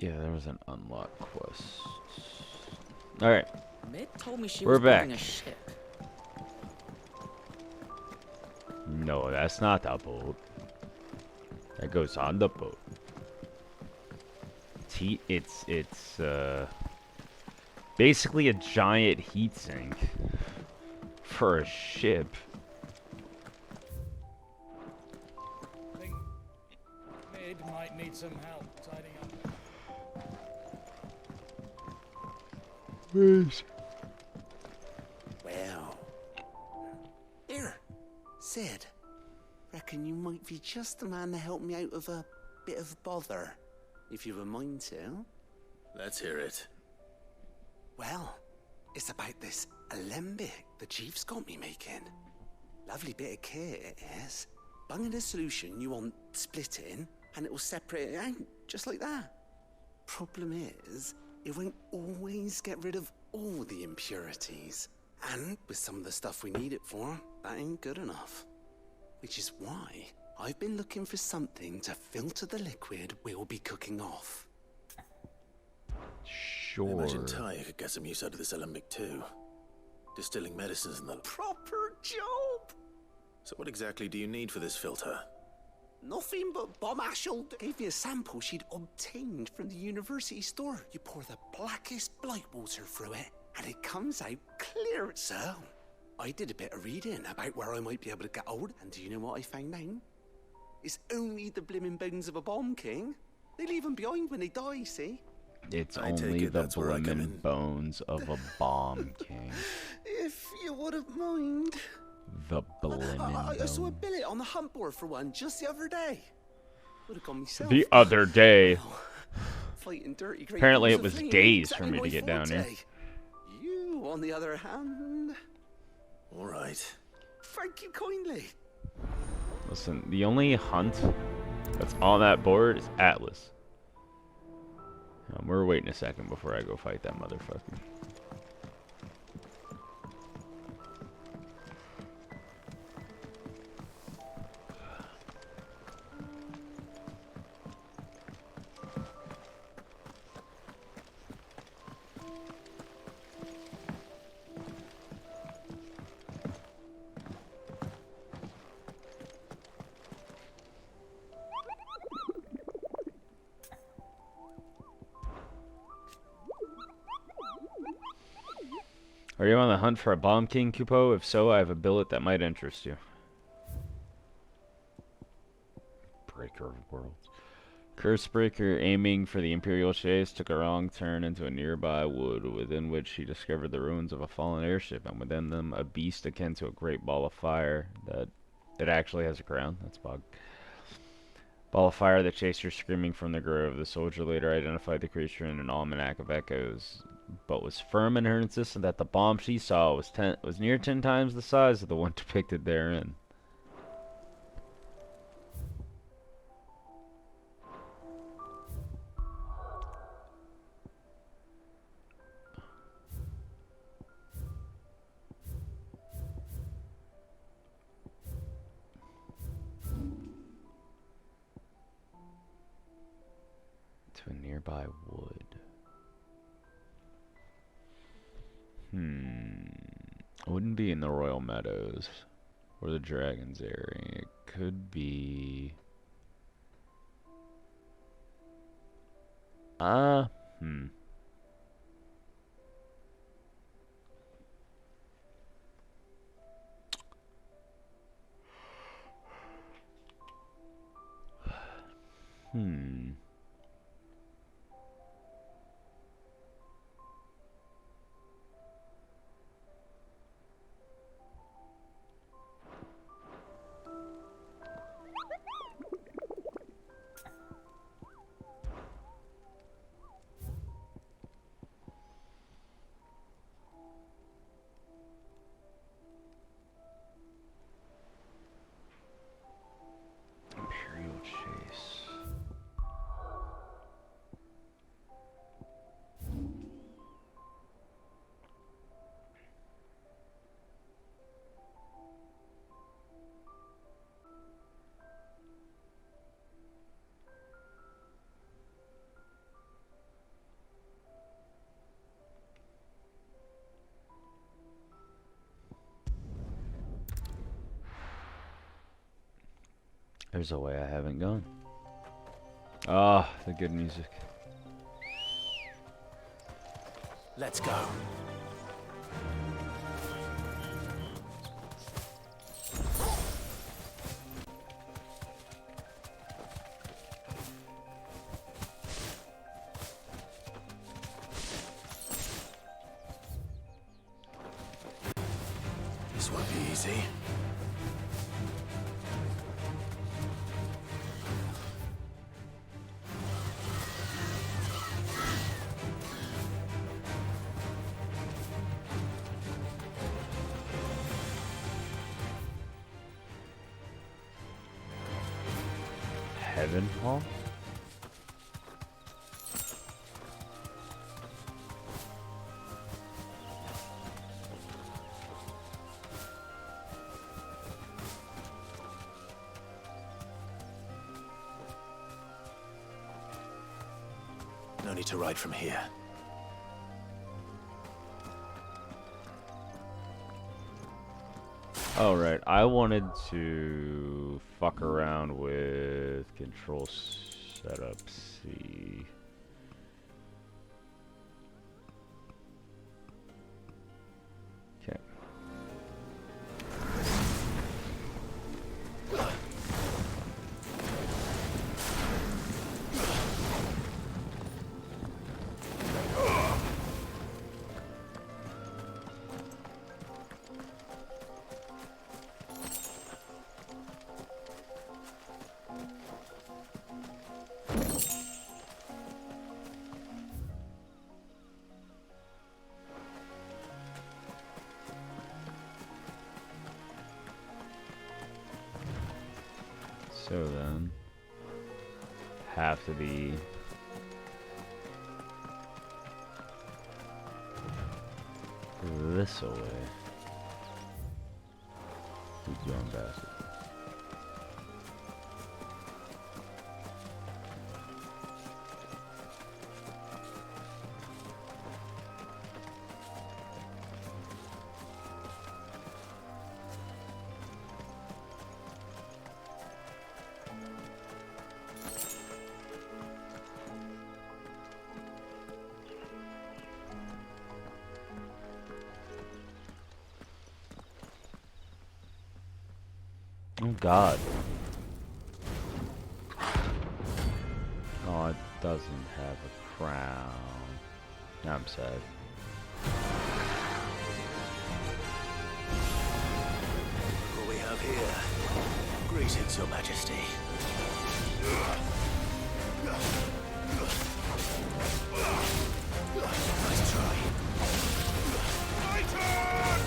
Yeah, there was an unlock quest. Alright, Mid told me she we're was back. building a ship. No, that's not the boat. That goes on the boat. It's basically a giant heat sink for a ship. Think Mid might need some help tidying up. Where's... Well, here, Sid. Reckon you might be just the man to help me out of a bit of bother, if you were mind to. Let's hear it. Well, it's about this alembic the chief's got me making. Lovely bit of kit it is. Bunging a solution you want splitting, and it will separate it out, just like that. Problem is, it won't always get rid of all the impurities. And with some of the stuff we need it for, that ain't good enough. Which is why I've been looking for something to filter the liquid we'll be cooking off. I Sure. imagine Ty could get some use out of this alembic too. Distilling medicines and the... Proper job! So what exactly do you need for this filter? Nothing but bomb ashel. Gave me a sample she'd obtained from the university store. You pour the blackest blight water through it, and it comes out clear as so. I did a bit of reading about where I might be able to get hold, and do you know what I found out? It's only the blimmin' bones of a bomb king. They leave them behind when they die, see? It's I take only it the that's where I come in. blimmin' bones of a bomb king. If you wouldn't mind. The blimmin' I saw a bones. billet on the hunt board for one just the other day. Would have gone myself. The other day. Fighting dirty great Apparently balls it of was flame days ain't for me exactly to my get down here. forte. You, on the other hand, All right. thank you kindly. Listen, the only hunt that's on that board is Atlas. We're waiting a second before I go fight that motherfucker. Are you on the hunt for a bomb king, Kupo? If so, I have a billet that might interest you. Breaker of worlds. Cursebreaker, aiming for the Imperial chase, took a wrong turn into a nearby wood, within which he discovered the ruins of a fallen airship, and within them a beast akin to a great ball of fire that it actually has a crown. That's bug. Ball of fire that chased her screaming from the grove. The soldier later identified the creature in an almanac of echoes, but was firm in her insistence that the bomb she saw was near 10 times the size of the one depicted therein. To a nearby wood. It wouldn't be in the Royal Meadows or the Dragon's Area. It could be... Uh, hmm. Hmm. Imperial Chase. There's a way I haven't gone. Ah, the good music. Let's go. This won't be easy. Heaven Hall? No need to ride from here. Oh, right. I wanted to fuck around with control setup C. Okay. So then, have to be this away. Keep going past it. Oh God. Oh, it doesn't have a crown. Now I'm sad. What we have here? Greetings, Your Majesty. Nice try. My turn!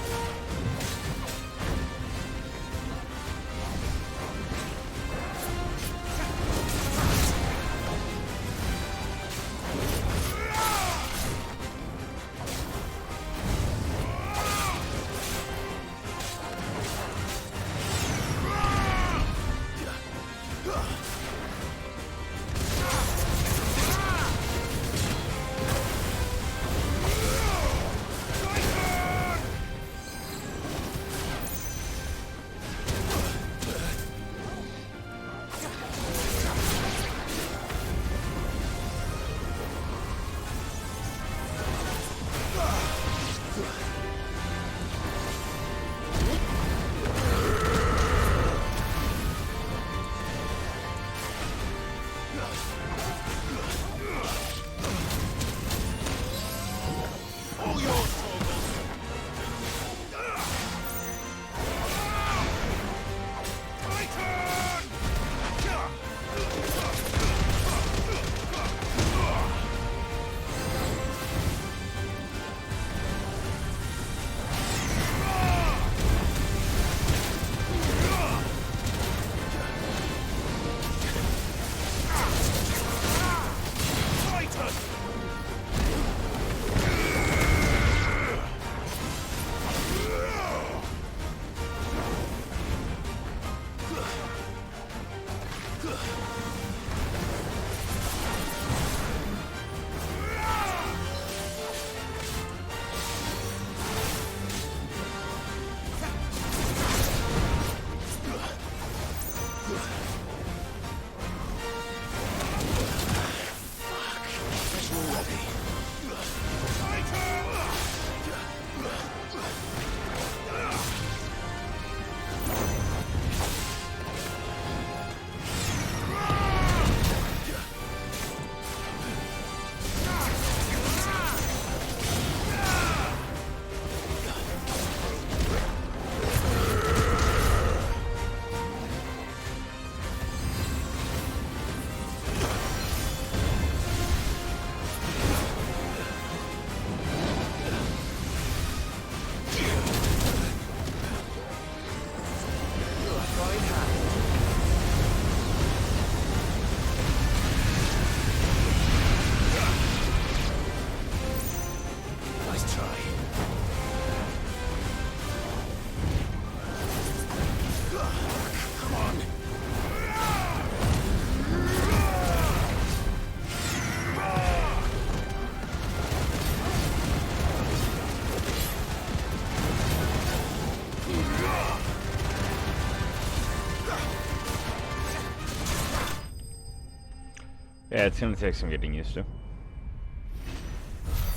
Yeah, it's gonna take some getting used to.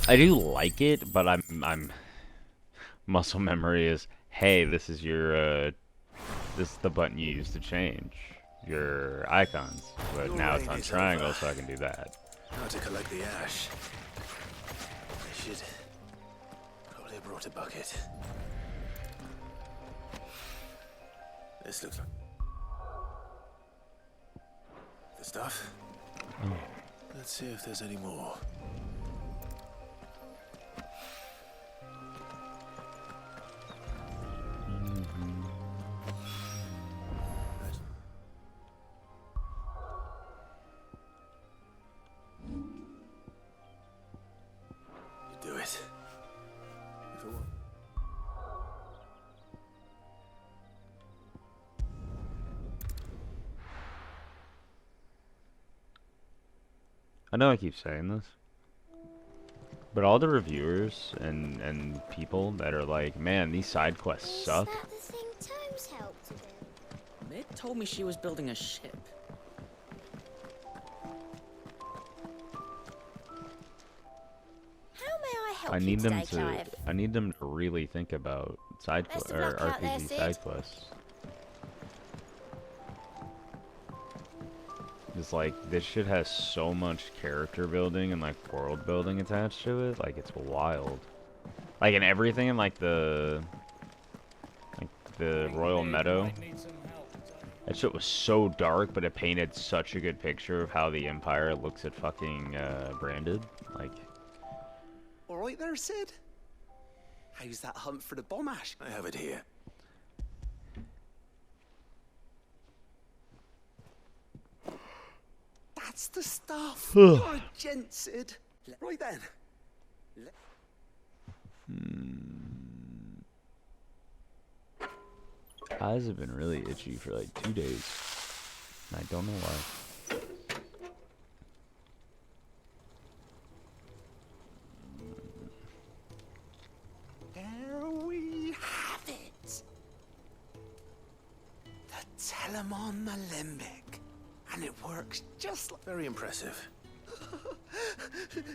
I do like it, but I'm muscle memory is, hey, this is your this is the button you use to change your icons. But Your now it's reign on is triangle, over. so I can do that. Now to collect the ash. I should probably have brought a bucket. This looks like the stuff. Let's see if there's any more. You do it. If it won't. I know I keep saying this, but all the reviewers and people that are like, man, these side quests suck. Is that the thing Tomes helped to build? Mid told me she was building a ship. How may I help I you need them today, Clive? I need them to really think about side Best of or luck out there, RPG Sid. side quests. It's like this shit has so much character building and like world building attached to it. Like it's wild. Like in everything in like the Royal Maybe Meadow. might need some help tidying up. That shit was so dark, but it painted such a good picture of how the Empire looks at fucking Branded. Like, All right there, Sid? How's that hunt for the bomb ash? I have it here. That's the stuff. You're a gent, Sid. Right then. eyes have been really itchy for like 2 days. And I don't know why. There we have it. The Telemon Alembic. And it works just like... Very impressive.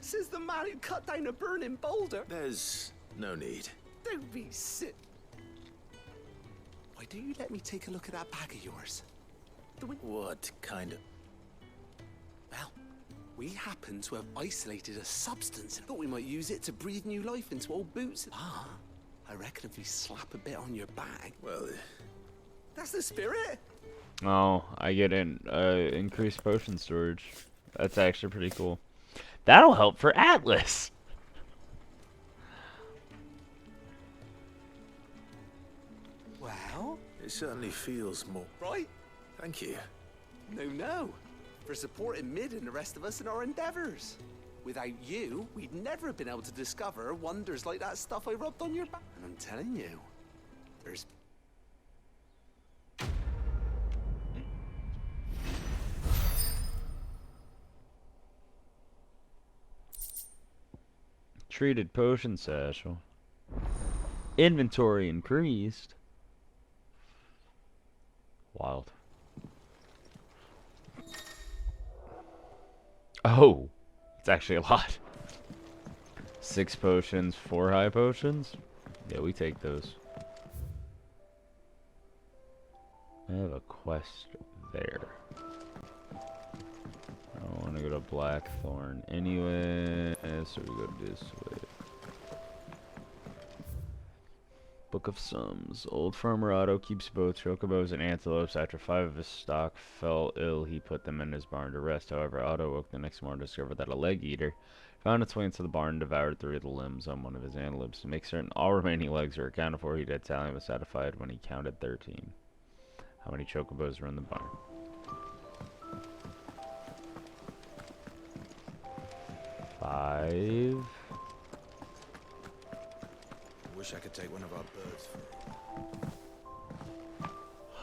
Says the man who cut down a burning boulder. There's no need. Don't be sick. Why don't you let me take a look at that bag of yours? What kind of... Well, we happen to have isolated a substance and thought we might use it to breathe new life into old boots. Ah, I reckon if we slap a bit on your bag... Well, That's the spirit! Oh, I get increased potion storage. That's actually pretty cool. That'll help for Atlas. Well, it certainly feels more... right? Thank you. No. For supporting Mid and the rest of us in our endeavors. Without you, we'd never have been able to discover wonders like that stuff I rubbed on your back. And I'm telling you, there's... Treated potion satchel. Inventory increased. Wild. Oh, it's actually a lot. 6 potions, 4 high potions. Yeah, we take those. I have a quest there. I want to go to Blackthorn anyway, so we go this way. Book of Sums. Old farmer Otto keeps both chocobos and antelopes. After 5 of his stock fell ill, he put them in his barn to rest. However, Otto woke the next morning and discovered that a leg eater found its way into the barn and devoured 3 of the limbs on one of his antelopes. To make certain all remaining legs were accounted for, he did tally and was satisfied when he counted 13. How many chocobos were in the barn? Five. Wish I could take one of our birds.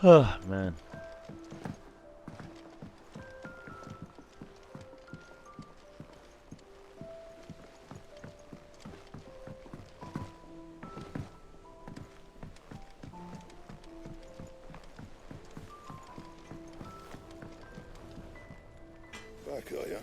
Oh, man. Back, are ya?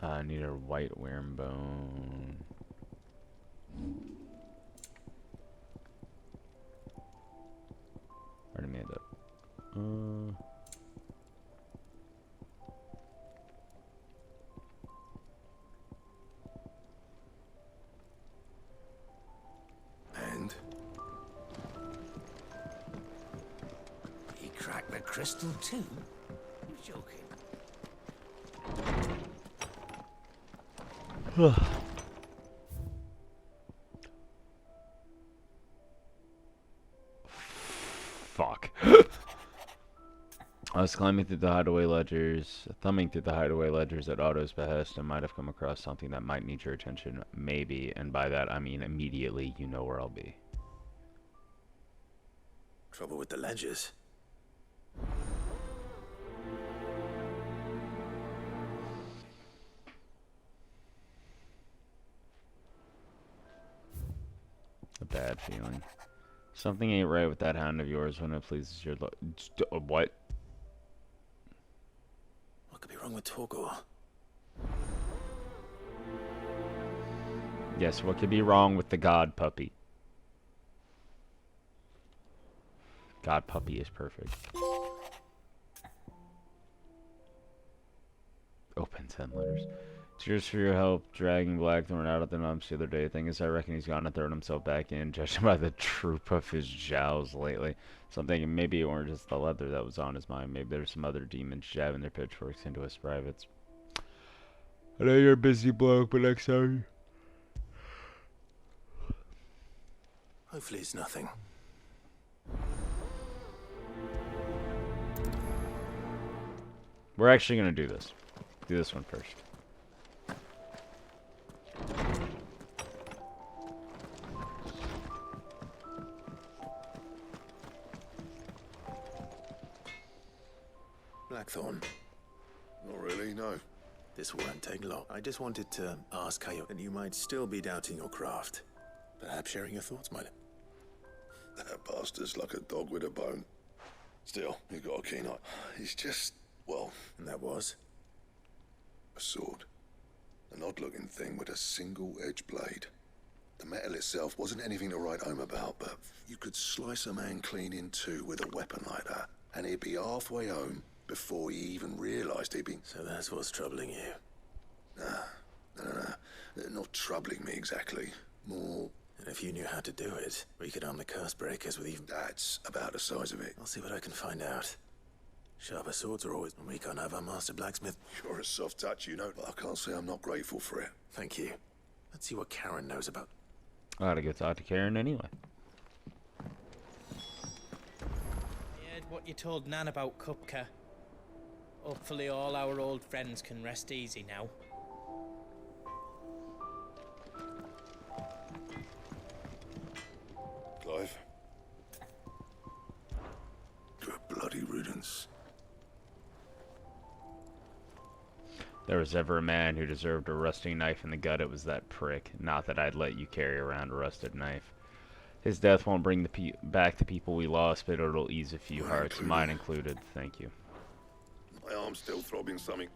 I need a white wormbone. Already made that. And? He cracked the crystal too? You're joking. Fuck. I was climbing through the hideaway ledgers, thumbing through the hideaway ledgers at Otto's behest, and might have come across something that might need your attention. Maybe, and by that I mean immediately, you know where I'll be. Trouble with the ledgers. A bad feeling. Something ain't right with that hound of yours when it pleases your what? What could be wrong with Torgor? Yes, what could be wrong with the god puppy? God puppy is perfect. Open 10 letters. Cheers for your help dragging Blackthorn out of the dumps the other day. Thing is, I reckon he's gone and thrown himself back in, judging by the droop of his jowls lately. So I'm thinking maybe it weren't just the leather that was on his mind. Maybe there's some other demons jabbing their pitchforks into his privates. I know you're a busy bloke, but next time... Hopefully it's nothing. We're actually going to do this. Do this one first. Blackthorn. Not really, no. This won't take long. I just wanted to ask how you might still be doubting your craft. Perhaps sharing your thoughts might... That bastard's like a dog with a bone. Still, you got a keen eye. He's just, well... And that was? A sword. An odd-looking thing with a single-edged blade. The metal itself wasn't anything to write home about, but you could slice a man clean in two with a weapon like that, and he'd be halfway home before he even realised he'd been... So that's what's troubling you? No. Not troubling me exactly. More... And if you knew how to do it, we could arm the curse breakers with even... That's about the size of it. I'll see what I can find out. Sharper swords are always... We can't have our master blacksmith. You're a soft touch, you know, but I can't say I'm not grateful for it. Thank you. Let's see what Karen knows about... I gotta go talk to Karen anyway. Heard what you told Nan about Kupka. Hopefully all our old friends can rest easy now. Clive? Good bloody riddance. There was ever a man who deserved a rusting knife in the gut, it was that prick. Not that I'd let you carry around a rusted knife. His death won't bring back the people we lost, but it'll ease a few hearts, mine included. Thank you. My arm's still throbbing something.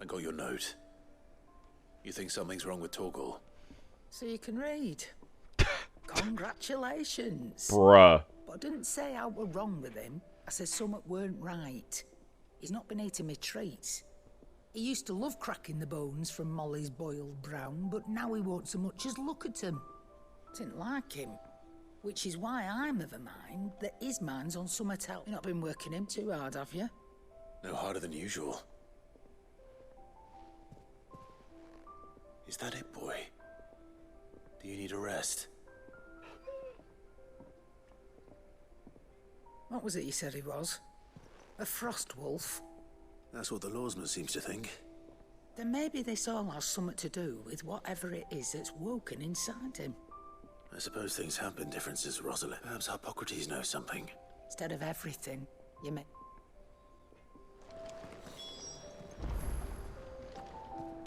I got your note. You think something's wrong with Torgor? So you can read. Congratulations. Bruh. But I didn't say I were wrong with him. I said something weren't right. He's not been eating me treats. He used to love cracking the bones from Molly's boiled brown, but now he won't so much as look at them. Didn't like him. Which is why I'm of a mind that his mind's on somewhat else. You've not been working him too hard, have you? No harder than usual. Is that it, boy? Do you need a rest? What was it you said he was? A frost wolf? That's what the lawsman seems to think. Then maybe this all has something to do with whatever it is that's woken inside him. I suppose things have been different since Rosalind. Perhaps Hippocrates knows something. Instead of everything, you may...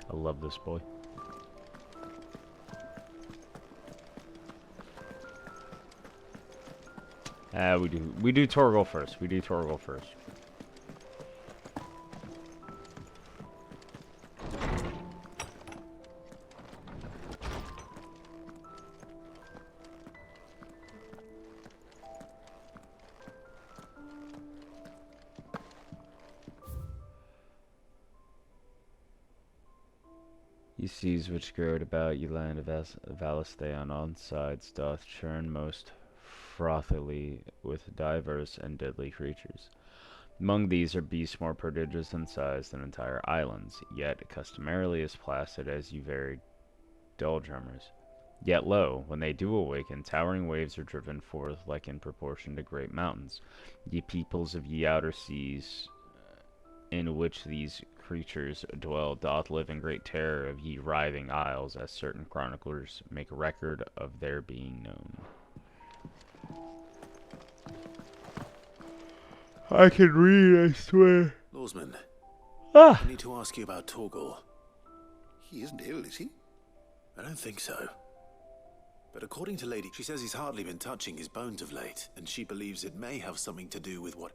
I love this boy. We do Torgal first. We do Torgal first. Ye seas which gird about ye land of Valiste on all sides doth churn most frothily with divers and deadly creatures. Among these are beasts more prodigious in size than entire islands, yet customarily as placid as ye varied doldrummers. Yet lo, when they do awaken, towering waves are driven forth like in proportion to great mountains. Ye peoples of ye outer seas, in which these creatures dwell, doth live in great terror of ye writhing isles, as certain chroniclers make record of their being known. I can read, I swear. Lawsman, Ah! I need to ask you about Torgal. He isn't ill, is he? I don't think so. But according to Lady, she says he's hardly been touching his bones of late, and she believes it may have something to do with what...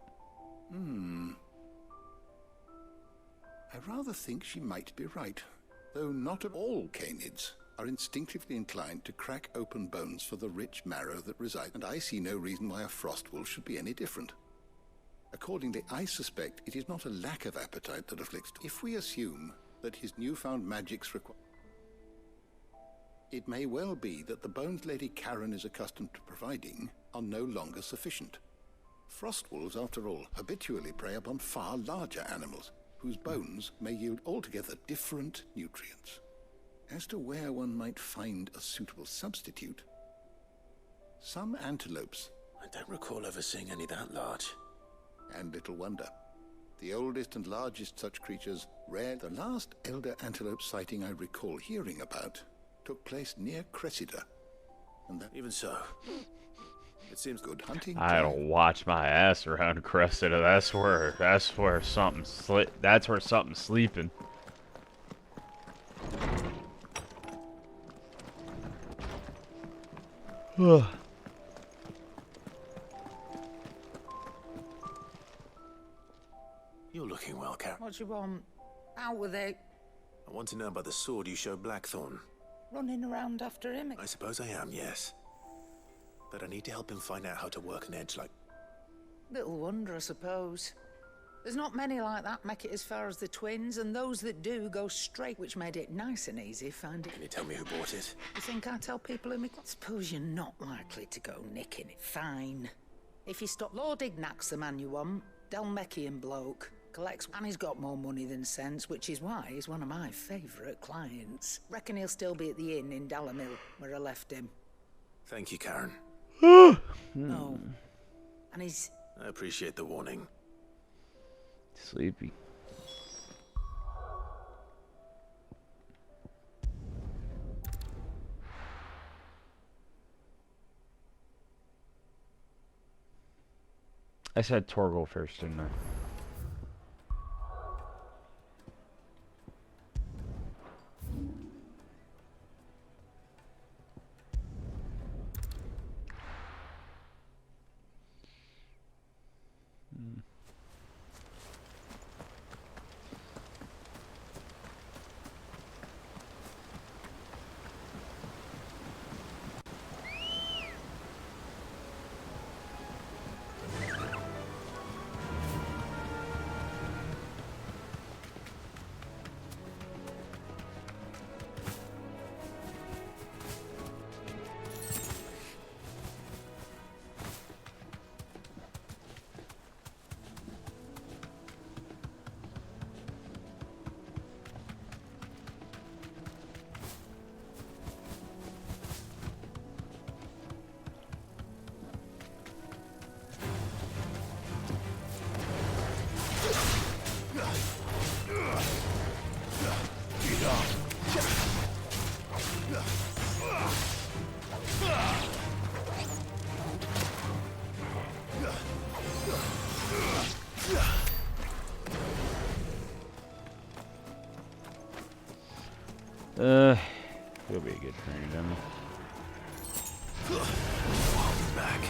I rather think she might be right, though not all canids are instinctively inclined to crack open bones for the rich marrow that resides, and I see no reason why a frost wolf should be any different. Accordingly, I suspect it is not a lack of appetite that afflicts. If we assume that his newfound magics require, it may well be that the bones Lady Karen is accustomed to providing are no longer sufficient. Frost wolves, after all, habitually prey upon far larger animals, whose bones may yield altogether different nutrients. As to where one might find a suitable substitute, some antelopes... I don't recall ever seeing any that large. And little wonder. The oldest and largest such creatures rare. The last elder antelope sighting I recall hearing about took place near Cressida. And that... Even so, it seems good hunting. I'll watch my ass around Cressida. That's where something's that's where something's sleeping. You're looking well, Karen. What you want? Out with it. I want to know about the sword you showed Blackthorn. Running around after him. I suppose I am, yes. But I need to help him find out how to work an edge like... Little wonder, I suppose. There's not many like that make it as far as the twins, and those that do go straight, which made it nice and easy finding. Can you tell me who bought it? You think I tell people who I suppose you're not likely to go nicking it. Fine. If you stop... Lord Ignac's the man you want. Delmeckian bloke. Collects, and he's got more money than sense, which is why he's one of my favourite clients. Reckon he'll still be at the inn in Dalamil, where I left him. Thank you, Karen. Oh. And he's... I appreciate the warning. Sleepy. I said Torgal first, didn't I? He'll be a good training dummy. Back.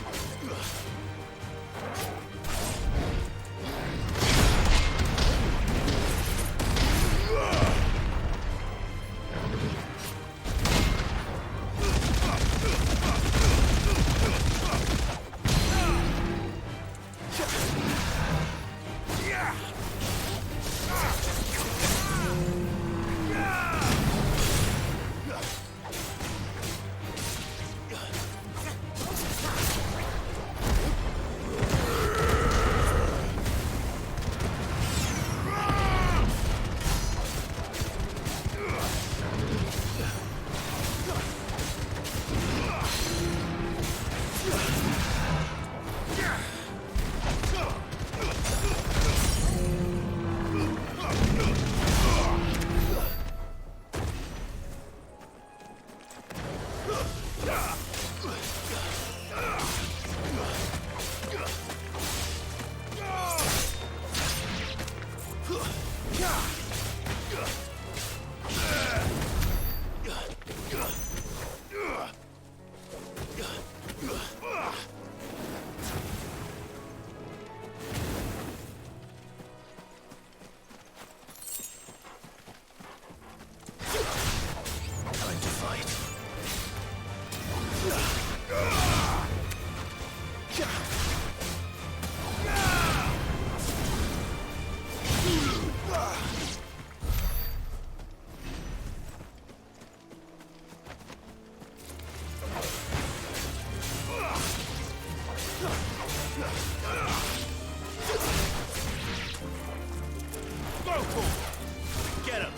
Get him!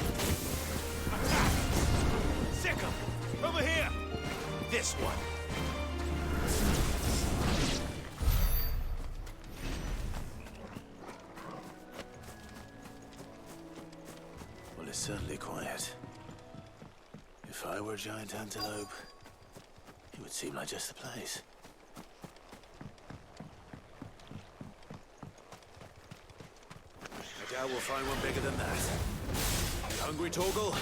Sick him! Over here! This one! Well, it's certainly quiet. If I were a giant antelope, it would seem like just the place. I doubt we'll find one bigger than that. You hungry, Torgal?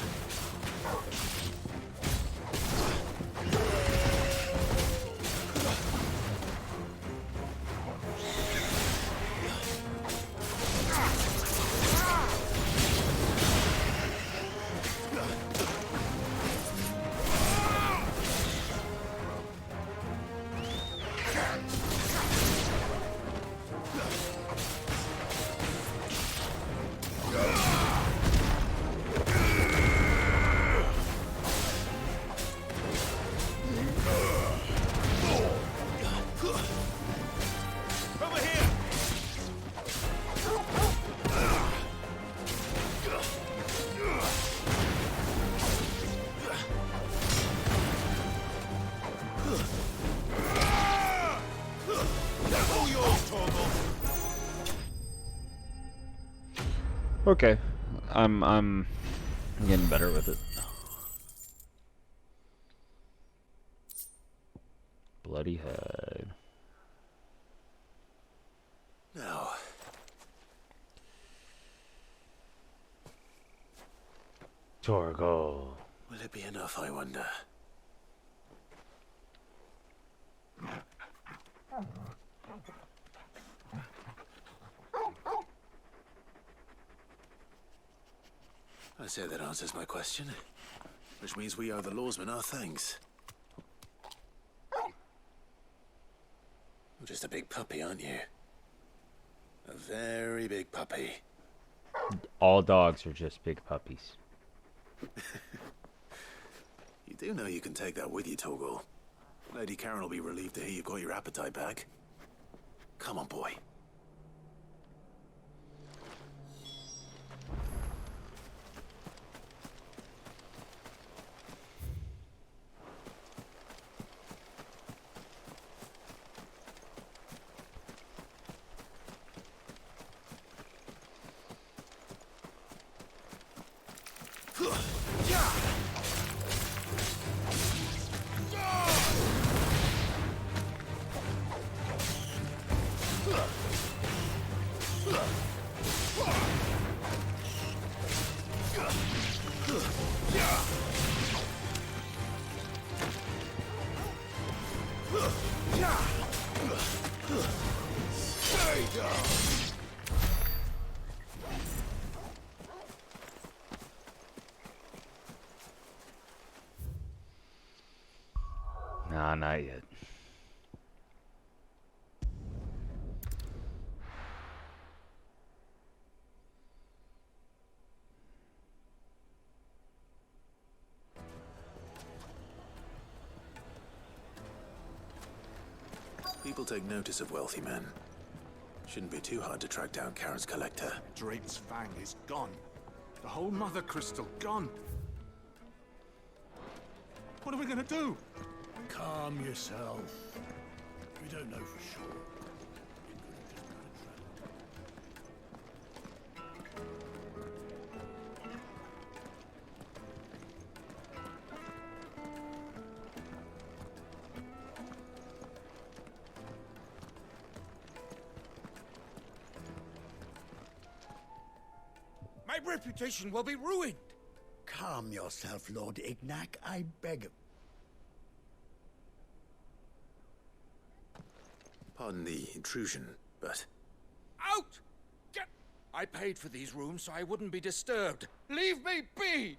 Okay, I'm getting better with it. Bloody head. No. Torgal. Will it be enough, I wonder? I say that answers my question. Which means we owe the lawsmen our thanks. You're just a big puppy, aren't you? A very big puppy. All dogs are just big puppies. You do know you can take that with you, Torgal. Lady Karen will be relieved to hear you got your appetite back. Come on, boy. Nah, not yet. People take notice of wealthy men. Shouldn't be too hard to track down Karen's collector. Drake's Fang is gone. The whole Mother Crystal gone. What are we gonna do? Calm yourself. We don't know for sure. My reputation will be ruined. Calm yourself, Lord Ignac, I beg. Pardon the intrusion, but... Out! Get... I paid for these rooms so I wouldn't be disturbed. Leave me be!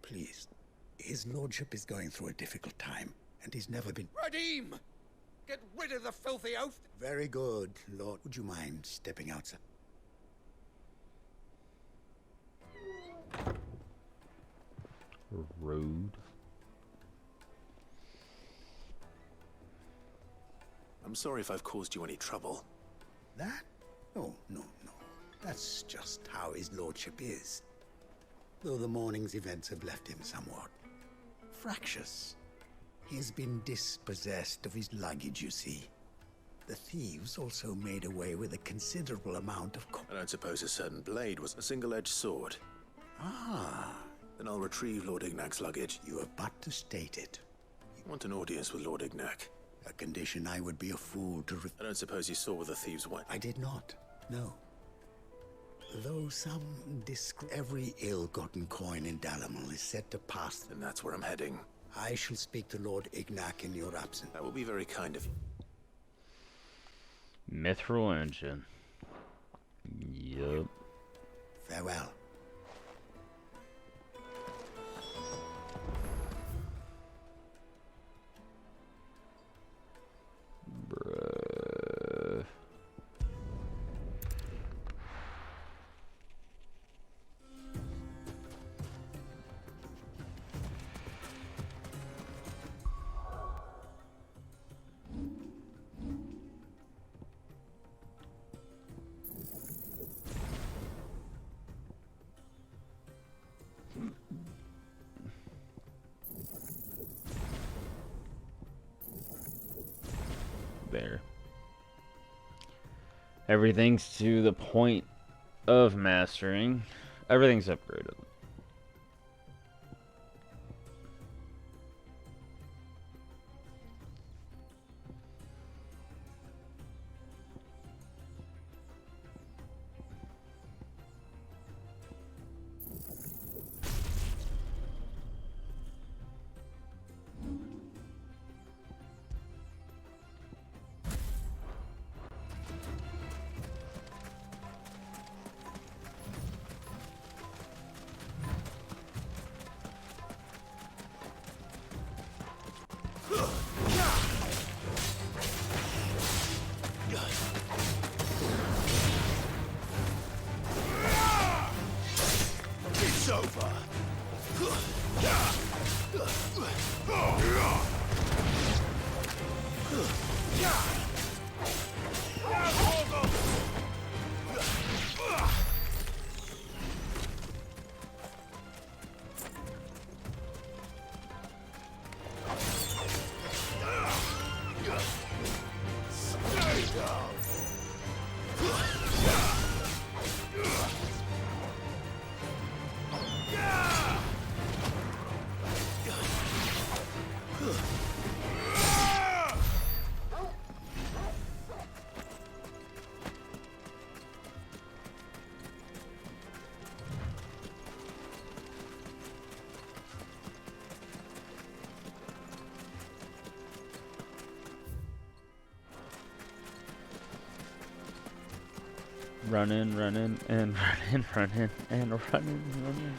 Please. His lordship is going through a difficult time, and he's never been... Radim! Get rid of the filthy oaf! Very good, Lord. Would you mind stepping outside? Rude. I'm sorry if I've caused you any trouble. That? Oh, no. That's just how his lordship is. Though the morning's events have left him somewhat fractious. He has been dispossessed of his luggage, you see. The thieves also made away with a considerable amount of I don't suppose a certain blade was a single-edged sword. Ah. Then I'll retrieve Lord Ignac's luggage. You have but to state it. You want an audience with Lord Ignac? A condition I would be a fool to I don't suppose you saw where the thieves went. I did not, no. Though some every ill-gotten coin in Dalamil is said to pass. And that's where I'm heading. I shall speak to Lord Ignac in your absence. That will be very kind of you. Mithril engine. Yup. Farewell. Bruh. There. Everything's to the point of mastering. Everything's upgraded. It's over. running, running, and running, running, and running, running.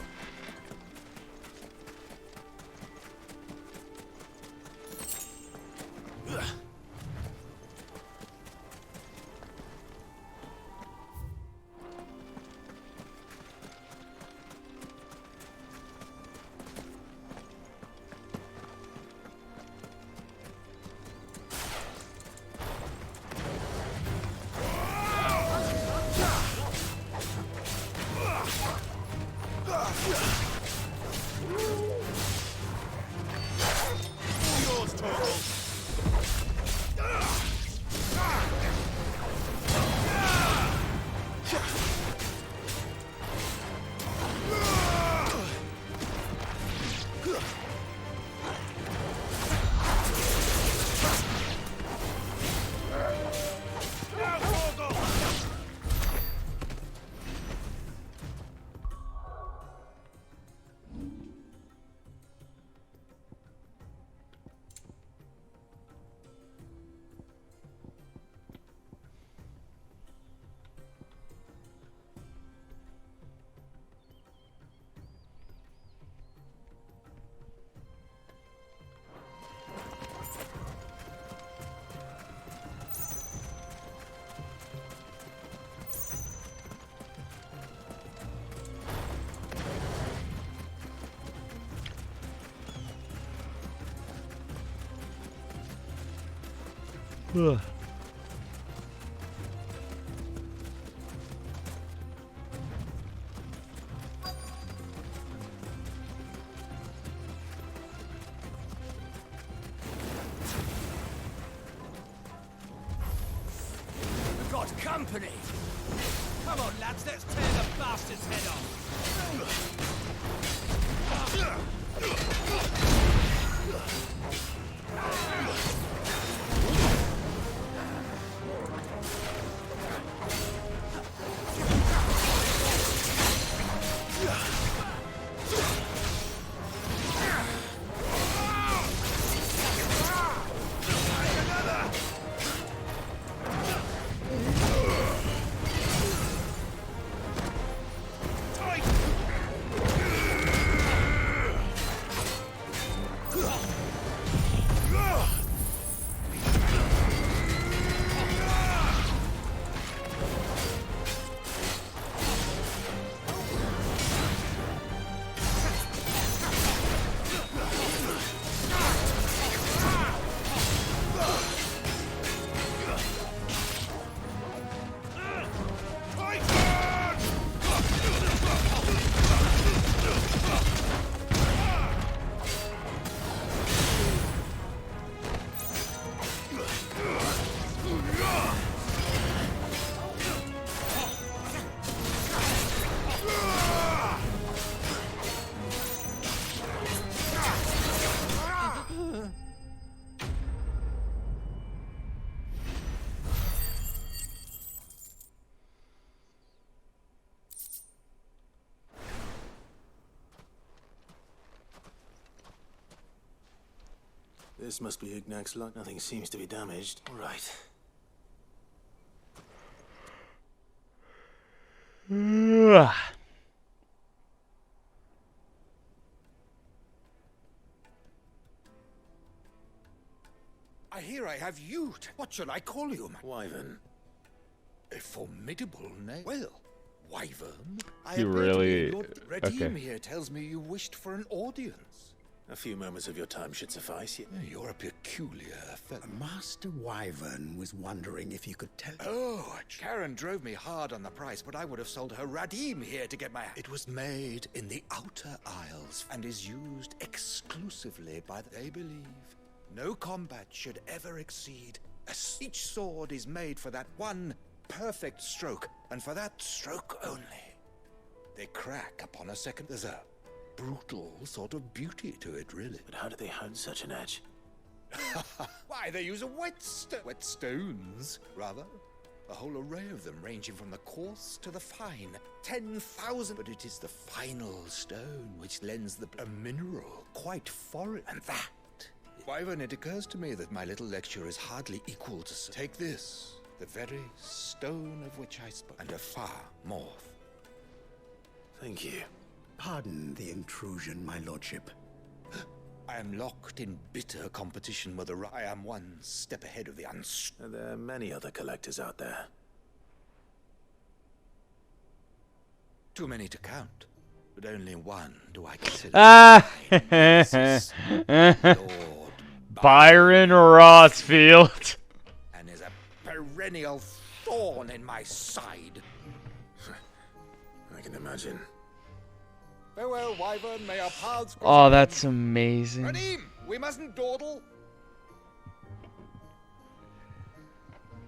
Ugh. We've got company! Come on, lads, let's tear the bastard's head off! This must be Ignac's luck. Nothing seems to be damaged. All right. I hear I have you. What shall I call you, man? Wyvern. A formidable name. Well, Wyvern. I You appear to be really- Lord Redeem okay. here tells me you wished for an audience. A few moments of your time should suffice. You're a peculiar fellow. Master Wyvern was wondering if you could tell. Oh, Karen drove me hard on the price, but I would have sold her Radim here to get my... It was made in the Outer Isles and is used exclusively by they believe. No combat should ever exceed. Each sword is made for that one perfect stroke, and for that stroke only. They crack upon a second. There's a brutal sort of beauty to it, really. But how do they hone such an edge? Why, they use a whetstones, rather. A whole array of them, ranging from the coarse to the fine. 10,000, but it is the final stone which lends a mineral quite foreign. And that, Wyvern, it occurs to me that my little lecture is hardly equal to... Take this. The very stone of which I spoke, and a far more. Thank you. Pardon the intrusion, my lordship. I am locked in bitter competition with I am one step ahead of the There are many other collectors out there. Too many to count, but only one do I consider. Ah! Lord Byron Rossfield. and is a perennial thorn in my side. I can imagine. Farewell, Wyvern, may our paths cross Oh, again. that's amazing. Radim, we mustn't dawdle.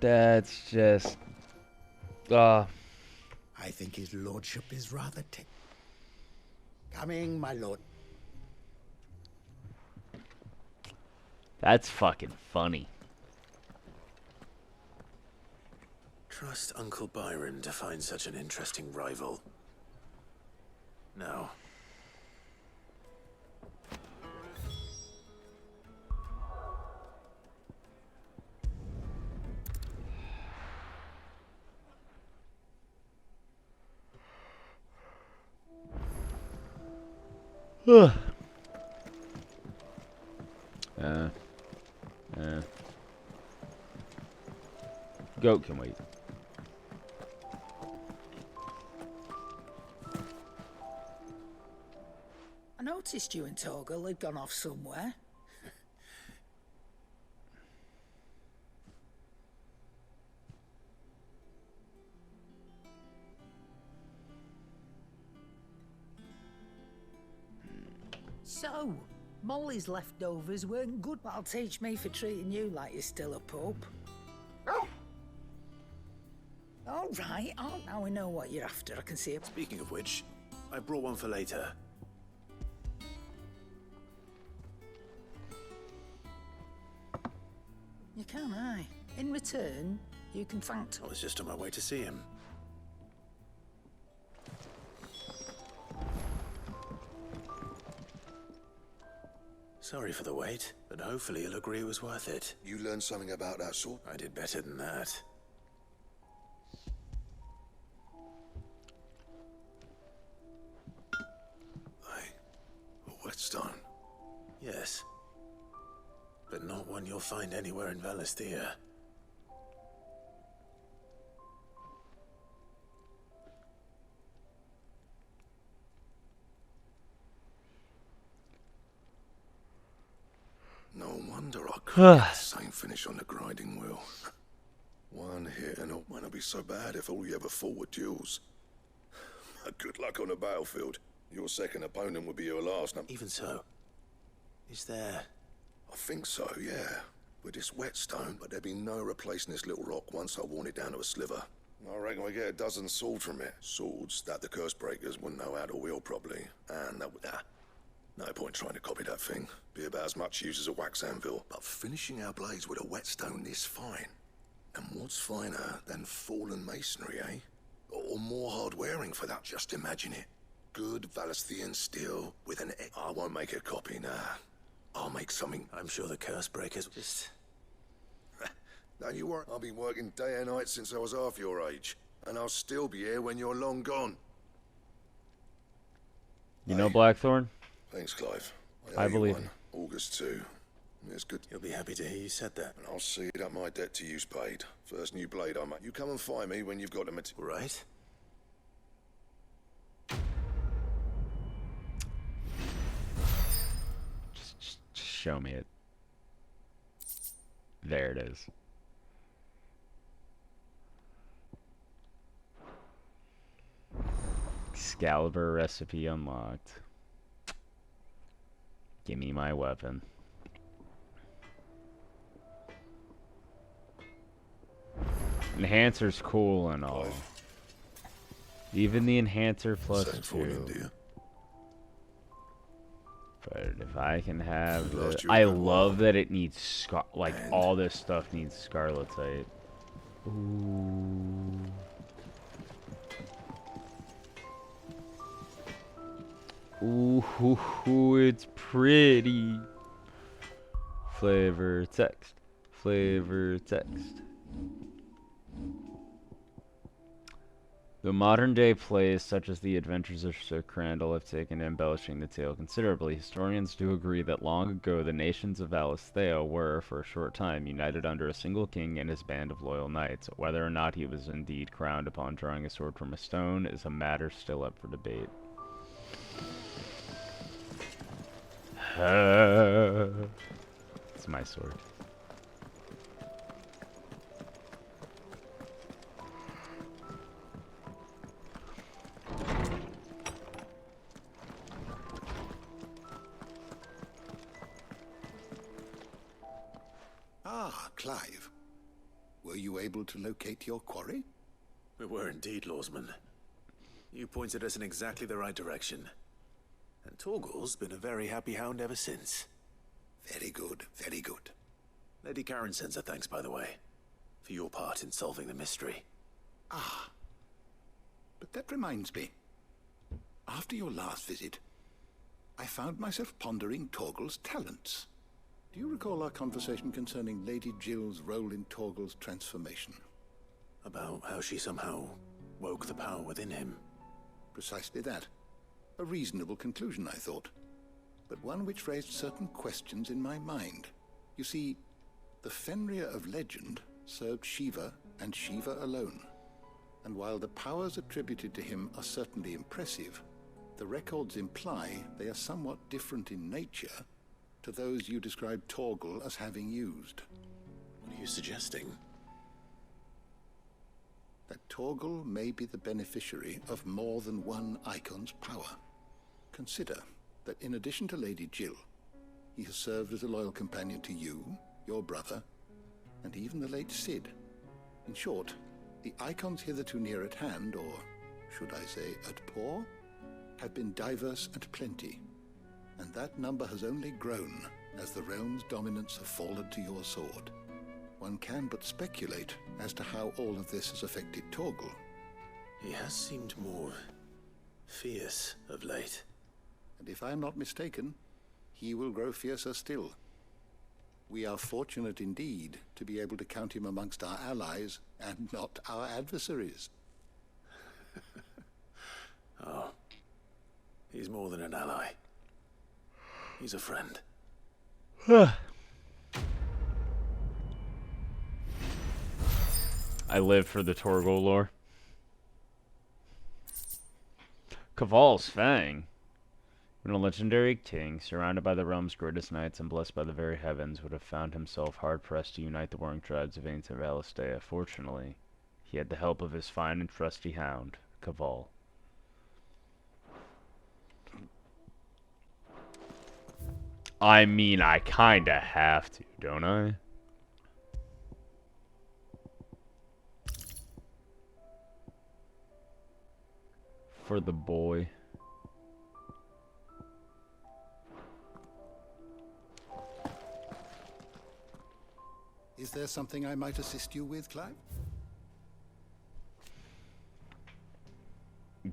That's just... I think his lordship is rather coming, my lord. That's fucking funny. Trust Uncle Byron to find such an interesting rival. No. Goat can wait. I noticed you and Torgal had gone off somewhere. So, Molly's leftovers weren't good. That'll teach me for treating you like you're still a pup. All right, now we know what you're after. I can see it. Speaking of which, I brought one for later. You can, aye. In return, you can thank I was just on my way to see him. Sorry for the wait, but hopefully he'll agree it was worth it. You learned something about that sword? I did better than that. A whetstone? Yes. But not one you'll find anywhere in Valisthea. No wonder I couldn't get the same finish on the grinding wheel. One hit and it won't be so bad if all you ever fought were duels. Good luck on the battlefield. Your second opponent would be your last. Even so, is there... I think so, yeah. With this whetstone, but there'd be no replacing this little rock once I worn it down to a sliver. I reckon we get a dozen swords from it. Swords that the curse breakers wouldn't know how to wield properly. And that would... no point trying to copy that thing. Be about as much use as a wax anvil. But finishing our blades with a whetstone this fine. And what's finer than fallen masonry, eh? Or more hard-wearing for that, just imagine it. Good Valisthean steel with an... I won't make a copy, nah. I'll make something. I'm sure the curse breakers just... Don't you worry. I've been working day and night since I was half your age. And I'll still be here when you're long gone. You know Blackthorn? Thanks, Clive. I owe you believe one. August 2. It's good. You'll be happy to hear you said that. And I'll see that my debt to you's paid. First new blade I make. You come and find me when you've got the material. Right? Just show me it. There it is. Excalibur recipe unlocked. Give me my weapon. Enhancer's cool and all. Even the enhancer plus 2. But if I can have the... I love that it needs like all this stuff needs scarletite. Ooh. Ooh, it's pretty. Flavor text. Flavor text. Though modern-day plays such as The Adventures of Sir Crandall have taken to embellishing the tale considerably, historians do agree that long ago the nations of Alethea were, for a short time, united under a single king and his band of loyal knights. Whether or not he was indeed crowned upon drawing a sword from a stone is a matter still up for debate. It's my sword. Ah, Clive. Were you able to locate your quarry? We were indeed, Lawsman. You pointed us in exactly the right direction. And Torgal's been a very happy hound ever since. Very good, very good. Lady Karen sends her thanks, by the way, for your part in solving the mystery. Ah. But that reminds me. After your last visit, I found myself pondering Torgal's talents. Do you recall our conversation concerning Lady Jill's role in Torgal's transformation? About how she somehow woke the power within him. Precisely that. A reasonable conclusion, I thought. But one which raised certain questions in my mind. You see, the Fenrir of legend served Shiva and Shiva alone. And while the powers attributed to him are certainly impressive, the records imply they are somewhat different in nature to those you described Torgal as having used. What are you suggesting? That Torgal may be the beneficiary of more than one icon's power. Consider that in addition to Lady Jill, he has served as a loyal companion to you, your brother, and even the late Cid. In short, the icons hitherto near at hand, or should I say at paw, have been diverse and plenty, and that number has only grown as the realm's dominance have fallen to your sword. One can but speculate as to how all of this has affected Torgal. He has seemed more fierce of late. And if I am not mistaken, he will grow fiercer still. We are fortunate indeed to be able to count him amongst our allies and not our adversaries. Oh, he's more than an ally. He's a friend. I live for the Torgal lore. Caval's Fang. When a legendary king, surrounded by the realm's greatest knights and blessed by the very heavens, would have found himself hard-pressed to unite the warring tribes of ancient Alethea, fortunately, he had the help of his fine and trusty hound, Caval. I mean, I kinda have to, don't I? For the boy. Is there something I might assist you with, Clive?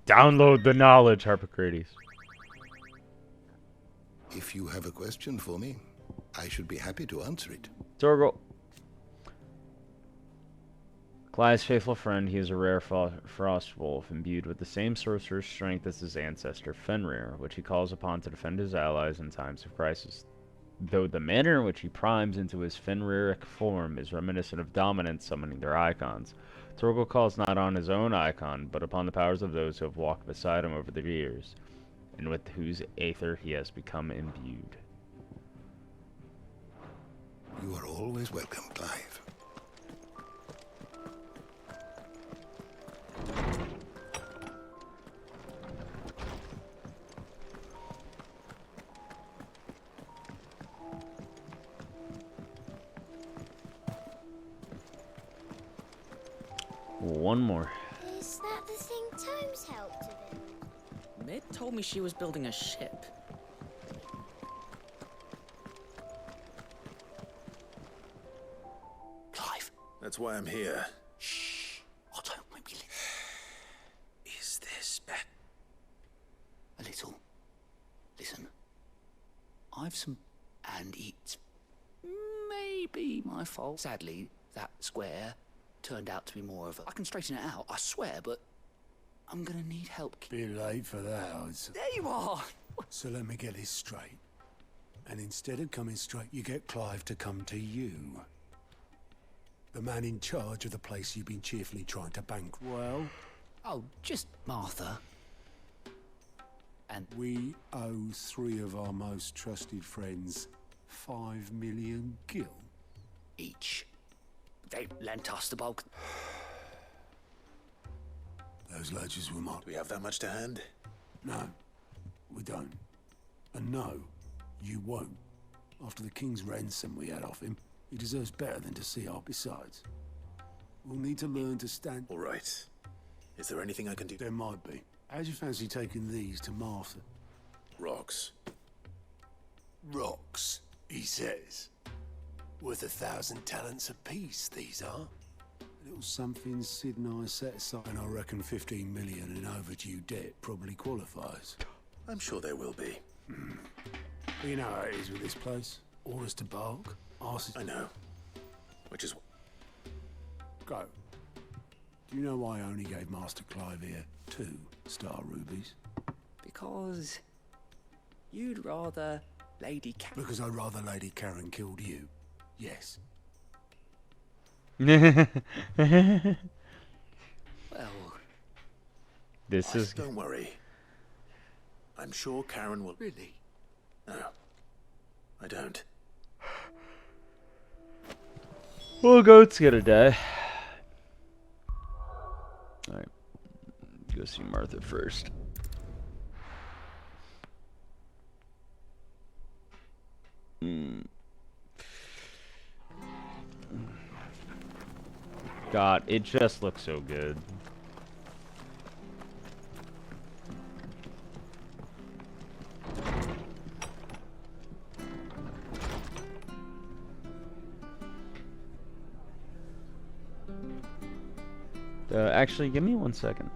Download the knowledge, Harpocrates. If you have a question for me, I should be happy to answer it. Torgal. Clive's faithful friend, he is a rare frost wolf, imbued with the same sorcerer's strength as his ancestor Fenrir, which he calls upon to defend his allies in times of crisis. Though the manner in which he primes into his Fenriric form is reminiscent of dominants summoning their icons, Torgal calls not on his own icon, but upon the powers of those who have walked beside him over the years, and with whose aether he has become imbued. You are always welcome, Clive. One more. Is that the thing Tomes helped to build? Mid told me she was building a ship. Clive. That's why I'm here. Shh. Otto, maybe Is this bad? a little. Listen. I've some... and it's maybe my fault. Sadly, that square turned out to be more of a... I can straighten it out, I swear, but I'm gonna need help. Bit late for that, I'd say. There you are! So let me get this straight. And instead of coming straight, you get Clive to come to you. The man in charge of the place you've been cheerfully trying to bankroll. Oh, just Martha. And we owe 3 of our most trusted friends 5 million gil. Each. They lent us the bulk. Those ledgers were marked. Do we have that much to hand? No, we don't. And no, you won't. After the king's ransom we had off him, he deserves better than to see our besides. We'll need to learn to stand... All right. Is there anything I can do? There might be. How'd you fancy taking these to Martha? Rocks. Rocks, he says. Worth 1,000 talents apiece, these are. A little something Sid and I set aside, and I reckon 15 million in overdue debt probably qualifies. I'm sure there will be. But you know how it is with this place. Orders to bark, arses... I know. Which is... Go. Do you know why I only gave Master Clive here 2 star rubies? Because you'd rather Lady Karen... Because I'd rather Lady Karen killed you. Yes. Well... This is... Don't worry. I'm sure Karen will... Really? No. I don't. Well, goat's gonna die. Alright. Go see Martha first. God, it just looks so good. Actually, give me 1 second.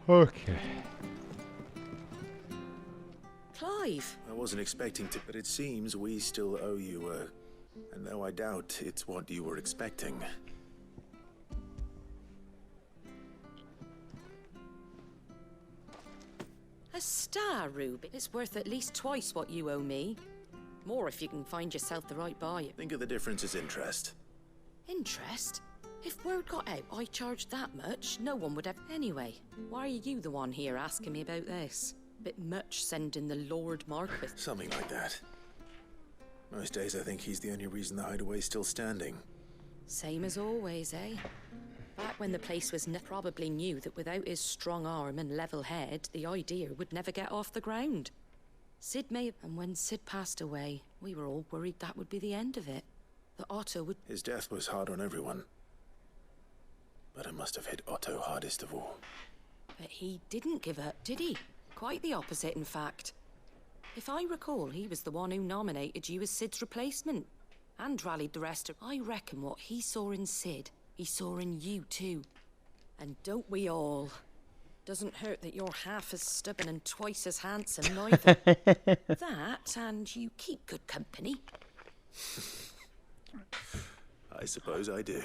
Okay. Clive! I wasn't expecting to, but it seems we still owe you and though I doubt it's what you were expecting. A star ruby is worth at least twice what you owe me. More if you can find yourself the right buyer. Think of the difference as interest. Interest? If word got out I charged that much, no one would have... Anyway, why are you the one here asking me about this? Bit much sending the Lord Marquis. Something like that. Most days I think he's the only reason the hideaway's still standing. Same as always, eh? Back when the place was probably knew that without his strong arm and level head, the idea would never get off the ground. Sid may have... And when Sid passed away, we were all worried that would be the end of it. That Otto would... His death was hard on everyone. But it must have hit Otto hardest of all. But he didn't give up, did he? Quite the opposite, in fact. If I recall, he was the one who nominated you as Sid's replacement. and rallied the rest of... I reckon what he saw in Sid, he saw in you too. And don't we all? Doesn't hurt that you're half as stubborn and twice as handsome, neither. That, and you keep good company. I suppose I do.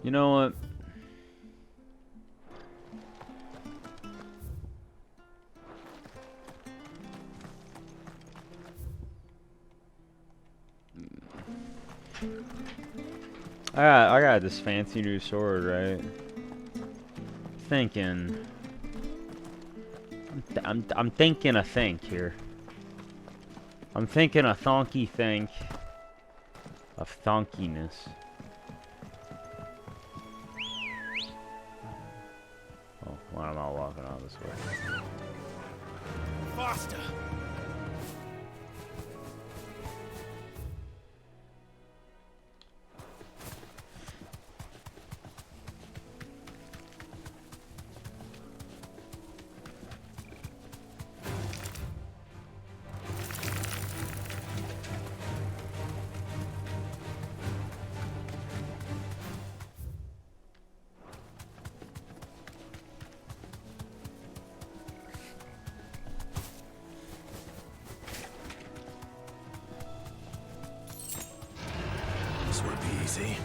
You know what? I got this fancy new sword, right? Thinking. I'm thinking a think here. I'm thinking a thonky think of thonkiness. Oh, why am I walking out this way? Faster! This won't be easy.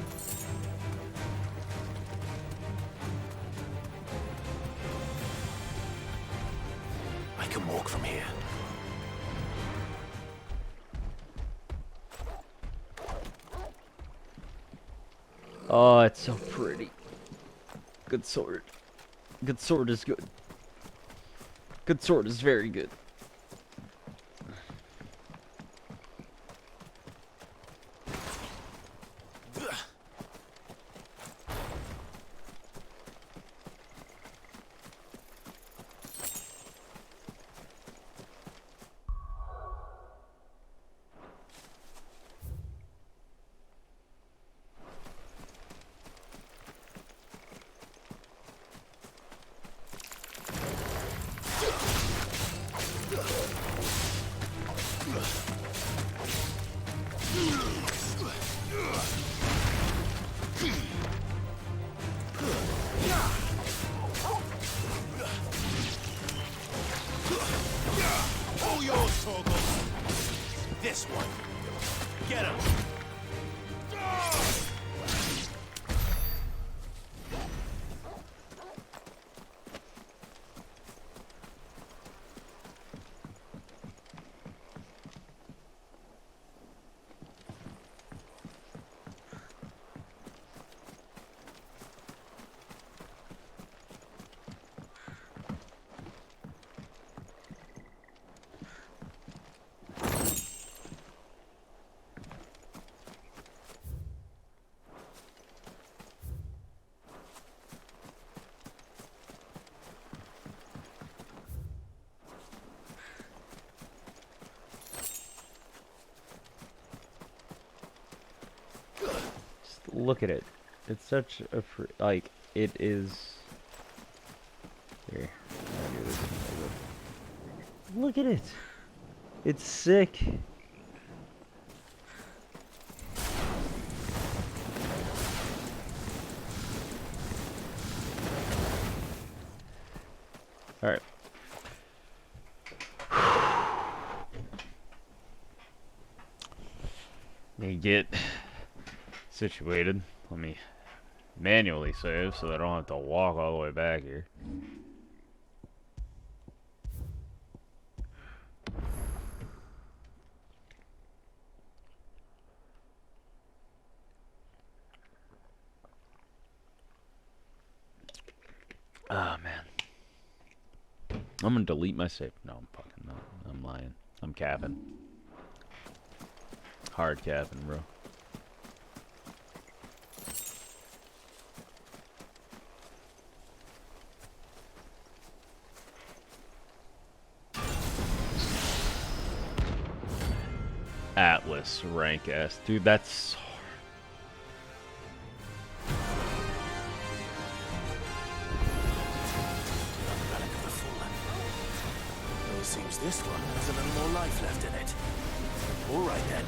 I can walk from here. Oh, it's so pretty. Good sword. Good sword is good. Good sword is very good. All yours, Torgal. This one. Get him. Look at it. It's such a like it is. Here, I'll do this. Look at it. It's sick. All right. Let me get situated. Let me manually save so that I don't have to walk all the way back here. Ah, man. I'm gonna delete my save. No, I'm fucking not. I'm lying. I'm capping. Hard capping, bro. Atlas rank S. Dude, that's Relic of the Fallen. Well, it seems this one has a little more life left in it. All right then.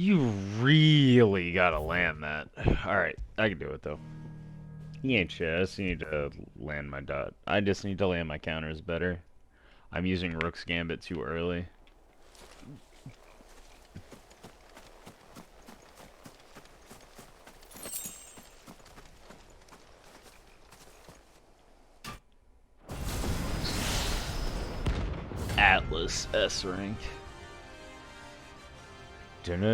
You really gotta land that. Alright, I can do it though. He ain't shit. I just need to land my dot. I just need to land my counters better. I'm using Rook's Gambit too early. Atlas S rank. Well, it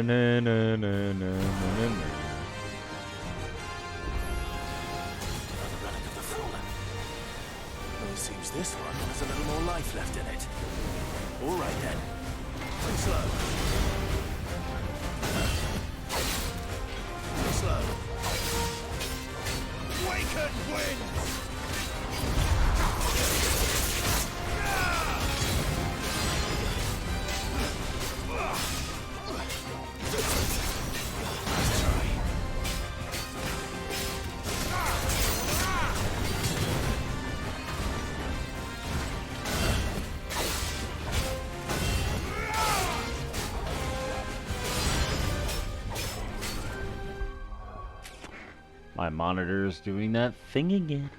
seems this one has a little more life left in it. All right then. Too slow. Too slow. Waken winds! My monitor's doing that thing again.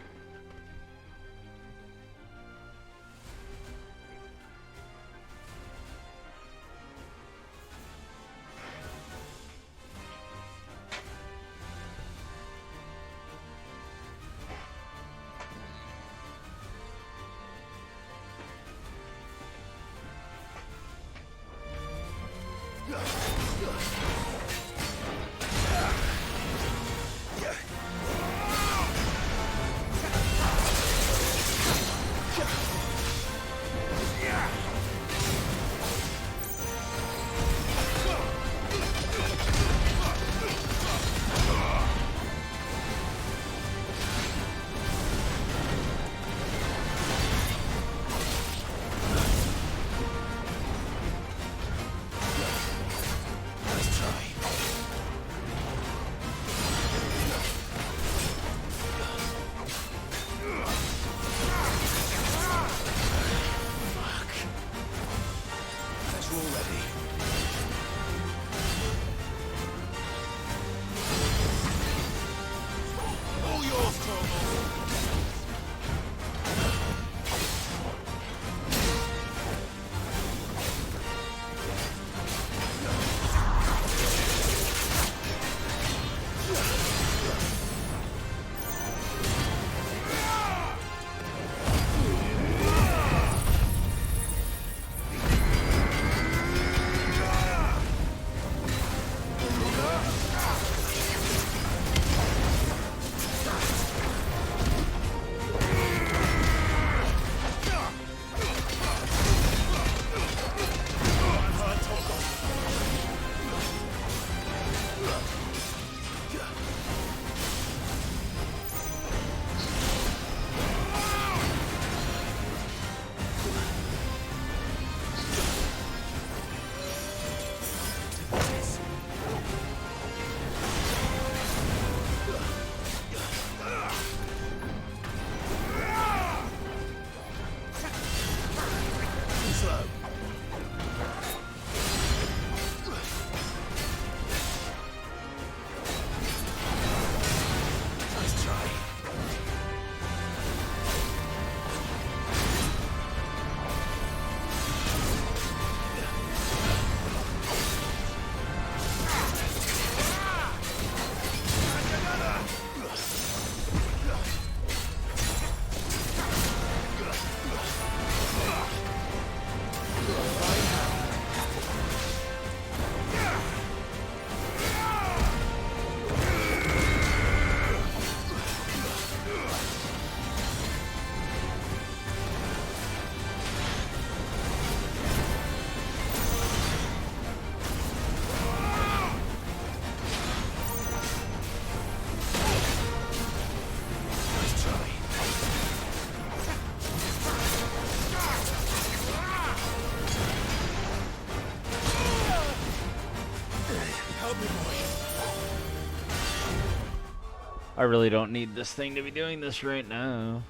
I really don't need this thing to be doing this right now.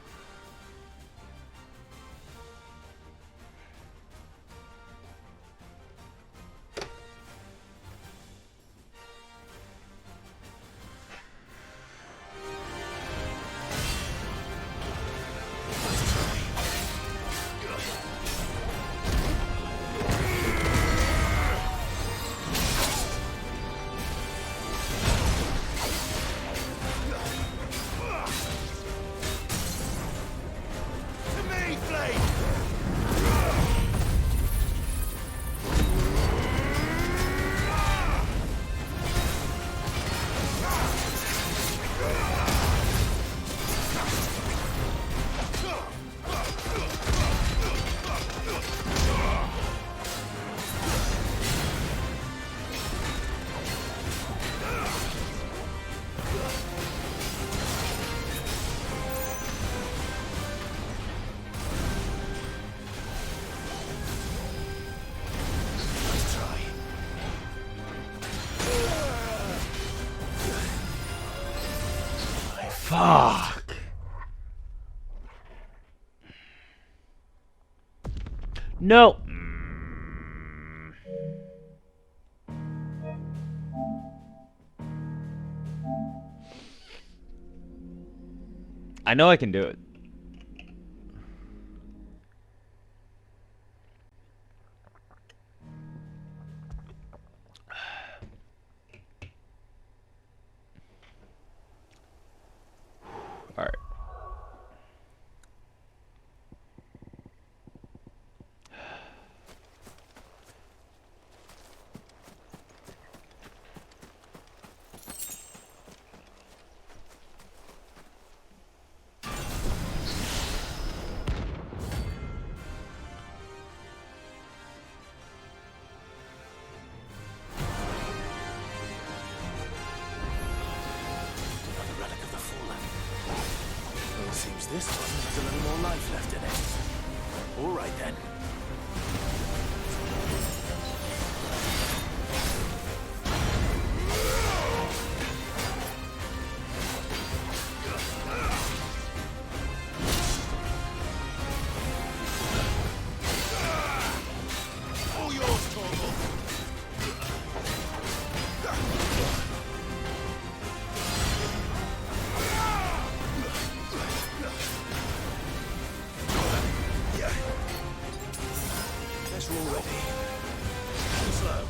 Fuck. No. I know I can do it. All right. Another relic of the fallen. Well, it seems this one has a little more life left in it. All right then. All yours, Torval. Guess we're all ready. Slow.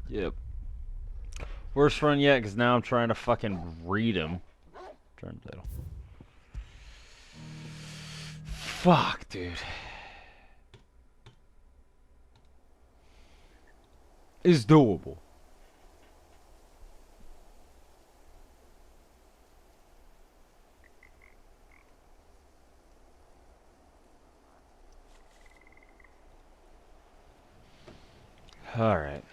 Yep. Worst run yet, because now I'm trying to fucking read him. Turntable. Fuck, dude. It's doable. All right.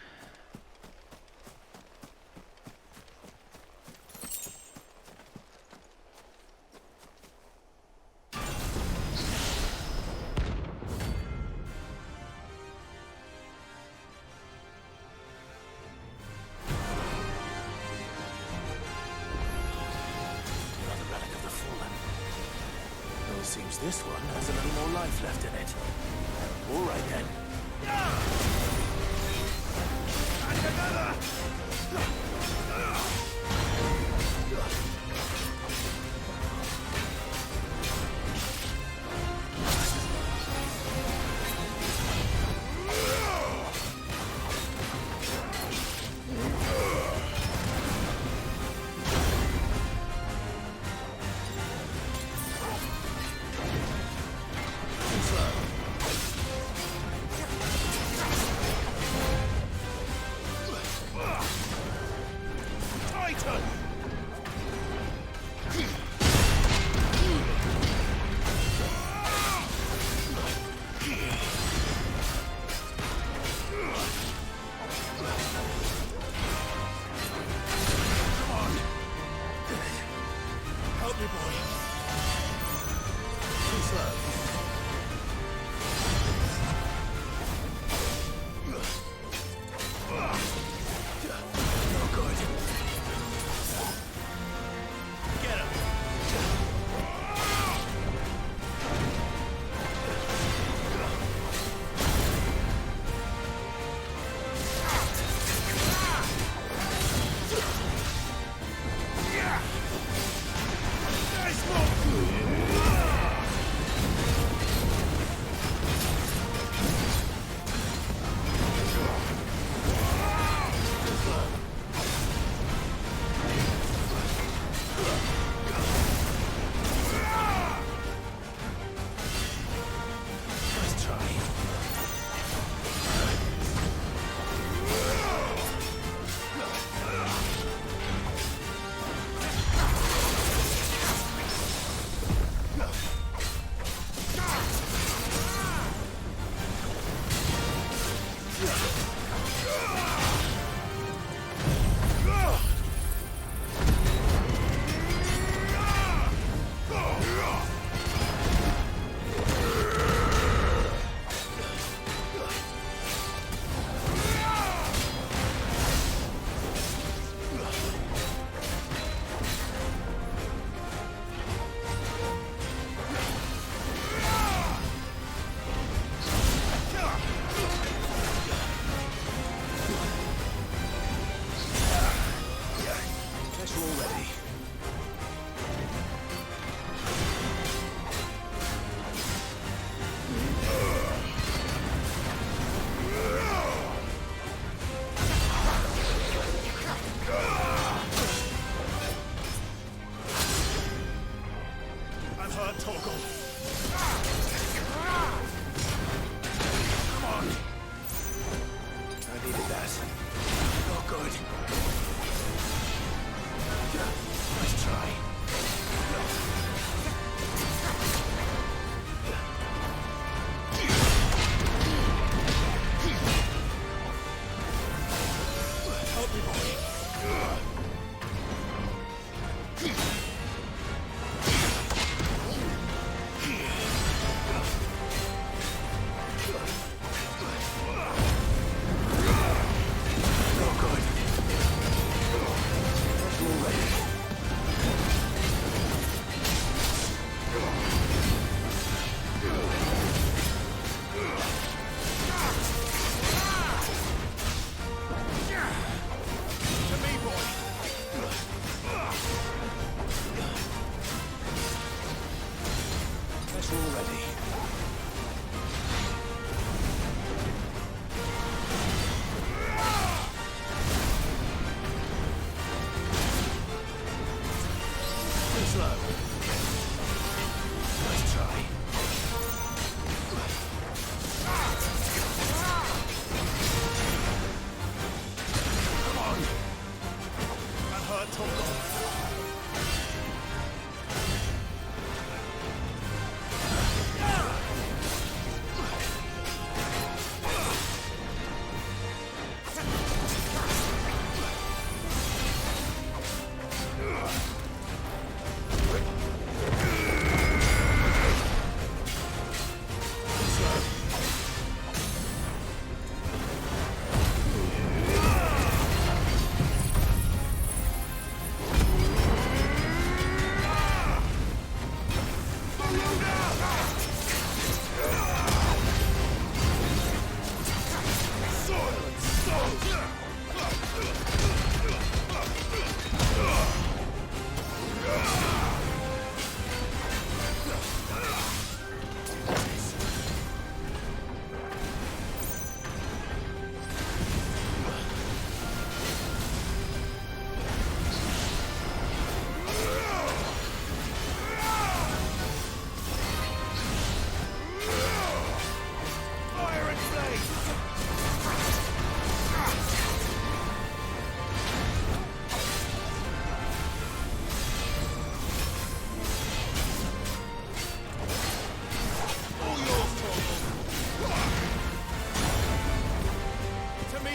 Another relic of the fallen. Well, it seems this one has a little more life left in it. All right then.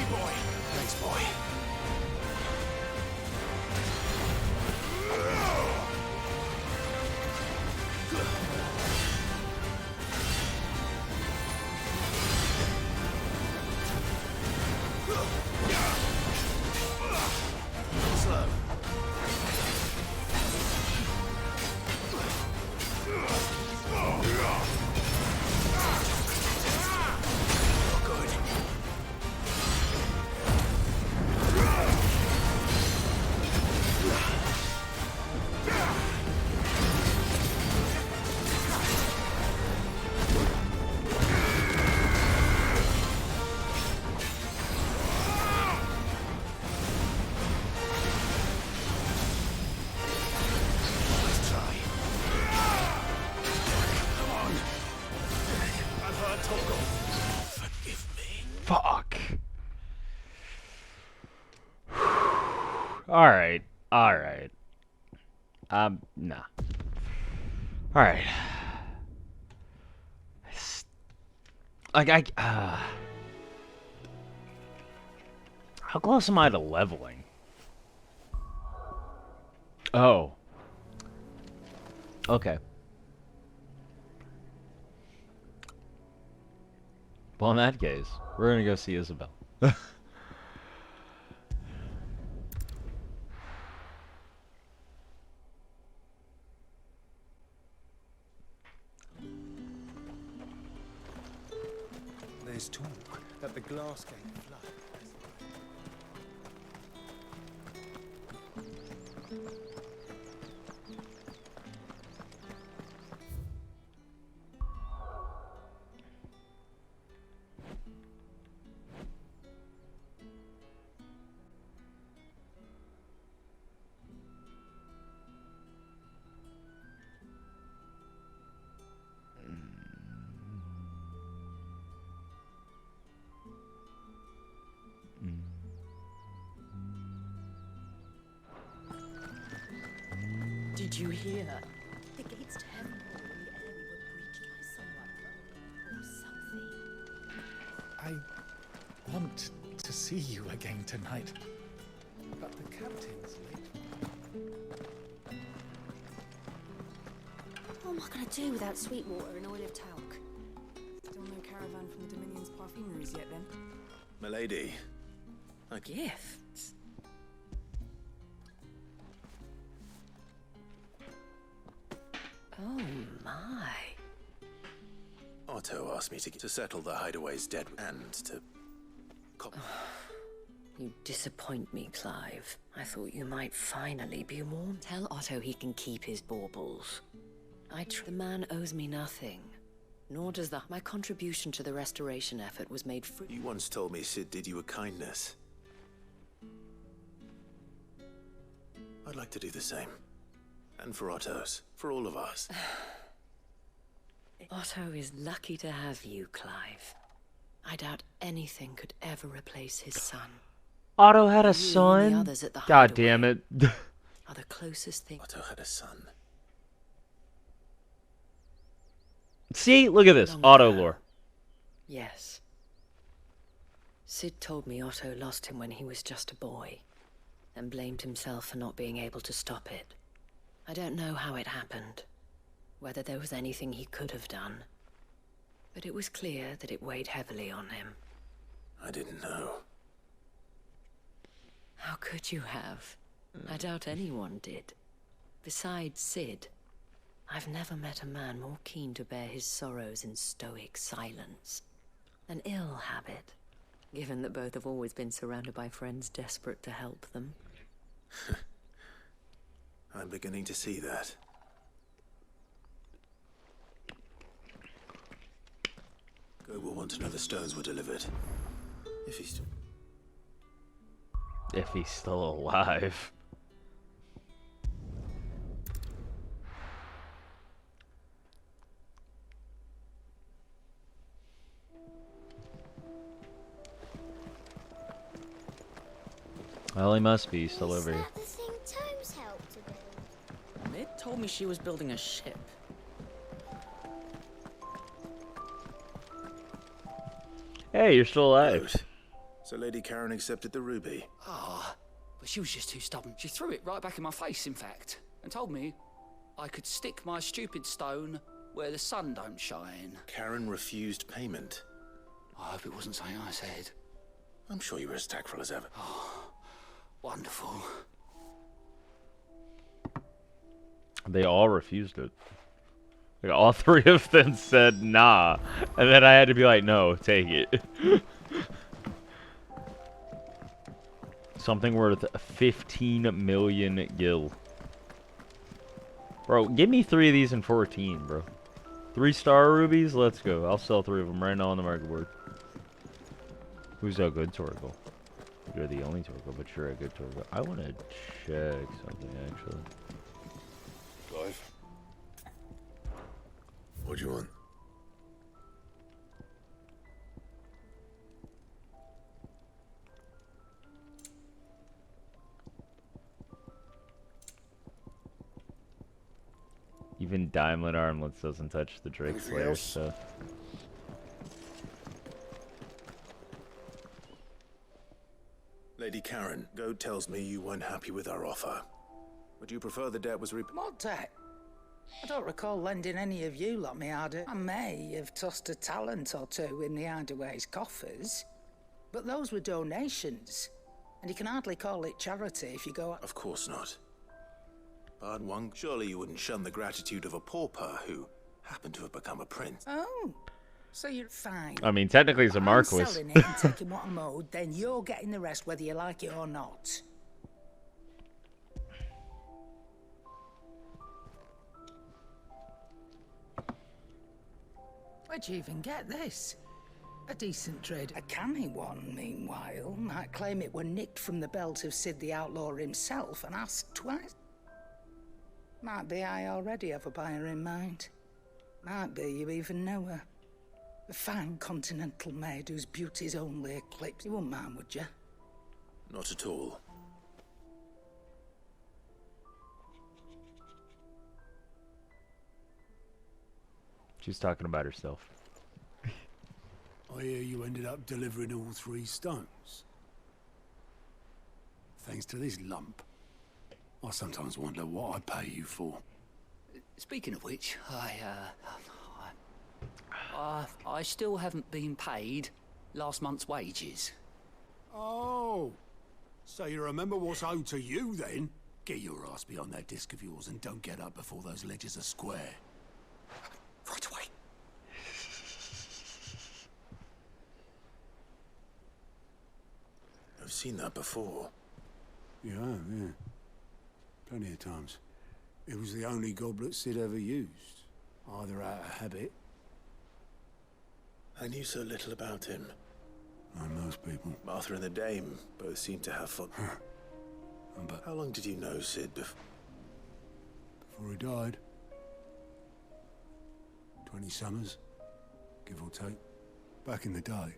boy. Thanks, boy. Slow. Good. Let's try. Come on. I've heard Toggle. Forgive me. Fuck. Alright. Alright. Nah. Alright. Like, how close am I to leveling? Oh. Okay. Well, in that case, we're gonna go see Isabel. There's talk that the glass gate flood. Did you hear? The gates to heaven were in the air. We were breached by someone or something. I want to see you again tonight. But the captain's late. What am I going to do without Sweetwater and oil of talc? Still no caravan from the Dominion's parfumeries yet, then? Milady. Gifts? Oh my. Otto asked me to settle the hideaway's debt and to... You disappoint me, Clive. I thought you might finally be warm. Tell Otto he can keep his baubles. The man owes me nothing. Nor does my contribution to the restoration effort was made free. You once told me Sid did you a kindness. I'd like to do the same. And for Otto's. For all of us. Otto is lucky to have you, Clive. I doubt anything could ever replace his son. Otto had a You and the son? others at the God hideaway damn it. are the closest thing. Otto had a son. See? Look at this. Long Otto ago. lore. Yes. Sid told me Otto lost him when he was just a boy, and blamed himself for not being able to stop it. I don't know how it happened, whether there was anything he could have done, but it was clear that it weighed heavily on him. I didn't know. How could you have? I doubt anyone did. Besides Sid, I've never met a man more keen to bear his sorrows in stoic silence. An ill habit, given that both have always been surrounded by friends desperate to help them. I'm beginning to see that. Go will want to know the stones were delivered. If he's still... If he's still alive. Well, he must be still over here. Is that the thing Tomes helped to build? Mid told me she was building a ship. Hey, you're still alive. Boat. So Lady Karen accepted the ruby. Ah, but she was just too stubborn. She threw it right back in my face, in fact, and told me I could stick my stupid stone where the sun don't shine. Karen refused payment. I hope it wasn't something I said. I'm sure you were as tactful as ever. Oh, wonderful. They all refused it. Like, all three of them said nah, and then I had to be like, no, take it. Something worth 15 million gil. Bro, give me 3 of these in 14, bro. 3-star rubies? Let's go. I'll sell 3 of them right now on the market board. Who's a good Torgal? You're the only Torgal, but you're a good Torgal. I want to check something, actually. Clive? What do you want? Even Diamond Armlets doesn't touch the Drake Anything Slayer else? stuff. Lady Karen, Goad tells me you weren't happy with our offer. Would you prefer the debt was What debt? I don't recall lending any of you lot me harder. I may have tossed a talent or two in the Hardaway's coffers, but those were donations, and you can hardly call it charity if you go... Of course not. But one, surely you wouldn't shun the gratitude of a pauper who happened to have become a prince. Oh, so you're fine. I mean, technically it's a Marquis. I'm selling it and taking what I'm owed, then you're getting the rest whether you like it or not. Where'd you even get this? A decent trade. A canny one, meanwhile, might claim it were nicked from the belt of Sid the Outlaw himself and asked twice. Might be I already have a buyer in mind. Might be you even know her. A fine continental maid whose beauty's only eclipsed. You wouldn't mind, would you? Not at all. She's talking about herself. I hear you ended up delivering all 3 stones. Thanks to this lump. I sometimes wonder what I pay you for. Speaking of which, I still haven't been paid last month's wages. Oh, so you remember what's owed to you then? Get your ass behind that disc of yours and don't get up before those ledgers are square. Right away. I've seen that before. Yeah, yeah. Plenty of times. It was the only goblet Sid ever used. Either out of habit... I knew so little about him. Like most people. Martha and the Dame both seem to have fun. But how long did you know Sid before he died? 20 summers, give or take. Back in the day,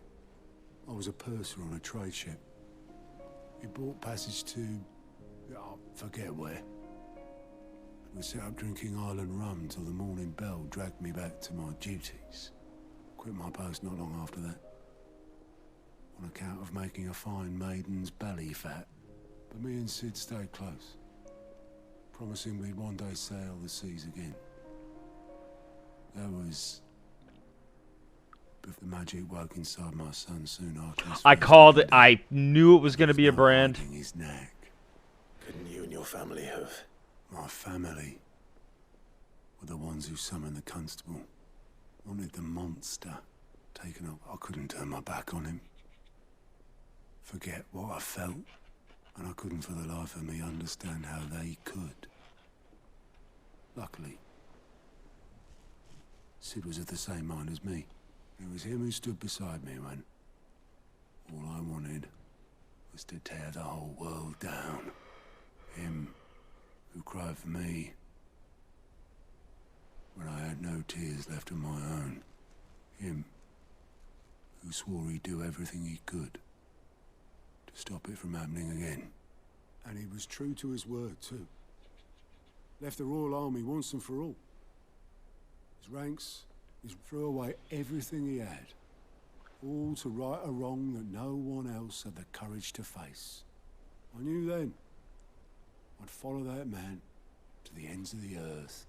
I was a purser on a trade ship. He bought passage to... oh, forget where. We set up drinking island rum till the morning bell dragged me back to my duties. Quit my post not long after that. On account of making a fine maiden's belly fat. But me and Sid stayed close. Promising we'd one day sail the seas again. That was... But the magic woke inside my son soon after his I called it. I knew it was going to be a brand. his neck. couldn't you and your family have... My family were the ones who summoned the constable. Wanted the monster taken up. I couldn't turn my back on him. Forget what I felt. And I couldn't for the life of me understand how they could. Luckily, Sid was of the same mind as me. It was him who stood beside me when all I wanted was to tear the whole world down. Him who cried for me when I had no tears left of my own. Him who swore he'd do everything he could to stop it from happening again. And he was true to his word, too. Left the Royal Army once and for all. His ranks, he threw away everything he had. All to right a wrong that no one else had the courage to face. I knew then I'd follow that man to the ends of the earth.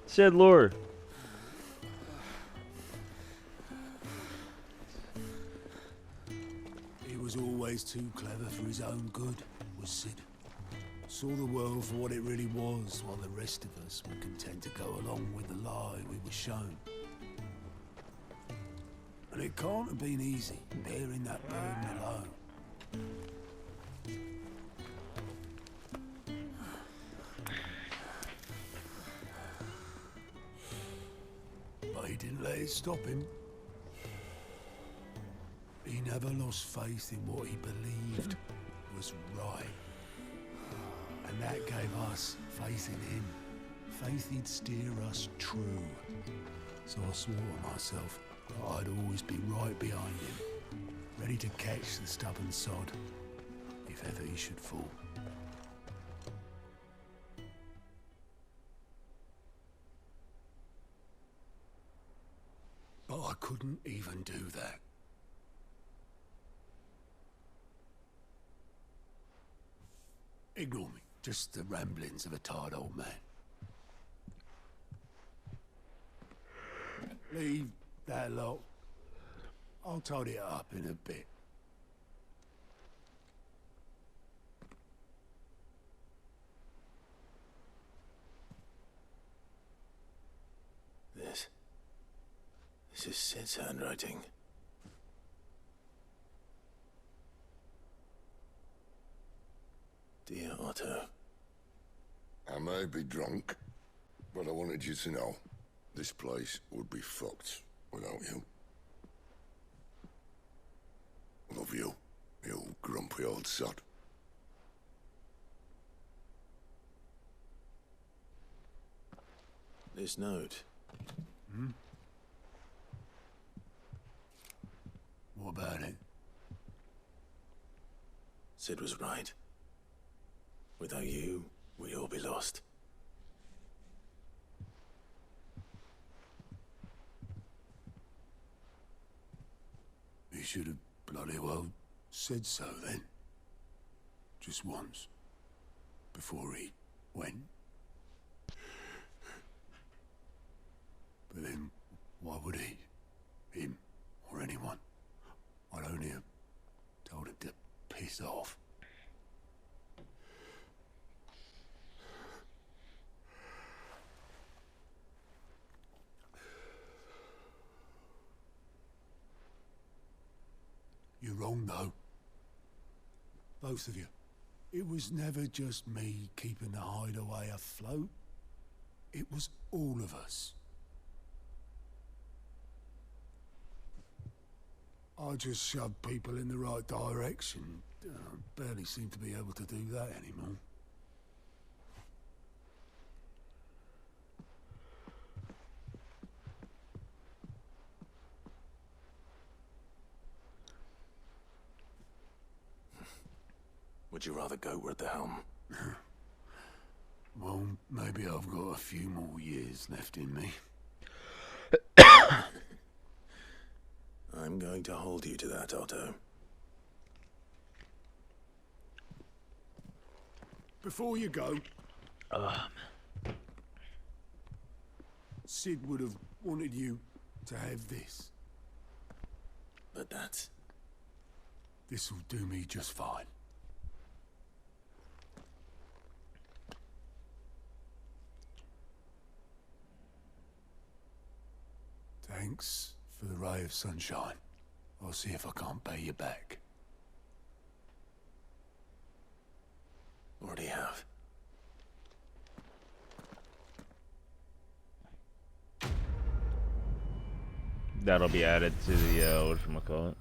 Said Lord. He was always too clever for his own good, was Sid. Saw the world for what it really was, while the rest of us were content to go along with the lie we were shown. And it can't have been easy, bearing that burden alone. But he didn't let it stop him. He never lost faith in what he believed was right. And that gave us faith in him. Faith he'd steer us true. So I swore to myself that I'd always be right behind him, ready to catch the stubborn sod, if ever he should fall. But I couldn't even do that. Ignore me. Just the ramblings of a tired old man. Leave that lot. I'll tidy it up in a bit. This is Sid's handwriting. Dear Otto. I may be drunk, but I wanted you to know this place would be fucked without you. Love you, you grumpy old sod. This note. Hmm? What about it? Sid was right. Without you, we'd all be lost. He should have bloody well said so then. Just once. Before he went. But then, why would he? Him, or anyone? I'd only have told him to piss off. You're wrong, though. Both of you. It was never just me keeping the hideaway afloat. It was all of us. I just shoved people in the right direction. Barely seem to be able to do that anymore. Would you rather go at the helm? Well, maybe I've got a few more years left in me. I'm going to hold you to that, Otto. Before you go, Sid would have wanted you to have this. But that's... This'll do me just fine. Thanks for the ray of sunshine. I'll see if I can't pay you back. Already have. That'll be added to the whatchamacallit.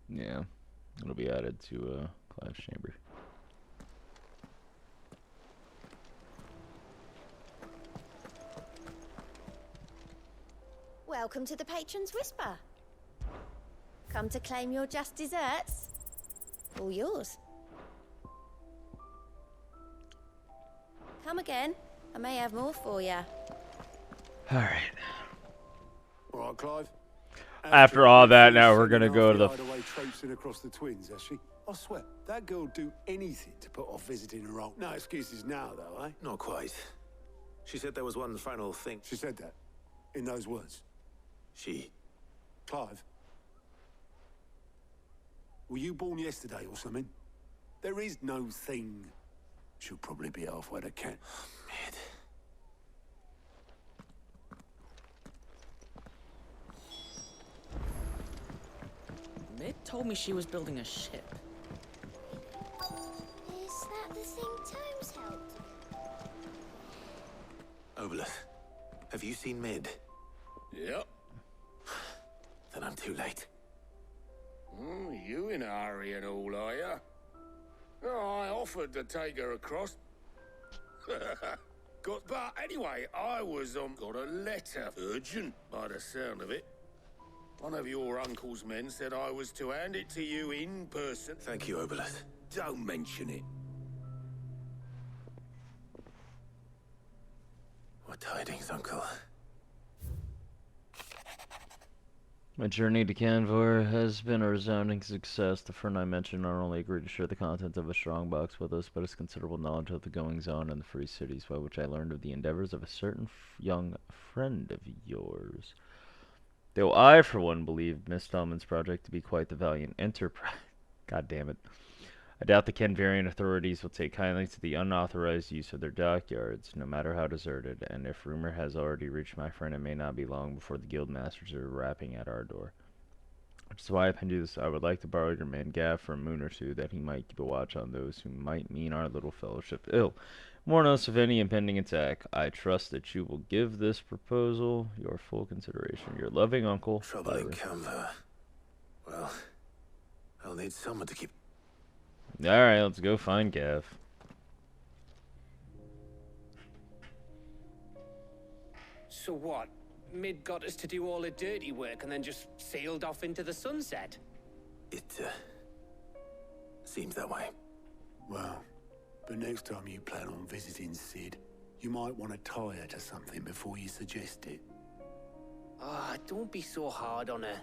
Yeah, it'll be added to Clash Chamber. Welcome to the Patron's Whisper. Come to claim your just desserts? All yours. Come again. I may have more for you. Alright. All right, Clive. After all that, now we're gonna go to the... Hideaway traipsing across the twins, has she? I swear, that girl would do anything to put off visiting her old... No excuses now, though, eh? Not quite. She said there was one final thing. She said that? In those words? She... Clive? Were you born yesterday or something? There is no thing. She'll probably be halfway to Kent. Mid. Mid told me she was building a ship. Is that the thing Tomes helped? Obolus, have you seen Mid? Yep. Then I'm too late. Oh, you in a hurry and all, are ya? Oh, I offered to take her across. But anyway, I was got a letter. Urgent, by the sound of it. One of your uncle's men said I was to hand it to you in person. Thank you, Obolus. Don't mention it. What tidings, Uncle? My journey to Canvor has been a resounding success. The friend I mentioned not only agreed to share the contents of a strongbox with us, but his considerable knowledge of the goings-on in the free cities, by which I learned of the endeavors of a certain young friend of yours. Though I, for one, believe Miss Stallman's project to be quite the valiant enterprise. God damn it. I doubt the Canvarian authorities will take kindly to the unauthorized use of their dockyards, no matter how deserted, and if rumor has already reached my friend, it may not be long before the guild masters are rapping at our door. Which is why if I do this, I would like to borrow your man Gav for a moon or two, that he might keep a watch on those who might mean our little fellowship ill. Warn us of any impending attack. I trust that you will give this proposal your full consideration. Your loving uncle, Trouble in Canva. Well, I'll need someone to keep... Alright, let's go find Gav. So what? Mid got us to do all the dirty work and then just sailed off into the sunset? It, seems that way. Well, but next time you plan on visiting Sid, you might want to tie her to something before you suggest it. Ah, don't be so hard on her.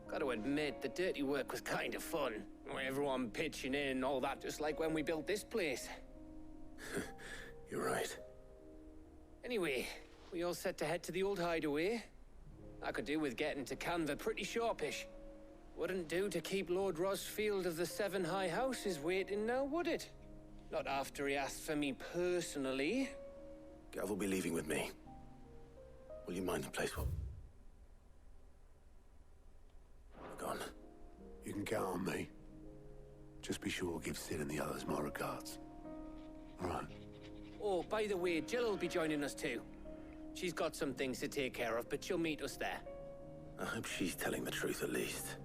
Gotta admit, the dirty work was kind of fun. Everyone pitching in and all that, just like when we built this place. You're right. Anyway, we all set to head to the old hideaway. I could do with getting to Canva pretty sharpish. Wouldn't do to keep Lord Rosfield of the Seven High Houses waiting now, would it? Not after he asked for me personally. Gav will be leaving with me. Will you mind the place? Well, we're gone. You can count on me. Just be sure to give Sid and the others my regards. All right. Oh, by the way, Jill will be joining us too. She's got some things to take care of, but she'll meet us there. I hope she's telling the truth at least.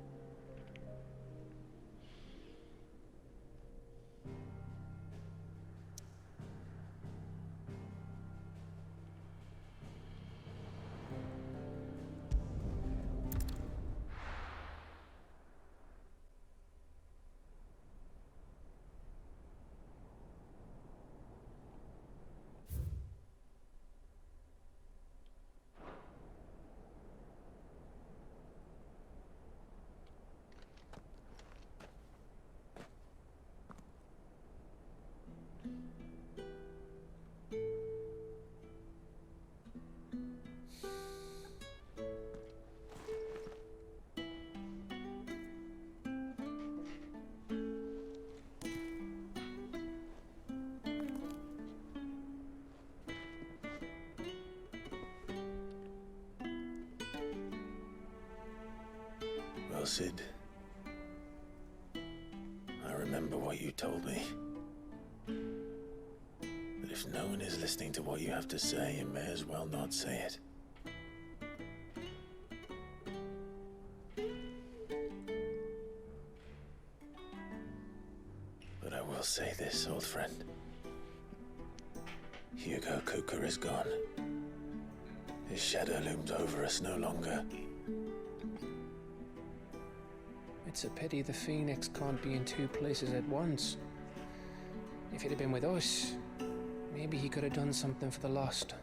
Well, Sid, I remember what you told me. That if no one is listening to what you have to say, you may as well not say it. But I will say this, old friend. Hugo Cooker is gone. His shadow loomed over us no longer. It's a pity the Phoenix can't be in two places at once. If he'd have been with us, maybe he could have done something for the lost.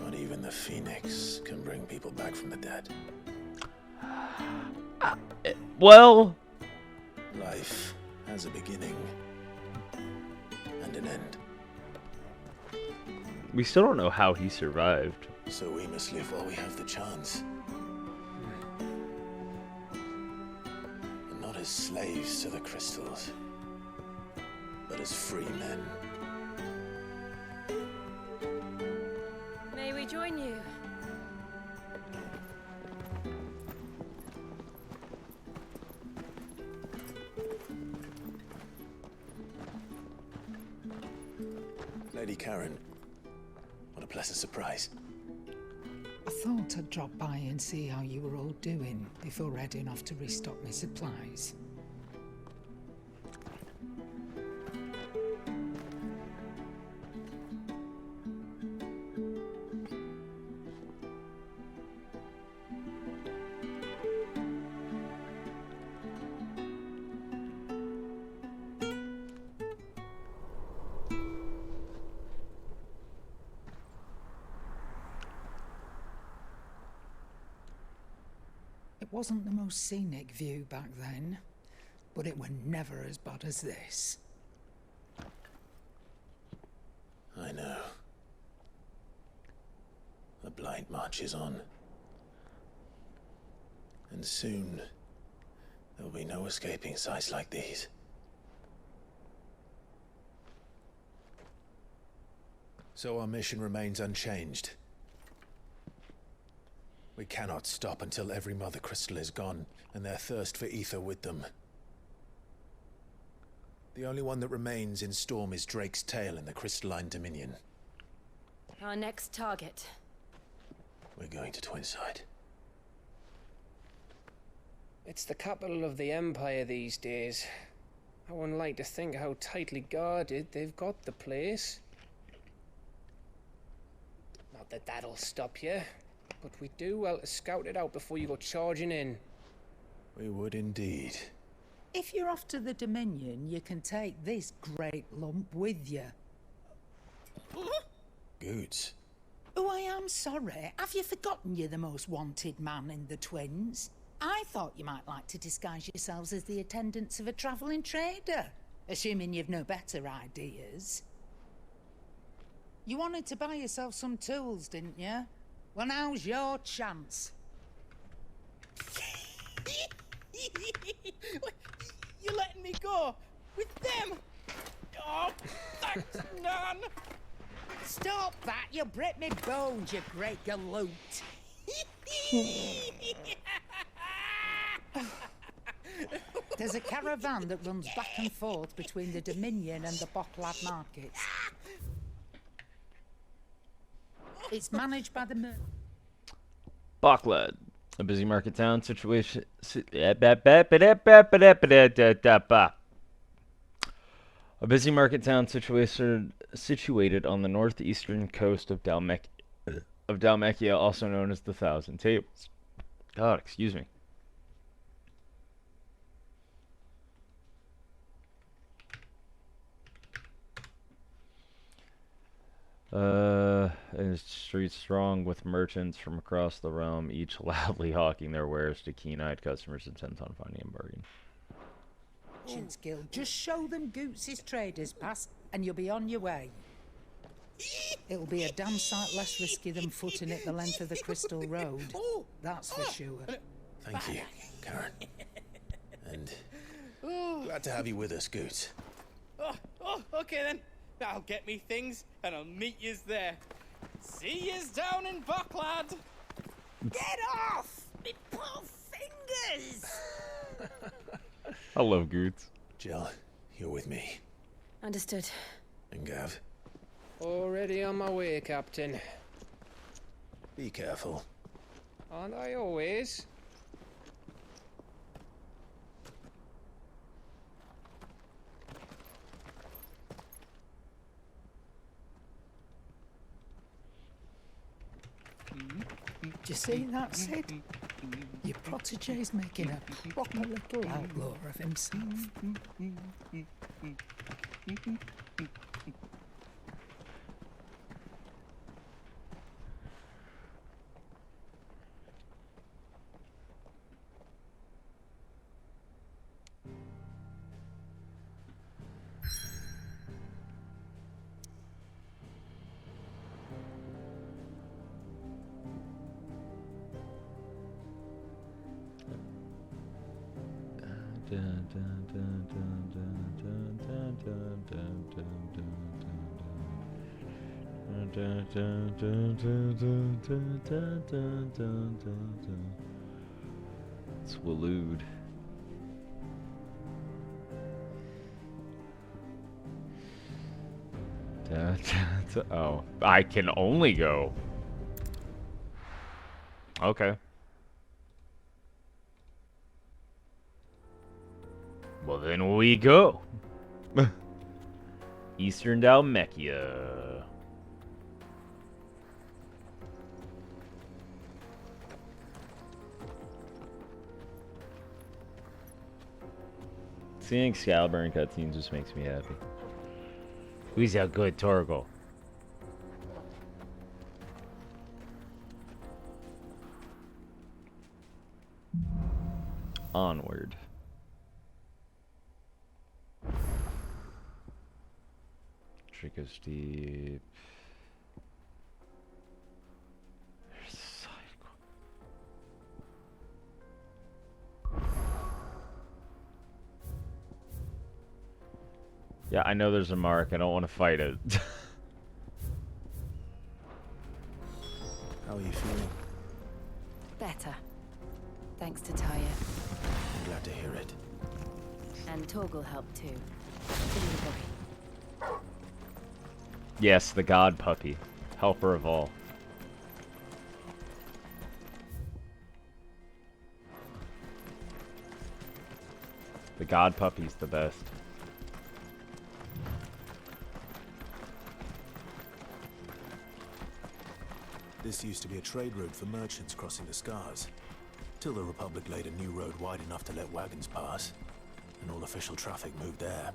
Not even the Phoenix can bring people back from the dead. Well, Life has a beginning and an end. we still don't know how he survived. So we must live while we have the chance. And not as slaves to the crystals, but as free men. May we join you? Lady Karen, what a pleasant surprise. I thought I'd drop by and see how you were all doing before heading off to restock my supplies. It wasn't the most scenic view back then, but it were never as bad as this. I know. The blight marches on. And soon, there'll be no escaping sights like these. So our mission remains unchanged. We cannot stop until every Mother Crystal is gone, and their thirst for ether with them. The only one that remains in Storm is Drake's Tail in the Crystalline Dominion. Our next target. We're going to Twinside. It's the capital of the Empire these days. I wouldn't like to think how tightly guarded they've got the place. Not that that'll stop you, but we do well to scout it out before you go charging in. We would indeed. If you're off to the Dominion, you can take this great lump with you. Goods. Oh, I am sorry. Have you forgotten you're the most wanted man in the Twins? I thought you might like to disguise yourselves as the attendants of a travelling trader, assuming you've no better ideas. You wanted to buy yourself some tools, didn't you? Well, now's your chance. You're letting me go with them? Oh, thanks, Nan. Stop that! You'll break me bones, you great galoot. There's a caravan that runs back and forth between the Dominion and the Bocklad markets. It's managed by the Bocklad, a busy market town situation. A busy market town situated on the northeastern coast of Dalmacia, also known as the Thousand Tables. God, excuse me. And streets throng with merchants from across the realm, each loudly hawking their wares to keen-eyed customers intent on finding a bargain. Merchants Guild. Just show them Goots' traders pass, and you'll be on your way. It'll be a damn sight less risky than footing it the length of the Crystal Road. That's for sure. Thank you, Karen. And glad to have you with us, Goots. Oh, okay then. I'll get me things and I'll meet yous there. See yous down in Bocklad. Get off! Me poor fingers! I love Goots. Jill, you're with me. Understood. And Gav? Already on my way, Captain. Be careful. Aren't I always? Do you see that, Sid? Your protege's making a proper little outlaw of himself. It's Waloed. Oh, I can only go. Okay. Well, then we go. Eastern Dalmekia. Seeing Excalibur in cutscenes just makes me happy. Who's a good Torgal? Onward. Trico Steep. There's a side Yeah, I know there's a mark. I don't want to fight it. How are you feeling? Better. Thanks to Tyre. I'm glad to hear it. And Torgal helped too. Didn't you, Bobby? Yes, the god puppy. Helper of all. The god puppy's the best. This used to be a trade route for merchants crossing the Scars, till the Republic laid a new road wide enough to let wagons pass, and all official traffic moved there.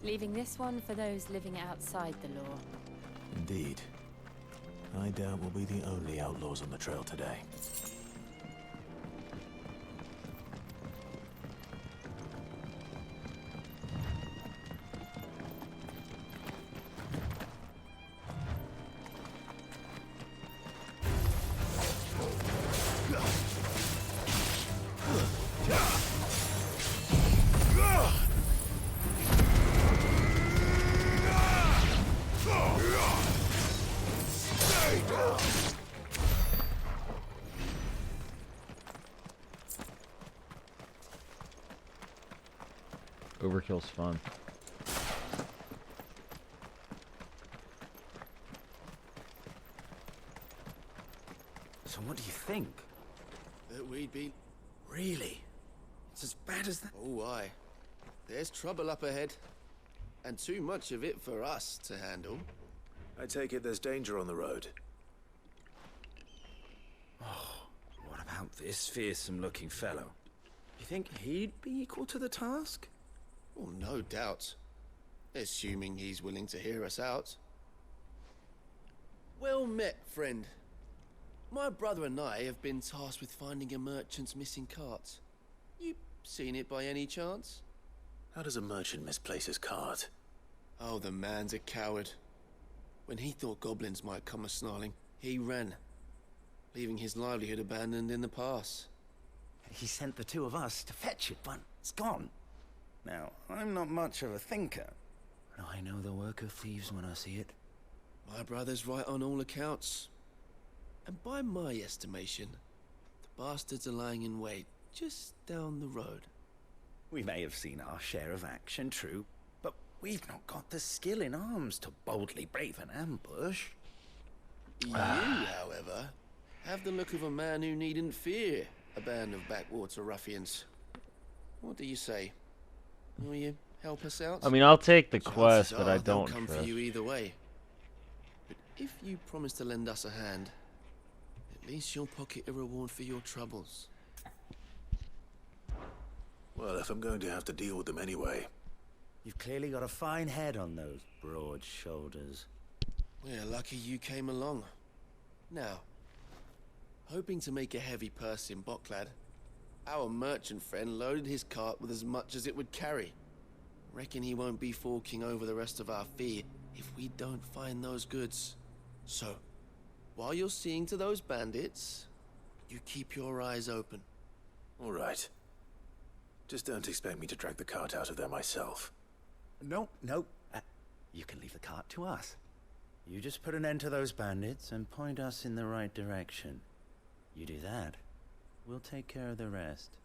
Leaving this one for those living outside the law. Indeed. I doubt we'll be the only outlaws on the trail today. Overkill's fun. So what do you think? That we'd be... Really? It's as bad as that? Oh, aye. There's trouble up ahead. And too much of it for us to handle. I take it there's danger on the road. Oh, what about this fearsome-looking fellow? You think he'd be equal to the task? Oh, no doubt. Assuming he's willing to hear us out. Well met, friend. My brother and I have been tasked with finding a merchant's missing cart. You seen it by any chance? How does a merchant misplace his cart? Oh, the man's a coward. When he thought goblins might come a-snarling, he ran, leaving his livelihood abandoned in the pass. He sent the two of us to fetch it, but it's gone. Now, I'm not much of a thinker, but I know the work of thieves when I see it. My brother's right on all accounts. And by my estimation, the bastards are lying in wait just down the road. We may have seen our share of action, true, but we've not got the skill in arms to boldly brave an ambush. You, however, have the look of a man who needn't fear a band of backwater ruffians. What do you say? Will you help us out? I mean, I'll take the Chances quest, but are I they'll don't come trust. for you either way. But if you promise to lend us a hand, it At least you'll pocket a reward for your troubles. Well, if I'm going to have to deal with them anyway. You've clearly got a fine head on those broad shoulders. We're lucky you came along. Now, hoping to make a heavy purse in Boklad, our merchant friend loaded his cart with as much as it would carry. Reckon he won't be forking over the rest of our fee if we don't find those goods. So, while you're seeing to those bandits, you keep your eyes open. All right. Just don't expect me to drag the cart out of there myself. No. You can leave the cart to us. You just put an end to those bandits and point us in the right direction. You do that, we'll take care of the rest.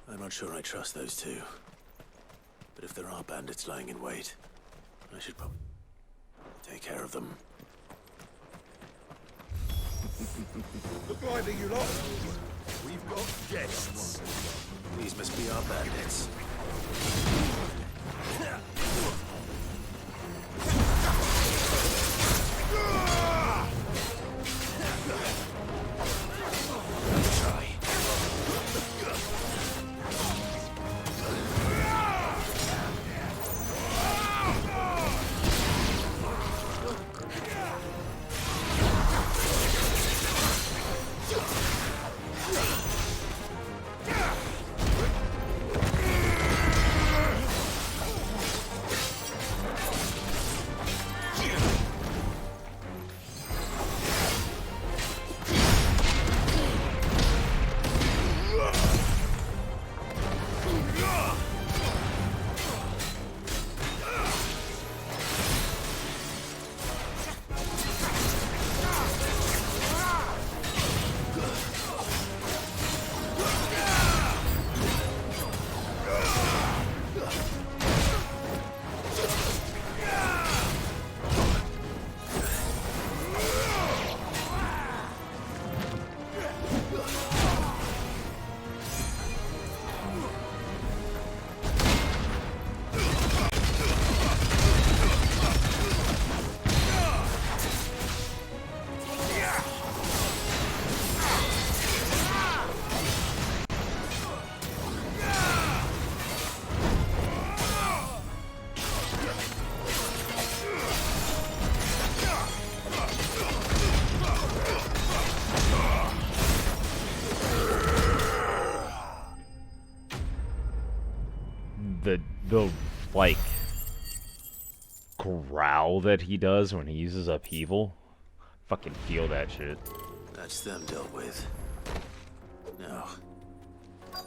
I'm not sure I trust those two. But if there are bandits lying in wait, I should probably take care of them. Look lively, you lot. We've got guests. These must be our bandits. The like growl that he does when he uses upheaval, fucking feel that shit. That's them dealt with. Now,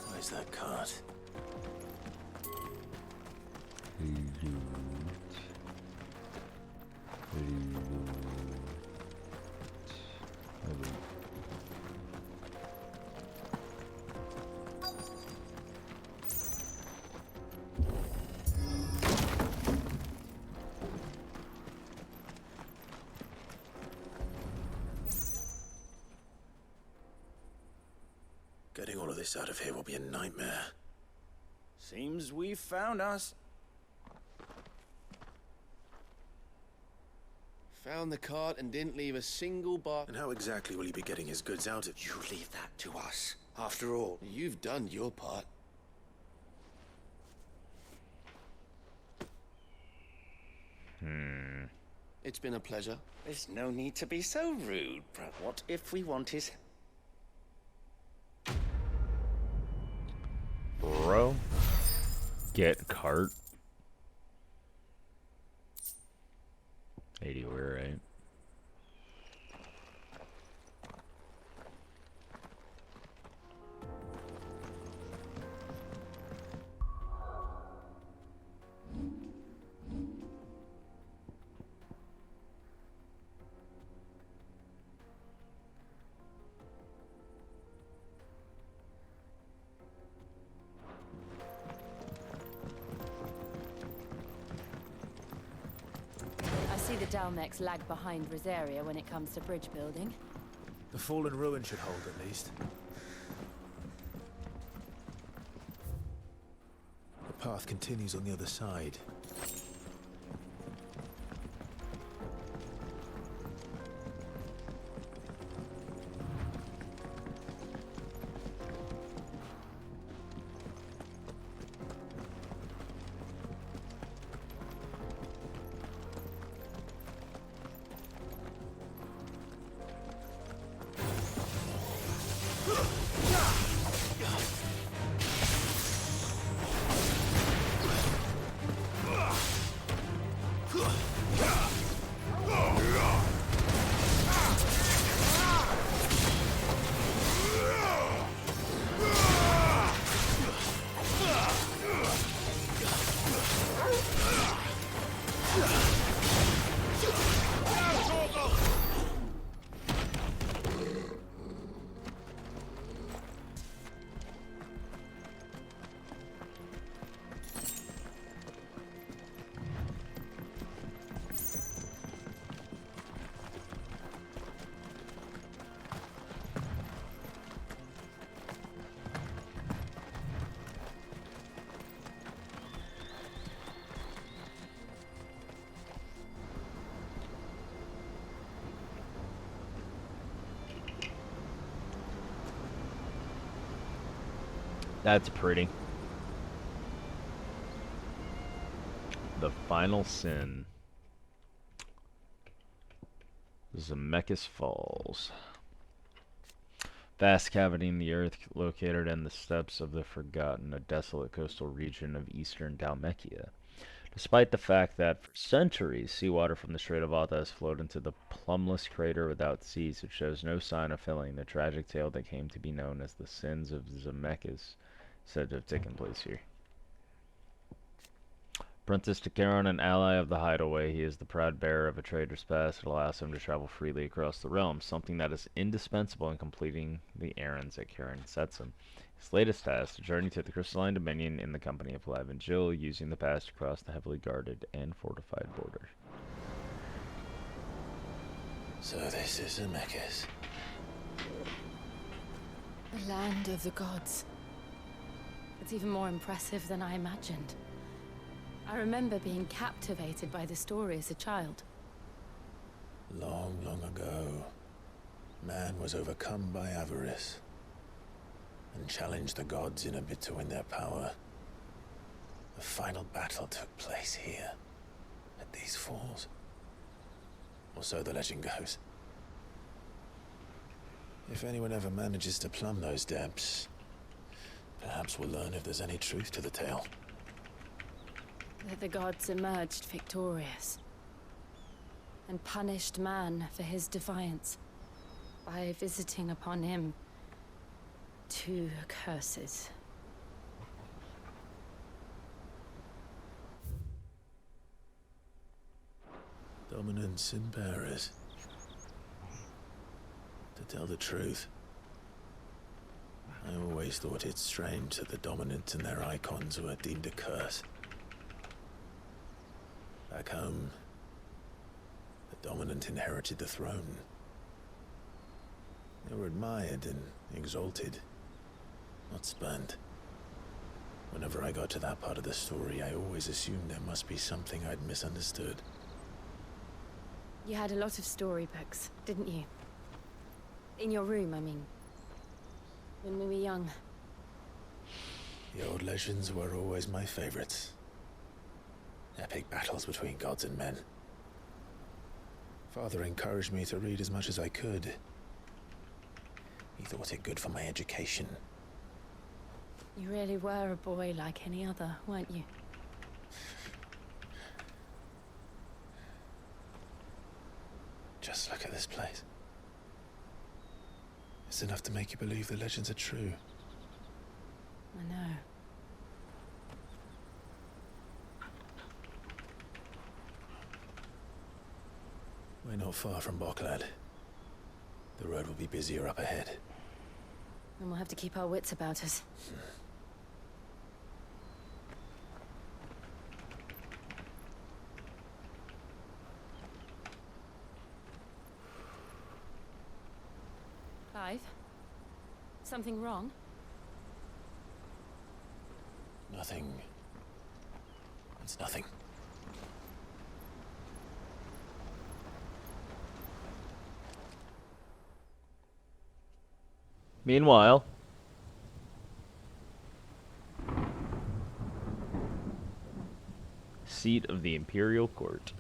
where's that cart? Getting all of this out of here will be a nightmare. Seems we've found us. Found the cart and didn't leave a single bar. And how exactly will he be getting his goods out of... You leave that to us. After all, You've done your part. It's been a pleasure. There's no need to be so rude, bro. What if we want his... Bro, get cart. 80, we're right. see the Dalmex lag behind Rosaria when it comes to bridge building. The fallen ruin should hold at least. The path continues on the other side. That's pretty. The final sin. Zemeckis Falls. Vast cavity in the earth located in the steppes of the Forgotten, a desolate coastal region of eastern Dalmekia. Despite the fact that for centuries seawater from the Strait of Alta has flowed into the plumbless crater without cease, it shows no sign of filling. The tragic tale that came to be known as the Sins of Zemeckis said to have taken place here. Apprentice to Charon, an ally of the Hideaway, he is the proud bearer of a trader's pass that allows him to travel freely across the realm, something that is indispensable in completing the errands that Charon sets him. His latest task, a journey to the Crystalline Dominion in the company of Lav and Jill, using the pass to cross the heavily guarded and fortified border. So this is Zemeckis. The land of the gods. It's even more impressive than I imagined. I remember being captivated by the story as a child. Long, long ago, man was overcome by avarice and challenged the gods in a bid to win their power. The final battle took place here, at these falls. Or so the legend goes. If anyone ever manages to plumb those depths, perhaps we'll learn if there's any truth to the tale. That the gods emerged victorious and punished man for his defiance by visiting upon him 2 curses. Dominance and bearers. To tell the truth, I always thought it strange that the dominant and their icons were deemed a curse. Back home, the dominant inherited the throne. They were admired and exalted, not spurned. Whenever I got to that part of the story, I always assumed there must be something I'd misunderstood. You had a lot of storybooks, didn't you? In your room, I mean. When we were young. The old legends were always my favorites. Epic battles between gods and men. Father encouraged me to read as much as I could. He thought it good for my education. You really were a boy like any other, weren't you? Just look at this place. It's enough to make you believe the legends are true. I know. We're not far from Boklad. The road will be busier up ahead. And we'll have to keep our wits about us. alive? Something wrong? Nothing. It's nothing. Meanwhile, seat of the Imperial Court.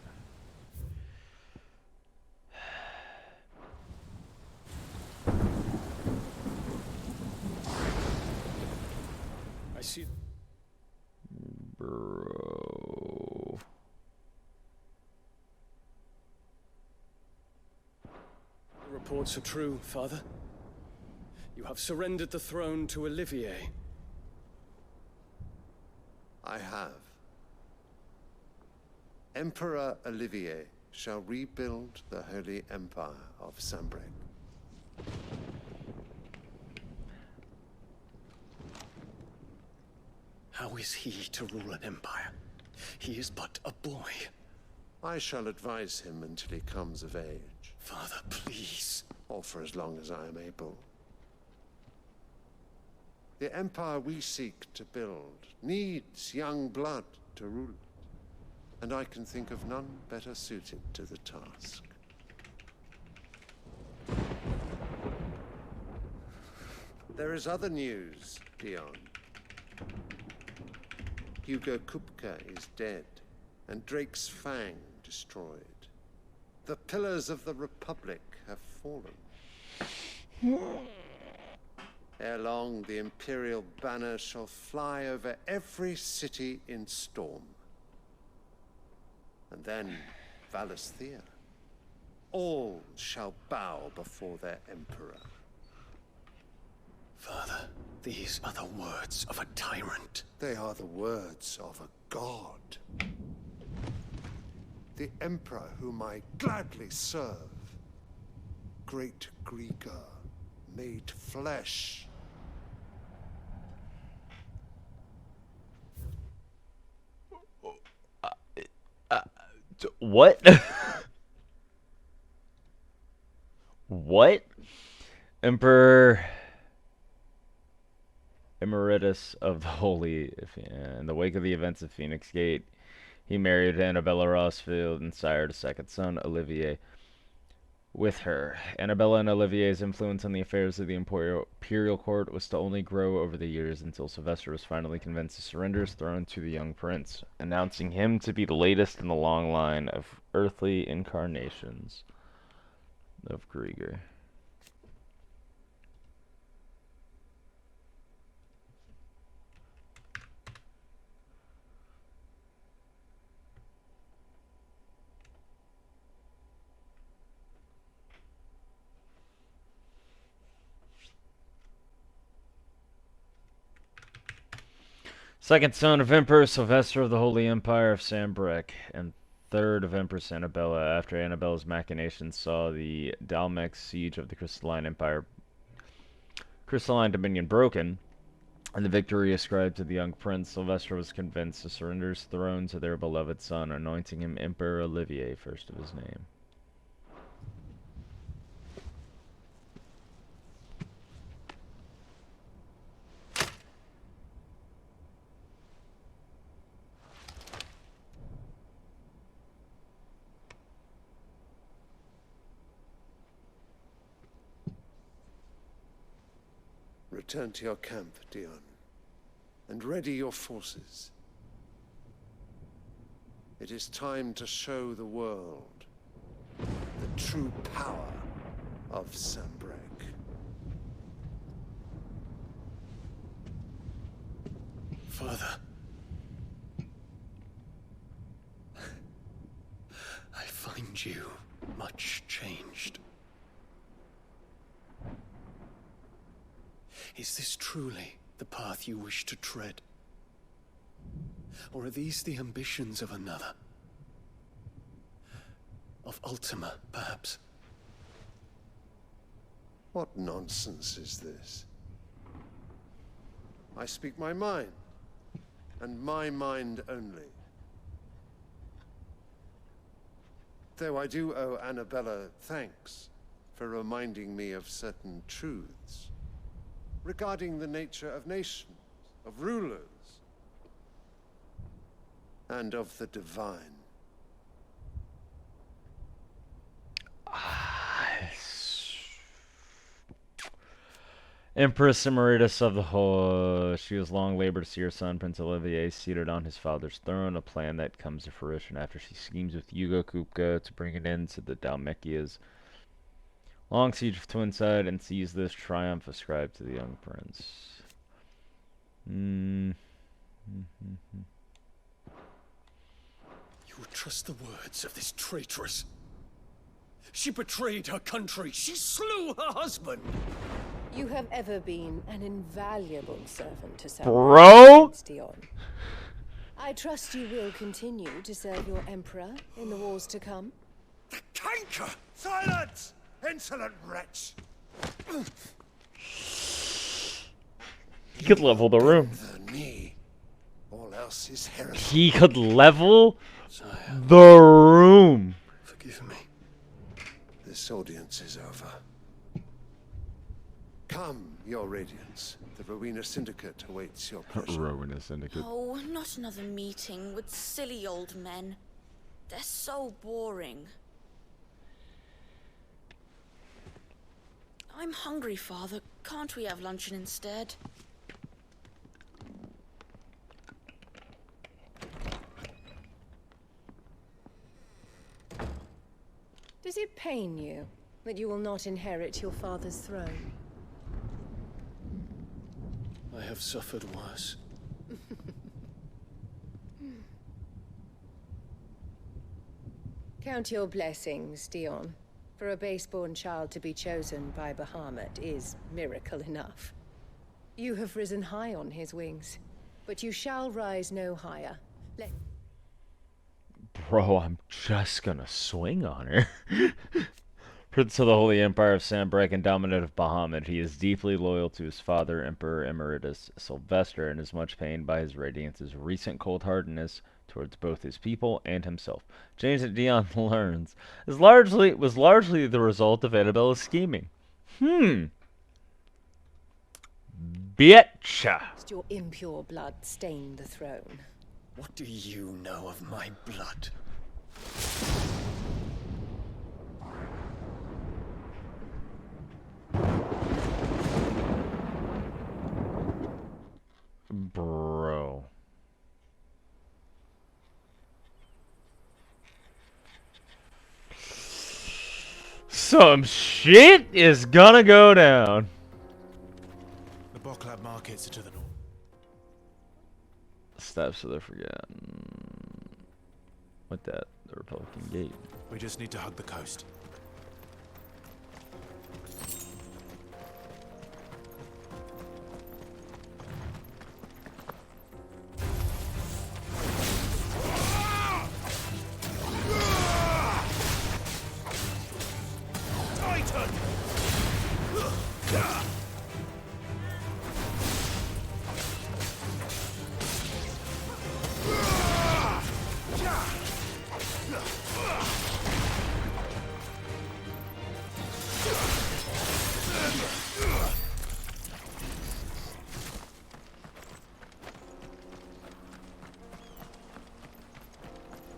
I see. Bro. The reports are true, Father. You have surrendered the throne to Olivier. I have. Emperor Olivier shall rebuild the Holy Empire of Sambrec. How is he to rule an empire? He is but a boy. I shall advise him until he comes of age. Father, please. Or for as long as I am able. The empire we seek to build needs young blood to rule it, and I can think of none better suited to the task. There is other news, Dion. Hugo Kupka is dead, and Drake's Fang destroyed. The pillars of the Republic have fallen. Ere long, the Imperial banner shall fly over every city in Storm. And then, Valisthea. All shall bow before their Emperor. Father, these are the words of a tyrant. They are the words of a god. The Emperor whom I gladly serve. Great Grieger, made flesh. What? What? Emperor Emeritus of the Holy, in the wake of the events of Phoenix Gate, he married Annabella Rossfield and sired a second son, Olivier. With her, Annabella and Olivier's influence on the affairs of the Imperial Court was to only grow over the years until Sylvester was finally convinced to surrender his throne to the young prince, announcing him to be the latest in the long line of earthly incarnations of Grieger. Second son of Emperor Sylvester of the Holy Empire of Sambrec, and third of Empress Annabella, after Annabella's machinations saw the Dalmex siege of the Crystalline Dominion broken, and the victory ascribed to the young prince, Sylvester was convinced to surrender his throne to their beloved son, anointing him Emperor Olivier, first of his name. Return to your camp, Dion, and ready your forces. It is time to show the world the true power of Sambrec. Father. I find you much changed. Is this truly the path you wish to tread? Or are these the ambitions of another? Of Ultima, perhaps? What nonsense is this? I speak my mind, and my mind only. Though I do owe Annabella thanks for reminding me of certain truths regarding the nature of nations, of rulers, and of the divine. Empress Emeritus of the whole, she has long labored to see her son, Prince Olivier, seated on his father's throne, a plan that comes to fruition after she schemes with Hugo Kupka to bring an end to the Dalmekia's long siege of Twinside and sees this triumph ascribed to the young prince. You would trust the words of this traitress. She betrayed her country. She slew her husband. You have ever been an invaluable servant to Sam. Bro! Dion. I trust you will continue to serve your emperor in the wars to come. The canker! Silence! Insolent wretch! He could level the room. The knee. All else is heresy. He could level the room. Forgive me. This audience is over. Come, your radiance. The Rowena Syndicate awaits your pleasure. Rowena Syndicate. Oh, not another meeting with silly old men. They're so boring. I'm hungry, Father. Can't we have luncheon instead? Does it pain you that you will not inherit your father's throne? I have suffered worse. Count your blessings, Dion. For a base-born child to be chosen by Bahamut is miracle enough. You have risen high on his wings, but you shall rise no higher. Bro, I'm just gonna swing on her. Prince of the Holy Empire of Sambrek and dominant of Bahamut, he is deeply loyal to his father, Emperor Emeritus Sylvester, and is much pained by his Radiance's recent cold-heartedness towards both his people and himself. Change that Dion learns was largely the result of Annabella's scheming. Bitch! Your impure blood stain the throne. What do you know of my blood? Bro. Some shit is gonna go down. The Boklab markets are to the north. Steps of the Forgotten. What that? The Republican Gate. We just need to hug the coast.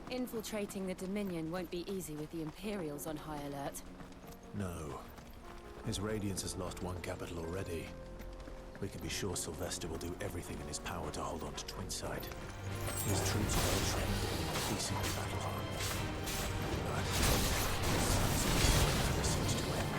Infiltrating the Dominion won't be easy with the Imperials on high alert. No. His Radiance has lost one capital already. We can be sure Sylvester will do everything in his power to hold on to Twinside. His troops are well trained and increasingly battle-hardened. But the siege to end.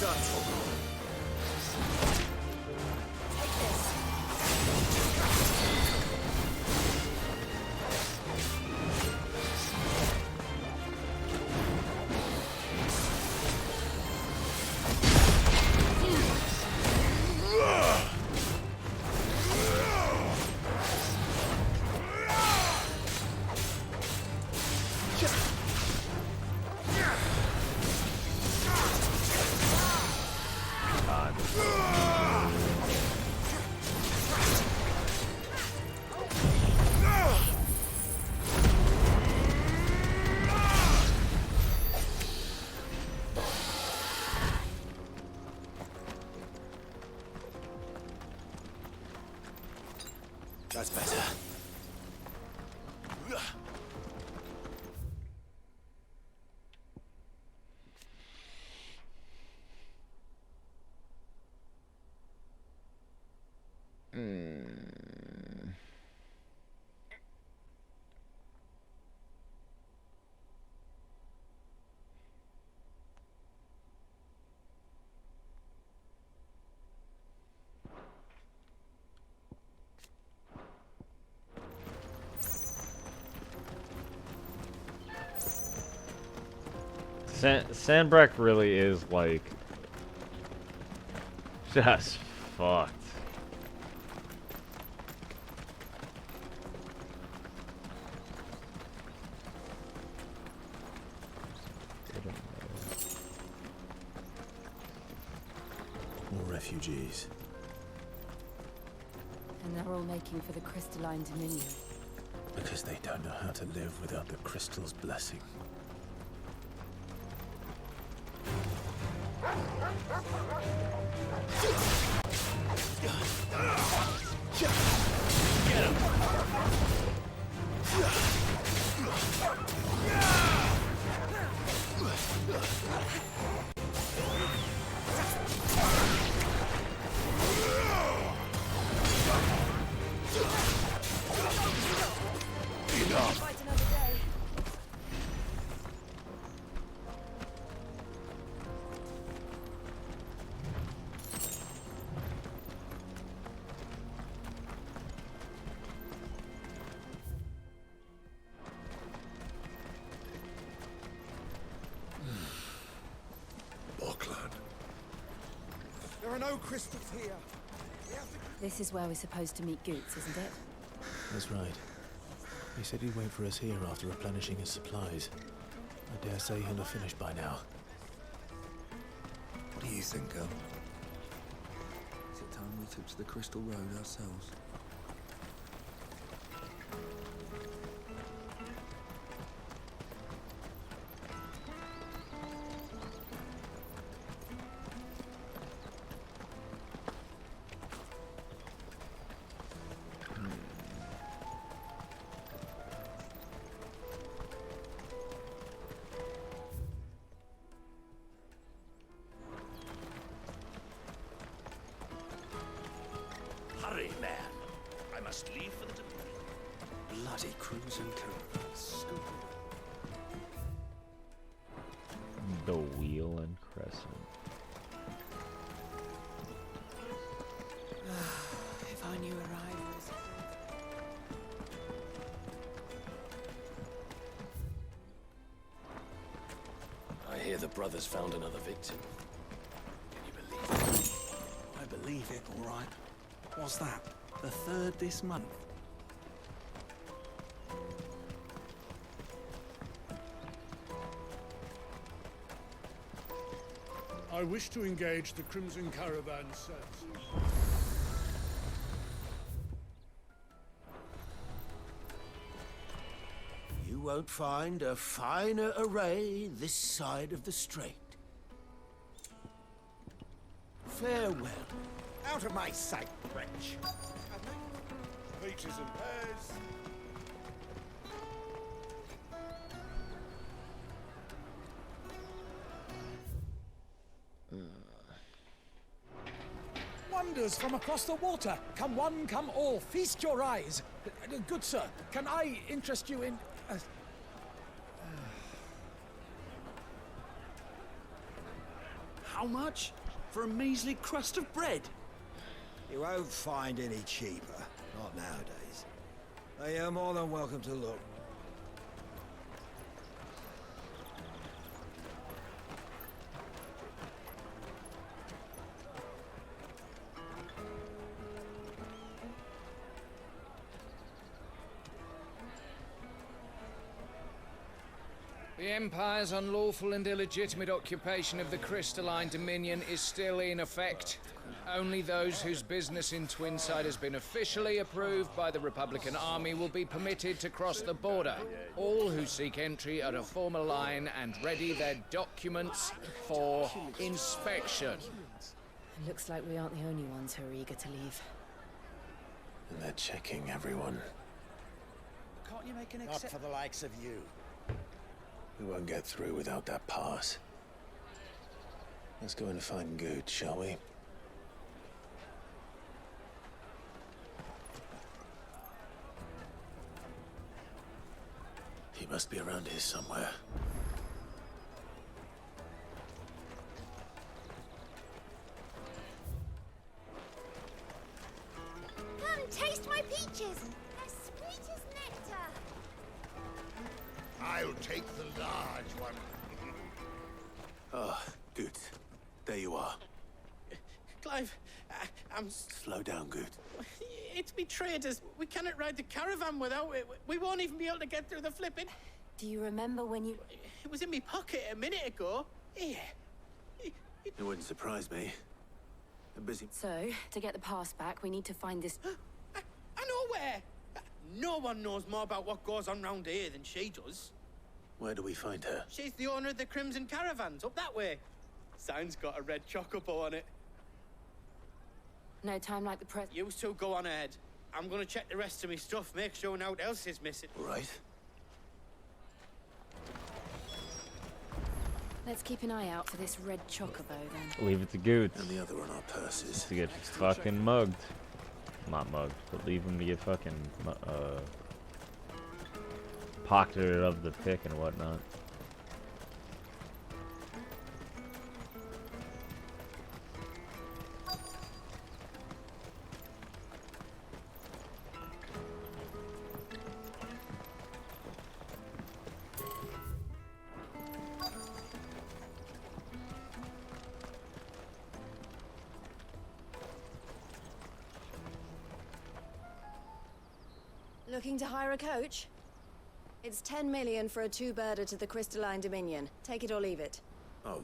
done for. Take this. That's better. Sandbreck really is like just fucked. More refugees. And they're all making for the crystalline dominion. Because they don't know how to live without the crystal's blessing. Get him! Fight another day. There are no crystals here. This is where we're supposed to meet Goots, isn't it? That's right. He said he'd wait for us here after replenishing his supplies. I dare say he'll have finished by now. What do you think, girl? Is it time we took to the Crystal Road ourselves? Hurry, man. I must leave for the bloody crimson caravan. Scoop The wheel and crescent. If I knew arrivals. I hear the brothers found another victim. Can you believe it? I believe it, all right. What's that? The third this month? I wish to engage the Crimson Caravan services. You won't find a finer array this side of the strait. Farewell. Out of my sight, wretch. Peaches and pears. Wonders from across the water. Come one, come all. Feast your eyes. Good sir, can I interest you in... How much? For a measly crust of bread? You won't find any cheaper. Not nowadays. You're more than welcome to look. The Empire's unlawful and illegitimate occupation of the Crystalline Dominion is still in effect. Only those whose business in Twinside has been officially approved by the Republican Army will be permitted to cross the border. All who seek entry are to form a line and ready their documents for inspection. It looks like we aren't the only ones who are eager to leave. And they're checking everyone. Can't you make an Not for the likes of you. We won't get through without that pass. Let's go and find Good, shall we? He must be around here somewhere. Come, taste my peaches. They're sweet as nectar. I'll take the large one. Ah, Good. There you are. Clive, I'm... Slow down, Good. It's me traders. We cannot ride the caravan without it. We won't even be able to get through the flipping. Do you remember when you... It was in my pocket a minute ago. Here. It wouldn't surprise me. I'm busy. So, to get the pass back, we need to find this... I know where. No one knows more about what goes on round here than she does. Where do we find her? She's the owner of the Crimson Caravans, up that way. Sign's got a red chocobo on it. No time like the present. You two go on ahead. I'm gonna check the rest of my stuff, make sure no one else is missing. Right. Let's keep an eye out for this red chocobo, then. Leave it to Goots. And the other on our purses. To get fucking mugged. Not mugged, but leave him to get fucking, pocketed of the pick and whatnot. Looking to hire a coach? It's 10 million for a two-birder to the Crystalline Dominion. Take it or leave it. Oh,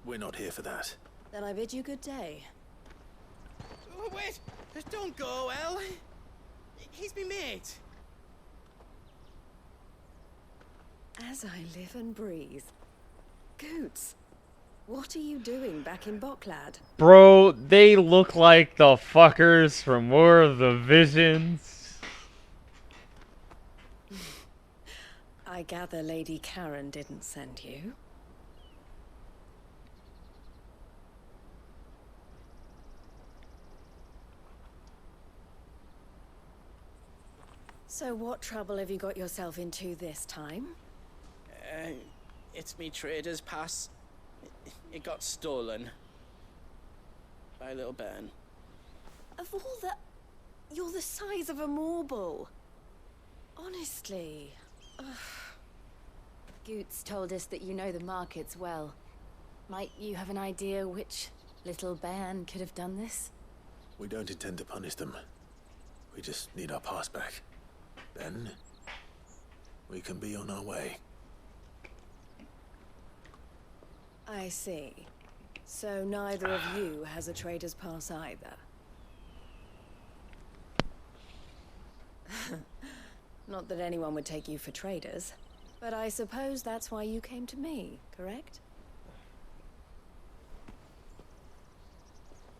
we're not here for that. Then I bid you good day. Oh, wait! Don't go, El. He's me mate. As I live and breathe. Goots, what are you doing back in Bocklad? Bro, they look like the fuckers from War of the Visions. I gather Lady Karen didn't send you. So what trouble have you got yourself into this time? It's me trader's pass. It got stolen. By a little bairn. Of all the... You're the size of a marble. Honestly. Ugh. Goots told us that you know the markets well. Might you have an idea which little bairn could have done this? We don't intend to punish them. We just need our pass back. Then, we can be on our way. I see. So neither of you has a trader's pass either. Not that anyone would take you for traders, but I suppose that's why you came to me, correct?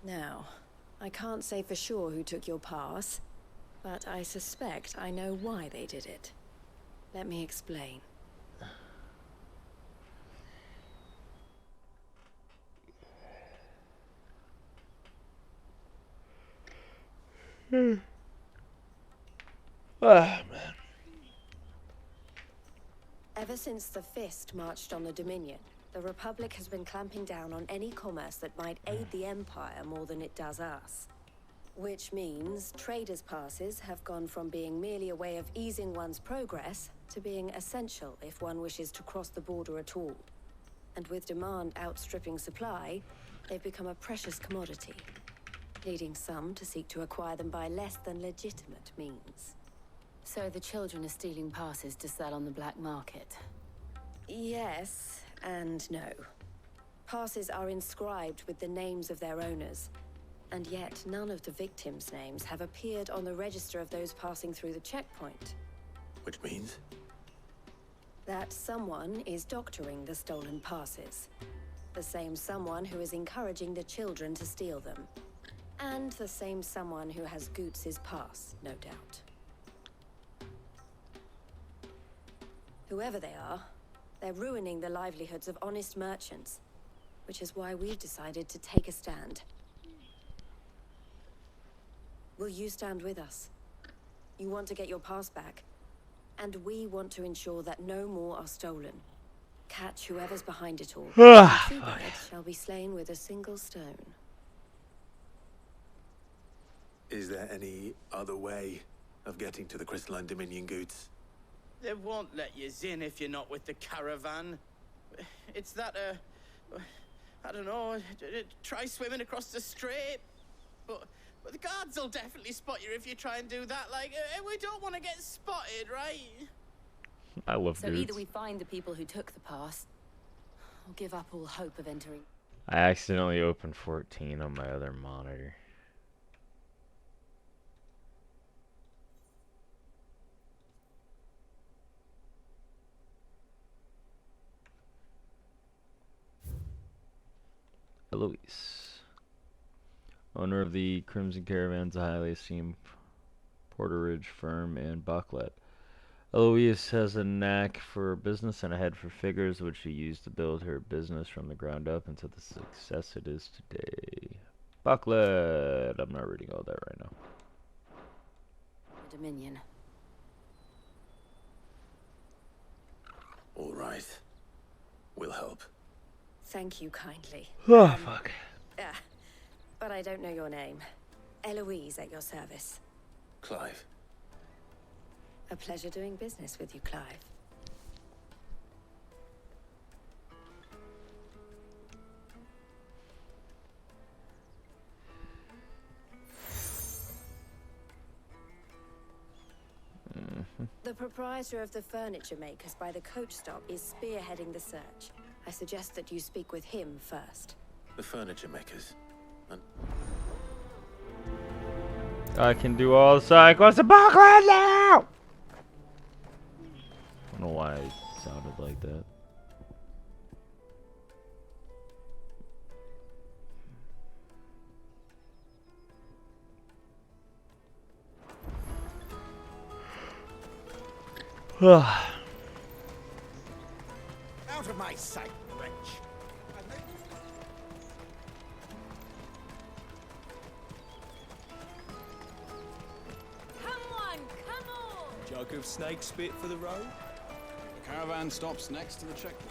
Now, I can't say for sure who took your pass, but I suspect I know why they did it. Let me explain. Ah, man. Ever since the Fist marched on the Dominion, The Republic has been clamping down on any commerce that might aid the Empire more than it does us. Which means traders' passes have gone from being merely a way of easing one's progress to being essential if one wishes to cross the border at all. And with demand outstripping supply, they've become a precious commodity, leading some to seek to acquire them by less than legitimate means. So the children are stealing passes to sell on the black market? Yes and no. Passes are inscribed with the names of their owners, and yet none of the victims' names have appeared on the register of those passing through the checkpoint. Which means? That someone is doctoring the stolen passes. The same someone who is encouraging the children to steal them. And the same someone who has Goots's pass, no doubt. Whoever they are, they're ruining the livelihoods of honest merchants, which is why we've decided to take a stand. Will you stand with us? You want to get your pass back, and we want to ensure that no more are stolen. Catch whoever's behind it all. Two birds shall be slain with a single stone. Is there any other way of getting to the Crystalline Dominion goods? They won't let you in if you're not with the caravan. It's that, I don't know, try swimming across the strait. But the guards will definitely spot you if you try and do that. Like, we don't want to get spotted, right? I love So dudes. either we find the people who took the pass, or give up all hope of entering. I accidentally opened 14 on my other monitor. Eloise, owner of the Crimson Caravans, a highly esteemed Porterage firm in Bucklet. Eloise has a knack for business and a head for figures, which she used to build her business from the ground up into the success it is today. Bucklet! I'm not reading all that right now. The Dominion. All right. We'll help. Thank you kindly. Oh, fuck. But I don't know your name. Eloise at your service. Clive. A pleasure doing business with you, Clive. The proprietor of the furniture makers by the coach stop is spearheading the search. I suggest that you speak with him first. The furniture makers. I can do all the side quests in Bucklet now! I don't know why it sounded like that. Out of my sight, wretch! Come on, come on! Jug of snake spit for the road? The caravan stops next to the checkpoint.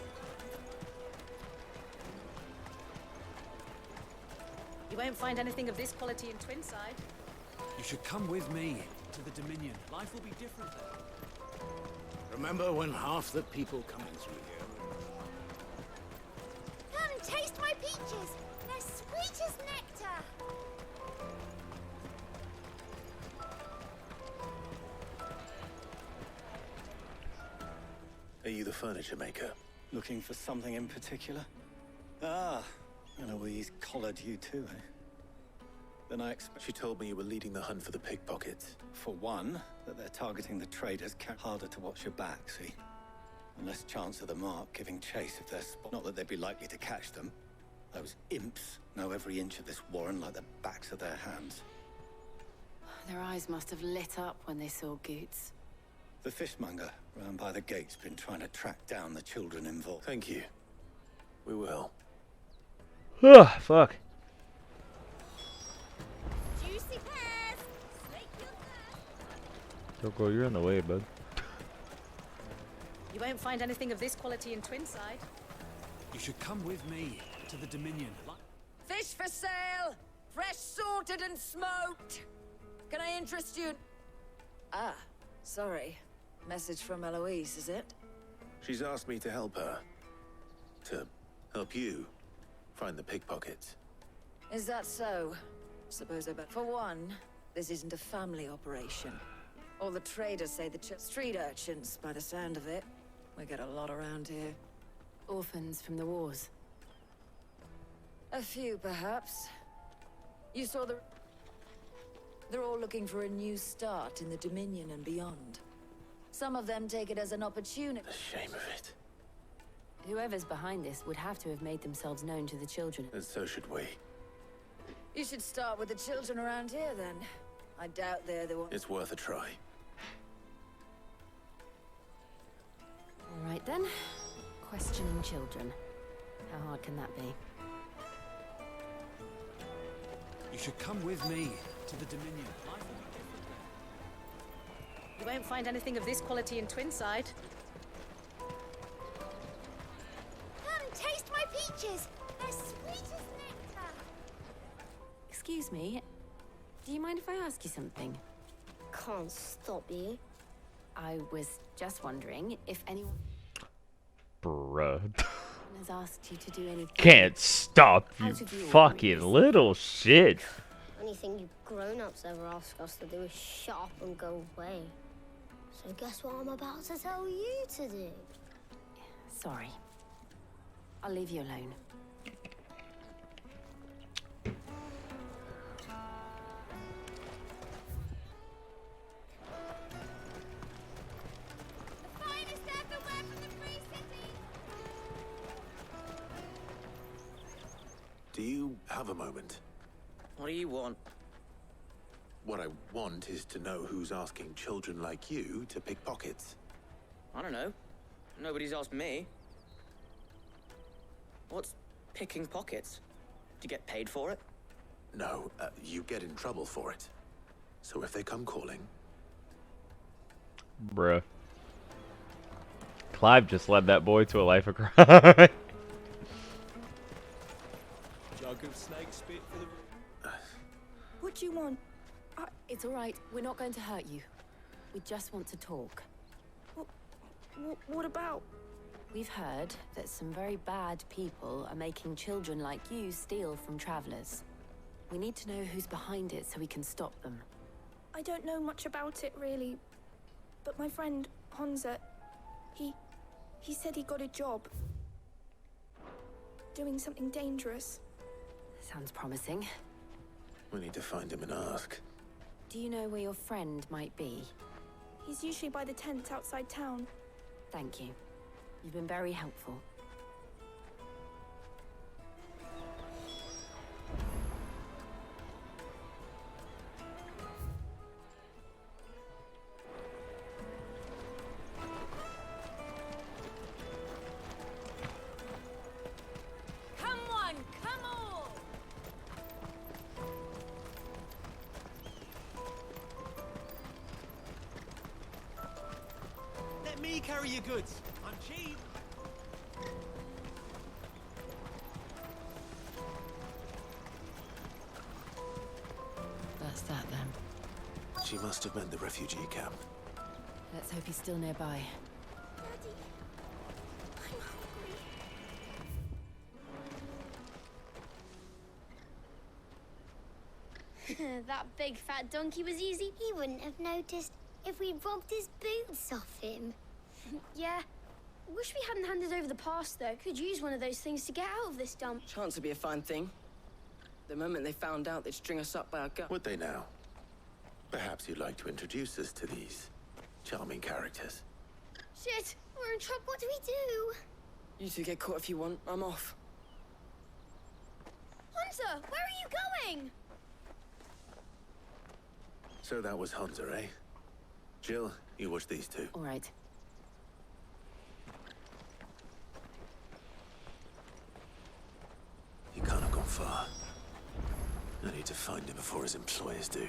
You won't find anything of this quality in Twinside. You should come with me to the Dominion. Life will be different there. Remember when half the people coming through here? Come and taste my peaches. They're sweet as nectar. Are you the furniture maker? Looking for something in particular? Ah, Eloise collared you too, eh? Then I expect... She told me you were leading the hunt for the pickpockets. For one, that they're targeting the traders, harder to watch your back, see? And less chance of the mark giving chase if they're spot. Not that they'd be likely to catch them. Those imps know every inch of this warren like the backs of their hands. Their eyes must have lit up when they saw Goots. The fishmonger round by the gate's been trying to track down the children involved. Thank you. We will. Ah, fuck. Juicy pears. Slake your thirst. Toko, you're in the way, bud. You won't find anything of this quality in Twinside. You should come with me to the Dominion. Fish for sale! Fresh sorted and smoked! Can I interest you? Ah, sorry. Message from Eloise, is it? She's asked me to help her. To help you find the pickpockets. Is that so? Suppose I bet. For one, this isn't a family operation. All the traders say the street urchins, by the sound of it. We get a lot around here. Orphans from the wars. A few, perhaps. You saw the... They're all looking for a new start in the Dominion and beyond. Some of them take it as an opportunity. The shame of it. Whoever's behind this would have to have made themselves known to the children. And so should we. You should start with the children around here, then. I doubt they're the ones. It's worth a try. All right, then. Questioning children. How hard can that be? You should come with me to the Dominion. Life will be different there. You won't find anything of this quality in Twinside. Come, taste my peaches. They're sweet as nectar. Excuse me. Do you mind if I ask you something? Can't stop you. I was just wondering if anyone Bruh. has asked you to do anything. Can't stop you out of your fucking little shit. Anything you grown-ups ever ask us to do is shut up and go away. So guess what I'm about to tell you to do? Sorry. I'll leave you alone. Do you have a moment? What do you want? What I want is to know who's asking children like you to pick pockets. I don't know. Nobody's asked me. What's picking pockets? Do you get paid for it? No, you get in trouble for it. So if they come calling... Bruh. Clive just led that boy to a life of crime. Jug of snake spit for the... What do you want? It's all right. We're not going to hurt you. We just want to talk. What about? We've heard that some very bad people are making children like you steal from travelers. We need to know who's behind it so we can stop them. I don't know much about it, really. But my friend, Honza, he said he got a job. Doing something dangerous. Sounds promising. We need to find him and ask. Do you know where your friend might be? He's usually by the tents outside town. Thank you. You've been very helpful. Come on, come on! Let me carry your goods. I'm cheap. That's that then. She must have meant the refugee camp. Let's hope he's still nearby. That big fat donkey was easy. He wouldn't have noticed if we'd robbed his boots off him. Yeah. Wish we hadn't handed over the pass, though. Could use one of those things to get out of this dump. Chance would be a fine thing. The moment they found out, they'd string us up by our gut. Would they now? Perhaps you'd like to introduce us to these charming characters. Shit, we're in trouble. What do we do? You two get caught if you want. I'm off. Hunter, where are you going? So that was Hunter, eh? Jill, you watch these two. All right. He can't have gone far. I need to find him before his employers do.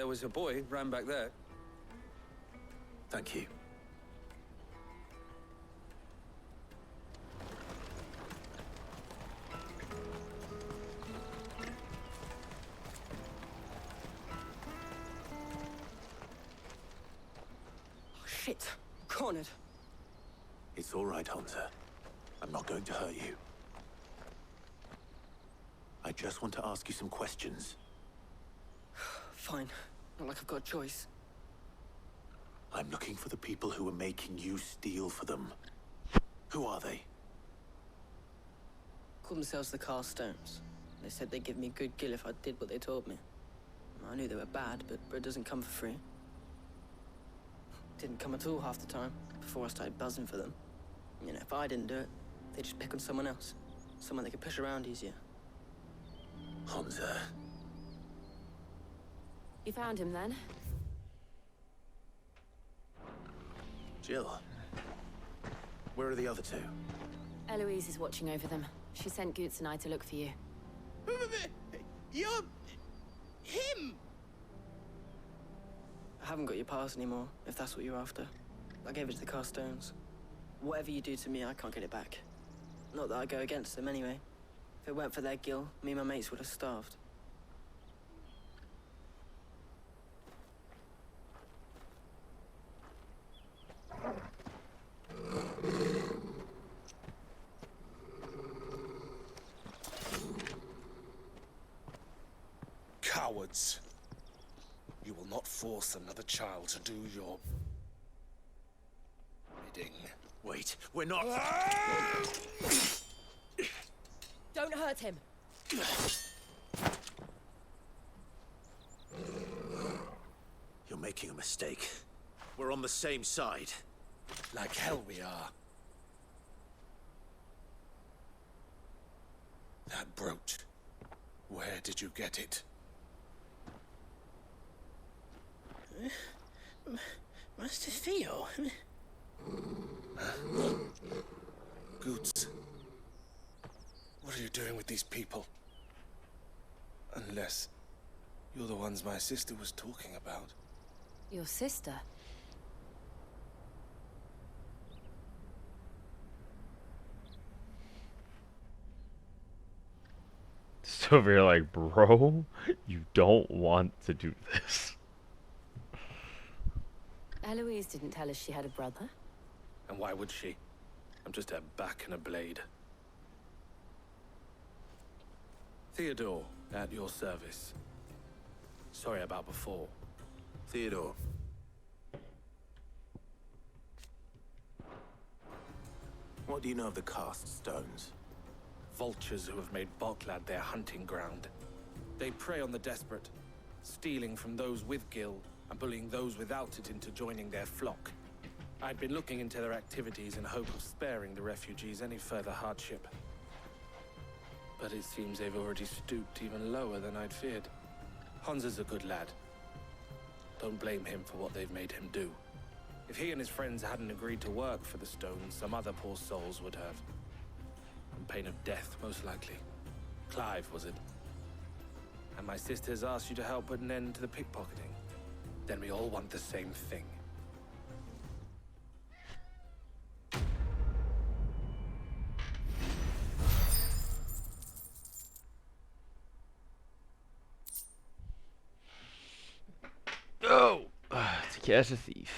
there was a boy ran back there. Thank you. Shit. Cornered. It's all right, Hansa. I'm not going to hurt you. I just want to ask you some questions. Fine. Not like I've got a choice. I'm looking for the people who are making you steal for them. Who are they? Call themselves the Carstones. They said they'd give me a good gill if I did what they told me. I knew they were bad, but bread doesn't come for free. Didn't come at all half the time, before I started buzzing for them. You know, if I didn't do it, they'd just pick on someone else. Someone they could push around easier. Hansa. You found him then? Jill. Where are the other two? Eloise is watching over them. She sent Goots and I to look for you. You're... him! I haven't got your pass anymore, if that's what you're after. I gave it to the Carstones. Whatever you do to me, I can't get it back. Not that I go against them anyway. If it weren't for their gill, me and my mates would have starved. Cowards. You will not force another child to do your bidding. Wait, we're not... Don't hurt him. You're making a mistake. We're on the same side. Like hell we are. That brooch. Where did you get it? Master Theo. Goots. What are you doing with these people? Unless you're the ones my sister was talking about. Your sister? Just over here like, bro, you don't want to do this. Eloise didn't tell us she had a brother. And why would she? I'm just a back and a blade. Theodore, at your service. Sorry about before. Theodore. What do you know of the Cast Stones? Vultures who have made Boklad their hunting ground. They prey on the desperate, stealing from those with gil and bullying those without it into joining their flock. I'd been looking into their activities in hope of sparing the refugees any further hardship. But it seems they've already stooped even lower than I'd feared. Hansa's a good lad. Don't blame him for what they've made him do. If he and his friends hadn't agreed to work for the Stones, some other poor souls would have. On pain of death, most likely. Clive, was it? And my sisters asked you to help put an end to the pickpocketing. Then we all want the same thing. Oh, to catch a thief.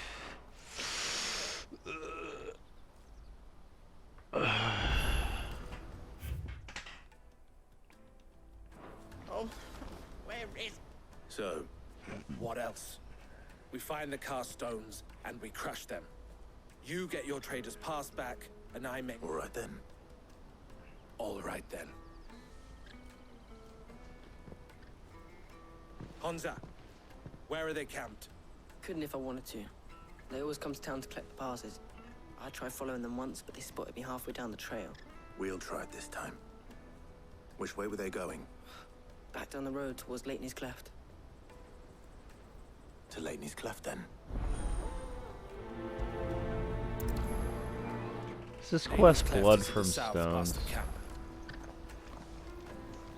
Oh, where is... So, what else? We find the Carstones, and we crush them. You get your trader's pass back, and I make... All right then. All right then. Hansa, where are they camped? Couldn't if I wanted to. They always come to town to collect the passes. I tried following them once, but they spotted me halfway down the trail. We'll try it this time. Which way were they going? Back down the road towards Leitney's Cleft. To Leitney's Cleft, then. Is this quest Cleft Blood is to from the south Stones? past the camp.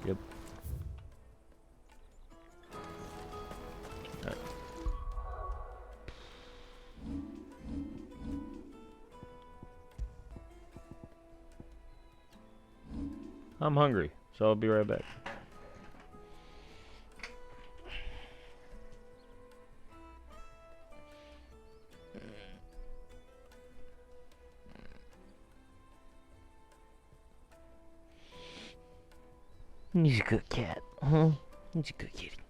Yep. Alright, I'm hungry, so I'll be right back. He's a good cat, huh? He's a good kitty.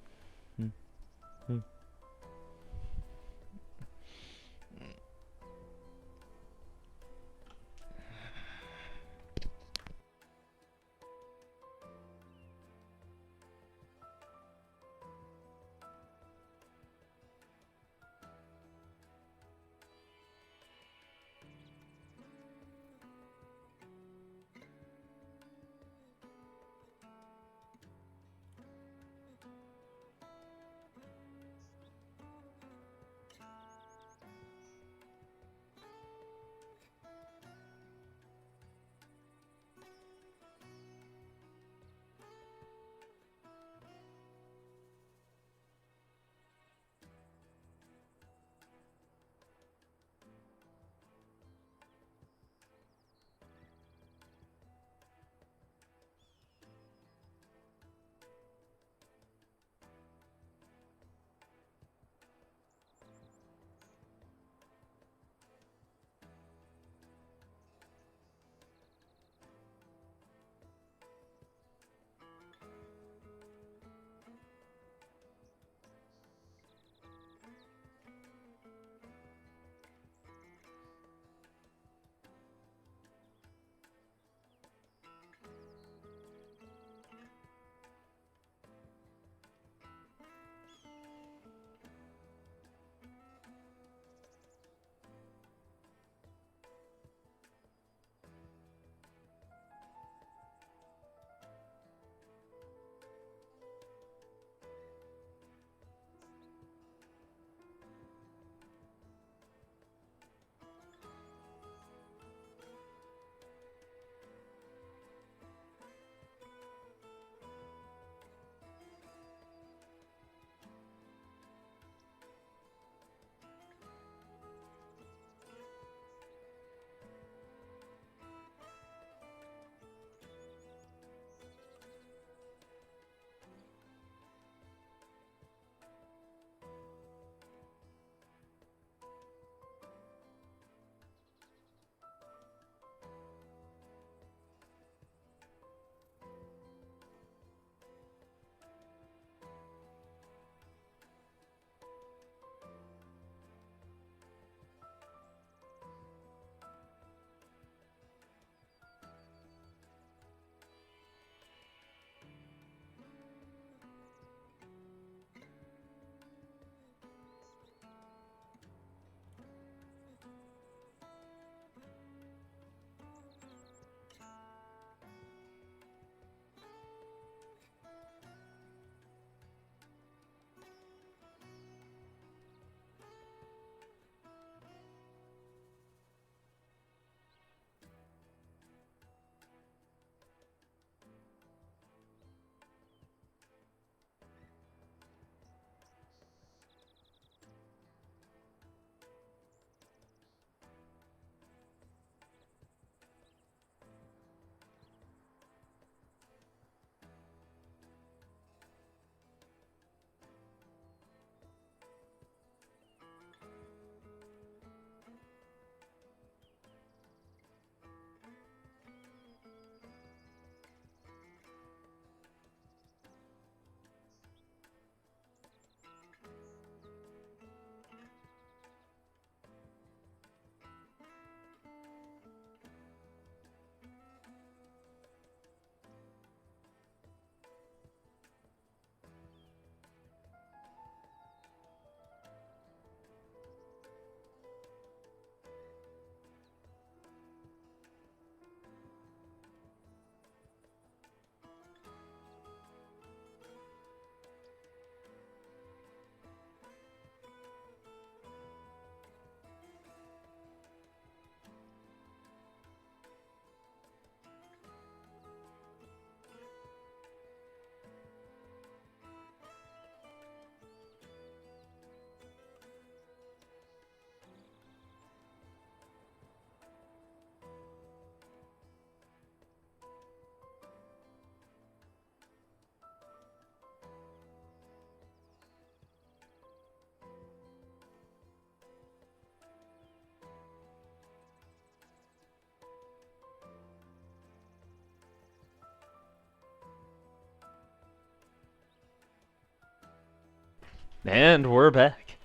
And we're back.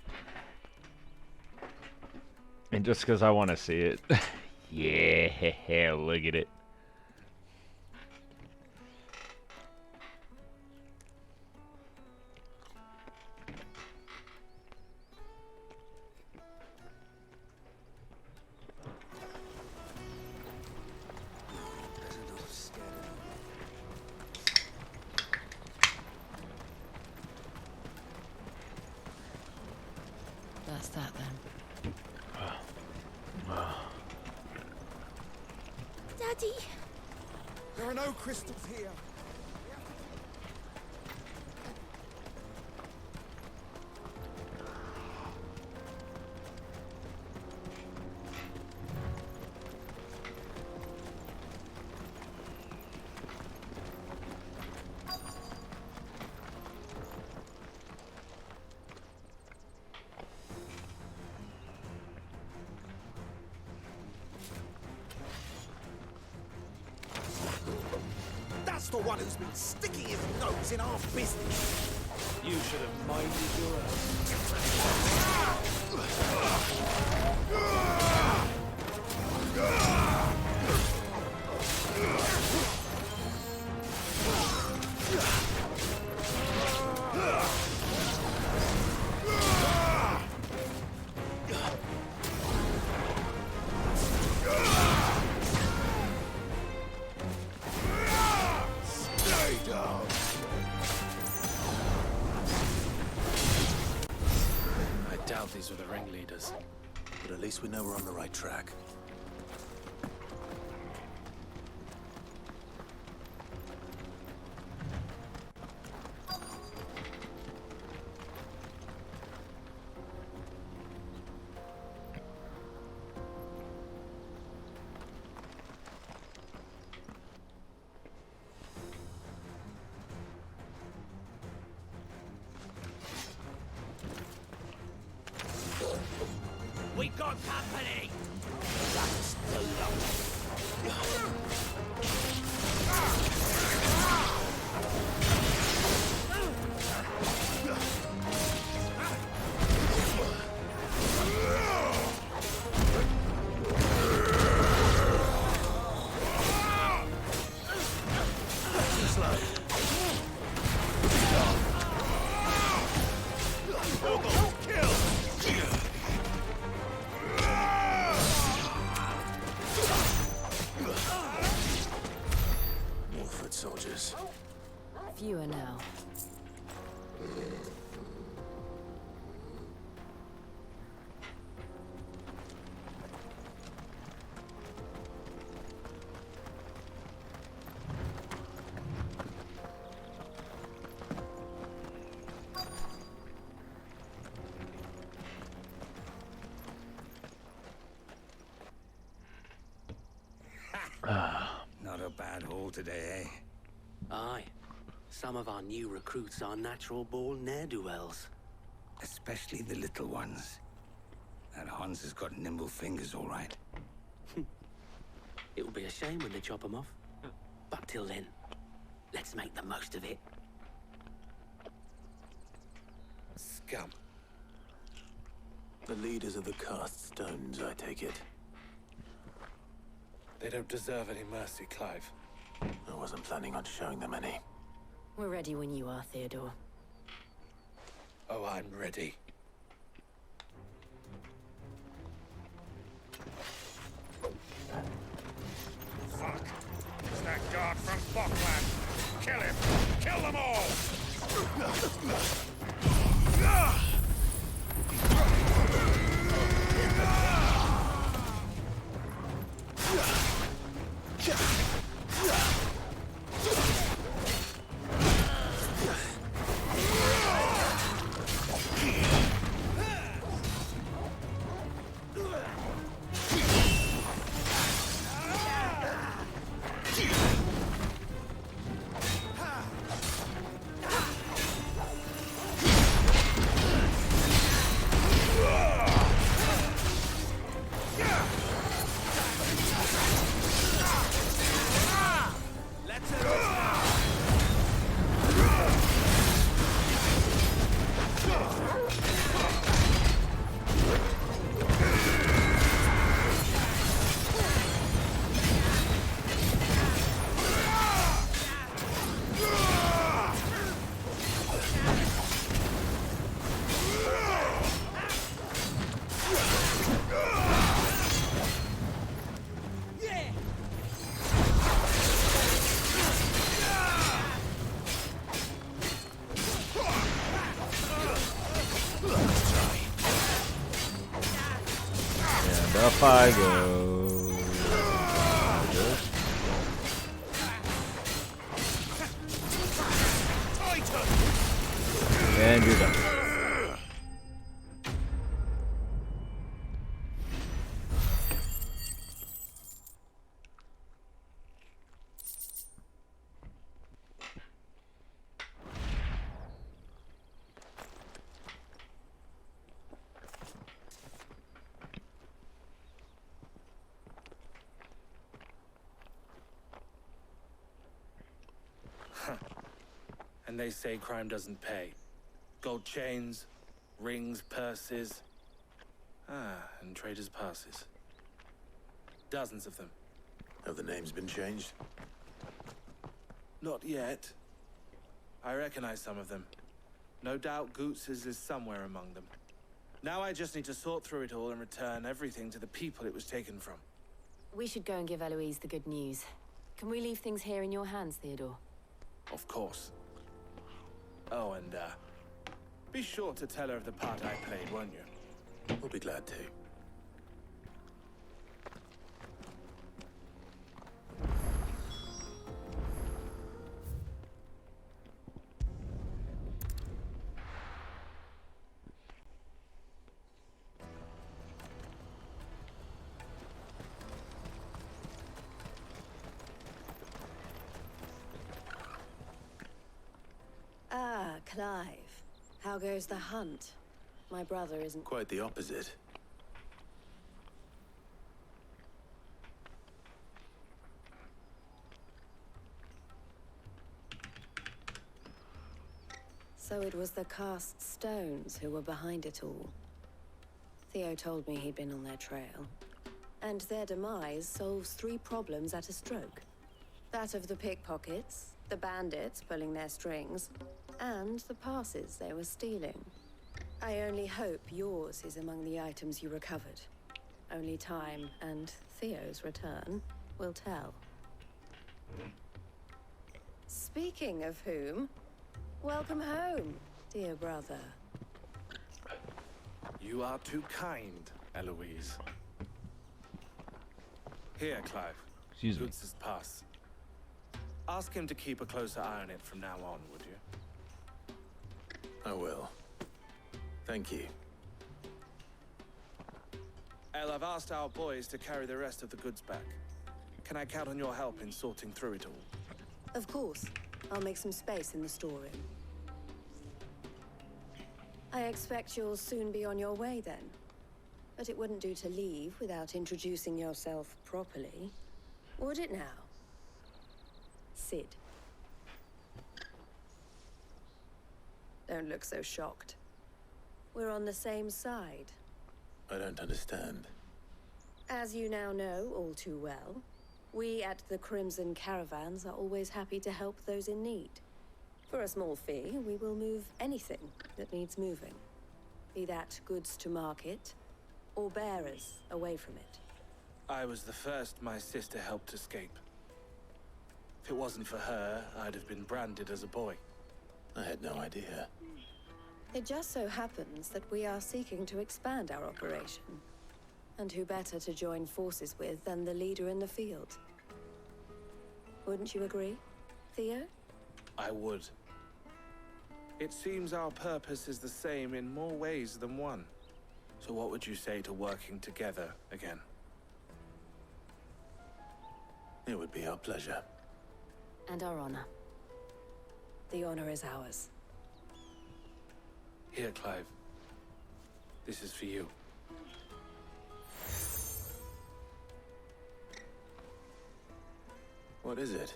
And just because I want to see it. Yeah, look at it. That's that then. Daddy! There are no crystals here. That's the one who's been sticking his nose in our business. You should have minded your These were the ringleaders. But at least we know we're on the right track. We got company! That's the luck. Soldiers. Fewer now. Not a bad haul today, eh? Aye. Some of our new recruits are natural-born ne'er-do-wells. Especially the little ones. That Hans has got nimble fingers, all right. It will be a shame when they chop them off. But till then, let's make the most of it. Scum. The leaders of the cast stones, I take it. They don't deserve any mercy, Clive. I wasn't planning on showing them any. We're ready when you are, Theodore. Oh, I'm ready. Fuck! It's that guard from Bockland! Kill him! Kill them all! And up I go. And you're done. And they say crime doesn't pay. Gold chains, rings, purses. And traders' passes. Dozens of them. Have the names been changed? Not yet. I recognize some of them. No doubt Goots's is somewhere among them. Now I just need to sort through it all and return everything to the people it was taken from. We should go and give Eloise the good news. Can we leave things here in your hands, Theodore? Of course. Oh, and, be sure to tell her of the part I played, won't you? We'll be glad to. Ah, Clive. How goes the hunt? My brother isn't... Quite the opposite. So it was the cast stones who were behind it all. Theo told me he'd been on their trail. And their demise solves 3 problems at a stroke. That of the pickpockets, the bandits pulling their strings, and the passes they were stealing. I only hope yours is among the items you recovered. Only time and Theo's return will tell. Speaking of whom, welcome home, dear brother. You are too kind, Eloise. Here, Clive. Excuse me. Goots's pass. Ask him to keep a closer eye on it from now on, would you? I will. Thank you. El, I've asked our boys to carry the rest of the goods back. Can I count on your help in sorting through it all? Of course. I'll make some space in the storeroom. I expect you'll soon be on your way then. But it wouldn't do to leave without introducing yourself properly. Would it now? Sid. Don't look so shocked. We're on the same side. I don't understand. As you now know all too well, we at the Crimson Caravans are always happy to help those in need. For a small fee, we will move anything that needs moving. Be that goods to market, or bearers away from it. I was the first my sister helped escape. If it wasn't for her, I'd have been branded as a boy. I had no idea. It just so happens that we are seeking to expand our operation. And who better to join forces with than the leader in the field? Wouldn't you agree, Theo? I would. It seems our purpose is the same in more ways than one. So what would you say to working together again? It would be our pleasure. And our honor. The honor is ours. Here, Clive. This is for you. What is it?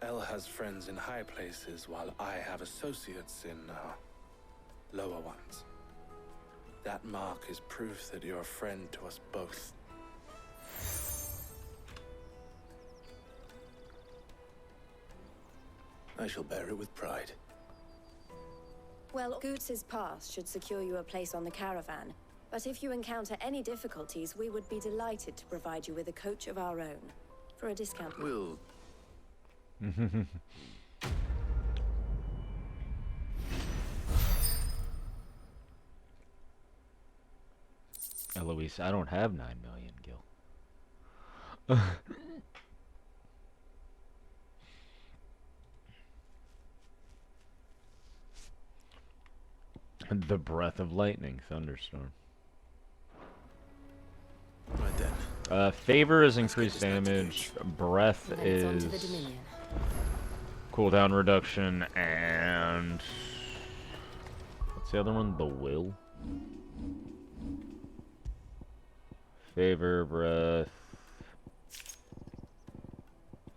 El has friends in high places, while I have associates in, lower ones. That mark is proof that you're a friend to us both. I shall bear it with pride. Well, Goots's pass should secure you a place on the caravan. But if you encounter any difficulties, we would be delighted to provide you with a coach of our own. For a discount. We'll... Eloise, I don't have 9 million, Gil. The breath of lightning, thunderstorm. Right then. Favor is increased damage. Breath is cooldown reduction, and what's the other one? The will. Favor, breath,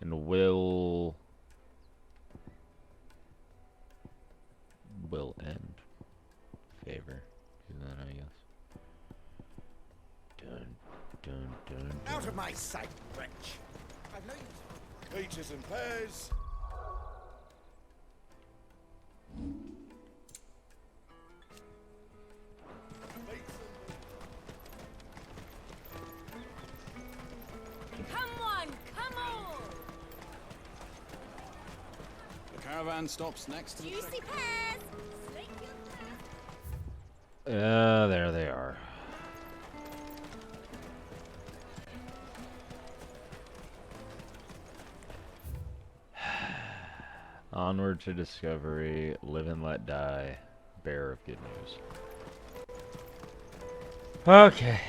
and will end. Favor. Then I guess. Dun, dun, dun, dun. Out of my sight, wretch! I've no use. Peaches and pears. Come on, come on! The caravan stops next to the Juicy pears! Slake your There they are. Onward to discovery, live and let die, bearer of good news. Okay.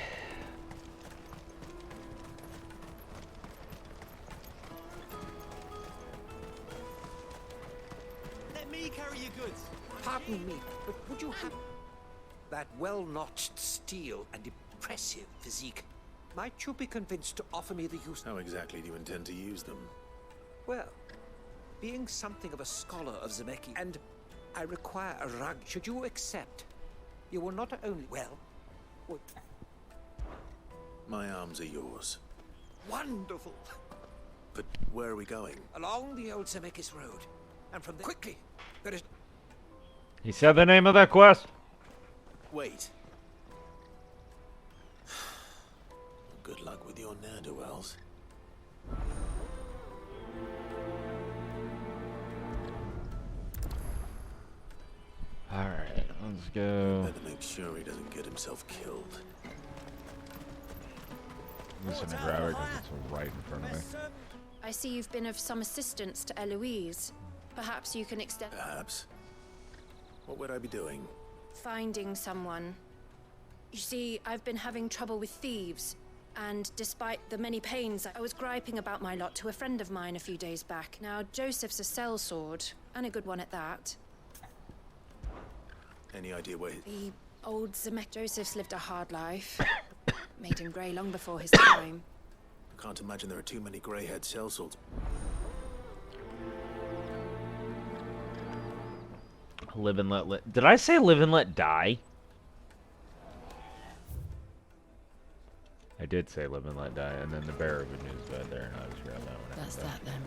Let me carry your goods. Pardon me, but would you have that well-notched steel and impressive physique? Might you be convinced to offer me the use? How exactly do you intend to use them? Well, being something of a scholar of Zemeki, and I require a rug, should you accept, you will not only, well... My arms are yours. Wonderful! But where are we going? Along the old Zemekis road, and from there... Quickly! There is... He said the name of that quest. Wait. Good luck with your ne'er-do-wells. Alright, let's go. Better make sure he doesn't get himself killed. Listen to Grower because it's right in front of me. I see you've been of some assistance to Eloise. Perhaps you can extend... Perhaps. What would I be doing? Finding someone. You see, I've been having trouble with thieves. And despite the many pains, I was griping about my lot to a friend of mine a few days back. Now, Joseph's a sellsword, and a good one at that. Any idea where The old Zemek Joseph's lived a hard life. Made him grey long before his time. I can't imagine there are too many grey-haired sellswords. Live and let... Did I say live and let die? I did say live and let die, and then the bearer of good news died there, and I just grabbed that one. That's that then.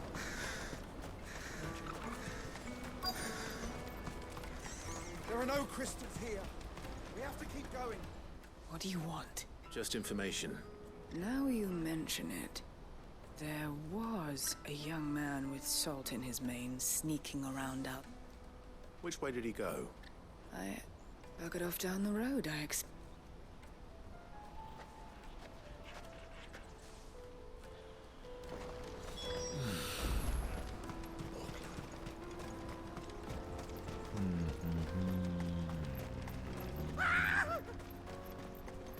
There are no crystals here. We have to keep going. What do you want? Just information. Now you mention it, there was a young man with salt in his mane sneaking around out. Which way did he go? I buggered off down the road, I expect.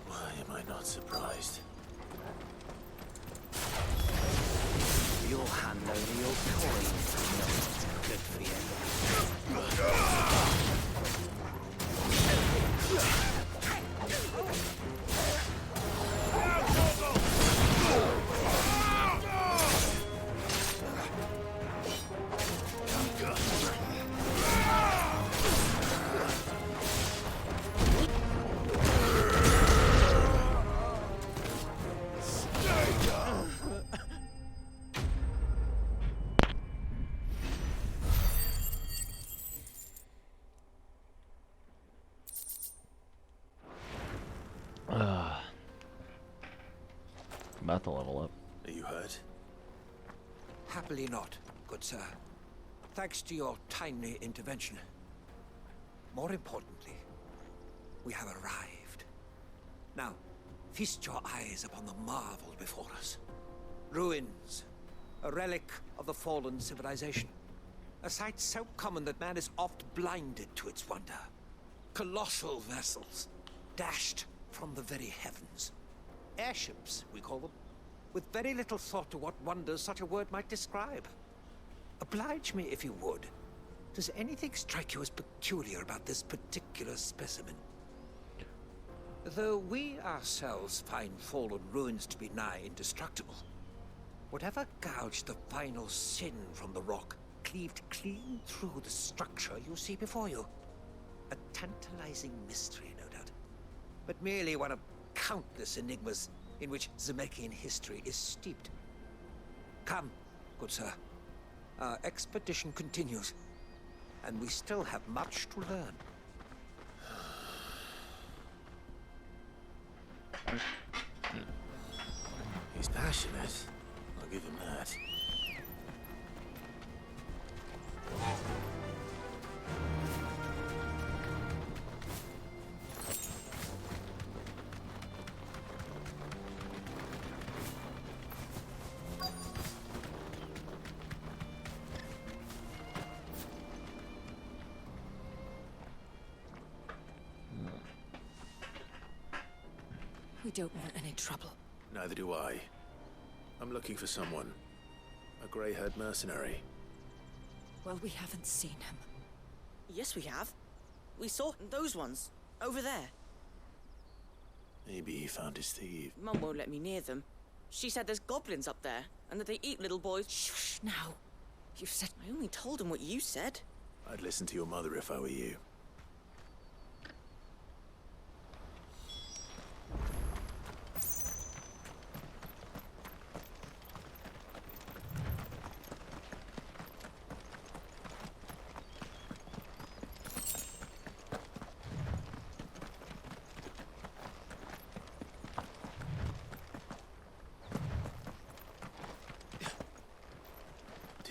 Why am I not surprised? Your hand over your coin. Good for About to level up. Are you hurt? Happily not, good sir. Thanks to your timely intervention. More importantly, we have arrived. Now, Feast your eyes upon the marvel before us. Ruins, a relic of the fallen civilization. A sight so common that man is oft blinded to its wonder. Colossal vessels, dashed from the very heavens. Airships, we call them, with very little thought to what wonders such a word might describe. Oblige me if you would. Does anything strike you as peculiar about this particular specimen? Though we ourselves find fallen ruins to be nigh indestructible, whatever gouged the final sin from the rock cleaved clean through the structure you see before you. A tantalizing mystery, no doubt, but merely one of countless enigmas in which Zemeckis history is steeped. Come, good sir. Our expedition continues, and we still have much to learn. He's passionate. I'll give him that. We don't want any trouble. Neither do I. I'm looking for someone. A grey-haired mercenary. Well, we haven't seen him. Yes, we have. We saw those ones over there. Maybe he found his thief. Mum won't let me near them. She said there's goblins up there, and that they eat little boys. Shh, now. You said... I only told him what you said. I'd listen to your mother if I were you.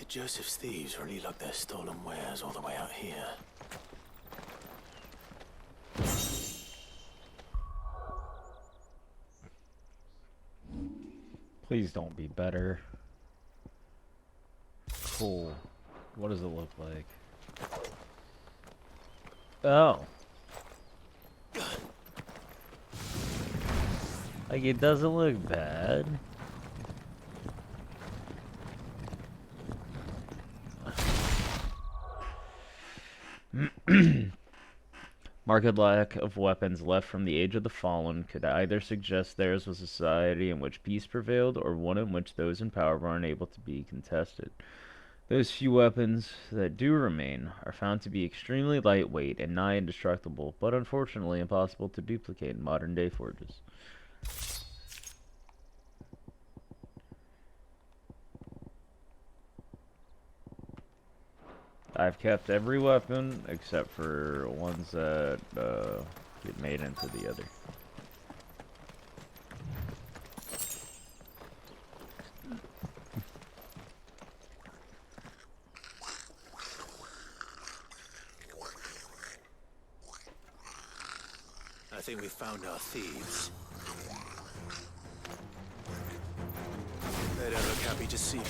Joseph's thieves really lug their stolen wares all the way out here. Please don't be better. Cool. What does it look like? Oh. Like, it doesn't look bad. Marked lack of weapons left from the Age of the Fallen could either suggest theirs was a society in which peace prevailed, or one in which those in power were unable to be contested. Those few weapons that do remain are found to be extremely lightweight and nigh indestructible, but unfortunately impossible to duplicate in modern-day forges. I've kept every weapon except for ones that get made into the other. I think we found our thieves. They don't look happy to see me.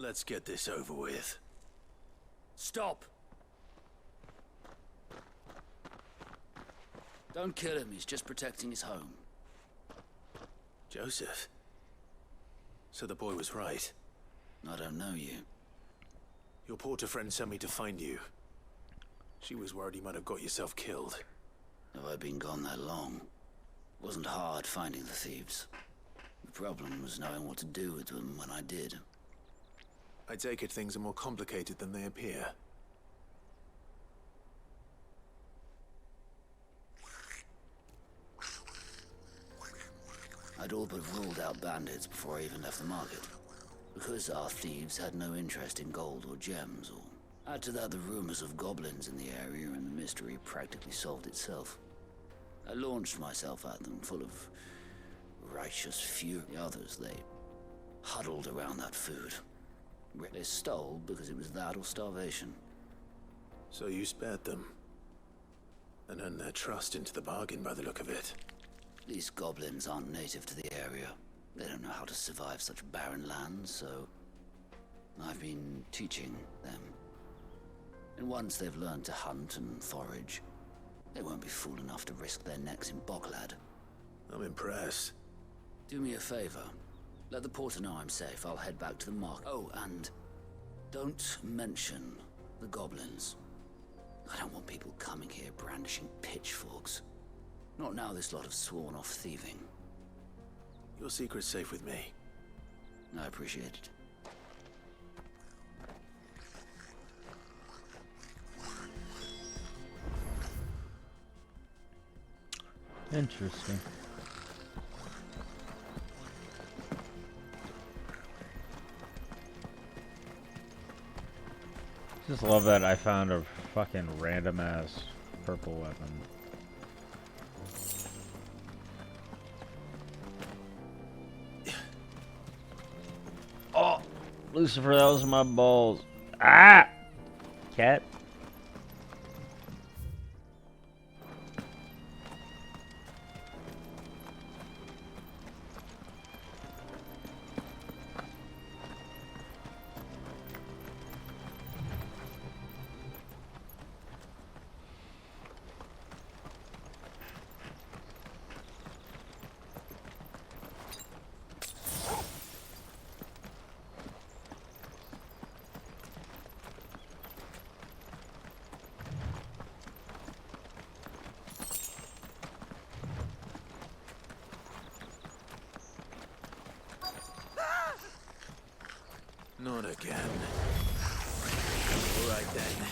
Let's get this over with. Stop! Don't kill him, he's just protecting his home. Joseph? So the boy was right. I don't know you. Your porter friend sent me to find you. She was worried you might have got yourself killed. Have I been gone that long? It wasn't hard finding the thieves. The problem was knowing what to do with them when I did. I take it things are more complicated than they appear. I'd all but ruled out bandits before I even left the market. Because our thieves had no interest in gold or gems, or add to that the rumors of goblins in the area, and the mystery practically solved itself. I launched myself at them, full of righteous fury. The others, they huddled around that food. They stole because it was that or starvation. So you spared them. And earned their trust into the bargain by the look of it. These goblins aren't native to the area. They don't know how to survive such barren lands, so I've been teaching them. And once they've learned to hunt and forage, they won't be fool enough to risk their necks in Boglad. I'm impressed. Do me a favor. Let the porter know I'm safe. I'll head back to the market. Oh, and don't mention the goblins. I don't want people coming here brandishing pitchforks. Not now this lot have sworn off thieving. Your secret's safe with me. I appreciate it. Interesting. Just love that I found a fucking random ass purple weapon. Oh, Lucifer, that was my balls. Ah, cat. Not again. All right then.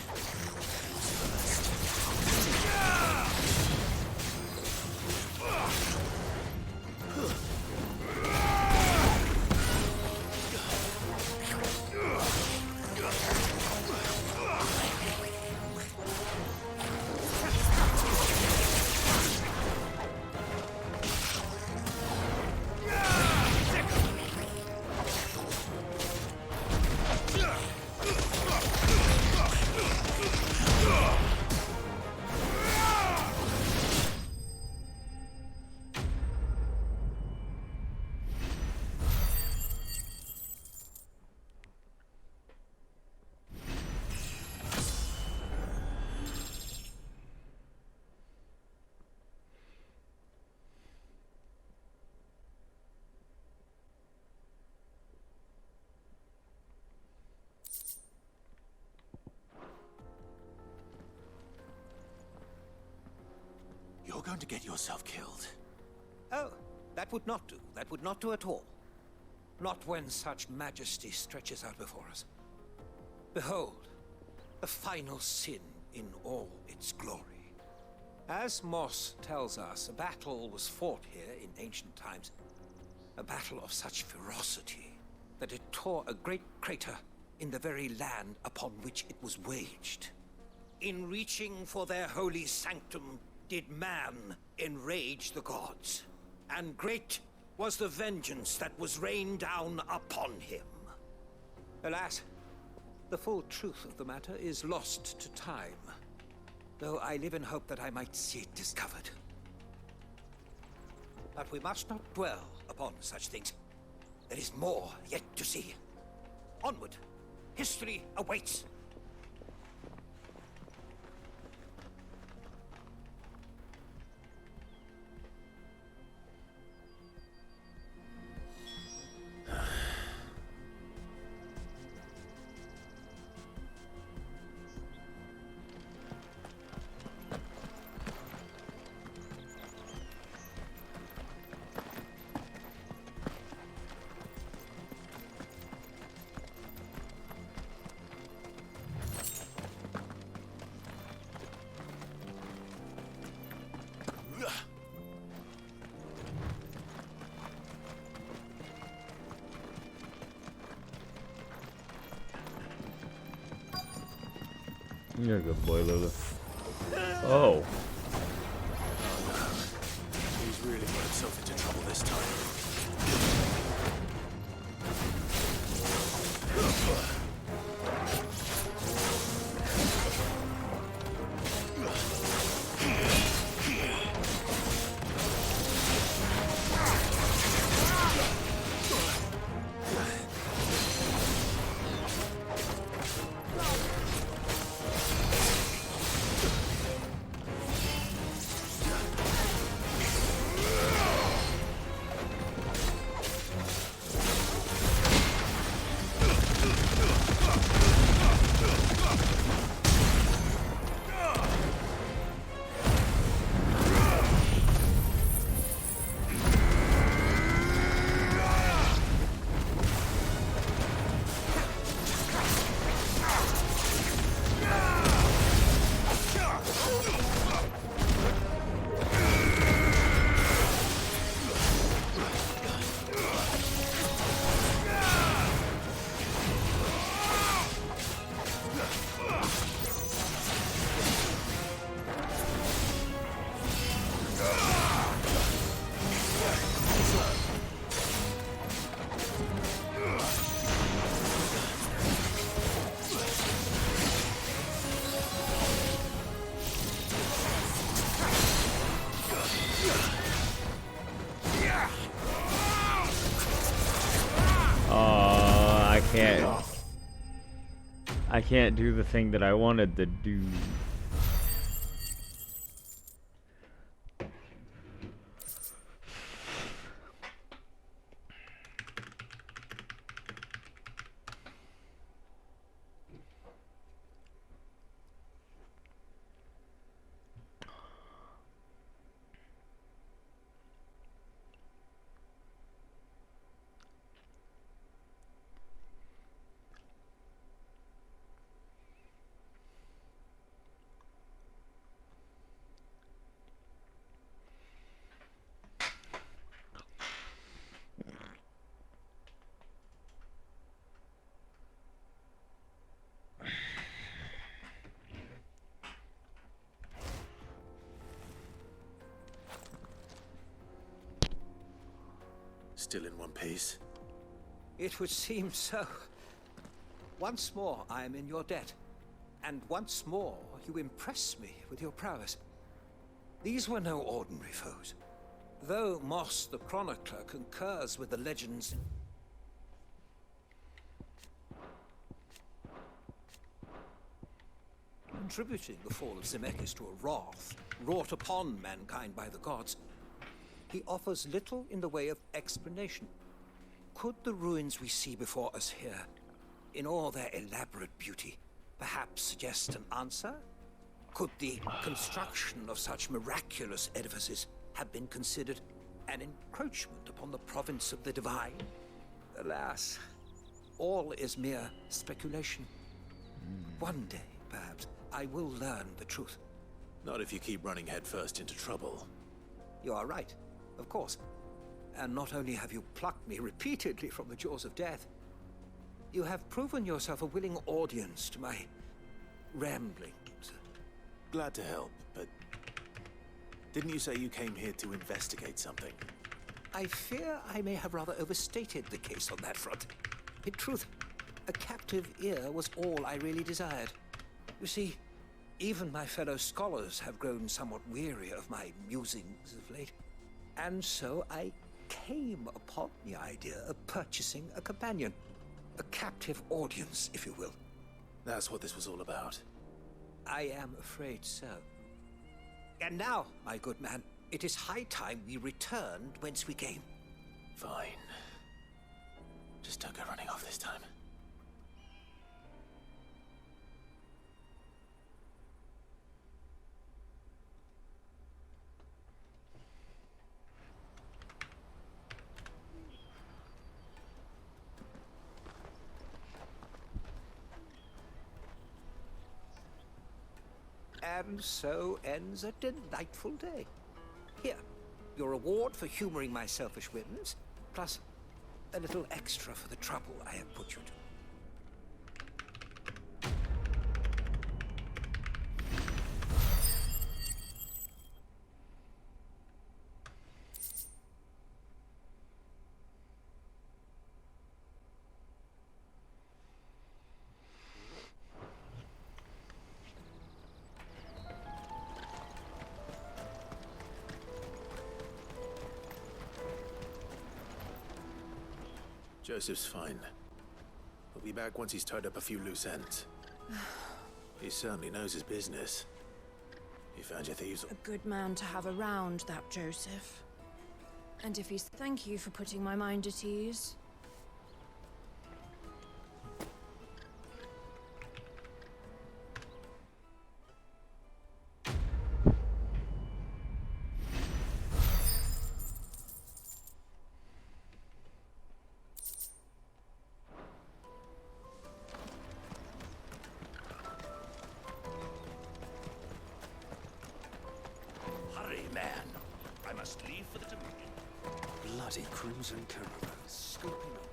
You're going to get yourself killed. Oh, that would not do. That would not do at all. Not when such majesty stretches out before us. Behold, the final sin in all its glory. As Moss tells us, a battle was fought here in ancient times. A battle of such ferocity that it tore a great crater in the very land upon which it was waged. In reaching for their holy sanctum, did man enrage the gods, and great was the vengeance that was rained down upon him. Alas, the full truth of the matter is lost to time, though I live in hope that I might see it discovered. But we must not dwell upon such things. There is more yet to see. Onward! History awaits. You're a good boy, Lulu. Oh. He's really got himself into trouble this time. I can't do the thing that I wanted to do. Still in one piece? It would seem so. Once more I am in your debt. And once more you impress me with your prowess. These were no ordinary foes. Though Moss the Chronicler concurs with the legends... attributing the fall of Zemeckis to a wrath wrought upon mankind by the gods, he offers little in the way of explanation. Could the ruins we see before us here, in all their elaborate beauty, perhaps suggest an answer? Could the construction of such miraculous edifices have been considered an encroachment upon the province of the divine? Alas, all is mere speculation. One day, perhaps, I will learn the truth. Not if you keep running headfirst into trouble. You are right, of course. And not only have you plucked me repeatedly from the jaws of death, you have proven yourself a willing audience to my ramblings. Glad to help, but didn't you say you came here to investigate something? I fear I may have rather overstated the case on that front. In truth, a captive ear was all I really desired. You see, even my fellow scholars have grown somewhat weary of my musings of late. And so I came upon the idea of purchasing a companion. A captive audience, if you will. That's what this was all about. I am afraid so. And now, my good man, it is high time we returned whence we came. Fine. Just don't go running off this time. And so ends a delightful day. Here, your reward for humoring my selfish whims, plus a little extra for the trouble I have put you to. Joseph's fine. He'll be back once he's tied up a few loose ends. He certainly knows his business. He found your thieves. A good man to have around, that Joseph. And if he's... Thank you for putting my mind at ease. Bloody crimson caravan scooping up.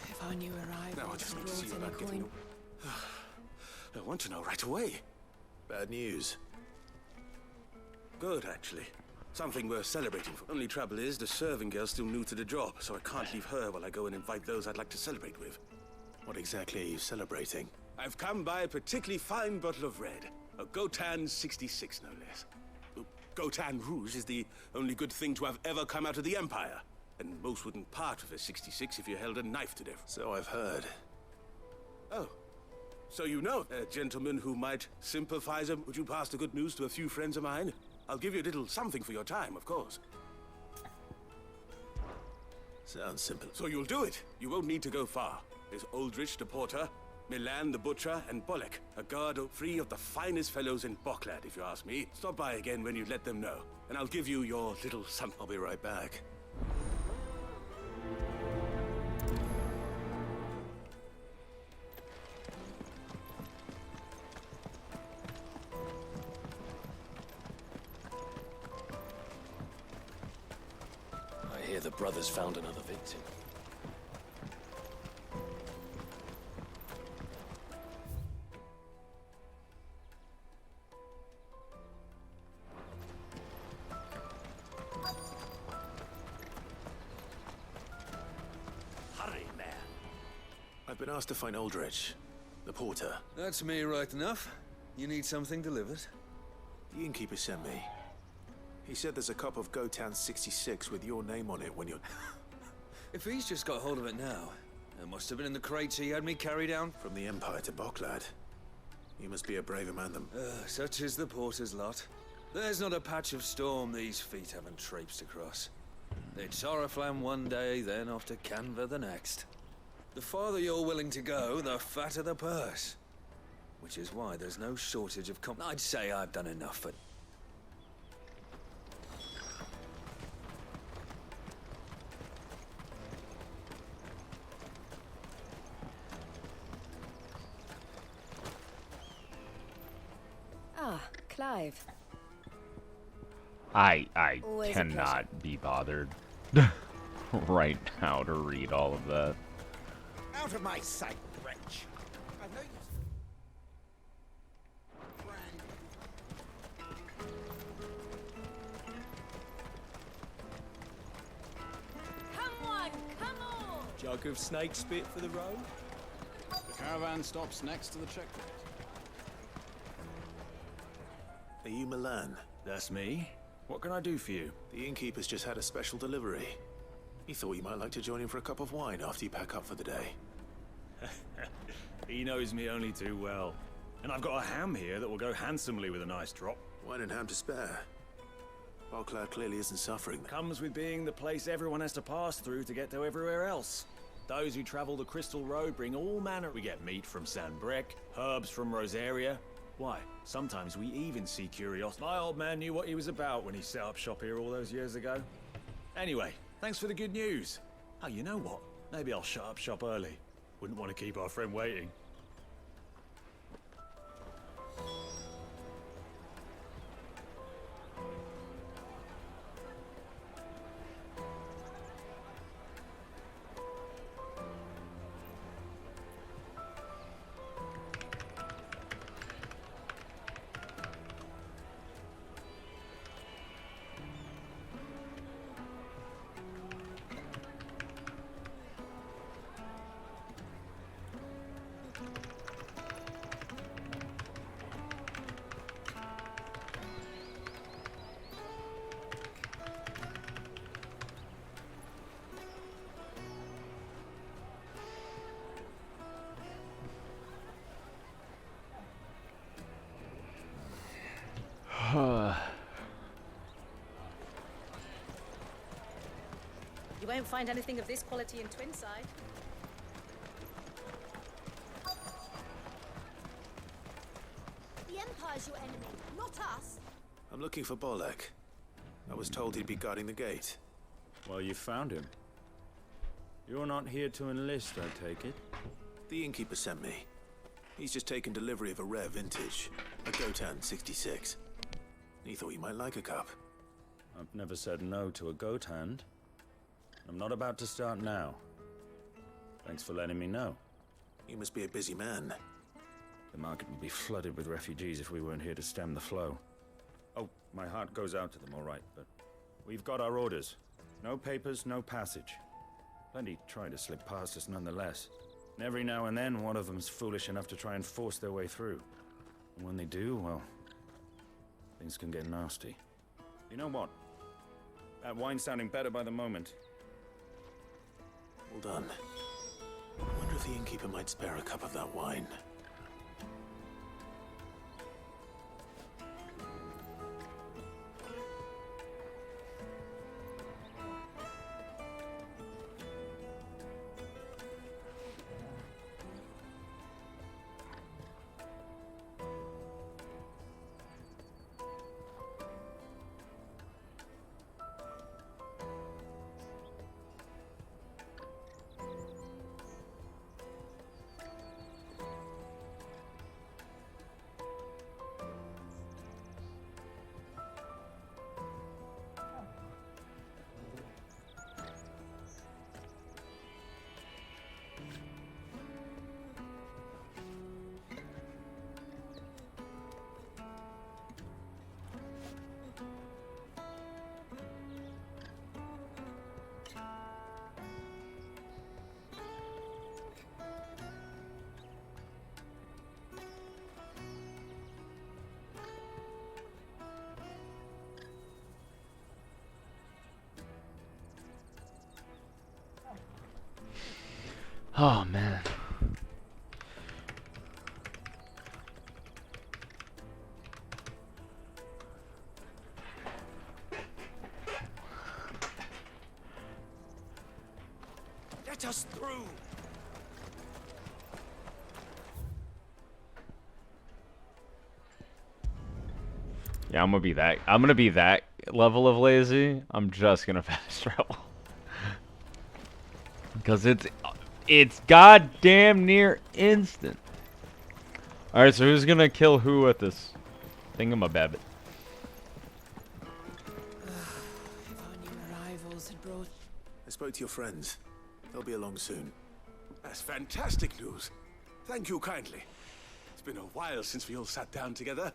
If I knew where I Now I was just need to see about coin. getting... I want to know right away. Bad news. Good, actually. Something worth celebrating for. Only trouble is, the serving girl's still new to the job, so I can't leave her while I go and invite those I'd like to celebrate with. What exactly are you celebrating? I've come by a particularly fine bottle of red. A Gotan 66, no less. Gotan Rouge is the only good thing to have ever come out of the Empire. And most wouldn't part with a 66 if you held a knife to them. So I've heard. Oh. So you know a gentleman who might sympathize. Would you pass the good news to a few friends of mine? I'll give you a little something for your time, of course. Sounds simple. So you'll do it. You won't need to go far. There's Aldrich the porter, Milan the butcher, and Bolek, a guard free of the finest fellows in Boklad, if you ask me. Stop by again when you let them know, and I'll give you your little something. I'll be right back. I hear the brothers found another victim. Hurry, man. I've been asked to find Aldrich, the porter. That's me right enough. You need something delivered? The innkeeper sent me. He said there's a cup of Gotan 66 with your name on it when you're... If he's just got hold of it now, it must have been in the crates he had me carry down. From the Empire to Boklad. You must be a braver man than... Such is the porter's lot. There's not a patch of storm these feet haven't traipsed across. It's Oriflamme one day, then off to Canva the next. The farther you're willing to go, the fatter the purse. Which is why there's no shortage of I'd say I've done enough for... Ah, Clive. I Always a cannot be bothered right now to read all of that. Out of my sight, wretch. I know you... Come on, come on! Jug of snake spit for the road? The caravan stops next to the checkpoint. Are you Milan? That's me. What can I do for you? The innkeeper's just had a special delivery. He thought you might like to join him for a cup of wine after you pack up for the day. He knows me only too well. And I've got a ham here that will go handsomely with a nice drop. Wine and ham to spare. Barclad clearly isn't suffering. Comes with being the place everyone has to pass through to get to everywhere else. Those who travel the Crystal Road bring all manner. We get meat from Sanbrec, herbs from Rosaria. Why, sometimes we even see curiosity. My old man knew what he was about when he set up shop here all those years ago. Anyway, thanks for the good news. Oh, you know what? Maybe I'll shut up shop early. Wouldn't want to keep our friend waiting. You won't find anything of this quality in Twinside. The Empire's your enemy, not us. I'm looking for Bolek. I was told he'd be guarding the gate. Well, you found him. You're not here to enlist, I take it? The innkeeper sent me. He's just taken delivery of a rare vintage, a Gotan 66. He thought you might like a cup. I've never said no to a goat hand. I'm not about to start now. Thanks for letting me know. You must be a busy man. The market would be flooded with refugees if we weren't here to stem the flow. Oh, my heart goes out to them, all right, but we've got our orders. No papers, no passage. Plenty try to slip past us nonetheless. And every now and then, one of them's foolish enough to try and force their way through. And when they do, well, things can get nasty. You know what? That wine's sounding better by the moment. Well done. I wonder if the innkeeper might spare a cup of that wine. Oh man. Let us through! Yeah, I'm gonna be that level of lazy. I'm just gonna fast travel. Because it's goddamn near instant. Alright, so who's gonna kill who at this thingamababbit? I spoke to your friends. They'll be along soon. That's fantastic news. Thank you kindly. It's been a while since we all sat down together.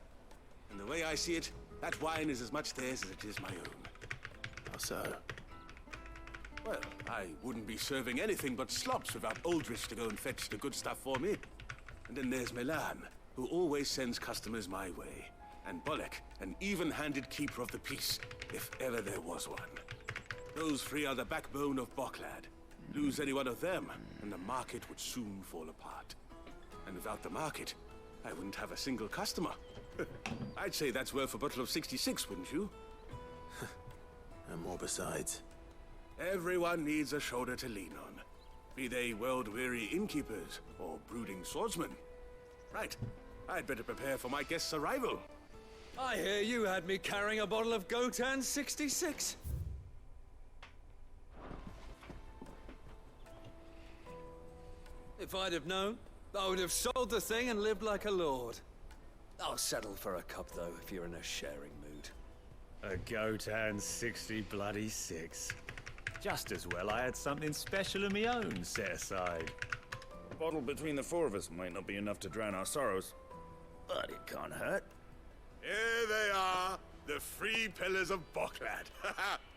And the way I see it, that wine is as much theirs as it is my own. How so? Well, I wouldn't be serving anything but slops without Aldrich to go and fetch the good stuff for me. And then there's Milan, who always sends customers my way. And Bolek, an even-handed keeper of the peace, if ever there was one. Those three are the backbone of Boklad. Lose any one of them, and the market would soon fall apart. And without the market, I wouldn't have a single customer. I'd say that's worth a bottle of 66, wouldn't you? And more besides. Everyone needs a shoulder to lean on. Be they world-weary innkeepers or brooding swordsmen. Right, I'd better prepare for my guest's arrival. I hear you had me carrying a bottle of Gotan 66. If I'd have known, I would have sold the thing and lived like a lord. I'll settle for a cup, though, if you're in a sharing mood. A Gotan 60 bloody 6. Just as well I had something special of my own set aside. A bottle between the four of us might not be enough to drown our sorrows, but it can't hurt. Here they are, the three pillars of Boklad.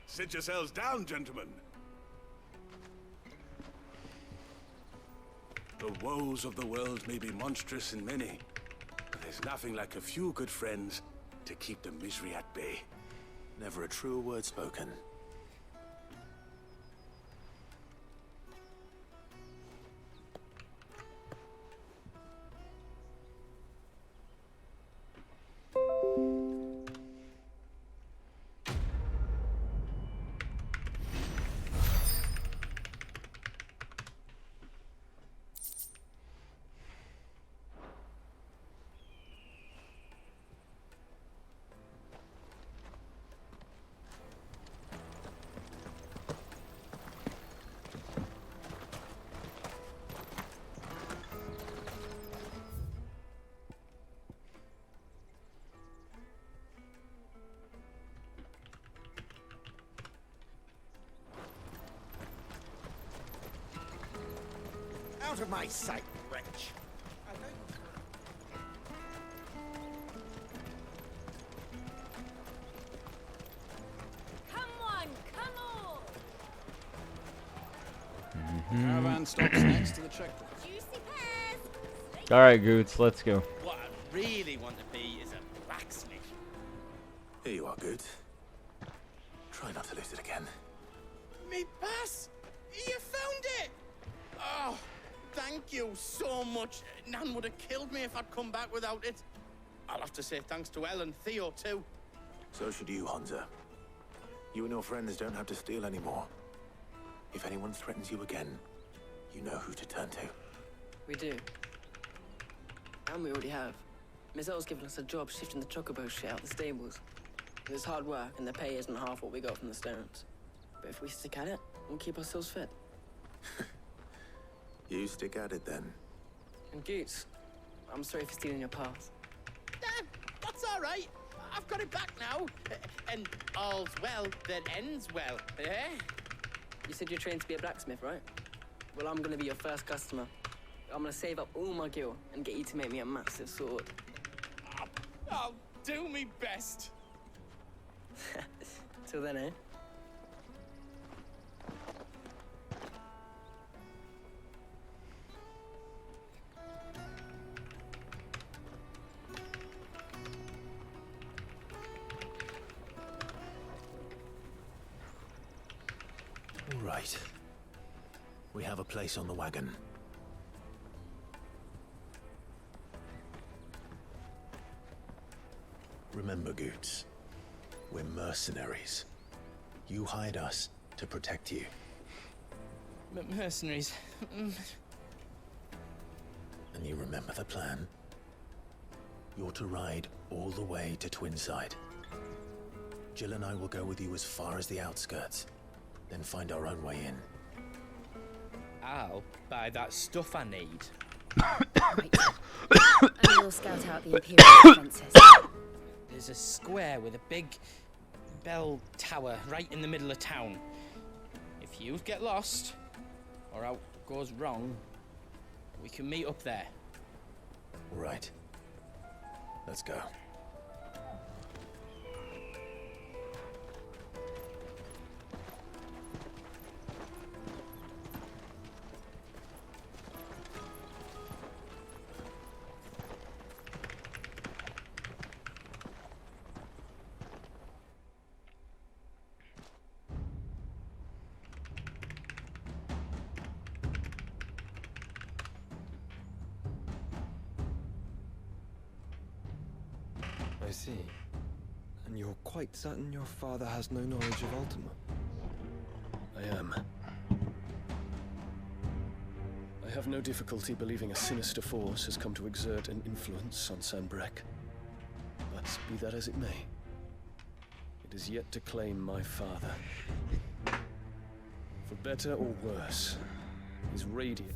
Sit yourselves down, gentlemen. The woes of the world may be monstrous and many, but there's nothing like a few good friends to keep the misery at bay. Never a truer word spoken. Out of my sight, wretch! Come on, come on! Caravan stops next to the checkpoint. Juicy pears! Alright, Goots, let's go. What I really want to be is a blacksmith. Here you are, good. Try not to lose it again. Me pass! You found it! Oh, thank you so much. Nan would have killed me if I'd come back without it. I'll have to say thanks to Elle and Theo, too. So should you, Hansa. You and your friends don't have to steal anymore. If anyone threatens you again, you know who to turn to. We do. And we already have. Miss Elle's given us a job shifting the chocobo shit out the stables. It's hard work, and the pay isn't half what we got from the Stones. But if we stick at it, we'll keep ourselves fit. You stick at it then. And Goots, I'm sorry for stealing your path. That's all right. I've got it back now. And all's well that ends well, eh? You said you're trained to be a blacksmith, right? Well, I'm gonna be your first customer. I'm gonna save up all my gil and get you to make me a massive sword. I'll do me best. Till then, eh? All right. We have a place on the wagon. Remember, Goots, we're mercenaries. You hired us to protect you. Mercenaries. And you remember the plan? You're to ride all the way to Twinside. Jill and I will go with you as far as the outskirts, then find our own way in. I'll buy that stuff I need. Right. And we'll scout out the Imperial defences. There's a square with a big bell tower right in the middle of town. If you get lost, or out goes wrong, we can meet up there. Right. Let's go. I see. And you're quite certain your father has no knowledge of Ultima? I am. I have no difficulty believing a sinister force has come to exert an influence on Sanbreque. But be that as it may, it is yet to claim my father. For better or worse, his radiant...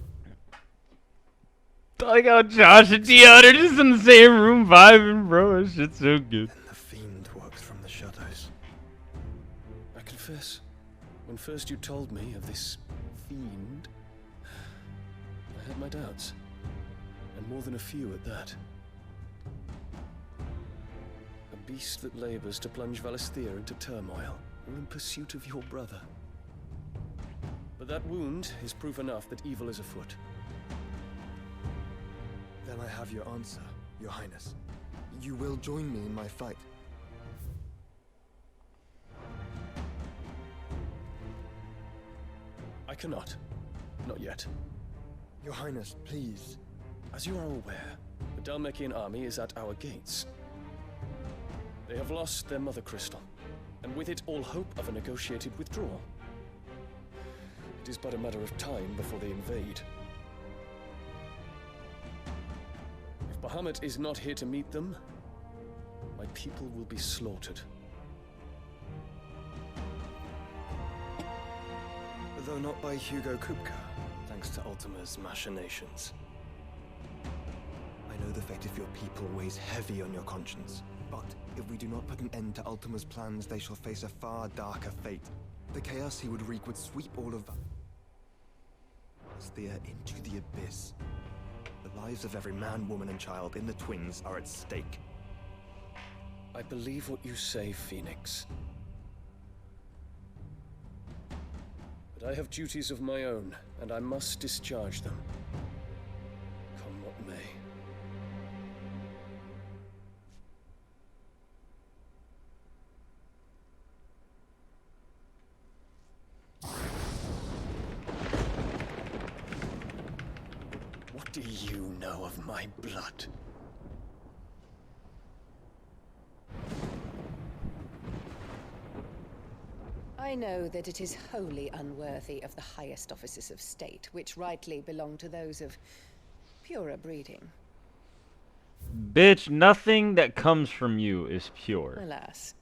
I like how Josh and Dion are just in the same room vibing, bro. This shit's so good. The fiend works from the shadows. I confess, when first you told me of this fiend, I had my doubts. And more than a few at that. A beast that labors to plunge Valisthea into turmoil, all in pursuit of your brother. But that wound is proof enough that evil is afoot. Then I have your answer, Your Highness. You will join me in my fight. I cannot. Not yet. Your Highness, please. As you are aware, the Dhalmekian army is at our gates. They have lost their mother crystal, and with it all hope of a negotiated withdrawal. It is but a matter of time before they invade. If Bahamut is not here to meet them, my people will be slaughtered. Though not by Hugo Kupka, thanks to Ultima's machinations. I know the fate of your people weighs heavy on your conscience, but if we do not put an end to Ultima's plans, they shall face a far darker fate. The chaos he would wreak would sweep all of Valisthea into the abyss. The lives of every man, woman, and child in the Twins are at stake. I believe what you say, Phoenix. But I have duties of my own, and I must discharge them. Come what may. What do you know of my blood? I know that it is wholly unworthy of the highest offices of state, which rightly belong to those of purer breeding. Bitch, nothing that comes from you is pure. Alas.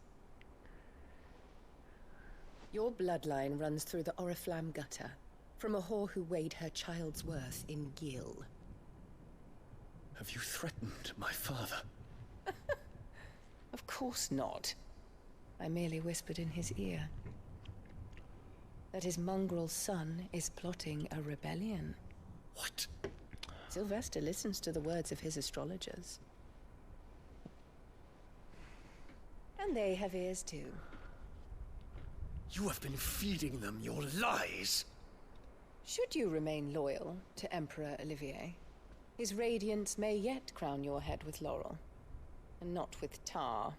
Your bloodline runs through the Oriflamme gutter, from a whore who weighed her child's worth in gil. Have you threatened my father? Of course not. I merely whispered in his ear that his mongrel son is plotting a rebellion. What? Sylvester listens to the words of his astrologers. And they have ears too. You have been feeding them your lies! Should you remain loyal to Emperor Olivier, his radiance may yet crown your head with laurel, and not with tar.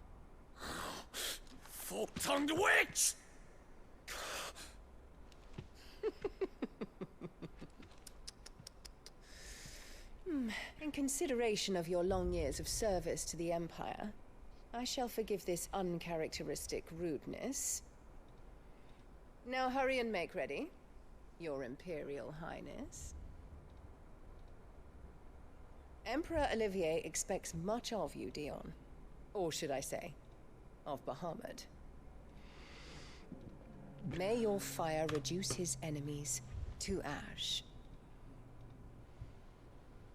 Fork-tongued witch! In consideration of your long years of service to the Empire, I shall forgive this uncharacteristic rudeness. Now hurry and make ready, Your Imperial Highness. Emperor Olivier expects much of you, Dion. Or should I say, of Bahamut. May your fire reduce his enemies to ash.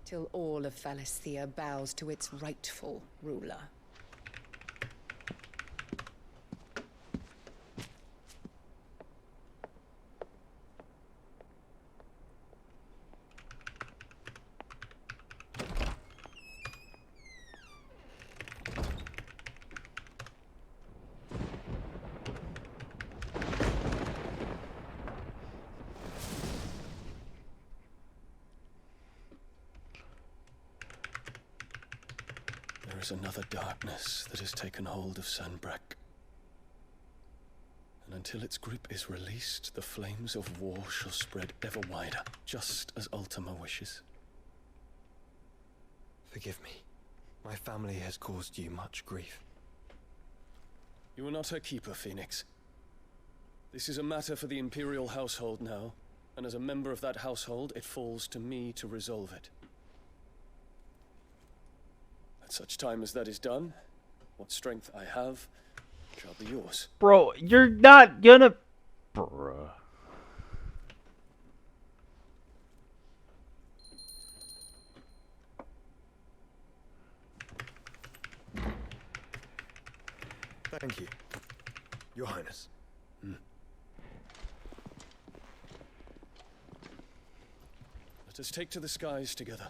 Till all of Valisthea bows to its rightful ruler. There is another darkness that has taken hold of Sanbreque. And until its grip is released, the flames of war shall spread ever wider, just as Ultima wishes. Forgive me. My family has caused you much grief. You are not her keeper, Phoenix. This is a matter for the Imperial household now, and as a member of that household, it falls to me to resolve it. At such time as that is done, what strength I have shall be yours. Bro, you're not gonna... Bruh. Thank you, Your Highness. Let us take to the skies together,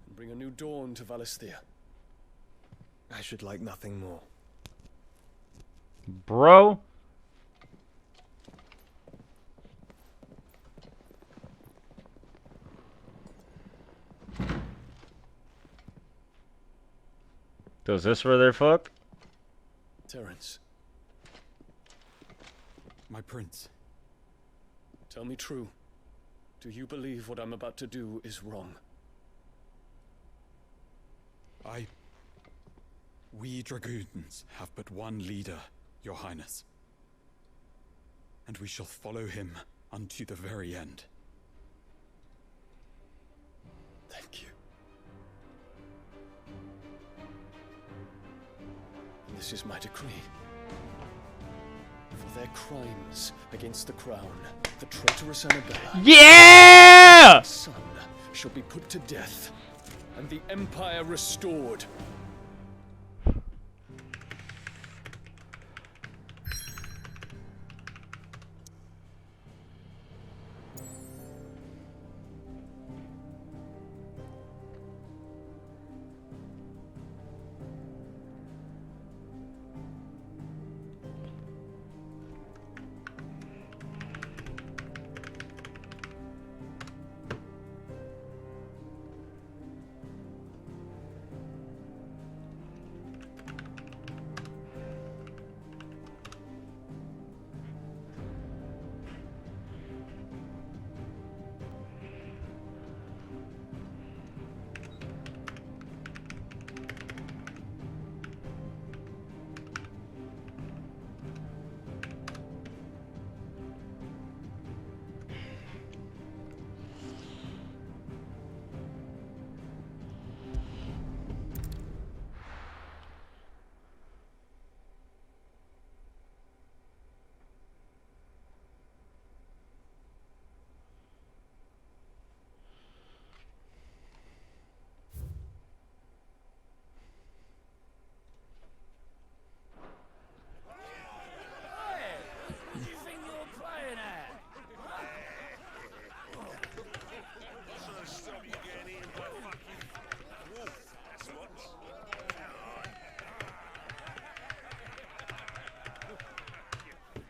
and bring a new dawn to Valisthea. I should like nothing more. Bro? Does this where they're fucked? Terence. My prince. Tell me true. Do you believe what I'm about to do is wrong? We dragoons have but one leader, Your Highness. And we shall follow him unto the very end. Thank you. And this is my decree. For their crimes against the crown, the traitorous Annabella... Yeah! ...son shall be put to death, and the Empire restored.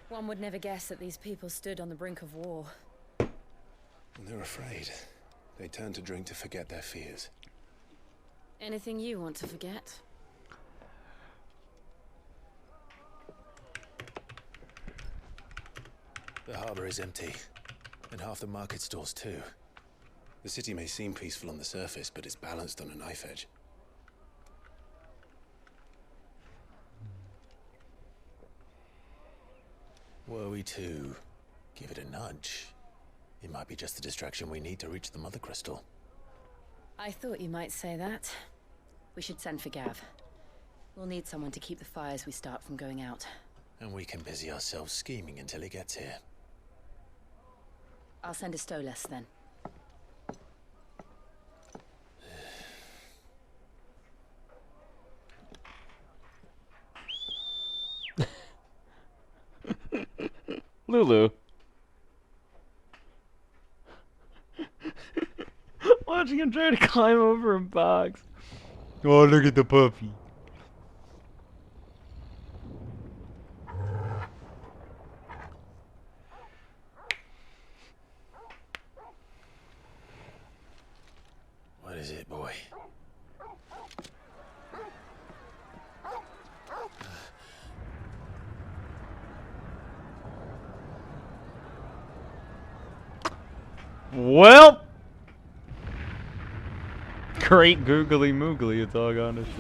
One would never guess that these people stood on the brink of war. They're afraid. They turn to drink to forget their fears. Anything you want to forget? The harbor is empty, and half the market stalls too. The city may seem peaceful on the surface, but it's balanced on a knife edge. Were we to give it a nudge, it might be just the distraction we need to reach the Mother Crystal. I thought you might say that. We should send for Gav. We'll need someone to keep the fires we start from going out. And we can busy ourselves scheming until he gets here. I'll send a Stolas then. Lulu. Watching him try to climb over a box. Oh, look at the puppy. What is it, boy? Well, great googly moogly, it's all gone to shit.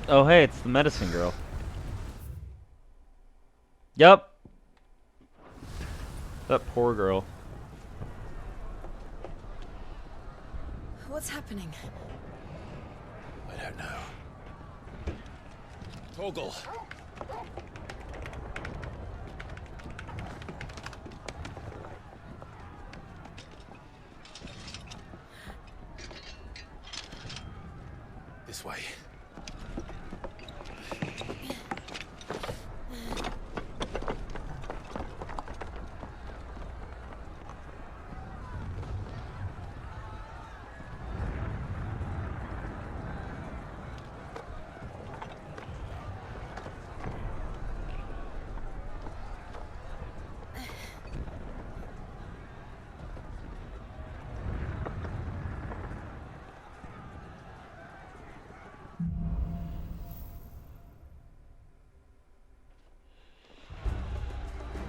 Oh hey, it's the medicine girl. Yup. That poor girl. What's happening? I don't know. Torgal. This way.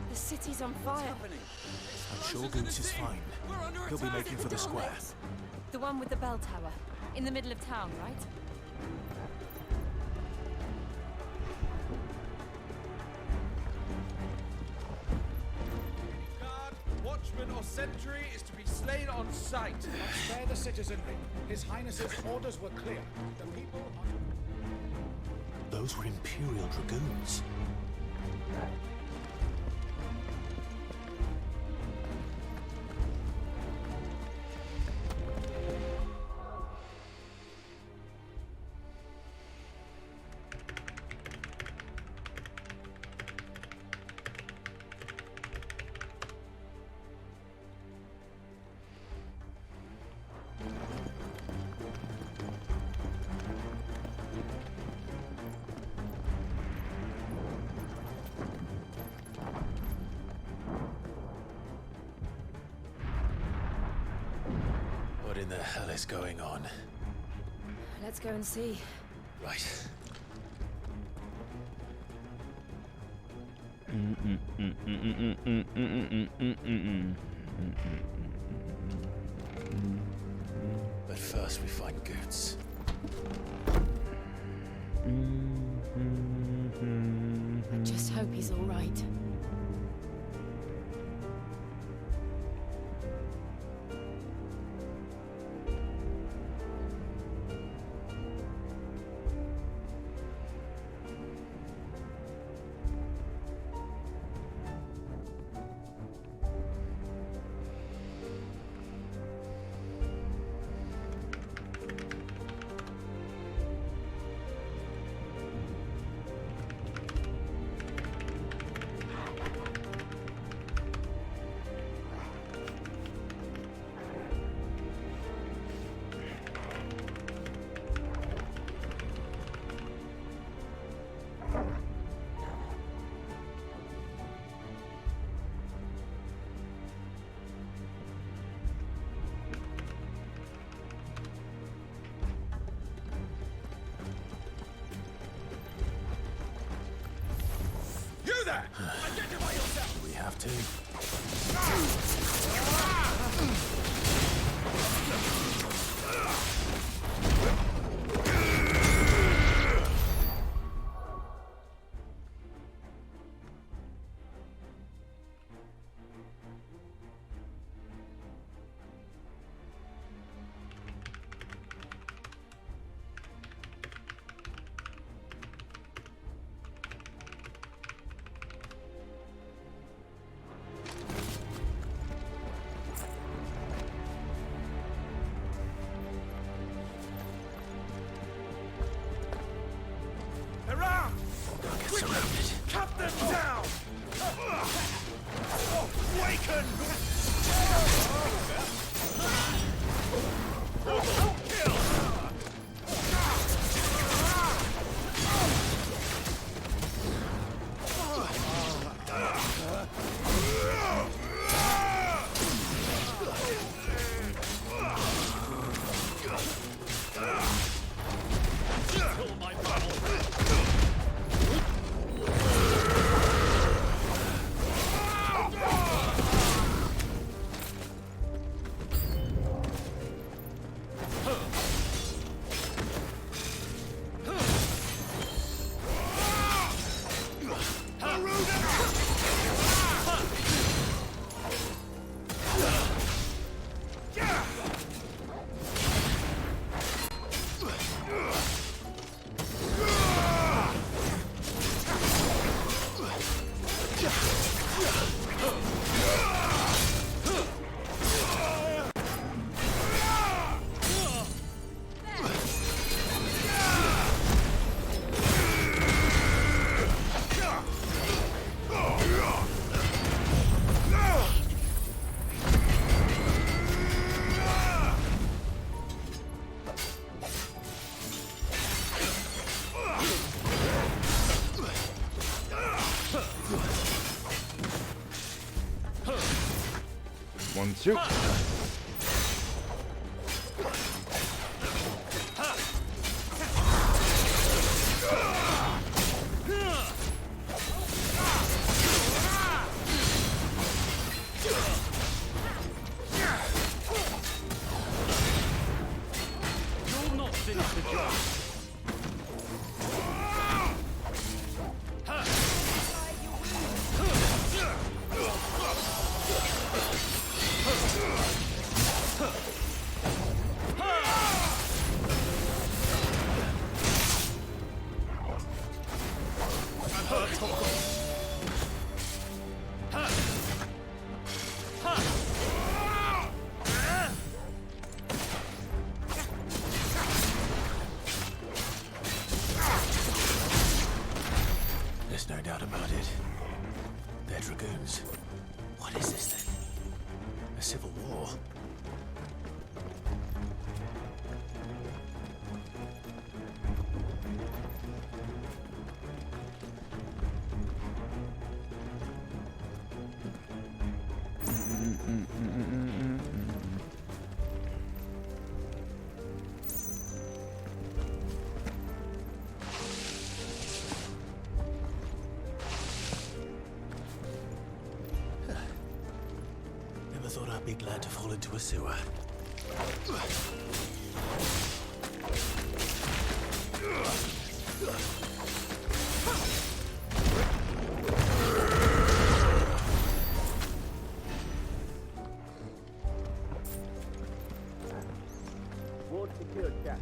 The city's on fire. I'm sure Goots is fine. He'll be making for the square. The one with the bell tower. In the middle of town, right? Guard, watchman or sentry is to be slain on sight. Spare the citizenry. His Highness's orders were clear. The people are... Those were Imperial Dragoons. What in the hell is going on? Let's go and see. Right. But first we find Goots. I just hope he's all right. You there! Identify yourself! We have to. 1, 2. You'll not finish the job. There's no doubt about it. They're dragoons. What is this thing? A civil war? Never thought I'd be glad to fall into a sewer. Ward secured, Jack.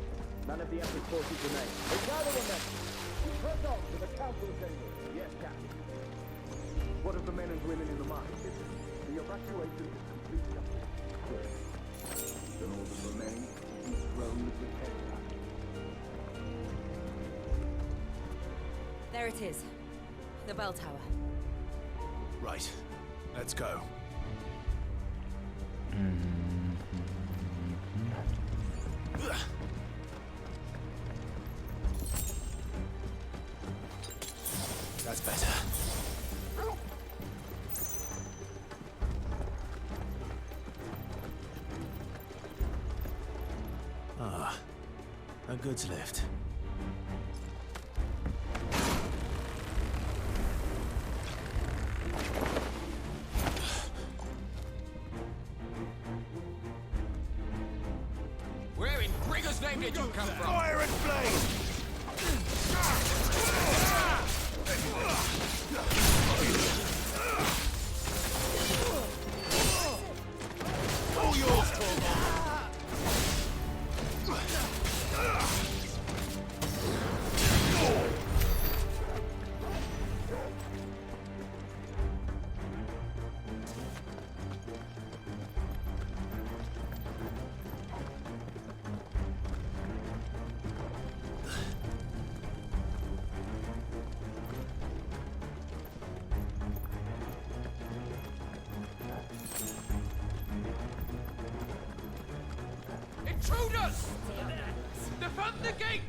None of the Emperor's forces remain. Gather the men. Press on to the council assembly. Yes, Captain. What of the men and women in the market district? The evacuation is complete, Captain. Good. Then all that remains is be thrown with the head back. There it is. The bell tower. Right. Let's go. That's better. Ah, a goods lift. Where in Brigger's name did you come from? Fire and flame! All yours, Intruders! Defend the gate!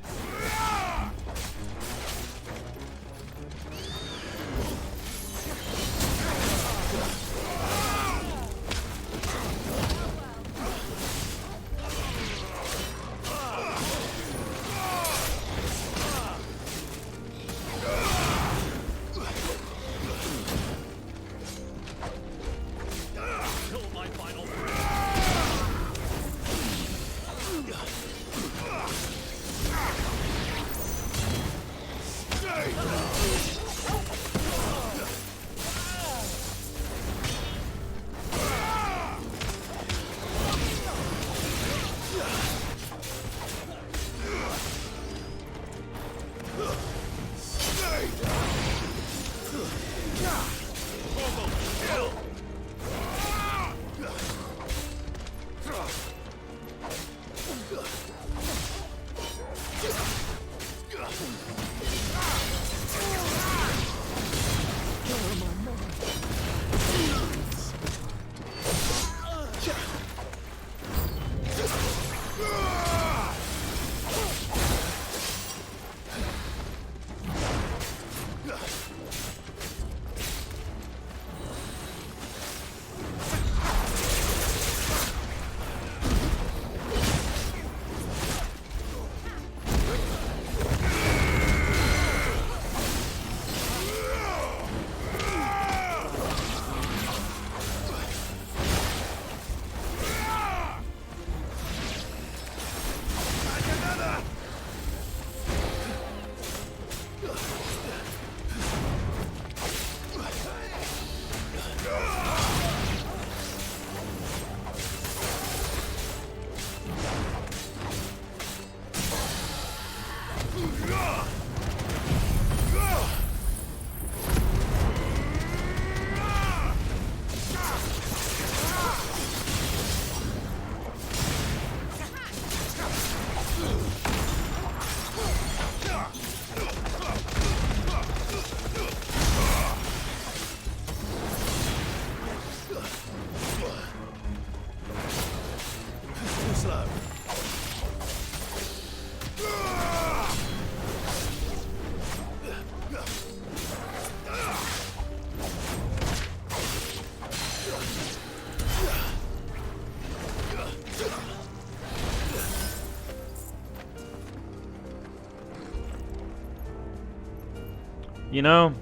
You know,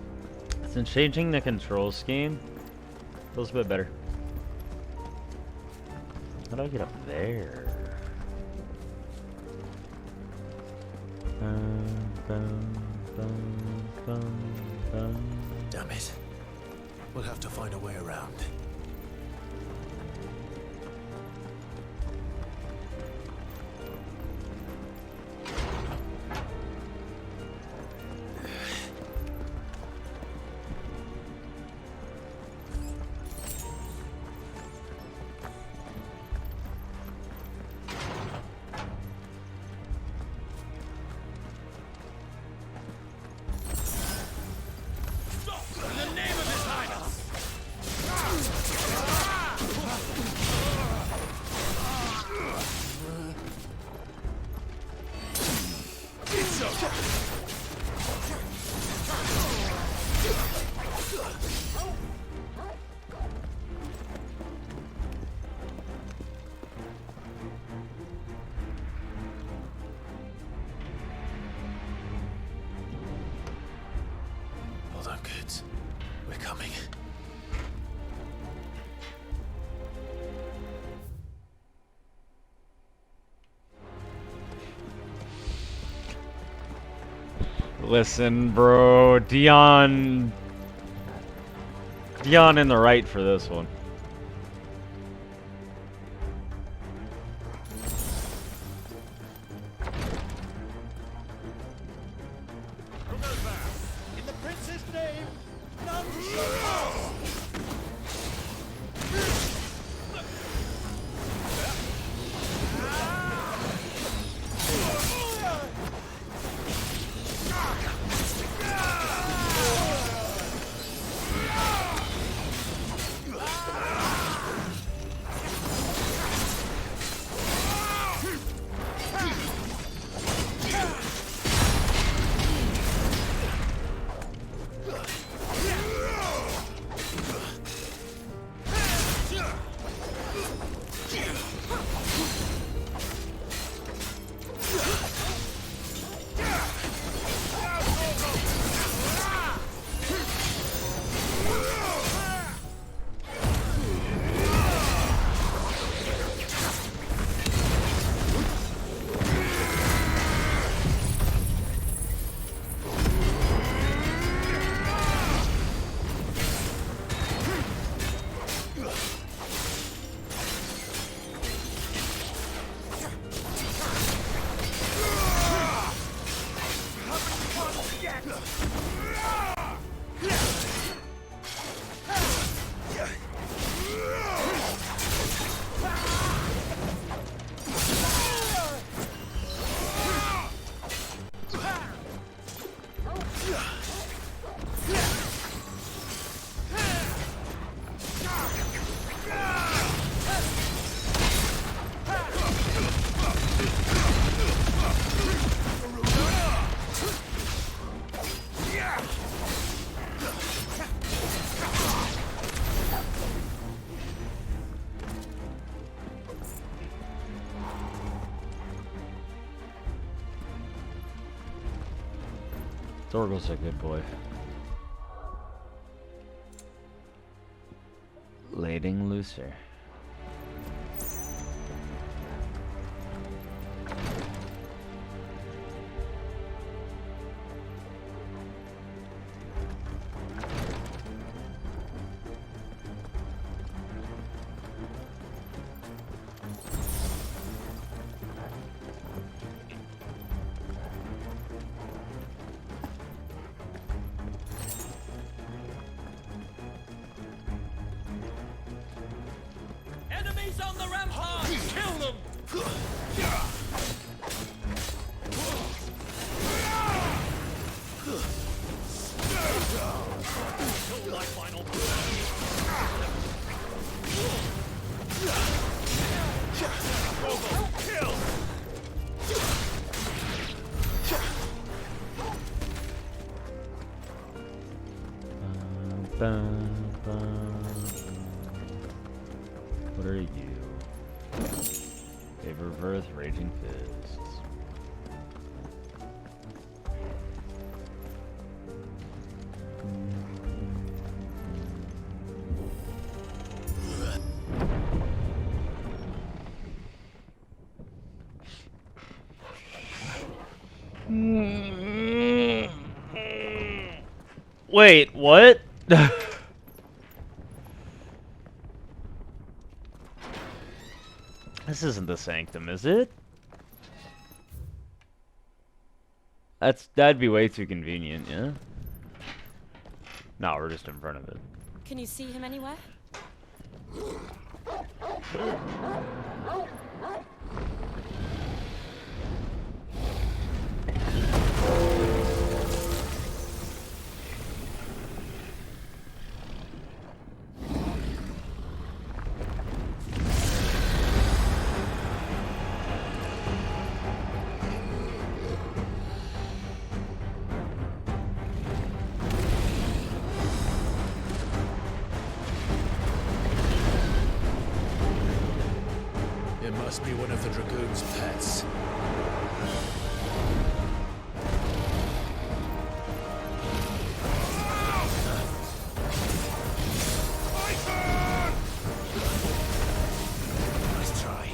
since changing the control scheme, feels a bit better. How do I get up there? Damn it. We'll have to find a way around. Hold on, kids. We're coming. Listen, bro, Dion in the right for this one. In the prince's name, none shall pass! Thorgal's a good boy. Lading looser. Enemies on the rampart! Kill them! Kill my final kill! What are you? Favor of Earth, Raging Fists. Wait, what? This isn't the Sanctum, is it? That'd be way too convenient, yeah? No, we're just in front of it. Can you see him anywhere? It must be one of the Dragoon's pets. Nice try.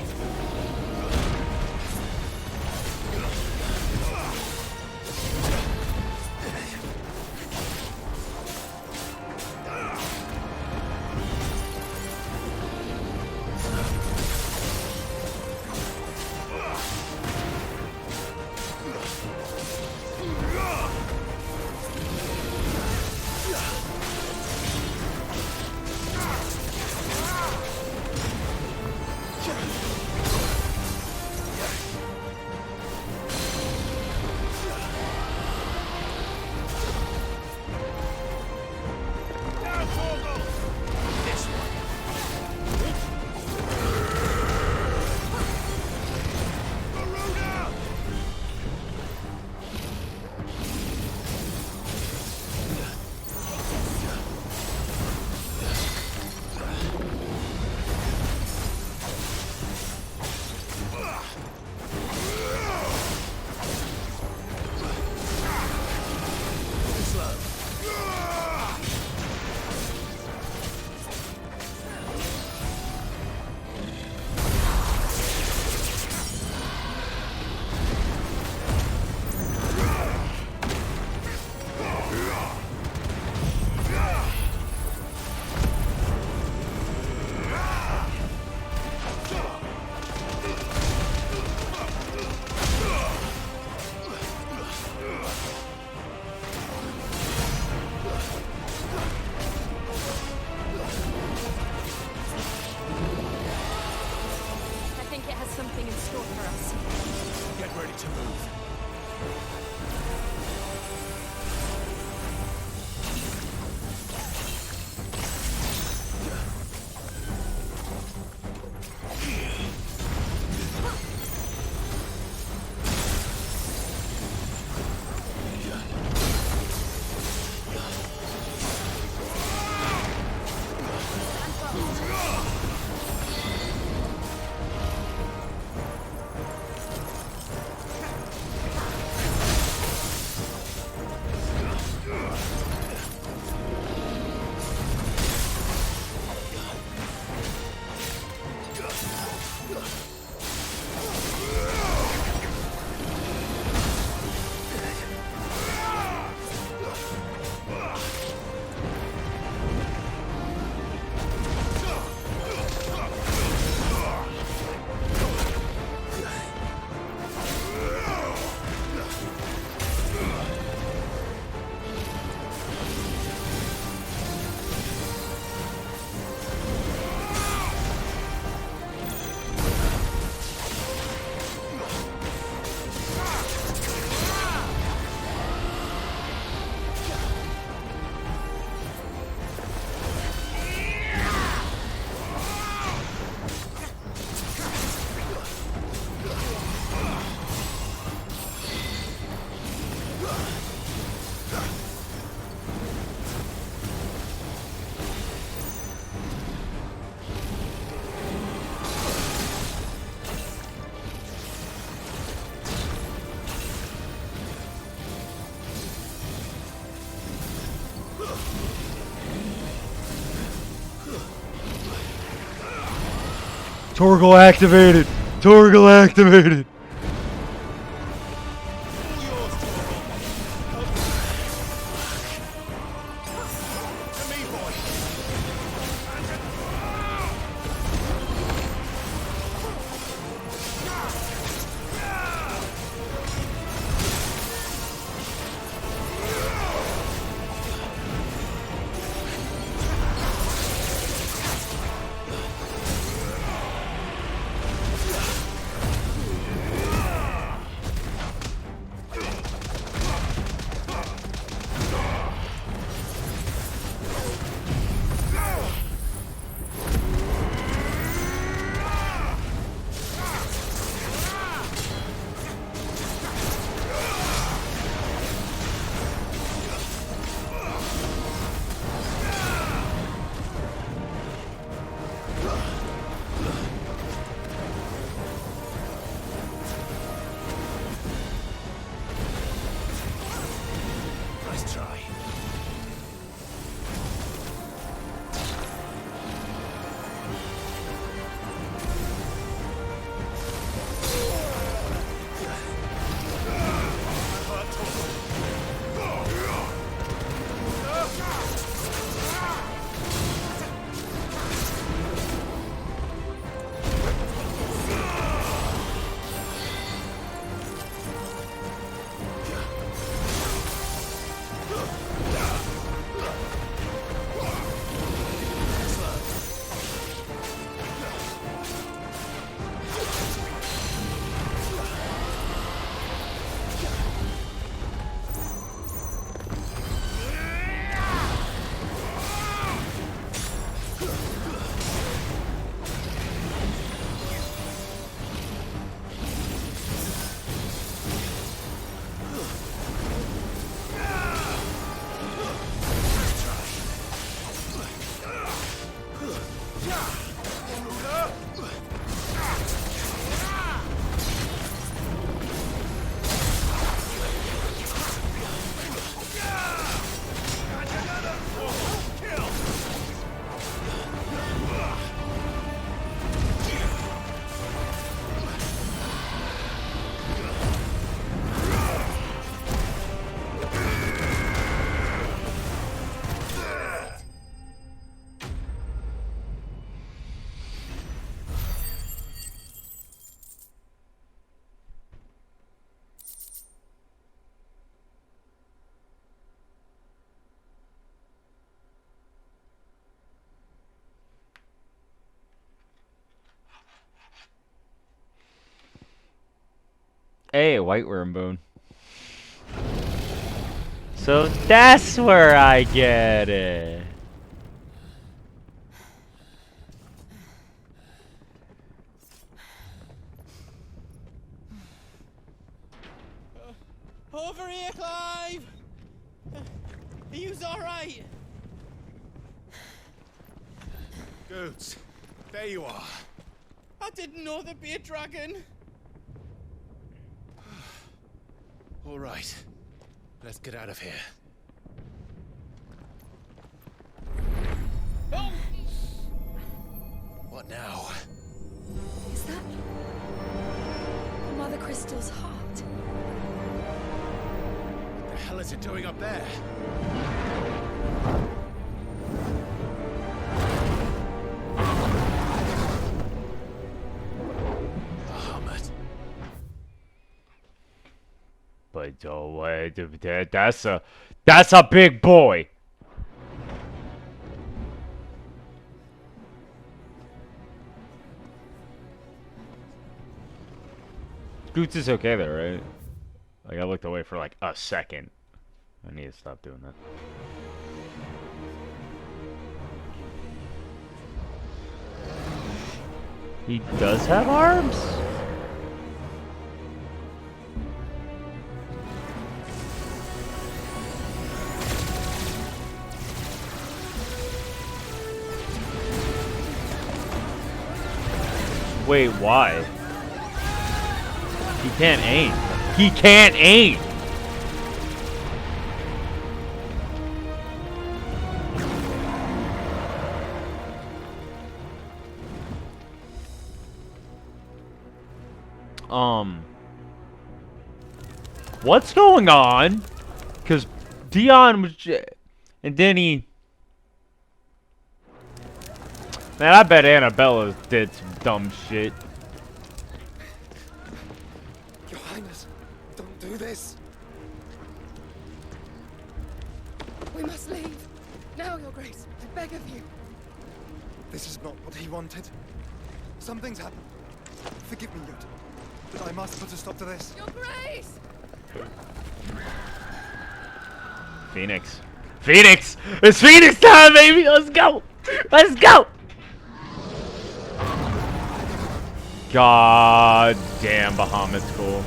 Something in store for us. Get ready to move. Torgal activated! Torgal activated! Nice try. Hey, White Worm Bone. So that's where I get it. Over here, Clive! Are you alright? Goats, there you are. I didn't know there'd be a dragon. All right, let's get out of here. Oh! What now? Is that Mother Crystal's heart? What the hell is it doing up there? But that's a big boy. Scoots is okay though, right? Like I looked away for like a second. I need to stop doing that. He does have arms? Wait, why? He can't aim. He can't aim! What's going on? Because Dion was and then he... Man, I bet Annabella did some dumb shit. Your Highness, don't do this. We must leave. Now, Your Grace, I beg of you. This is not what he wanted. Something's happened. Forgive me, Yod, but I must put a stop to this. Your Grace! Phoenix. Phoenix! It's Phoenix time, baby! Let's go! Let's go! God damn, Bahamut's cool.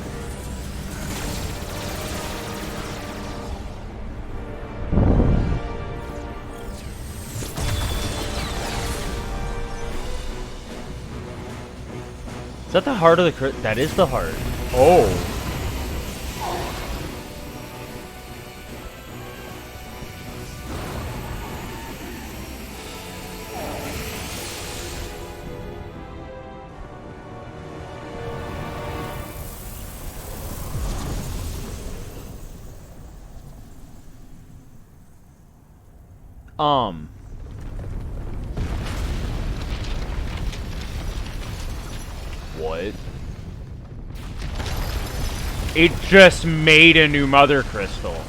Is that the heart of the crit? That is the heart. Oh. What? It just made a new mother crystal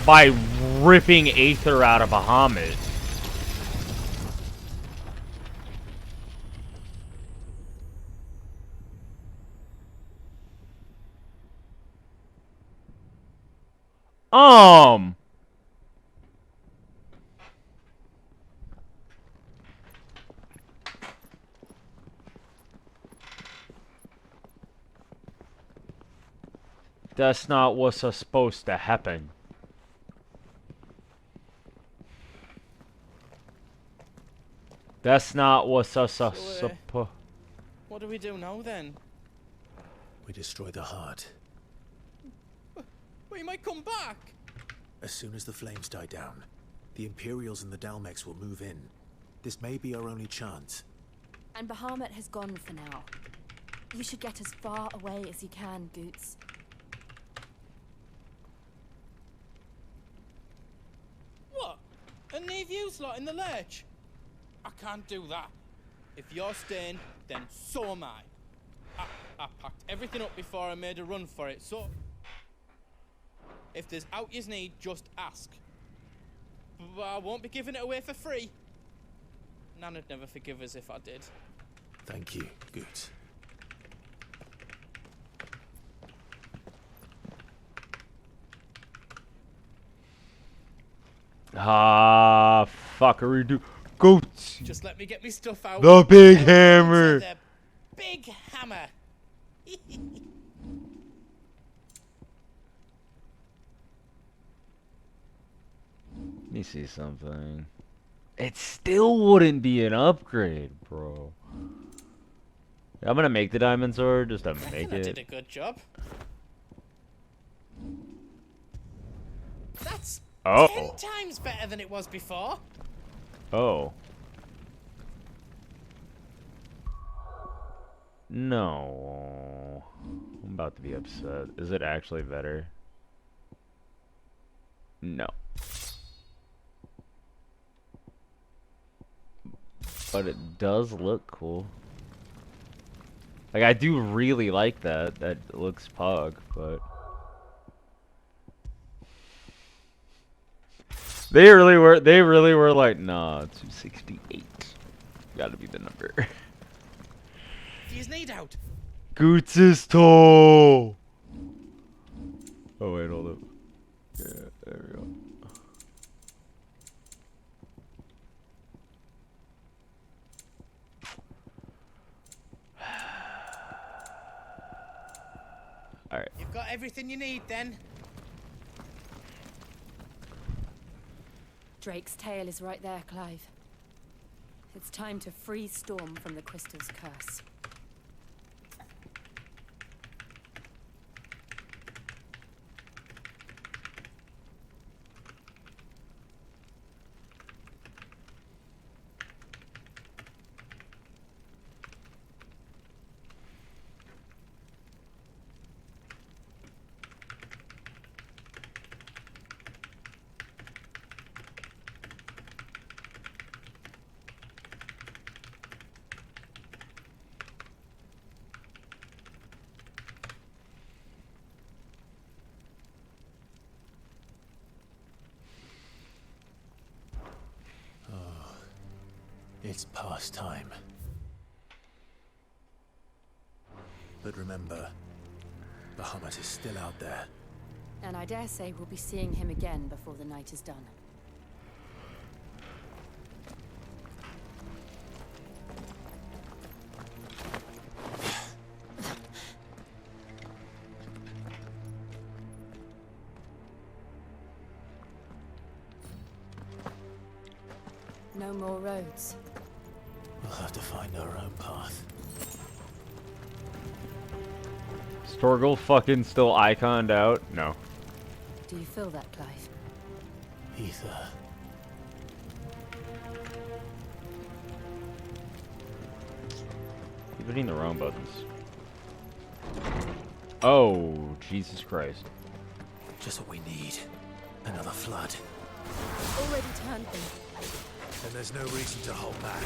by ripping Aether out of Bahamut. That's not what's supposed to happen. That's not what's supposed. What do we do now then? We destroy the heart. We might come back. As soon as the flames die down, the Imperials and the Dalmex will move in. This may be our only chance. And Bahamut has gone for now. You should get as far away as you can, Goots. What? And leave you lot in the lurch? I can't do that. If you're staying, then so am I. I packed everything up before I made a run for it, so... If there's out yous need, just ask. But I won't be giving it away for free. Nana'd never forgive us if I did. Thank you, Goots. Ah, fuckery do. Goats! Just let me get me stuff out. The big hammer! The big hammer! Let me see something. It still wouldn't be an upgrade, bro. I'm gonna make the diamond sword just to make I it. did a good job. That's 10 times better than it was before. Oh. No. I'm about to be upset. Is it actually better? No. But it does look cool. Like, I do really like that. That looks pug, but... They really were like, nah, 268. Gotta be the number. Do you need out? Goots' toe! Oh, wait, hold up. Yeah, there we go. Alright. You've got everything you need then. Drake's tail is right there, Clive. It's time to free Storm from the crystal's curse. It's past time. But remember, Bahamut is still out there. And I dare say we'll be seeing him again before the night is done. No more roads. We'll have to find our own path. Storgel fucking still iconed out? No. Do you feel that, Clive? Ether. Keep hitting the wrong buttons. Oh, Jesus Christ. Just what we need. Another flood. Already turned them. Then there's no reason to hold back.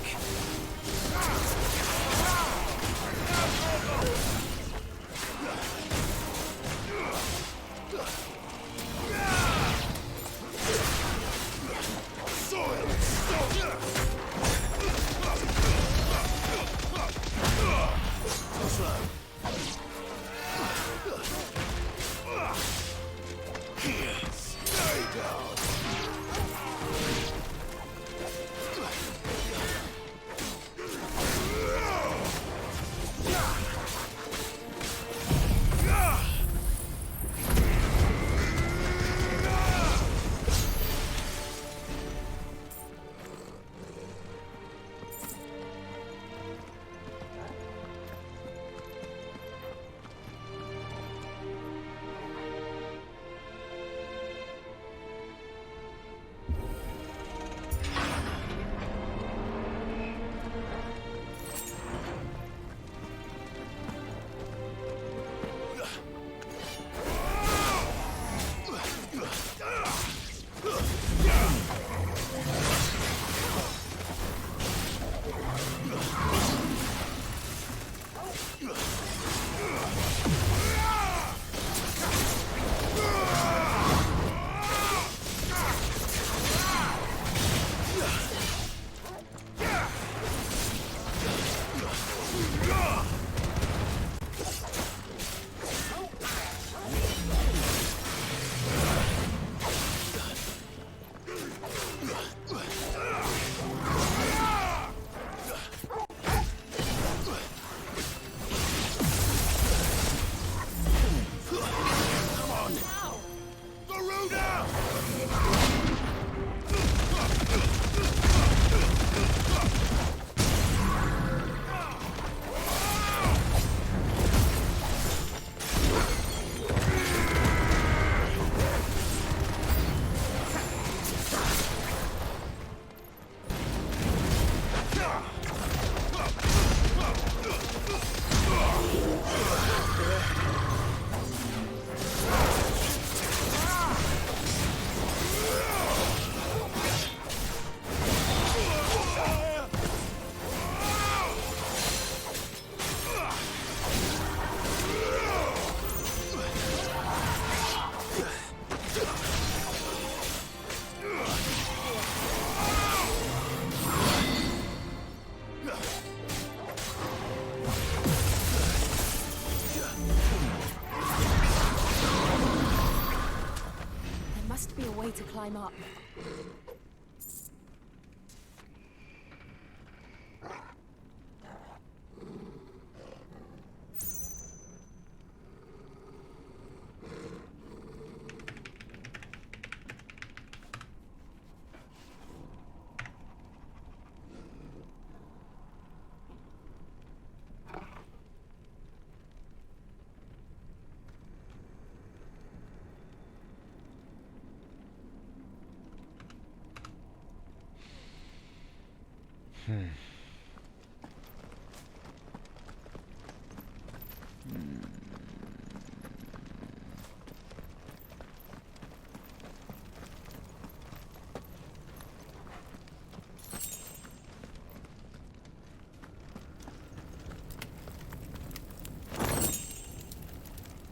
To climb up.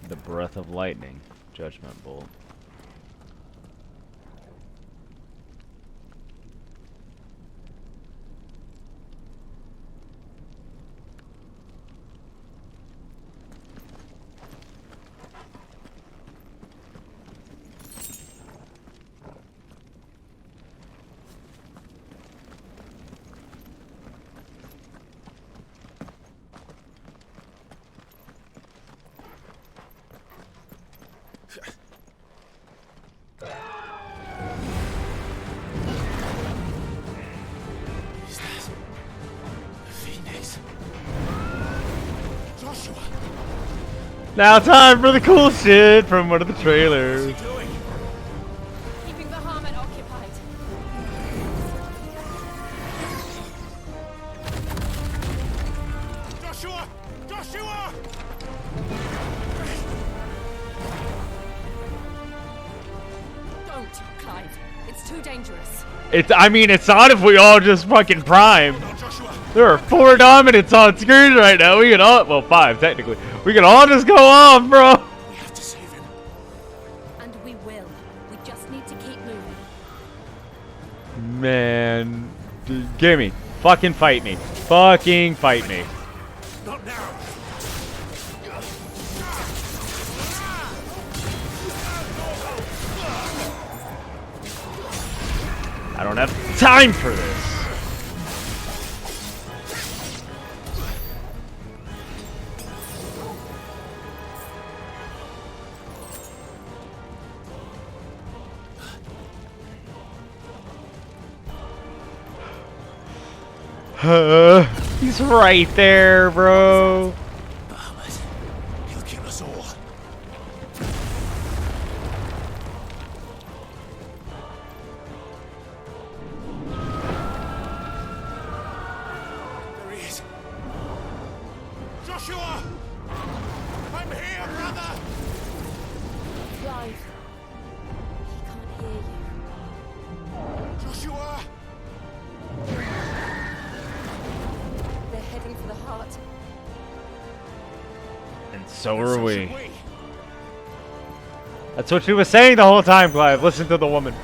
The breath of lightning, judgment bolt. Now time for the cool shit from one of the trailers. Keeping the Bahamut occupied. Joshua! Joshua! Don't, Clive. It's too dangerous. I mean, it's odd if we all just fucking prime. There are 4 dominants on screen right now. We can all, well, 5 technically. We can all just go off, bro. We have to save him. And we will. We just need to keep moving. Man, gimme. Fucking fight me. Fucking fight me. Not now. I don't have time for this. He's right there, bro. Bahamut. He'll kill us all. There he is. Joshua! I'm here, brother! Clive. He can't hear you. Joshua! They're heading for the heart. And so are we. That's what she was saying the whole time, Clive. Listen to the woman.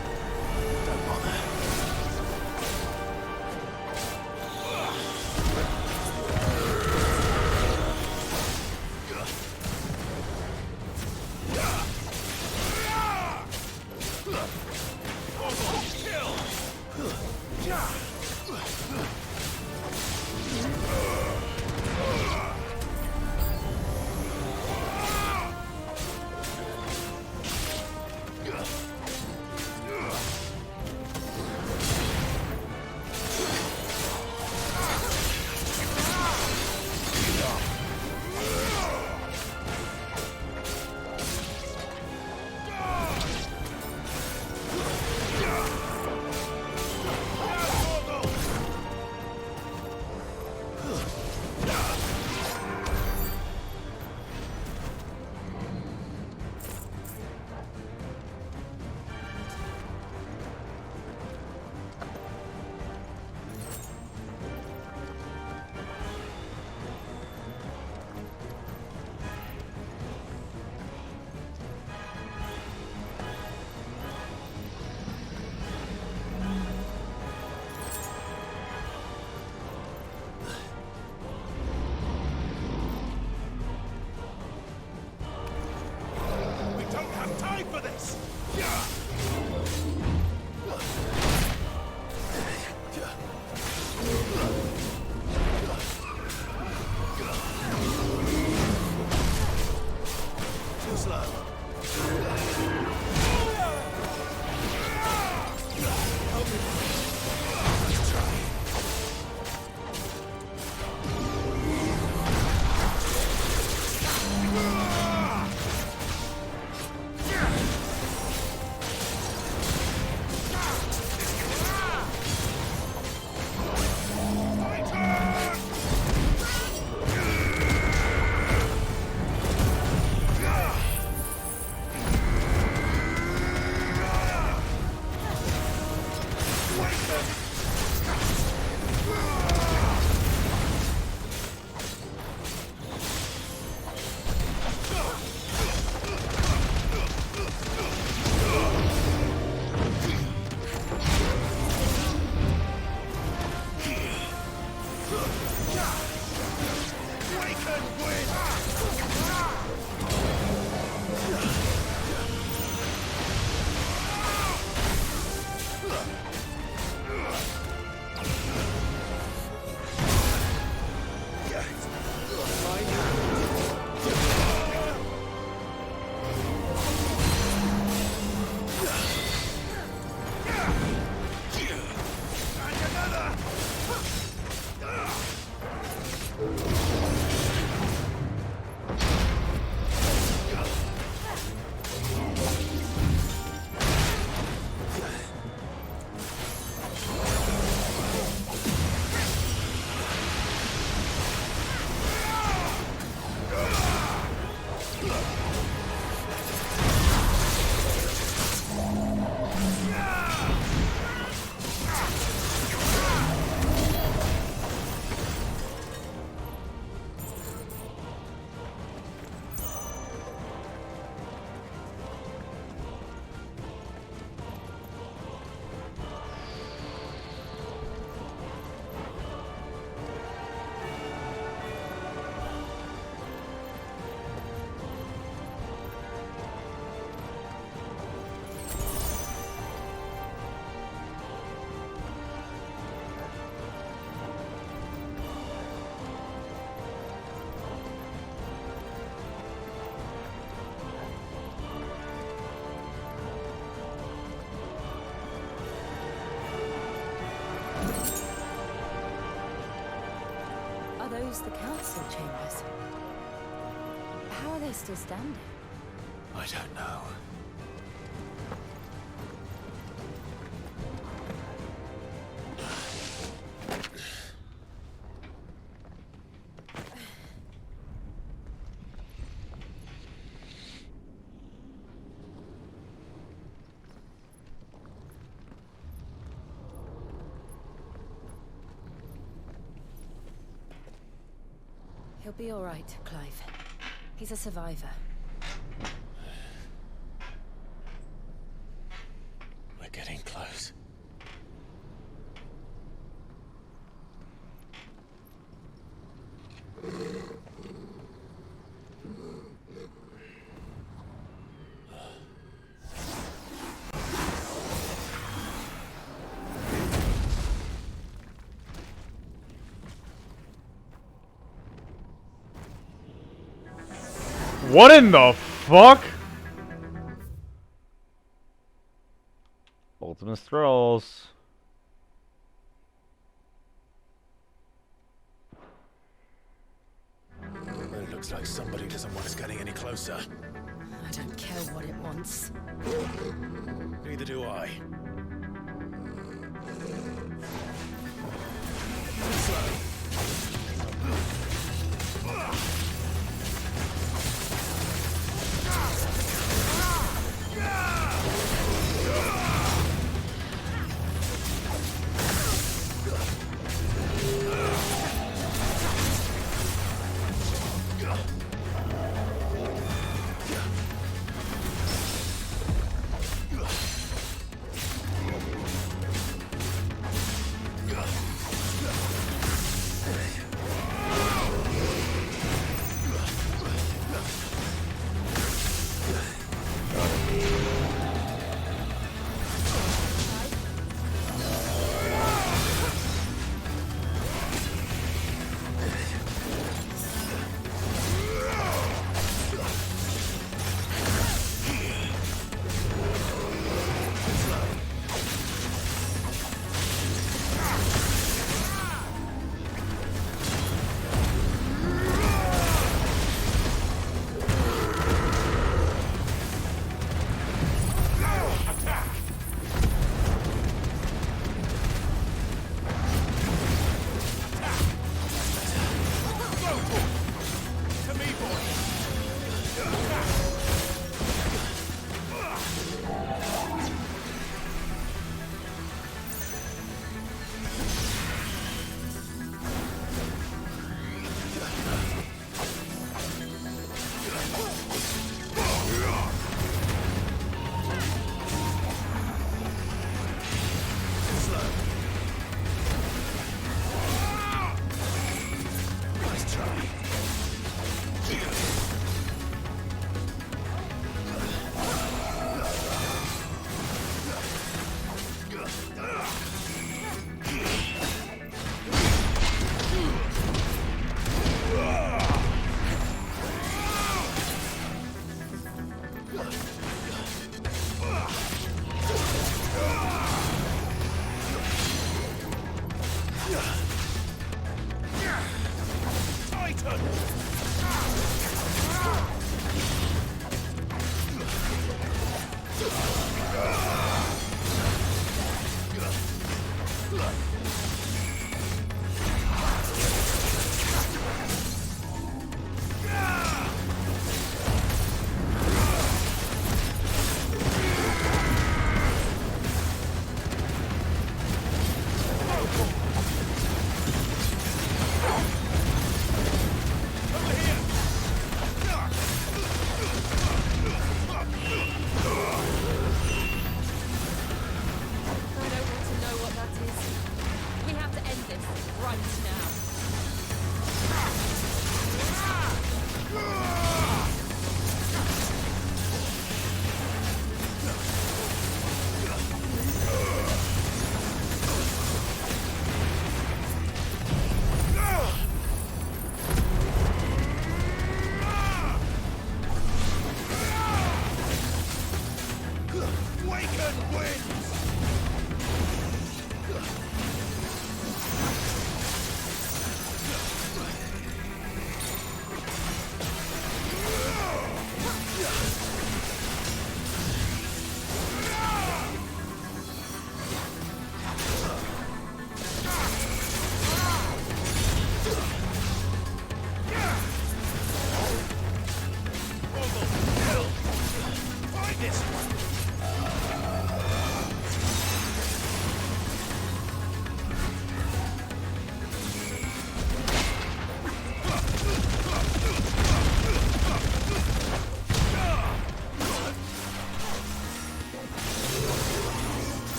Are those the council chambers? How are they still standing? I don't know. He'll be all right, Clive. He's a survivor. We're getting close. What in the fuck? Ultimate Thralls. It looks like somebody doesn't want us getting any closer. I don't care what it wants. Neither do I.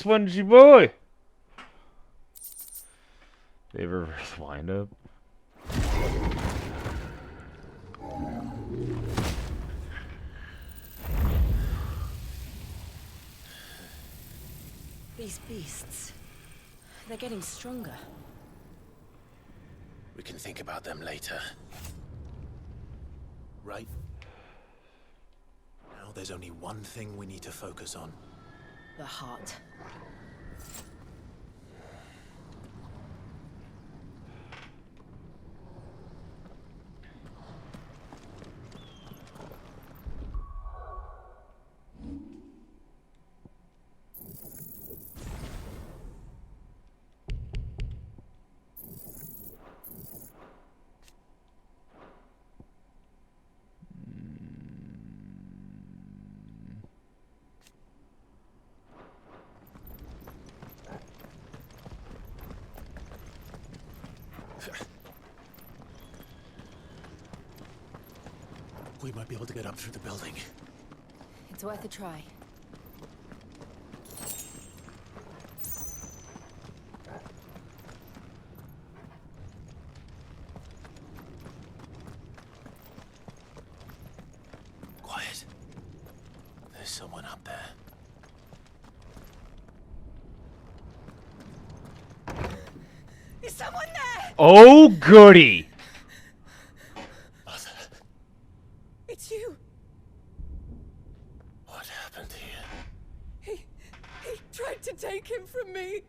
spongy boy. Favor versus windup. These beasts, they're getting stronger. We can think about them later. Right? Now there's only one thing we need to focus on. The heart. We might be able to get up through the building. It's worth a try. Quiet. There's someone up there. Is someone there? Oh, goody! It's you. What happened here? He tried to take him from me.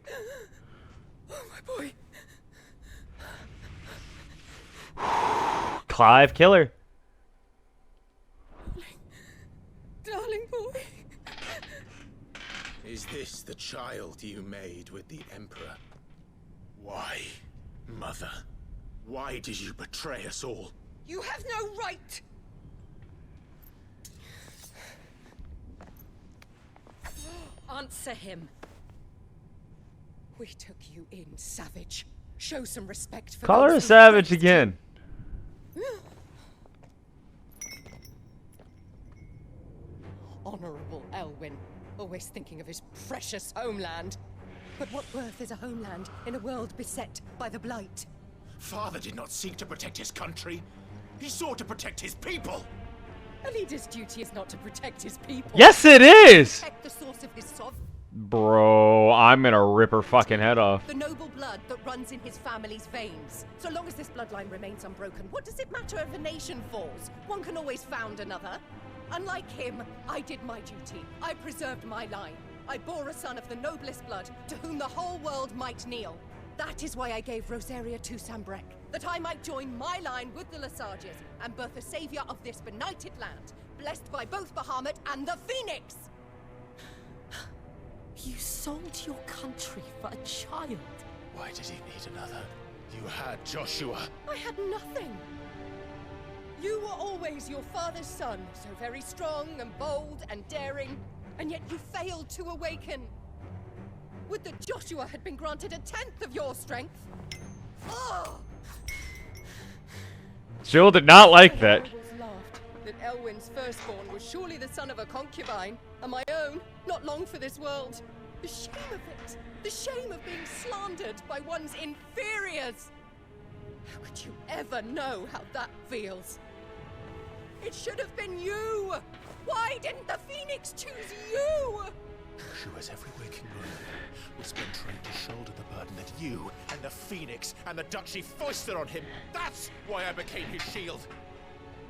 Oh, my boy. Clive Killer. Darling boy. Is this the child you made with the Emperor? Why, Mother? Why did you betray us all? You have no right. Answer him. We took you in, savage. Show some respect for Call her a those who savage raised again. you. Honorable Elwyn, always thinking of his precious homeland. But what worth is a homeland in a world beset by the Blight? Father did not seek to protect his country. He sought to protect his people. A leader's duty is not to protect his people. Yes, it is! Protect the source of his sovereignty. Bro, I'm gonna rip her fucking head off. The noble blood that runs in his family's veins. So long as this bloodline remains unbroken, what does it matter if a nation falls? One can always found another. Unlike him, I did my duty. I preserved my line. I bore a son of the noblest blood, to whom the whole world might kneel. That is why I gave Rosaria to Sambrek, that I might join my line with the Lesages and birth a savior of this benighted land, blessed by both Bahamut and the Phoenix! You sold your country for a child. Why did he need another? You had Joshua. I had nothing. You were always your father's son, so very strong and bold and daring, and yet you failed to awaken. Would that Joshua had been granted 1/10 of your strength? Oh! Jill did not like that. Laughed that Elwyn's firstborn was surely the son of a concubine, and my own, not long for this world. The shame of it! The shame of being slandered by one's inferiors! How could you ever know how that feels? It should have been you! Why didn't the Phoenix choose you? Joshua's every waking moment was been trying to shoulder the burden that you and the Phoenix and the Duchy foisted on him. That's why I became his shield.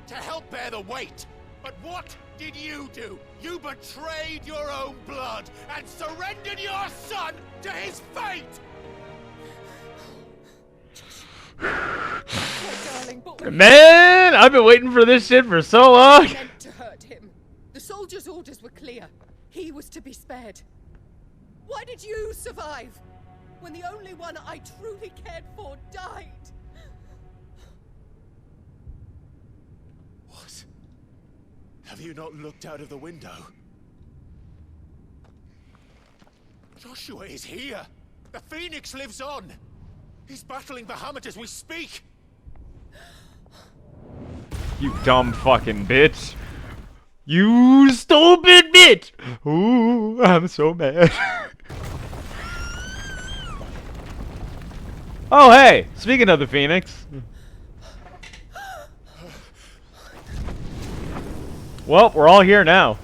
To help bear the weight. But what did you do? You betrayed your own blood and surrendered your son to his fate! My darling boy. Man, I've been waiting for this shit for so long. I meant to hurt him. The soldiers' orders were clear. He was to be spared. Why did you survive when the only one I truly cared for died? What? Have you not looked out of the window? Joshua is here! The Phoenix lives on! He's battling Bahamut as we speak! You dumb fucking bitch. You stupid bitch! Ooh, I'm so mad. Oh, hey! Speaking of the Phoenix. Well, we're all here now.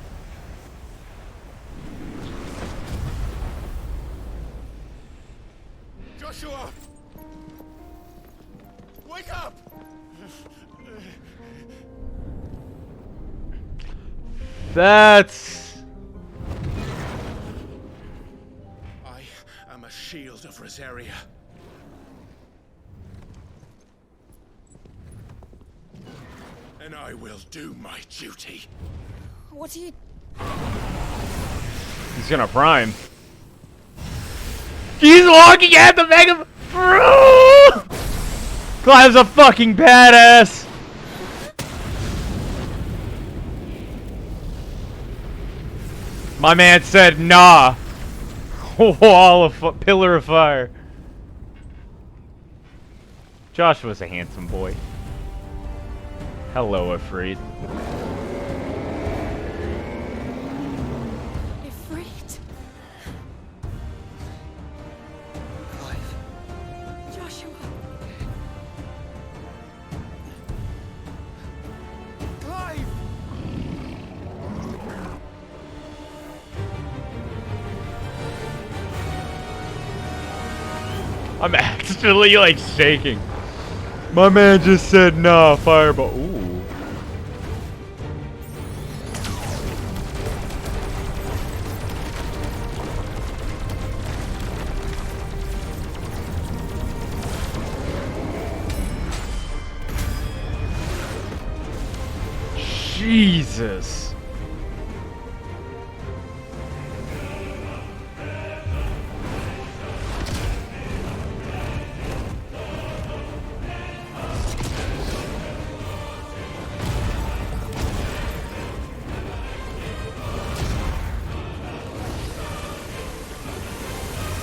Joshua! Wake up! That's... I am a shield of Rosaria. And I will do my duty. What are you... He's gonna prime. He's walking at the mega... Clive's a fucking badass! My man said, nah. Wall of pillar of fire. Joshua's a handsome boy. Hello, Afraid. Ifrit. Joshua. Clive! I'm actually like shaking. My man just said nah, fireball. Ooh. Jesus.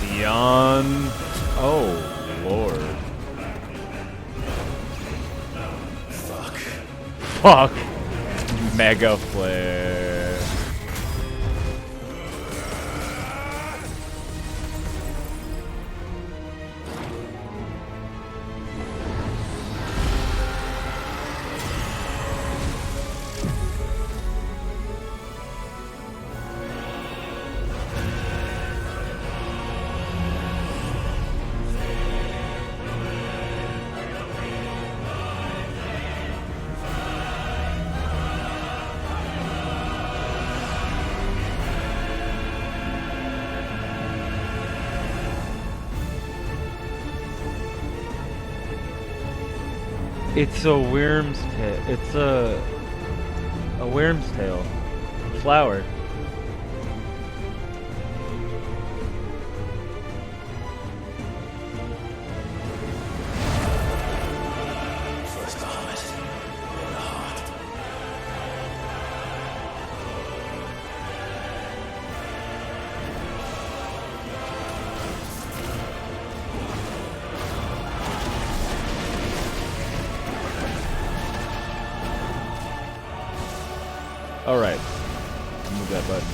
Beyond. Oh, Lord. Fuck. Mega flare. It's a worm's tail. It's a worm's tail. Flower. First the heart, then the heart. All right. Move that button.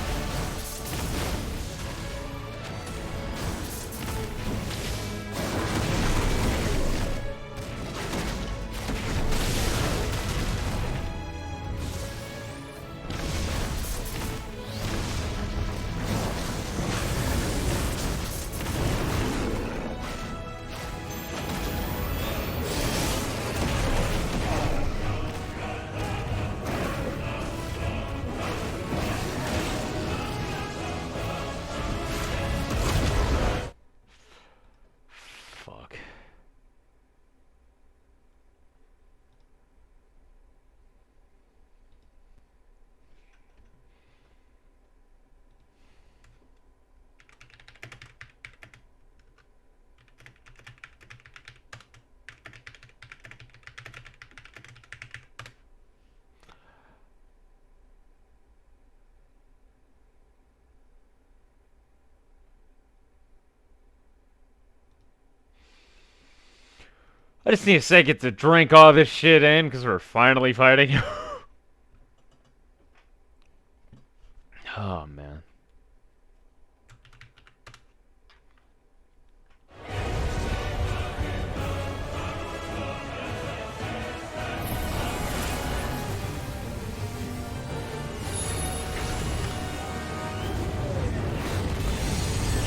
Fuck. I just need a second to drink all this shit in because we're finally fighting. Oh, man.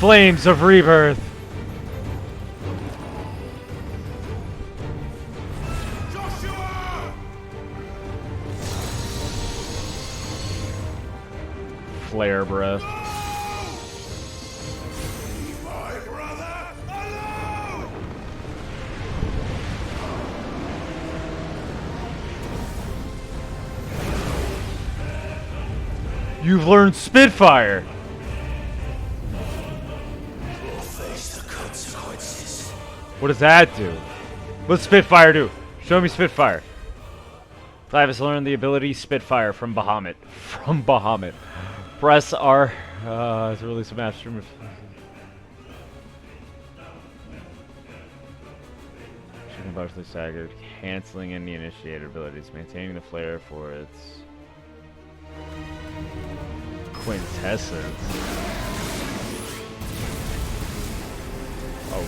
flames of rebirth. Flare breath. You've learned Spitfire. What does that do? What's Spitfire do? Show me Spitfire. Clive has learned the ability Spitfire from Bahamut. From Bahamut. Press R to release a master. Chicken partially staggered, canceling any initiated abilities, maintaining the flare for its quintessence. Oh.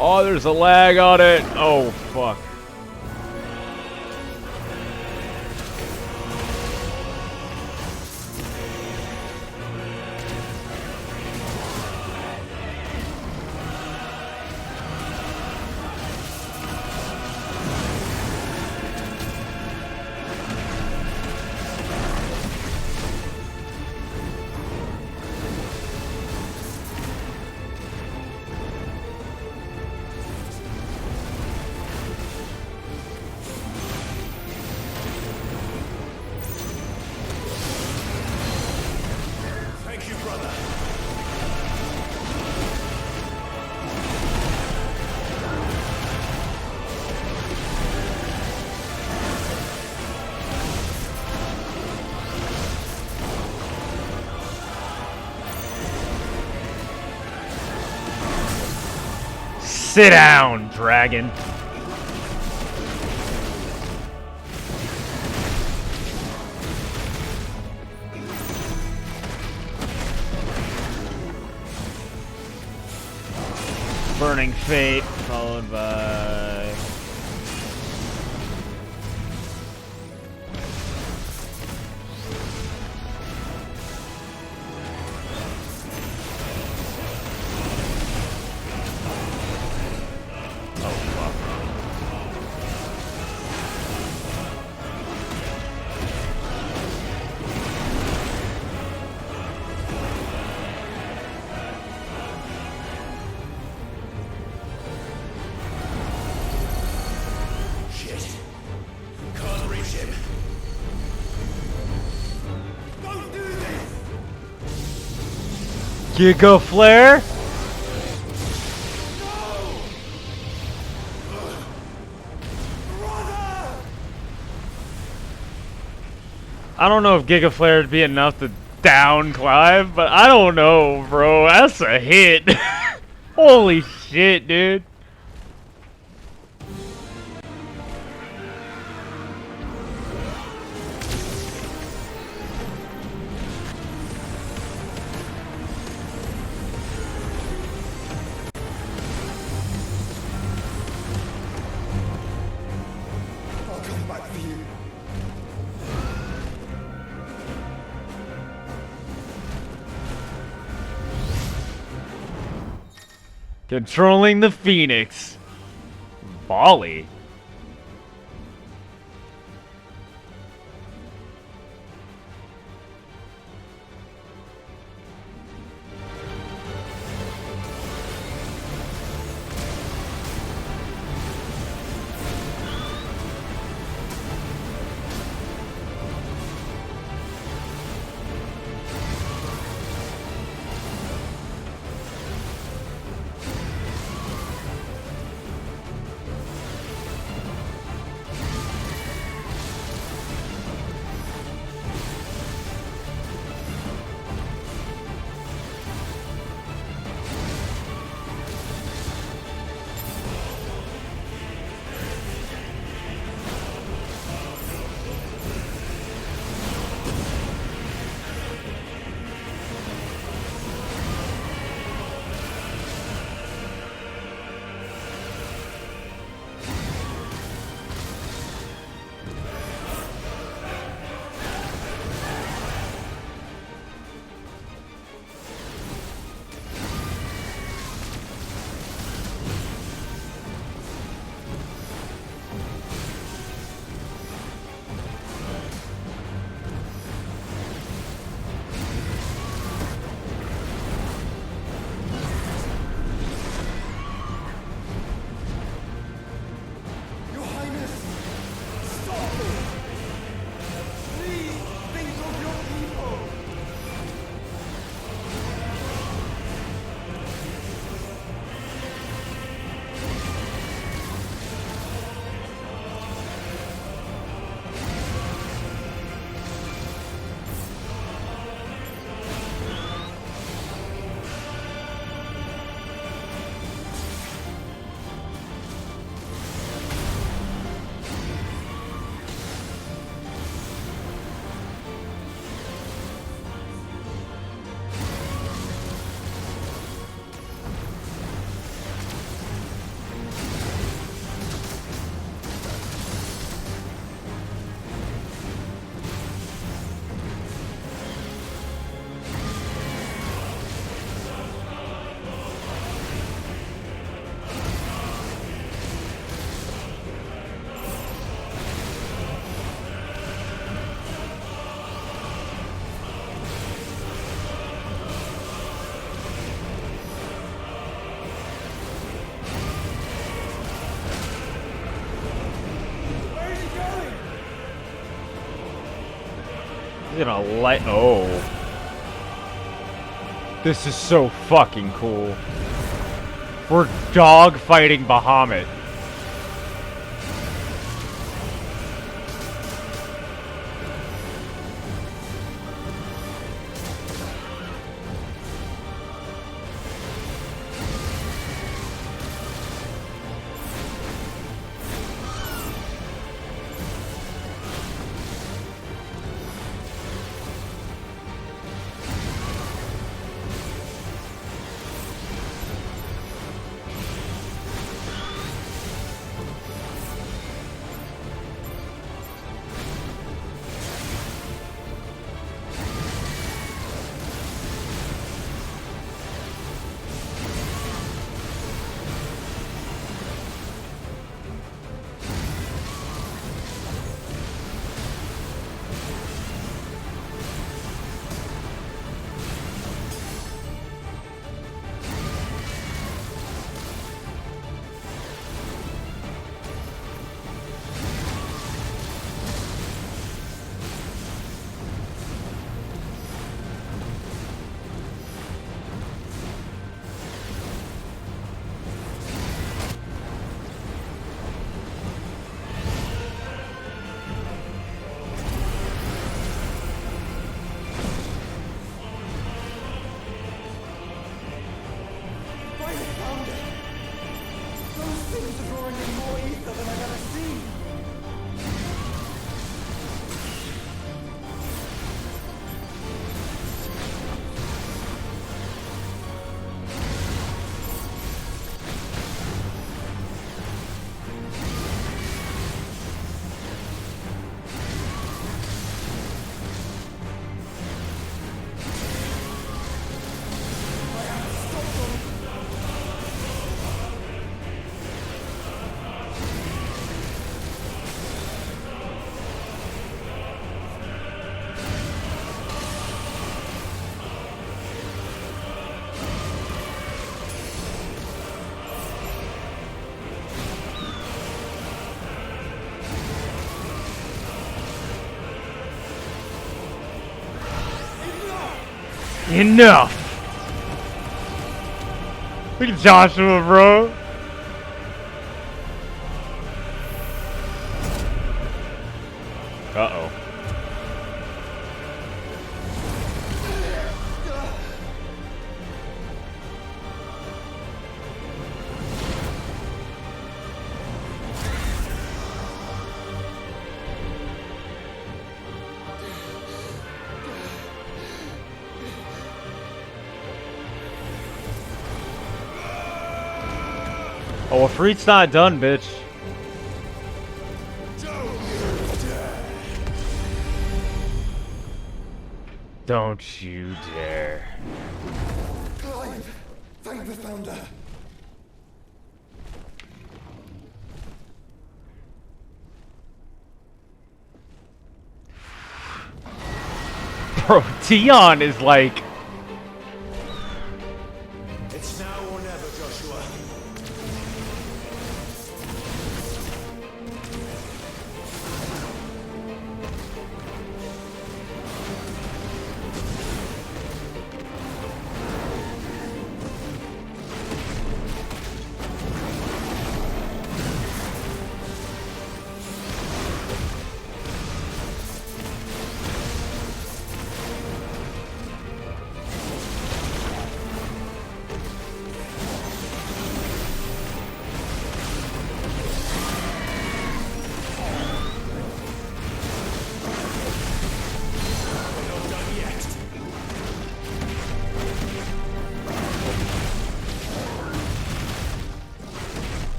Oh, there's a lag on it. Oh, fuck. Sit down, dragon. Burning Fate, followed by... Giga Flare? I don't know if Giga Flare would be enough to down Clive, but I don't know, bro. That's a hit. Holy shit, dude. Controlling the Phoenix. Volley. gonna light. Oh. This is so fucking cool. We're dog fighting Bahamut. Enough! Look at Joshua, bro. Uh-oh. Oh, well, Freet's not done, bitch. Don't you dare. Clive! Thank the Founder! Bro, Tion is like... It's now or never, Joshua.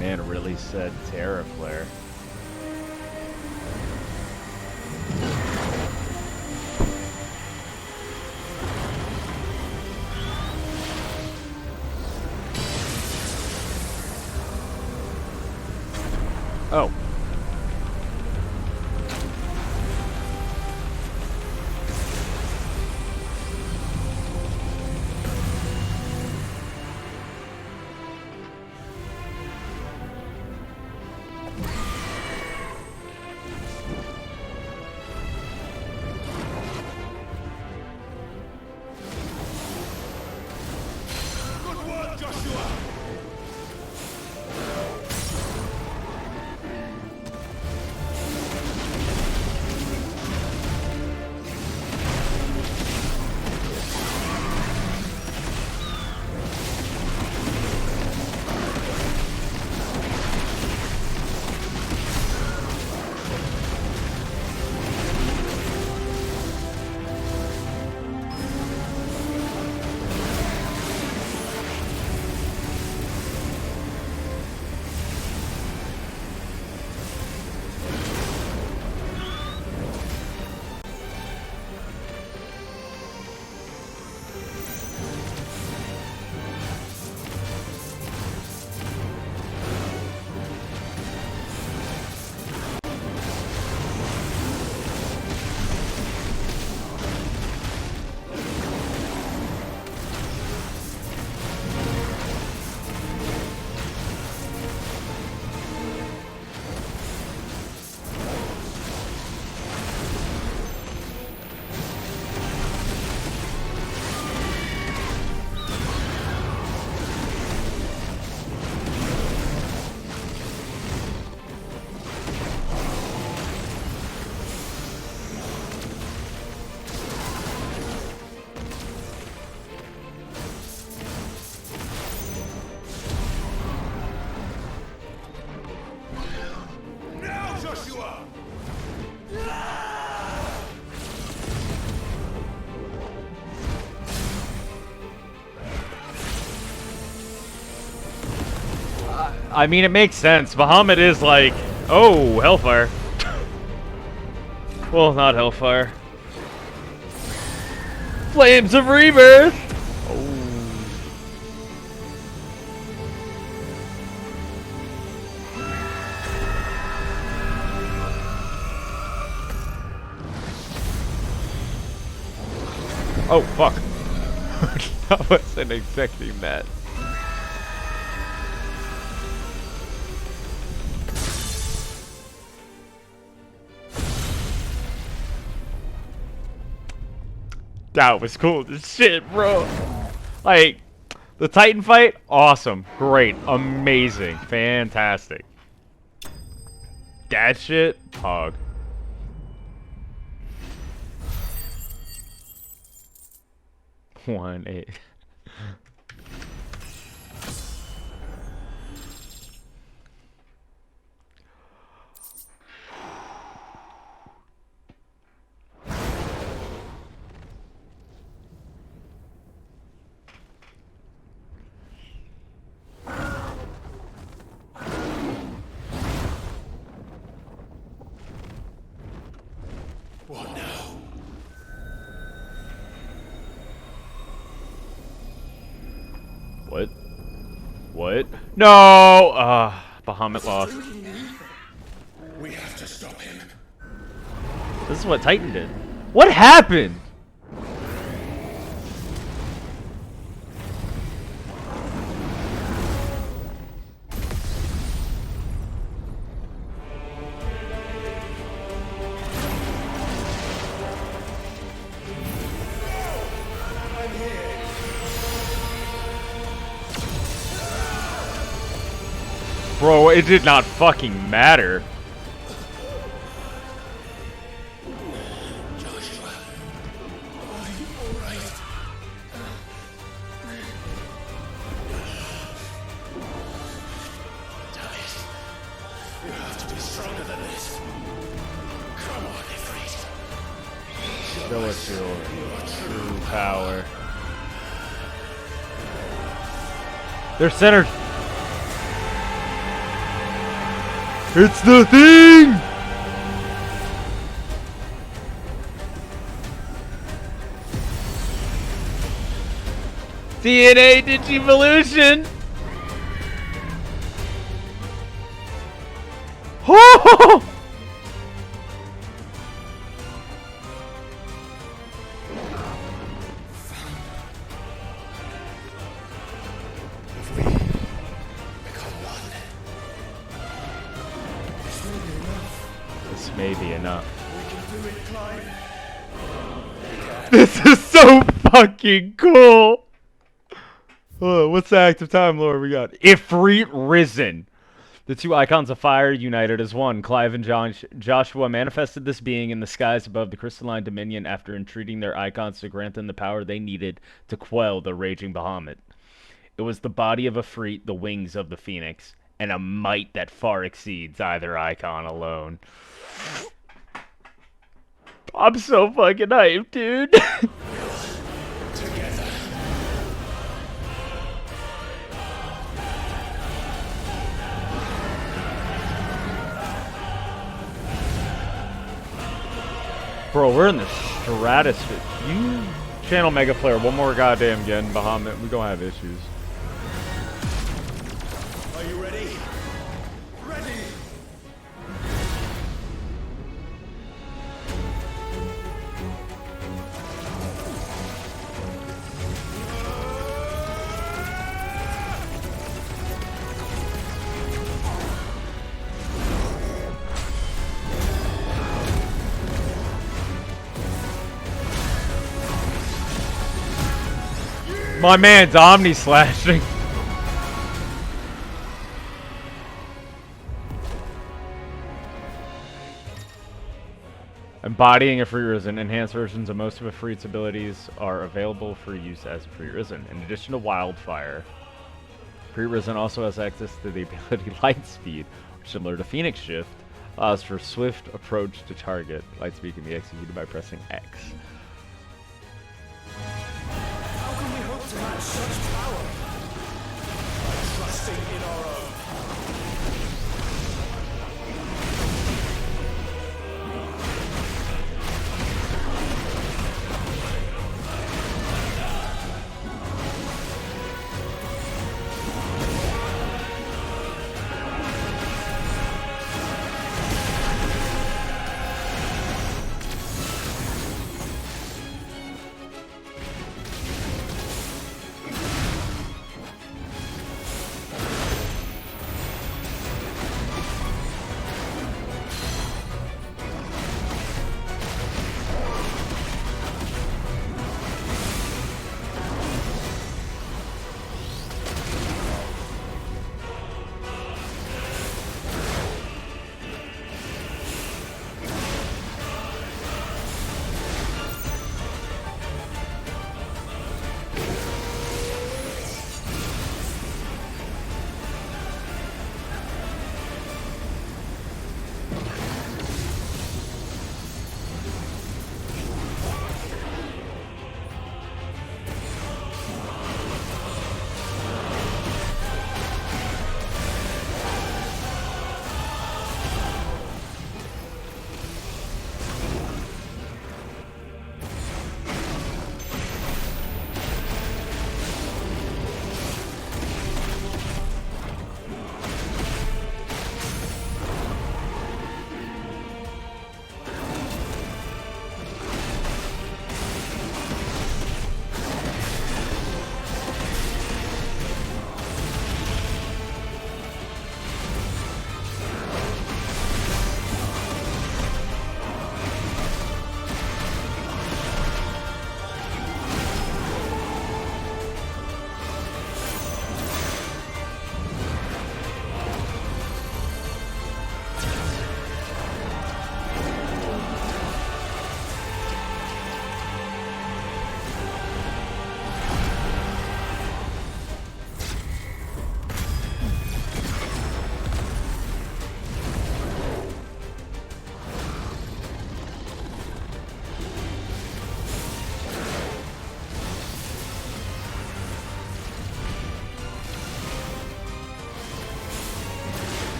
Man really said Terra Flare. Oh. Good work, Joshua! Now, Joshua! I mean, it makes sense. Bahamut is like, oh, Hellfire. Well, not Hellfire. Flames of Rebirth! Oh, fuck. I wasn't expecting that. That was cool as shit, bro. Like, the Titan fight, awesome, great, amazing, fantastic. That shit, hog. One eight. What now? What? What? No! Bahamut lost. We have to stop him. This is what Titan did. What happened? Bro, it did not fucking matter. You have to be stronger than this. Come on, Ifrit. Show us your true power. They're centered. It's the thing! DNA Digivolution! Oh! This may be enough. This is so fucking cool! What's the active time lore we got? Ifrit Risen. The two icons of fire united as one. Clive and Joshua manifested this being in the skies above the crystalline dominion after entreating their icons to grant them the power they needed to quell the raging Bahamut. It was the body of Ifrit, the wings of the phoenix, and a might that far exceeds either icon alone. I'm so fucking hyped, dude. Bro, we're in the stratosphere. You channel Mega Player one more goddamn again, Bahamut. We gonna have issues. Are you ready? Ready! My man's Omni slashing. Embodying Ifrit Risen. Enhanced versions of most of Ifrit's abilities are available for use as Ifrit Risen. In addition to Wildfire, Ifrit Risen also has access to the ability Lightspeed, which, similar to Phoenix Shift, allows for swift approach to target. Lightspeed can be executed by pressing X. How can we hope to match such power? By trusting in our own.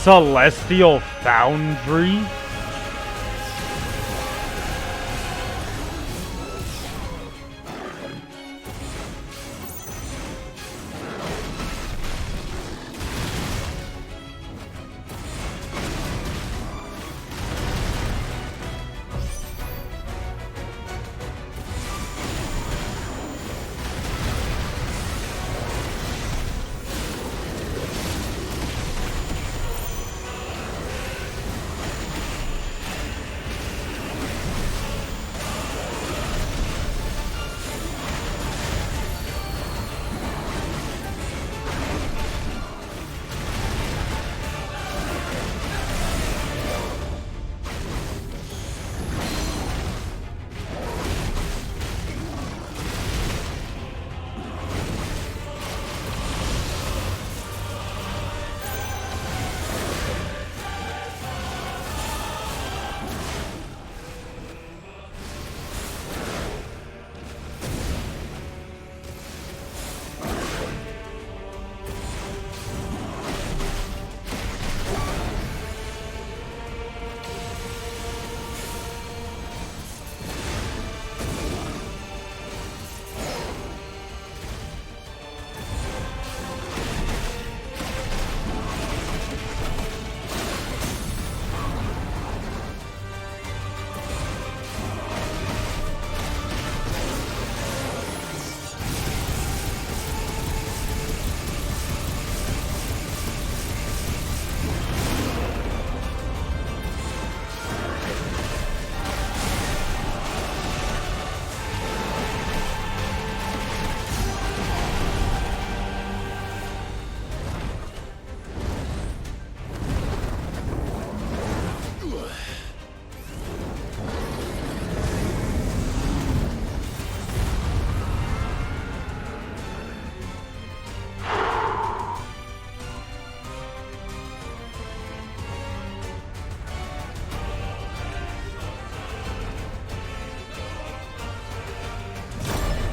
Celestial Foundry?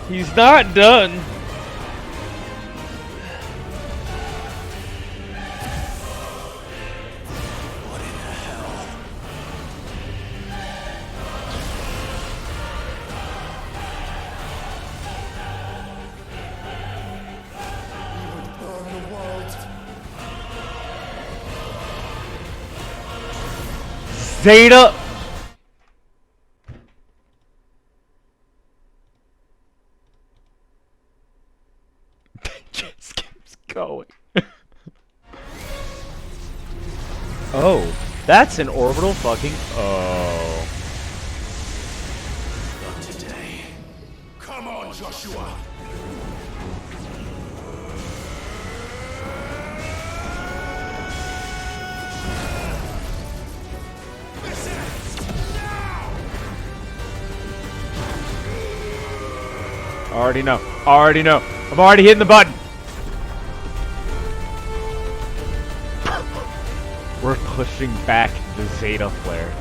He's not done. Zeta. Just keeps going. Oh, that's an orbital fucking. Oh. Not today. Come on, Joshua. Already know. Already know. I'm already hitting the button. We're pushing back the Zeta flare.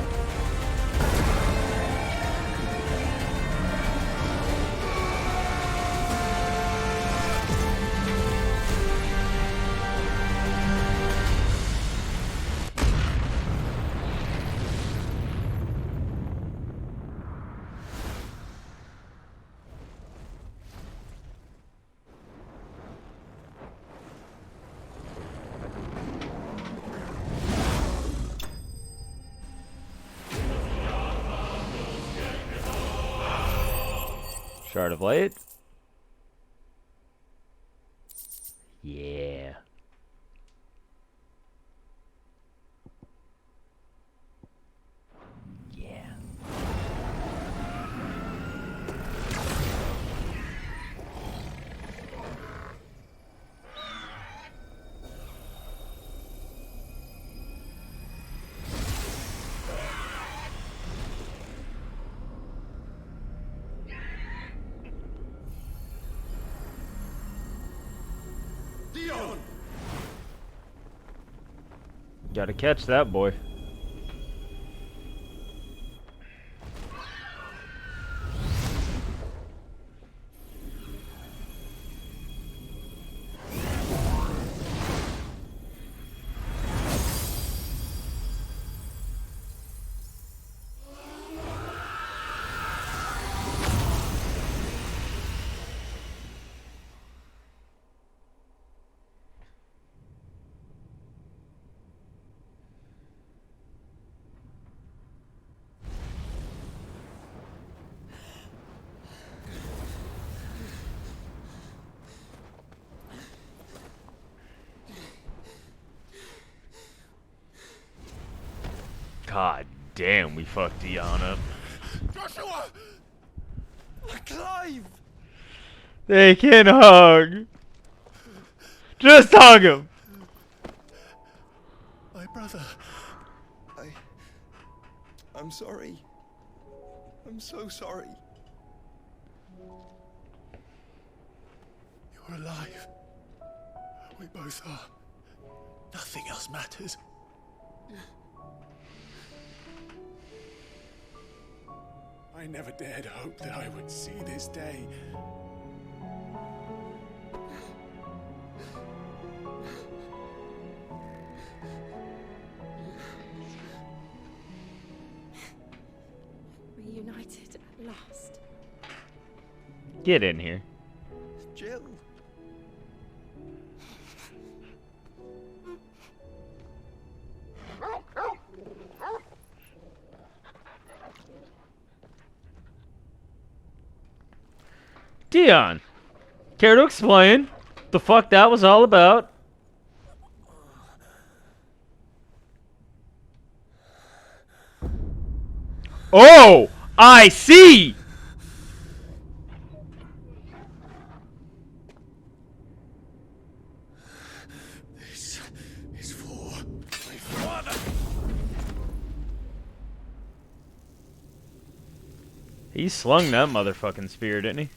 Shard of Light. Yeah. Yeah. Gotta catch that boy. God damn, we fucked Dion up. Joshua! Clive! They can hug. Just hug him. My brother. I'm sorry. I'm so sorry. You're alive. We both are. Nothing else matters. I never dared hope that I would see this day. Reunited at last. Get in here. Jill. Dion, care to explain the fuck that was all about? Oh, I see. This is for my father. He slung that motherfucking spear, didn't he?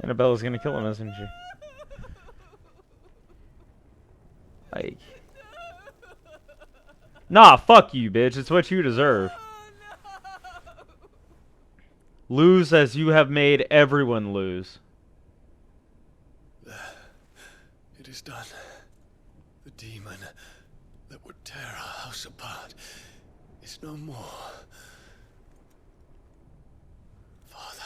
Annabella's gonna kill him, isn't she? Like, nah, fuck you, bitch. It's what you deserve. Lose as you have made everyone lose. It is done. The demon that would tear our house apart is no more. Father.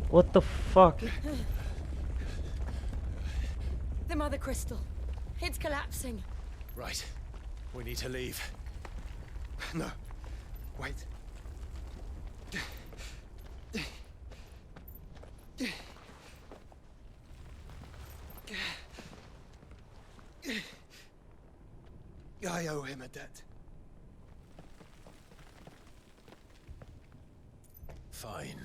What the fuck? The Mother Crystal. It's collapsing. Right. We need to leave. No. Wait. I owe him a debt. Fine.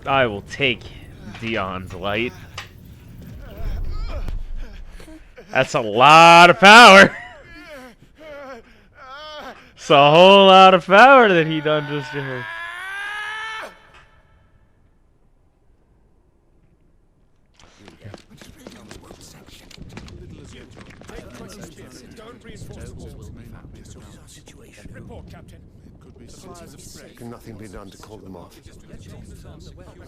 I will take Dion's light. That's a lot of power. It's a whole lot of power that he done just to her. Report, Captain. Can nothing be done to call them off?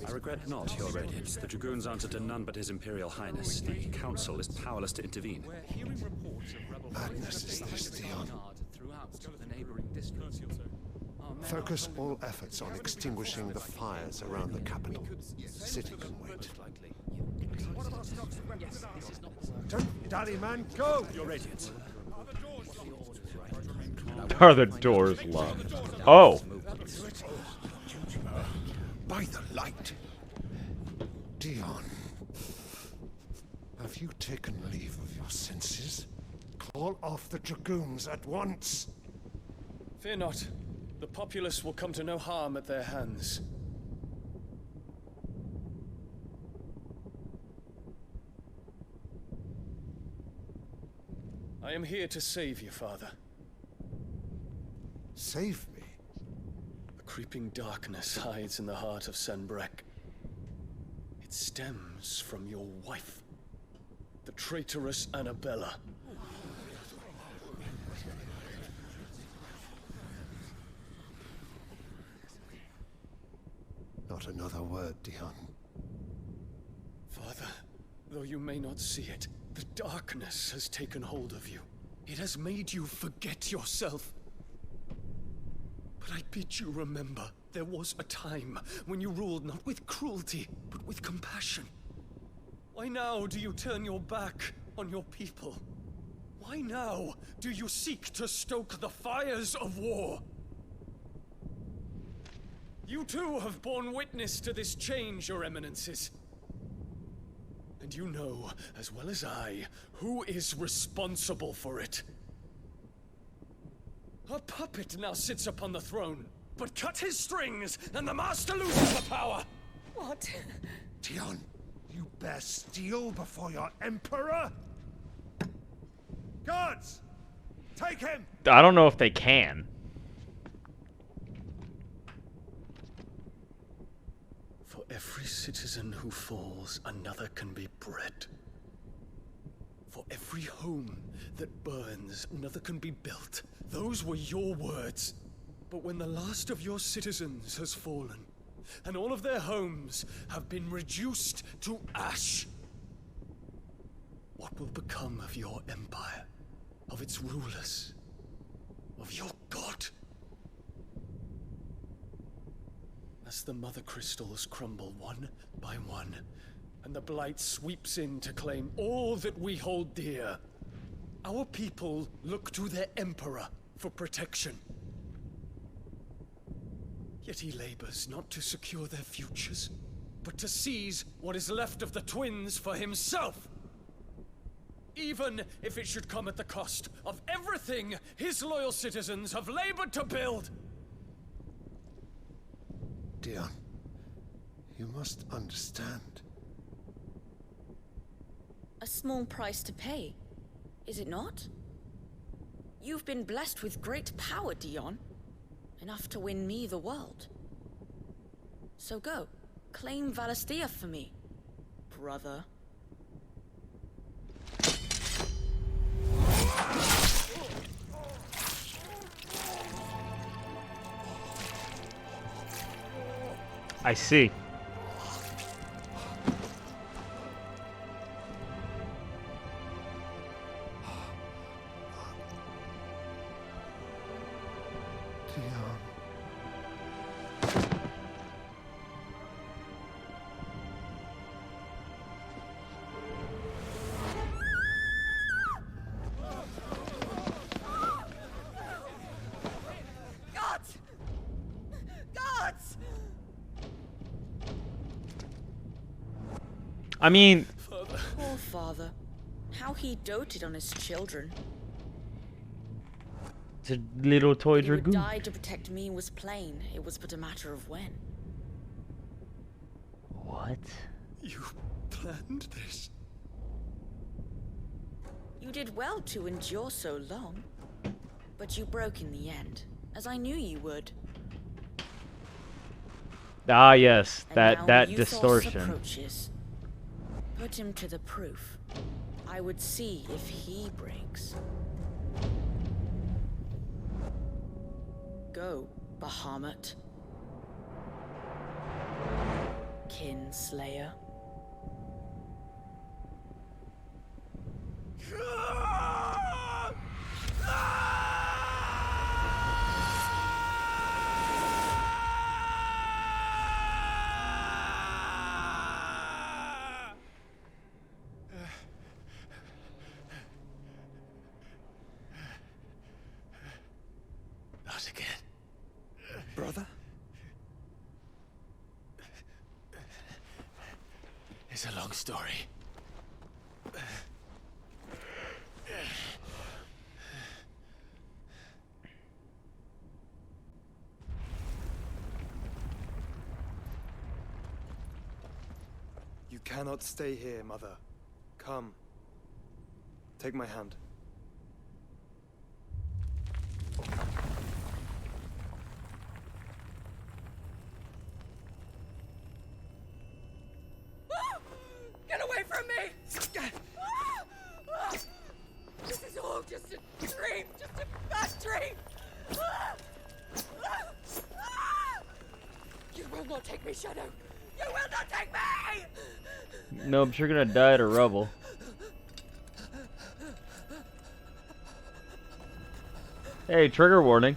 I regret not, Your Radiance. The Dragoons answer to none but His Imperial Highness. The Council is powerless to intervene. Madness is this, Dion. Focus all efforts on extinguishing the fires around the capital. City can wait. Don't dally, man. Go! Your Radiance. Are the doors locked? Oh. By the light. Dion. Have you taken leave of your senses? Call off the Dragoons at once. Fear not. The populace will come to no harm at their hands. I am here to save you, Father. Save me? A creeping darkness hides in the heart of Senbrek. It stems from your wife, the traitorous Annabella. Not another word, Dion. Though you may not see it, the darkness has taken hold of you. It has made you forget yourself. But I bid you remember, there was a time when you ruled not with cruelty, but with compassion. Why now do you turn your back on your people? Why now do you seek to stoke the fires of war? You too have borne witness to this change, your eminences. And you know, as well as I, who is responsible for it. A puppet now sits upon the throne, but cut his strings, and the master loses the power! What? Dion, you bear steel before your emperor? Guards! Take him! I don't know if they can. For every citizen who falls, another can be bred. For every home that burns, another can be built. Those were your words. But when the last of your citizens has fallen, and all of their homes have been reduced to ash, what will become of your empire, of its rulers, of your god? As the mother crystals crumble one by one, and the blight sweeps in to claim all that we hold dear, our people look to their emperor for protection. Yet he labors not to secure their futures, but to seize what is left of the twins for himself. Even if it should come at the cost of everything his loyal citizens have labored to build. Dion, you must understand. A small price to pay, is it not? You've been blessed with great power, Dion. Enough to win me the world. So go, claim Valisthea for me, brother. I see. Gods! Gods! I mean, Poor father. How he doted on his children. it's a little toy He would dragoon. die to protect me was plain. It was but a matter of when. What? You planned this? You did well to endure so long. But you broke in the end, as I knew you would. Ah, yes, And that now Euthos distortion. approaches. Put him to the proof. I would see if he breaks. Go, Bahamut. Kinslayer. Not again. Brother? It's a long story. You cannot stay here, Mother. Come. Take my hand. Get away from me! This is all just a dream, just a bad dream! You will not take me, Shadow! You will not take me! Nope, you're gonna die to rubble. Hey, trigger warning.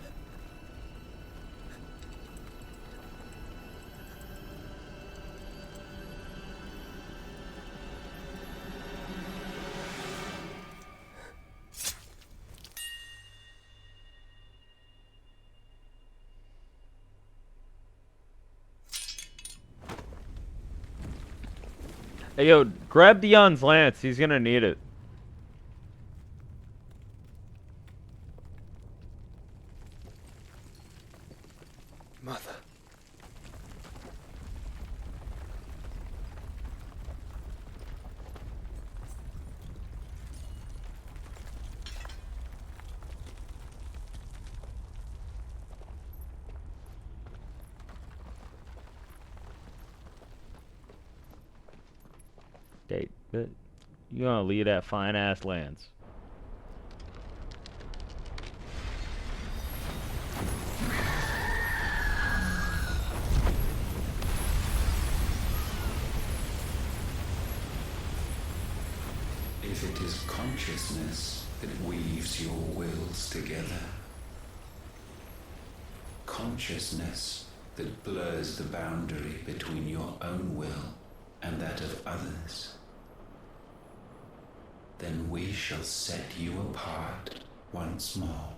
Hey, yo, grab Dion's lance. He's gonna need it. Mother. Date, but you gonna leave that fine ass lance. If it is consciousness that weaves your wills together, consciousness that blurs the boundary between your own will and that of others, then we shall set you apart once more.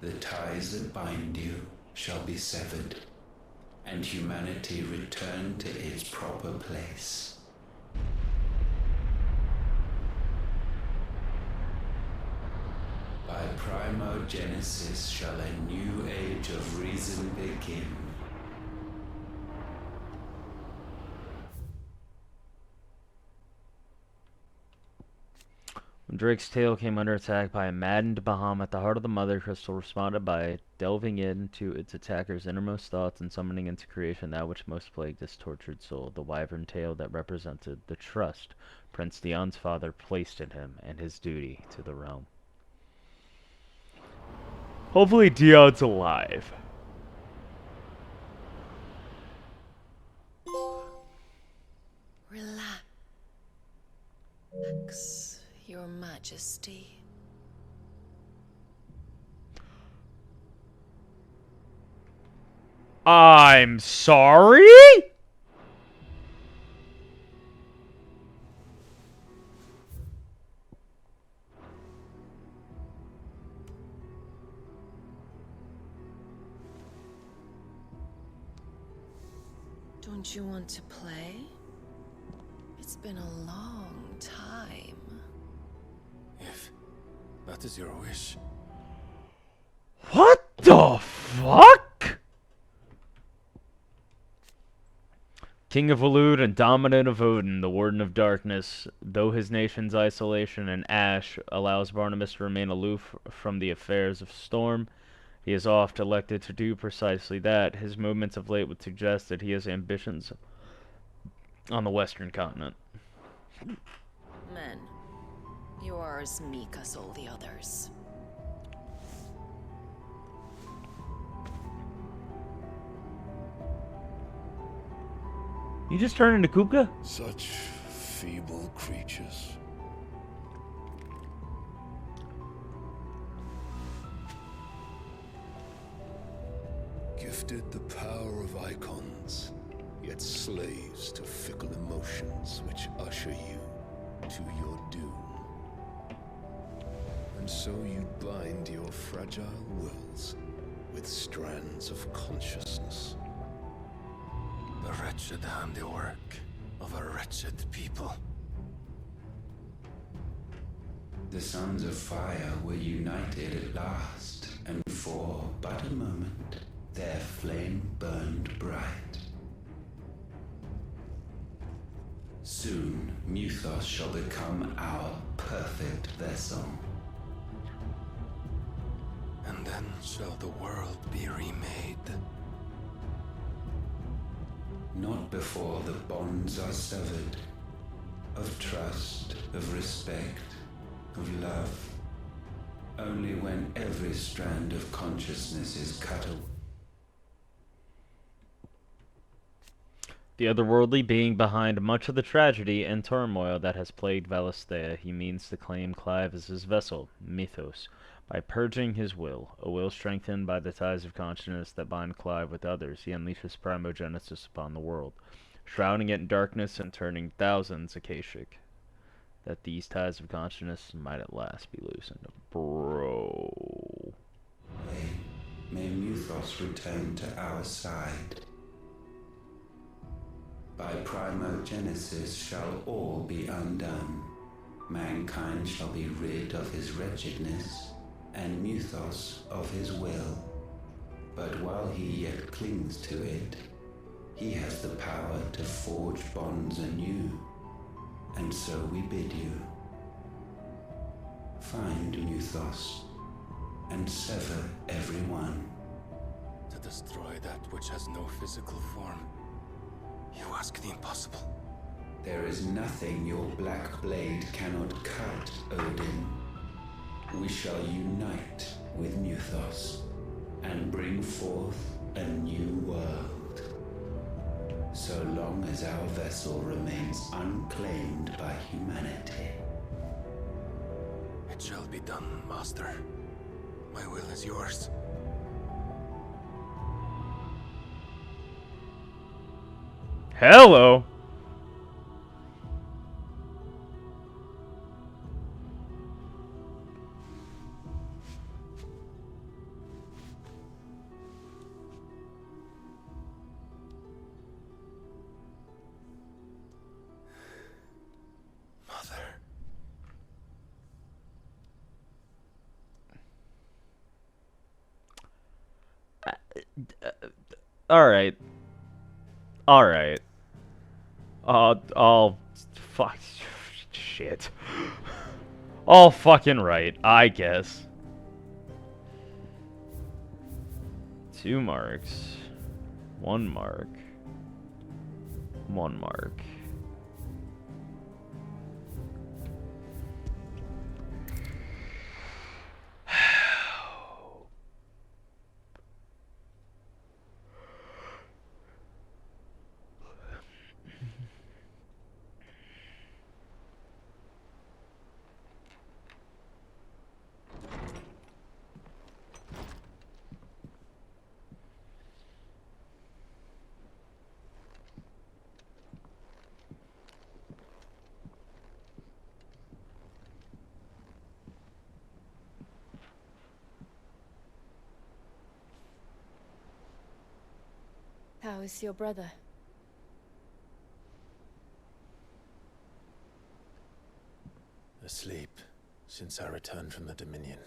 The ties that bind you shall be severed, and humanity return to its proper place. By primogenesis shall a new age of reason begin. When Drake's tail came under attack by a maddened Bahamut, the heart of the Mother Crystal responded by delving into its attacker's innermost thoughts and summoning into creation that which most plagued his tortured soul, the wyvern tail that represented the trust Prince Dion's father placed in him and his duty to the realm. Hopefully Dion's alive. Relax, Your Majesty. I'm sorry? Don't you want to play? It's been a long time. If that is your wish. What the fuck? King of Alud and Dominant of Odin, the Warden of Darkness, though his nation's isolation and ash allows Barnabas to remain aloof from the affairs of Storm, he is oft elected to do precisely that. His movements of late would suggest that he has ambitions on the western continent. Men, you are as meek as all the others. You just turned into Kupka? Such feeble creatures. Gifted the power of icons, yet slaves to fickle emotions which usher you to your doom. And so you bind your fragile wills with strands of consciousness. The wretched handiwork of a wretched people. The sons of fire were united at last, and for but a moment, their flame burned bright. Soon, Muthos shall become our perfect vessel. And then shall the world be remade. Not before the bonds are severed, of trust, of respect, of love. Only when every strand of consciousness is cut away. The otherworldly being behind much of the tragedy and turmoil that has plagued Valisthea, he means to claim Clive as his vessel, Mythos, by purging his will, a will strengthened by the ties of consciousness that bind Clive with others. He unleashes primogenesis upon the world, shrouding it in darkness and turning thousands Akashic, that these ties of consciousness might at last be loosened. Bro. May Mythos return to our side. By primogenesis shall all be undone. Mankind shall be rid of his wretchedness, and Mythos of his will. But while he yet clings to it, he has the power to forge bonds anew. And so we bid you. Find Mythos, and sever everyone. To destroy that which has no physical form. You ask the impossible. There is nothing your black blade cannot cut, Odin. We shall unite with Mythos and bring forth a new world. So long as our vessel remains unclaimed by humanity. It shall be done, Master. My will is yours. Hello. Mother. All right. All right. All fuck shit. All fucking right, I guess. 2 marks. 1 mark. 1 mark. How is your brother? Asleep since I returned from the Dominion.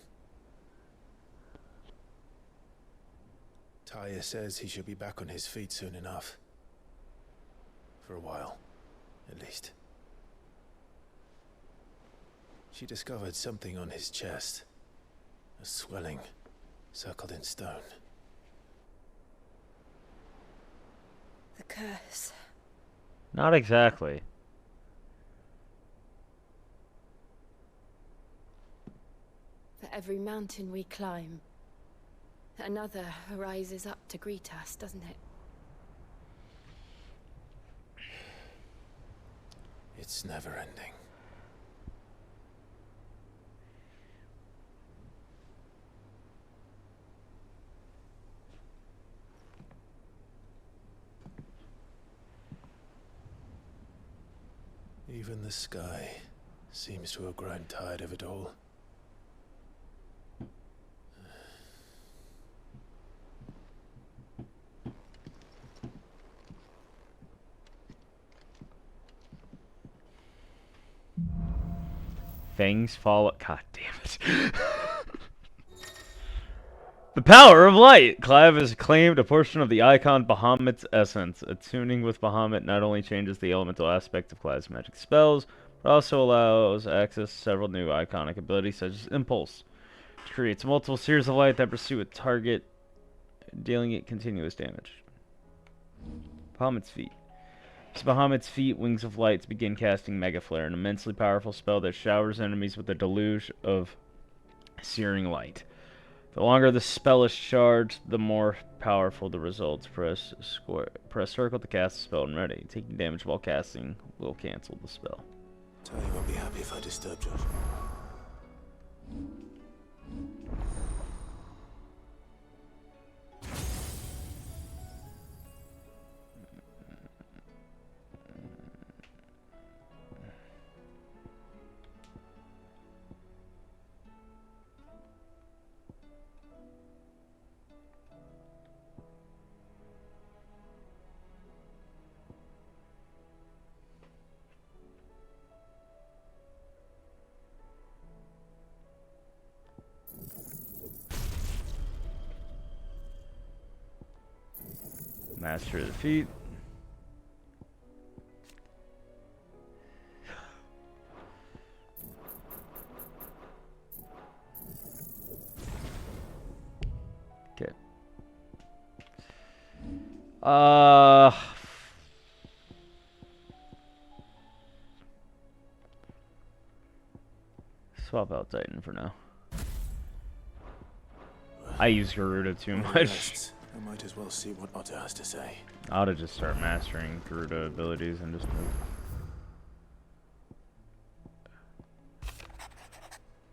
Taya says he should be back on his feet soon enough. For a while, at least. She discovered something on his chest. A swelling, circled in stone. The curse. Not exactly. For every mountain we climb, another rises up to greet us, doesn't it? It's never ending. Even the sky seems to have grown tired of it all. Things fall. God damn it. The power of light! Clive has claimed a portion of the icon Bahamut's essence. Attuning with Bahamut not only changes the elemental aspect of Clive's magic spells, but also allows access to several new iconic abilities such as Impulse. It creates multiple spheres of light that pursue a target, dealing it continuous damage. Bahamut's feet. As Bahamut's feet, Wings of Lights begin casting Mega Flare, an immensely powerful spell that showers enemies with a deluge of searing light. The longer the spell is charged, the more powerful the results. Press circle to cast the spell and ready. Taking damage while casting will cancel the spell. Tell you won't be happy if I disturb Josh. Master of the feat. Okay. Swap out Titan for now. I use Garuda too much. I might as well see what Otto has to say. I ought to just start mastering Garuda abilities and just move.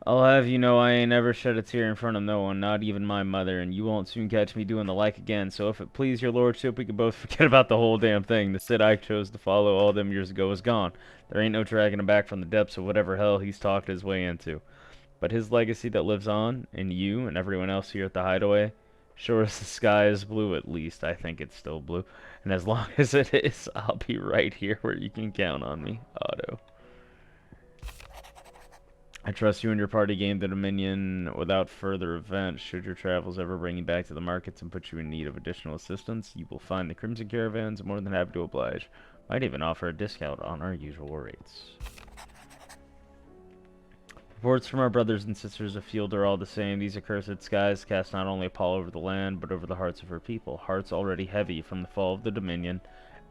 I'll have you know I ain't ever shed a tear in front of no one, not even my mother, and you won't soon catch me doing the like again, so if it please your lordship, we can both forget about the whole damn thing. The Cid I chose to follow all them years ago is gone. There ain't no dragging him back from the depths of whatever hell he's talked his way into. But his legacy that lives on, in you and everyone else here at the Hideaway, sure as the sky is blue, at least I think it's still blue, and as long as it is, I'll be right here where you can count on me, Otto. I trust you and your party gain the Dominion without further event. Should your travels ever bring you back to the markets and put you in need of additional assistance, you will find the Crimson Caravans more than happy to oblige. Might even offer a discount on our usual rates. Reports from our brothers and sisters afield are all the same. These accursed skies cast not only a pall over the land, but over the hearts of her people. Hearts already heavy from the fall of the Dominion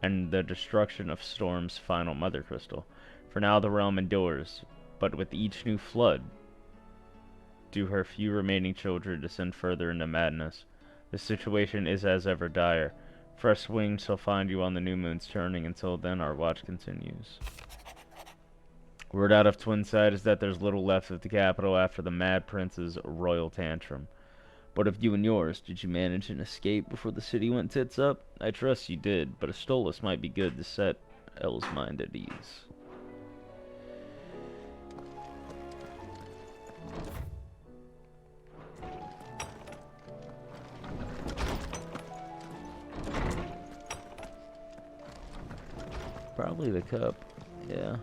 and the destruction of Storm's final mother crystal. For now the realm endures, but with each new flood, do her few remaining children descend further into madness. The situation is as ever dire. Fresh wings shall find you on the new moon's turning. Until then, our watch continues. Word out of Twinside is that there's little left of the capital after the Mad Prince's royal tantrum. But of you and yours, did you manage an escape before the city went tits up? I trust you did, but a Stolas might be good to set Elle's mind at ease. Probably the cup, yeah.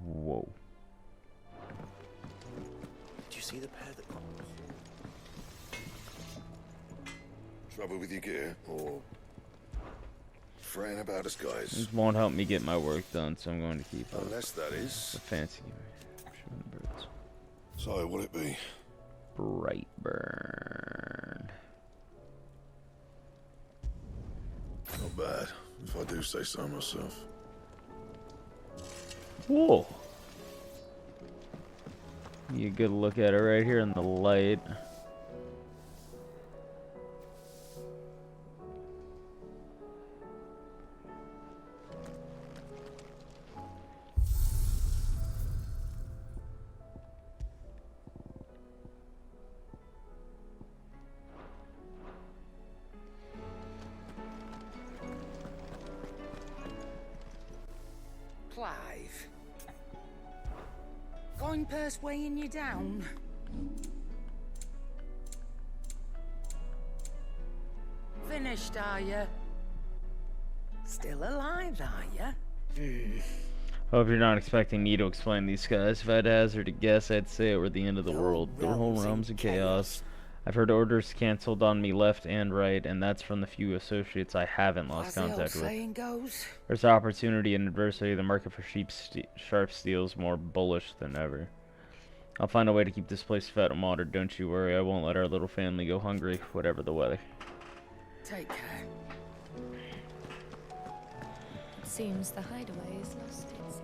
Whoa. Did you see the pair that... Trouble with your gear, or fretting about us, guys? This won't help me get my work done, so I'm going to keep it. Unless that is a fancy birds. So, what'll it be? Brightburn. Not bad, if I do say so myself. Whoa. You get a look at it right here in the light. Clive. Coin purse weighing you down? Finished, are you? Still alive, are you? Hope you're not expecting me to explain these guys. If I had to hazard a guess, I'd say it were the end of the world. The whole realm's in chaos. I've heard orders canceled on me left and right, and that's from the few associates I haven't lost contact with. Saying goes. There's opportunity and adversity. The market for sharp steel is more bullish than ever. I'll find a way to keep this place fed and watered, don't you worry. I won't let our little family go hungry, whatever the weather. Take care. It seems the hideaway is lost its...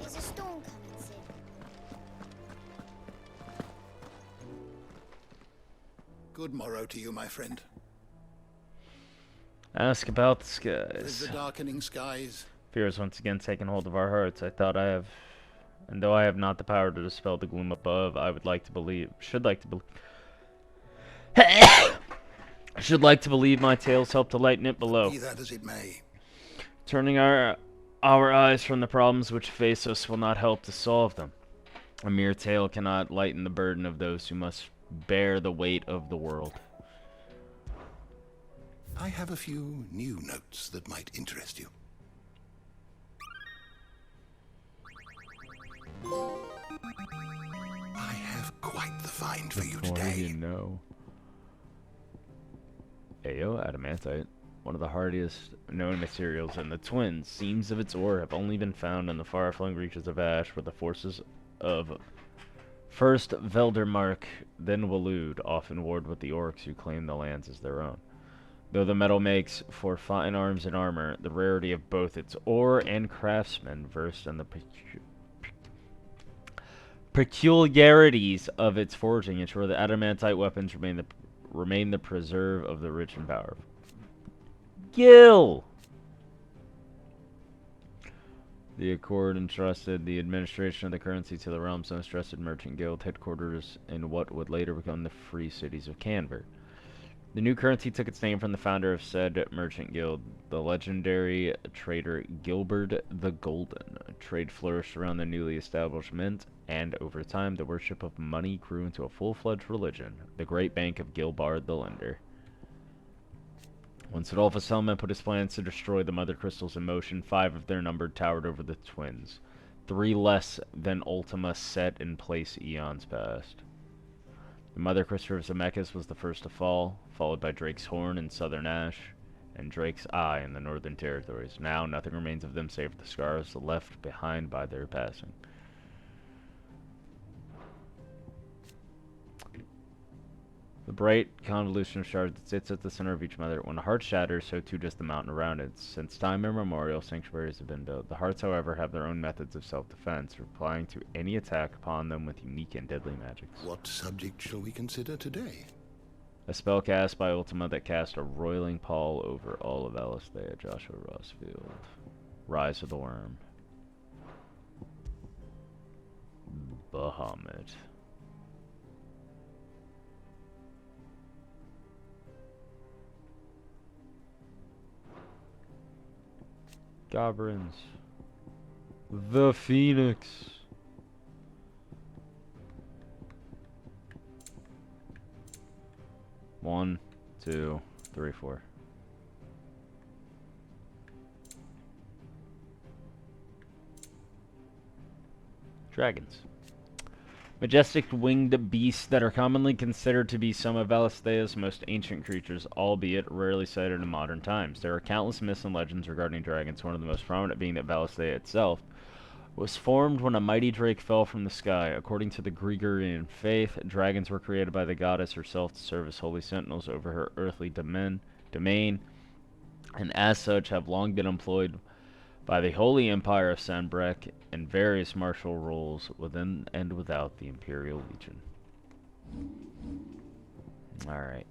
Is a storm coming, Sid? Good morrow to you, my friend. Ask about the With the skies. darkening skies, Fear has once again taken hold of our hearts. And though I have not the power to dispel the gloom above, I would like to believe, should like to believe my tales help to lighten it below. be that as it may. Turning our eyes from the problems which face us will not help to solve them. A mere tale cannot lighten the burden of those who must bear the weight of the world. I have a few new notes that might interest you. I have quite the find for you today. You know. Ayo, adamantite. One of the hardiest known materials, and the twin seams of its ore have only been found in the far-flung reaches of Ash, where the forces of first Veldermark, then Waloed, often warred with the orcs who claim the lands as their own. Though the metal makes for fine arms and armor, the rarity of both its ore and craftsmen versed in the peculiarities of its forging ensure that adamantite weapons remain the preserve of the rich and powerful. Gil! The Accord entrusted the administration of the currency to the realm's most trusted merchant guild, headquarters in what would later become the Free Cities of Canver. The new currency took its name from the founder of said merchant guild, the legendary trader Gilbert the Golden. Trade flourished around the newly established mint, and over time the worship of money grew into a full-fledged religion, the Great Bank of Gilbard the Lender. Once Adolphus Hellman put his plans to destroy the Mother Crystals in motion, 5 of their number towered over the twins, 3 less than Ultima set in place eons past. The Mother Crystal of Zemeckis was the first to fall, followed by Drake's Horn in southern Ash, and Drake's Eye in the northern territories. Now nothing remains of them save the scars left behind by their passing. The bright convolution of shards that sits at the center of each mother. When a heart shatters, so too does the mountain around it. Since time immemorial, sanctuaries have been built. The hearts, however, have their own methods of self-defense, replying to any attack upon them with unique and deadly magics. What subject shall we consider today? A spell cast by Ultima that cast a roiling pall over all of Alisthea. Joshua Rossfield. Rise of the Worm. Bahamut. Goblins. The Phoenix. One, two, three, four. Dragons. Majestic winged beasts that are commonly considered to be some of Alisthea's most ancient creatures, albeit rarely sighted in modern times. There are countless myths and legends regarding dragons, one of the most prominent being that Valisthea itself was formed when a mighty drake fell from the sky. According to the Gregorian faith, dragons were created by the goddess herself to serve as holy sentinels over her earthly domain, and as such have long been employed by the Holy Empire of Sanbreque in various martial roles within and without the Imperial Legion. Alright.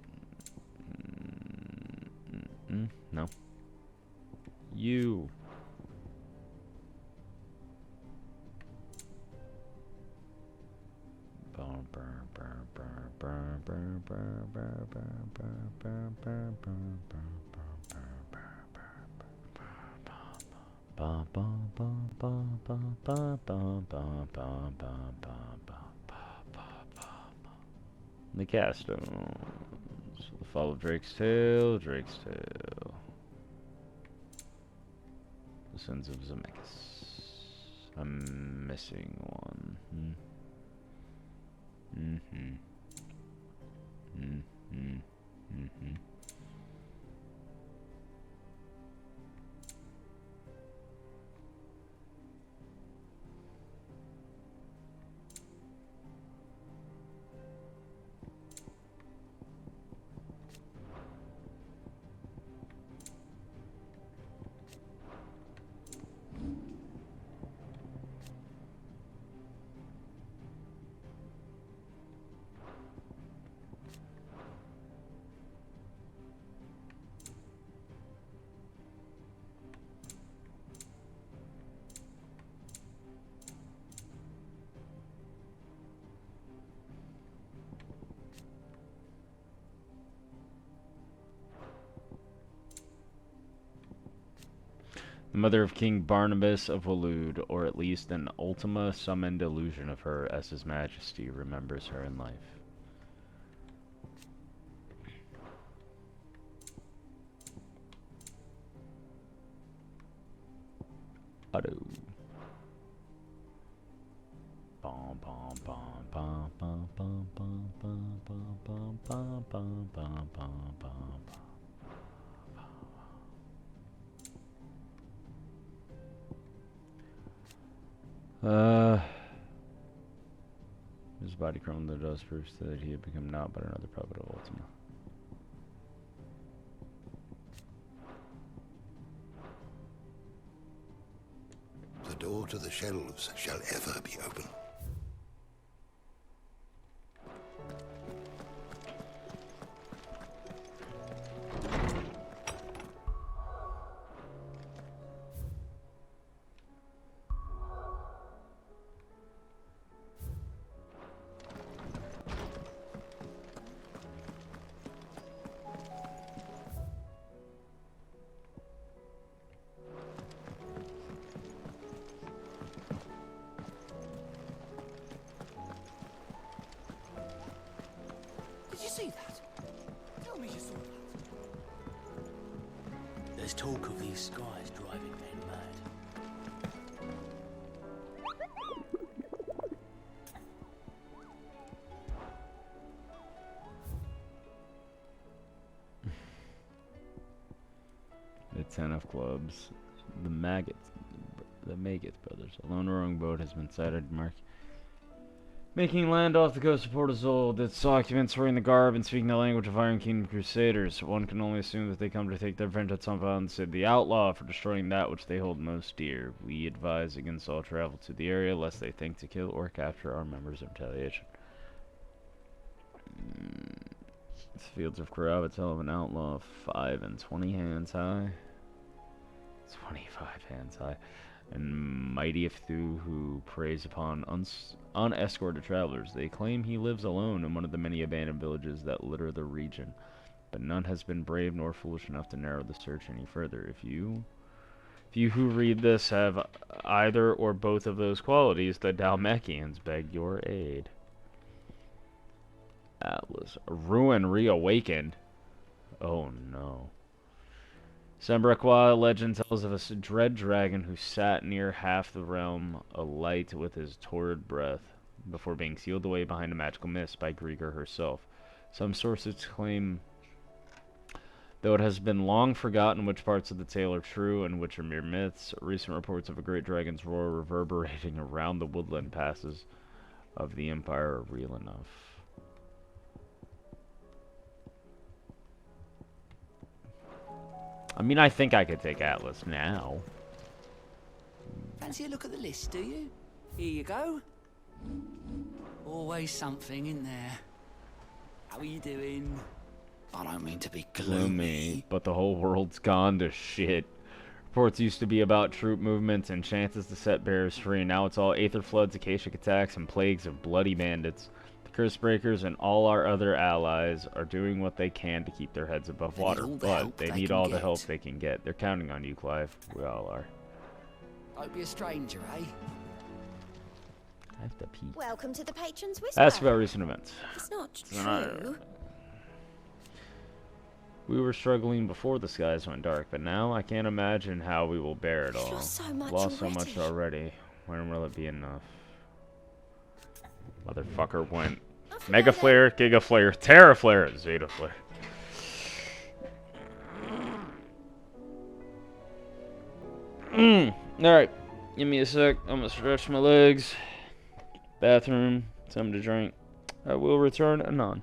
No. You. The Caststones. The Fall of Drake's Tail, Drake's Tail. The Sons of Zemeckis. I'm missing one. The mother of King Barnabas of Waloed, or at least an Ultima summoned illusion of her, as his majesty remembers her in life. Auto. Bum bum bum bum bum bum bum bum bum bum bum bum bum bum bum. His body crumbled in the dust, proves that he had become naught but another puppet of Ultima. The door to the shelves shall ever be open. Did you see that? Tell me you saw that. There's talk of these skies driving men mad. The Ten of Clubs. The Maggots brothers. A lone rowing boat has been sighted making land off the coast of Port Azul. Its occupants wearing the garb and speaking the language of Iron Kingdom Crusaders. One can only assume that they come to take their vengeance on Valensid, the outlaw, for destroying that which they hold most dear. We advise against all travel to the area, lest they think to kill or capture our members in retaliation. The fields of Karava tell of an outlaw 5 and 20 hands high. 25 hands high. And mighty Fthu who preys upon unescorted travelers. They claim he lives alone in one of the many abandoned villages that litter the region, but none has been brave nor foolish enough to narrow the search any further. If you who read this have either or both of those qualities, the Dalmekians beg your aid. Atlas. Ruin reawakened. Oh no. Sembrekwa legend tells of a dread dragon who sat near half the realm alight with his torrid breath, before being sealed away behind a magical mist by Grieger herself. Some sources claim, though it has been long forgotten which parts of the tale are true and which are mere myths, recent reports of a great dragon's roar reverberating around the woodland passes of the Empire are real enough. I mean, I think I could take Atlas now. Fancy a look at the list, do you? Here you go. Always something in there. How are you doing? I don't mean to be gloomy. But the whole world's gone to shit. Reports used to be about troop movements and chances to set bearers free. Now it's all aether floods, Akashic attacks, and plagues of bloody bandits. Curse Breakers and all our other allies are doing what they can to keep their heads above water, but they need all the help they can get. They're counting on you, Clive. We all are. Don't be a stranger, eh? I have to pee. Welcome to the Patron's Whisper. Ask about recent events. It's not true. We were struggling before the skies went dark, but now I can't imagine how we will bear it all. Lost so much Lost so much already. When will it be enough? Motherfucker went Mega Flare, Giga Flare, Terra Flare, Zeta Flare. Alright, give me a sec. I'm gonna stretch my legs. Bathroom, something to drink. I will return anon.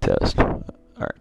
Test. Alright.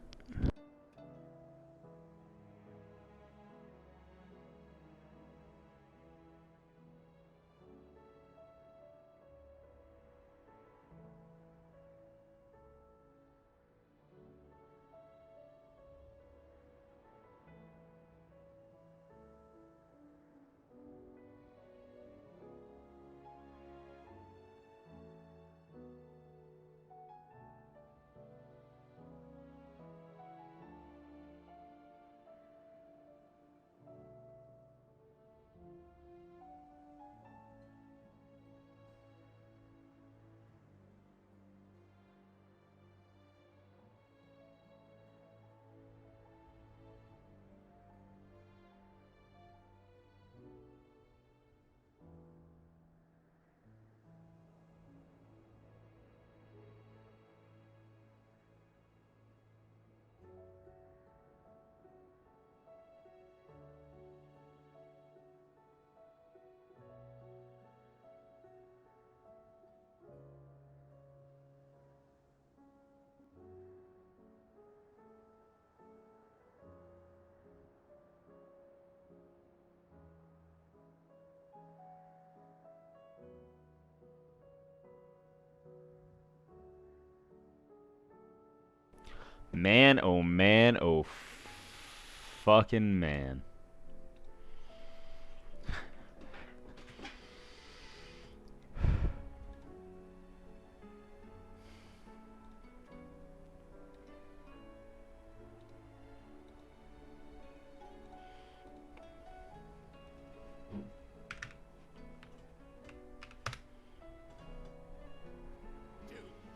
Man, oh fucking man.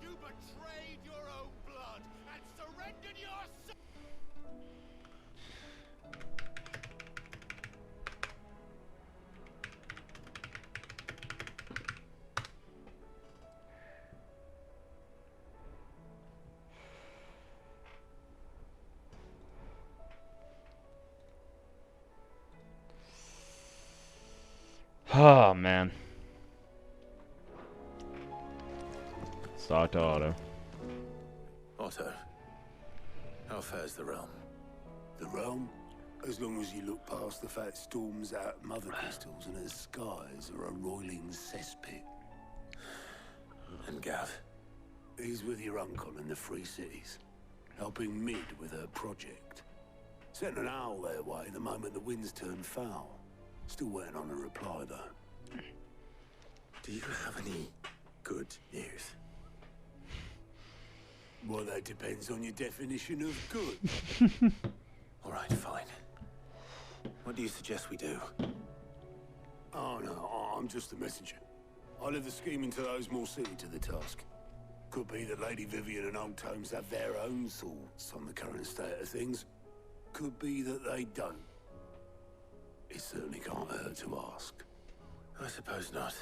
You betrayed your own blood and surrendered your soul. Oh man. Start to auto. Otto, how fares the realm? The realm? As long as you look past the fat storms out mother crystals and the skies are a roiling cesspit. And Gav, he's with your uncle in the Free Cities, helping Mid with her project. Sent an owl their way the moment the winds turned foul. Still waiting on a reply, though. Do you have any good news? Well, that depends on your definition of good. All right, fine. What do you suggest we do? Oh, no, I'm just a messenger. I leave the scheming to those more suited to the task. Could be that Lady Vivian and Old Tomes have their own thoughts on the current state of things. Could be that they don't. It certainly can't hurt to ask. I suppose not.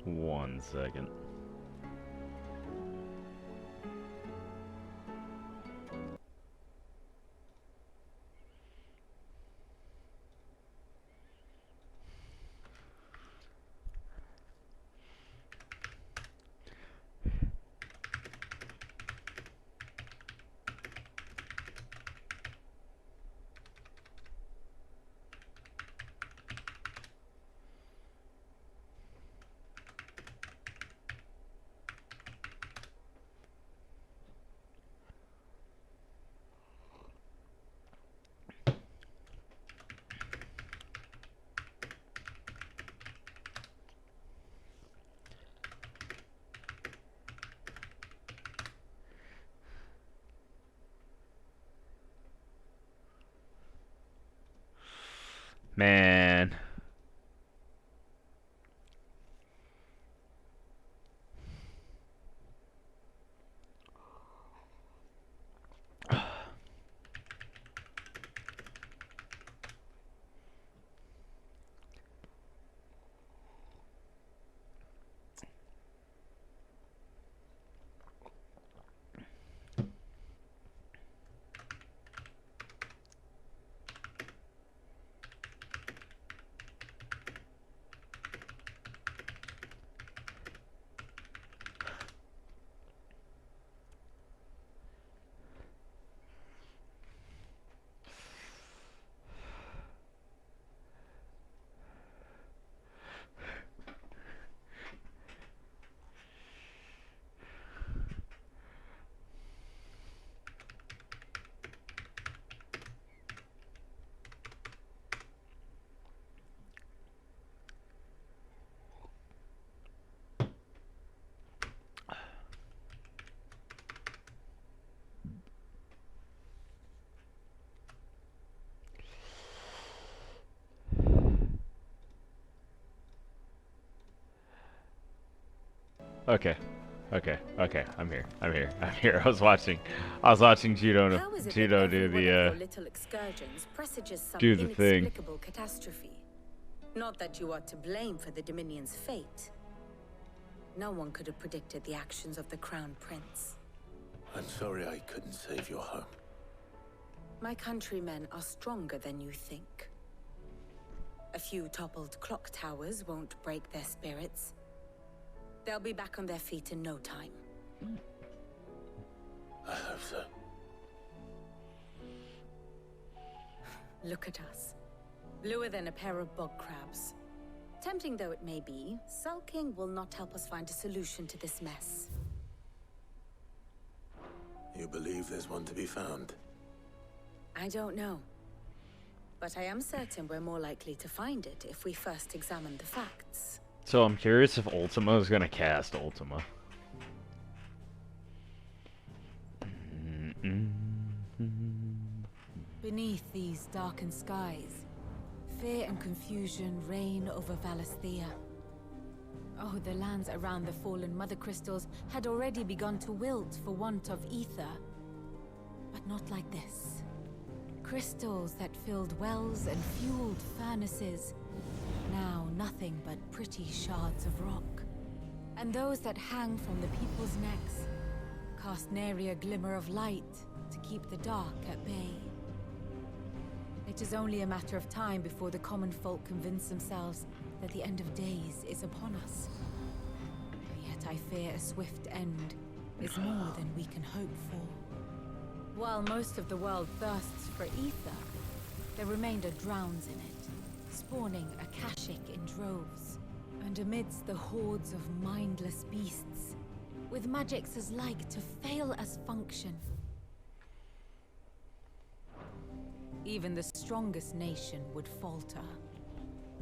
One second. Man. Okay. Okay. I'm here. I was watching Judo How is it Judo that do every one the of your little excursions presages some do the thing. inexplicable catastrophe? Not that you are to blame for the Dominion's fate. No one could have predicted the actions of the Crown Prince. I'm sorry I couldn't save your home. My countrymen are stronger than you think. A few toppled clock towers won't break their spirits. They'll be back on their feet in no time. I hope so. Look at us. Bluer than a pair of bog crabs. Tempting though it may be, sulking will not help us find a solution to this mess. You believe there's one to be found? I don't know. But I am certain we're more likely to find it if we first examine the facts. So I'm curious if Ultima is gonna cast Ultima. Beneath these darkened skies, fear and confusion reign over Valisthea. Oh, the lands around the fallen Mother Crystals had already begun to wilt for want of ether. But not like this. Crystals that filled wells and fueled furnaces. Now nothing but pretty shards of rock. And those that hang from the people's necks cast nary a glimmer of light to keep the dark at bay. It is only a matter of time before the common folk convince themselves that the end of days is upon us. Yet I fear a swift end is more than we can hope for. While most of the world thirsts for ether, the remainder drowns in it, spawning Akashic in droves. And amidst the hordes of mindless beasts, with magics as like to fail as function, even the strongest nation would falter.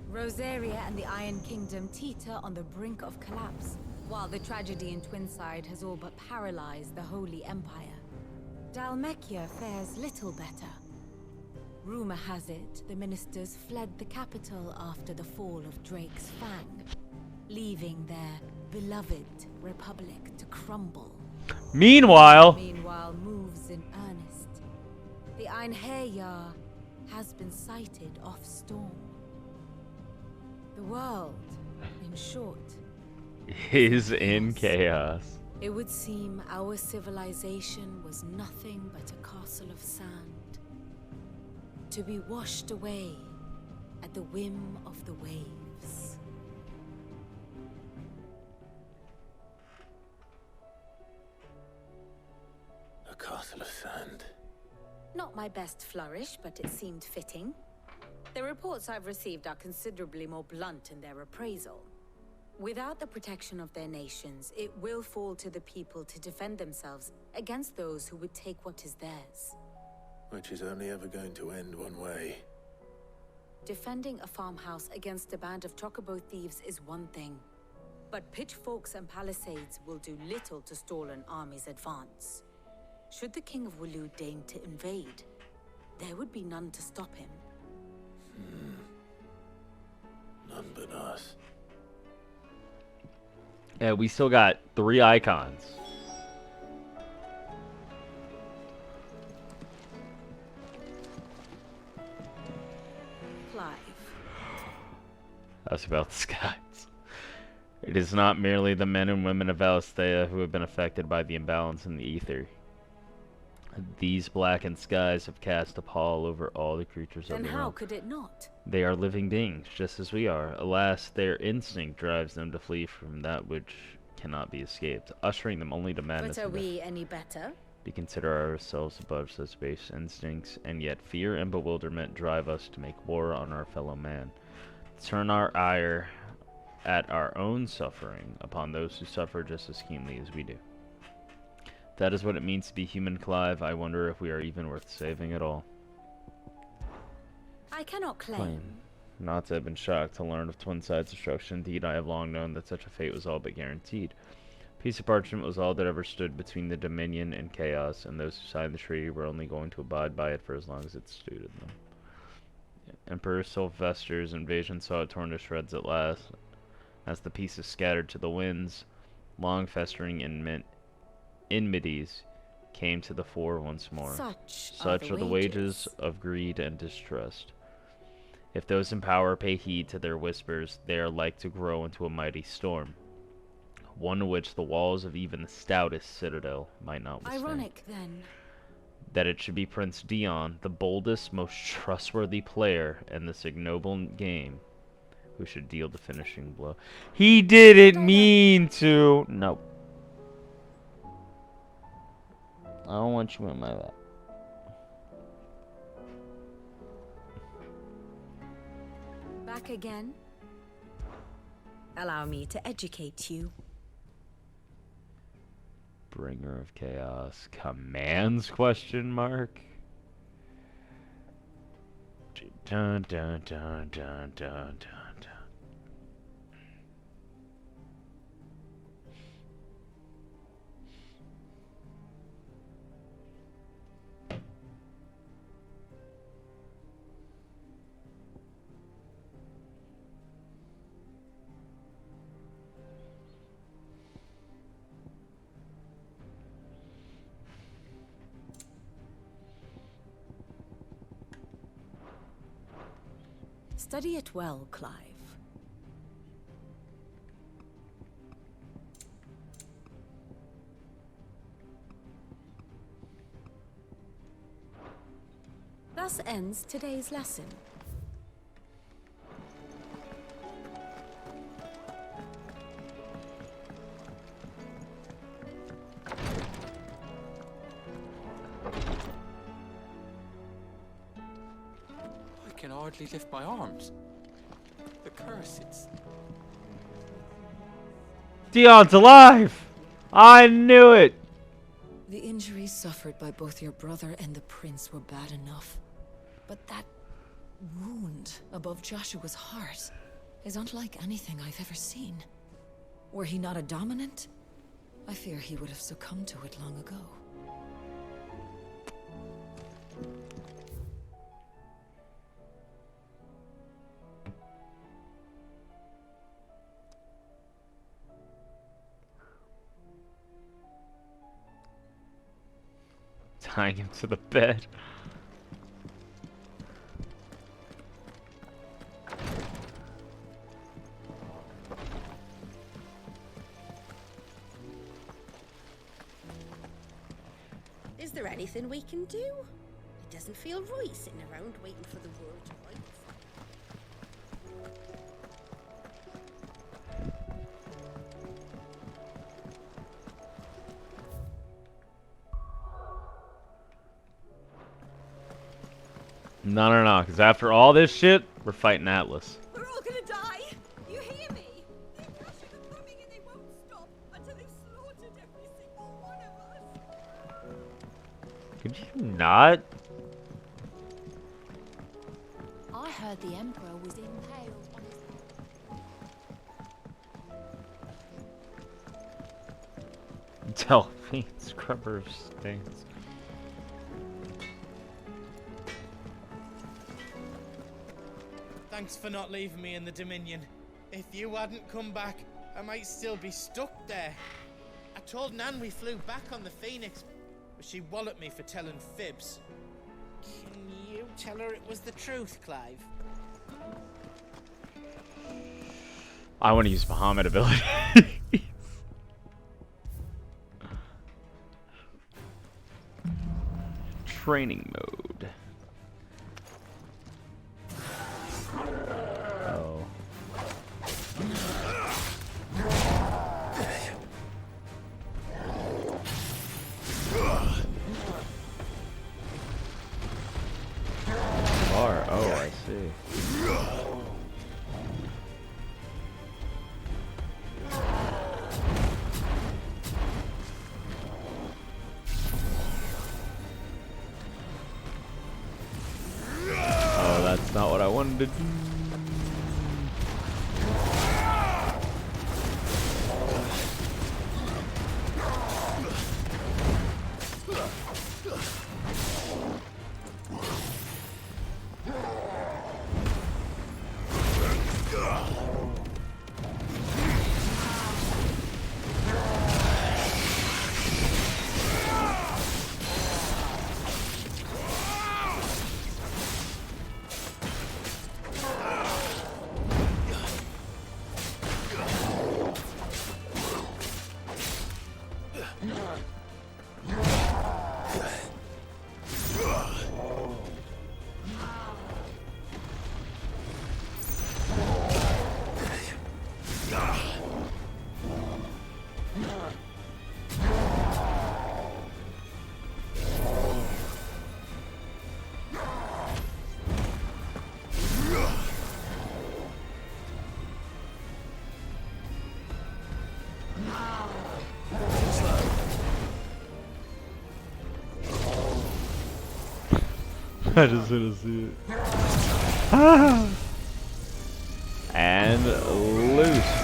Rosaria and the Iron Kingdom teeter on the brink of collapse, while the tragedy in Twinside has all but paralyzed the Holy Empire, Dhalmekia fares little better. Rumor has it the ministers fled the capital after the fall of Drake's Fang, leaving their beloved republic to crumble. Meanwhile, moves in earnest. The Einherjar has been sighted off Storm. The world, in short, is in chaos. It would seem our civilization was nothing but a castle of sand, to be washed away at the whim of the waves. A castle of sand. Not my best flourish, but it seemed fitting. The reports I've received are considerably more blunt in their appraisal. Without the protection of their nations, it will fall to the people to defend themselves against those who would take what is theirs. Which is only ever going to end one way. Defending a farmhouse against a band of chocobo thieves is one thing, but pitchforks and palisades will do little to stall an army's advance. Should the King of Wulu deign to invade, there would be none to stop him. None but us. Yeah, we still got 3 icons. Clive. That's about the skies. It is not merely the men and women of Valisthea who have been affected by the imbalance in the ether. These blackened skies have cast a pall over all the creatures of Then the how realm. could it not? They are living beings, just as we are. Alas, their instinct drives them to flee from that which cannot be escaped, ushering them only to madness. But are and death. we any better? We consider ourselves above such base instincts, and yet fear and bewilderment drive us to make war on our fellow man. To turn our ire at our own suffering upon those who suffer just as keenly as we do. That is what it means to be human, Clive. I wonder if we are even worth saving at all. I cannot claim. Not to have been shocked to learn of Twinside's destruction. Indeed, I have long known that such a fate was all but guaranteed. A piece of parchment was all that ever stood between the Dominion and chaos, and those who signed the treaty were only going to abide by it for as long as it suited them. Emperor Sylvester's invasion saw it torn to shreds at last, as the pieces scattered to the winds. Long festering enmities came to the fore once more. Such are the wages of greed and distrust. If those in power pay heed to their whispers, they are like to grow into a mighty storm, one which the walls of even the stoutest citadel might not withstand. Ironic, then. That it should be Prince Dion, the boldest, most trustworthy player in this ignoble game, who should deal the finishing blow. He didn't mean to. Nope. I don't want you in my lap. Back again? Allow me to educate you. Bringer of chaos commands ? Dun dun dun dun dun dun dun. Study it well, Clive. Thus ends today's lesson. I can hardly lift my arms. The curse, it's... Dion's alive! I knew it! The injuries suffered by both your brother and the prince were bad enough. But that wound above Joshua's heart is unlike anything I've ever seen. Were he not a dominant, I fear he would have succumbed to it long ago. Tying him to the bed. Is there anything we can do? It doesn't feel right sitting around waiting for the world to rise. No, because after all this shit, we're fighting Atlas. We're all gonna die! You hear me? The Akashic are coming and they won't stop until they've slaughtered every single one of us! Could you not? I heard the Emperor was impaled on his... Delphine Scrubber stings. Thanks for not leaving me in the Dominion. If you hadn't come back, I might still be stuck there. I told Nan we flew back on the Phoenix, but she walloped me for telling fibs. Can you tell her it was the truth, Clive? I want to use Bahamut ability. Training mode. Oh. Bar. Oh, I see. Oh, that's not what I wanted to do. I just want to see it. Ah! And loose.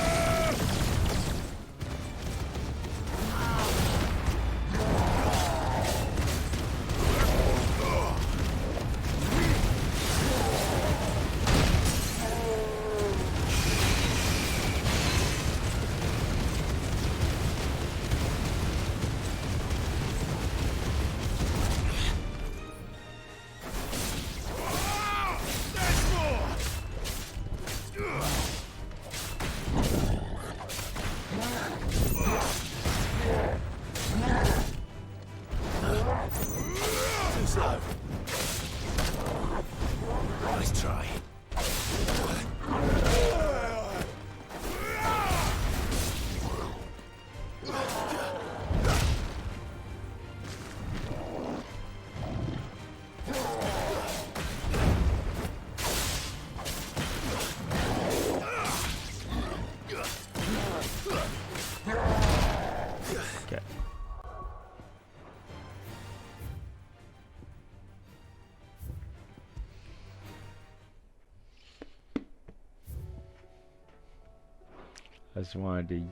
I just wanted to use.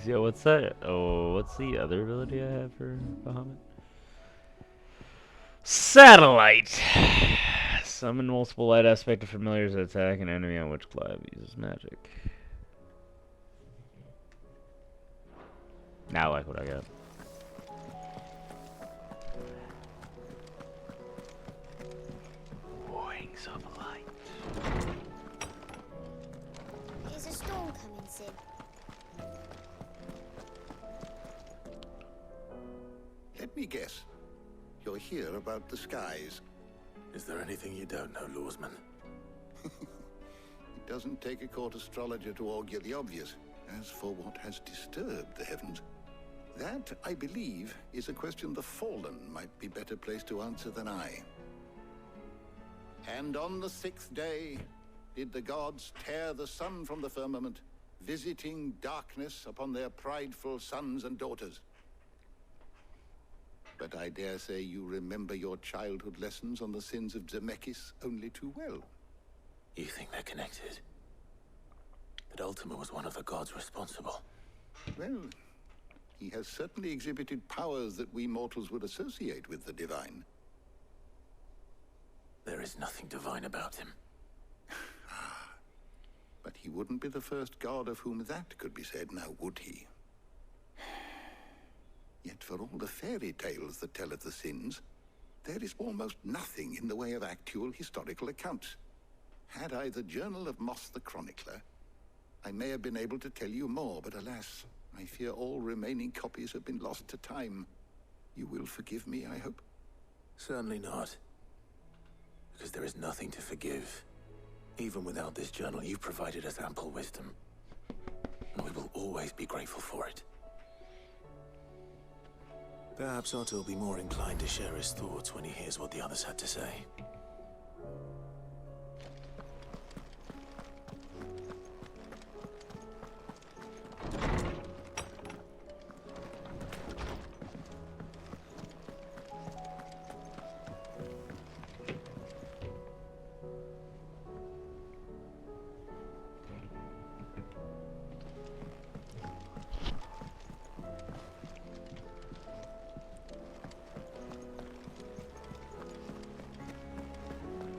Yeah, what's that? Oh, what's the other ability I have for Bahamut? Satellite! Summon multiple light aspect of familiars that attack an enemy on which Clive uses magic. Now I like what I got. Wings of light. Is a storm coming, Sid? Let me guess. You're here about the skies. Is there anything you don't know, Lawsman? It doesn't take a court astrologer to augur the obvious. As for what has disturbed the heavens, that, I believe, is a question the Fallen might be better placed to answer than I. And on the 6th day, did the gods tear the sun from the firmament, visiting darkness upon their prideful sons and daughters. But I dare say you remember your childhood lessons on the sins of Zemeckis only too well. You think they're connected? That Ultima was one of the gods responsible. Well, he has certainly exhibited powers that we mortals would associate with the divine. There is nothing divine about him. But he wouldn't be the first god of whom that could be said, now would he? Yet for all the fairy tales that tell of the sins, there is almost nothing in the way of actual historical accounts. Had I the Journal of Moss the Chronicler, I may have been able to tell you more, but alas, I fear all remaining copies have been lost to time. You will forgive me, I hope? Certainly not. Because there is nothing to forgive. Even without this journal, you've provided us ample wisdom. And we will always be grateful for it. Perhaps Otto will be more inclined to share his thoughts when he hears what the others had to say.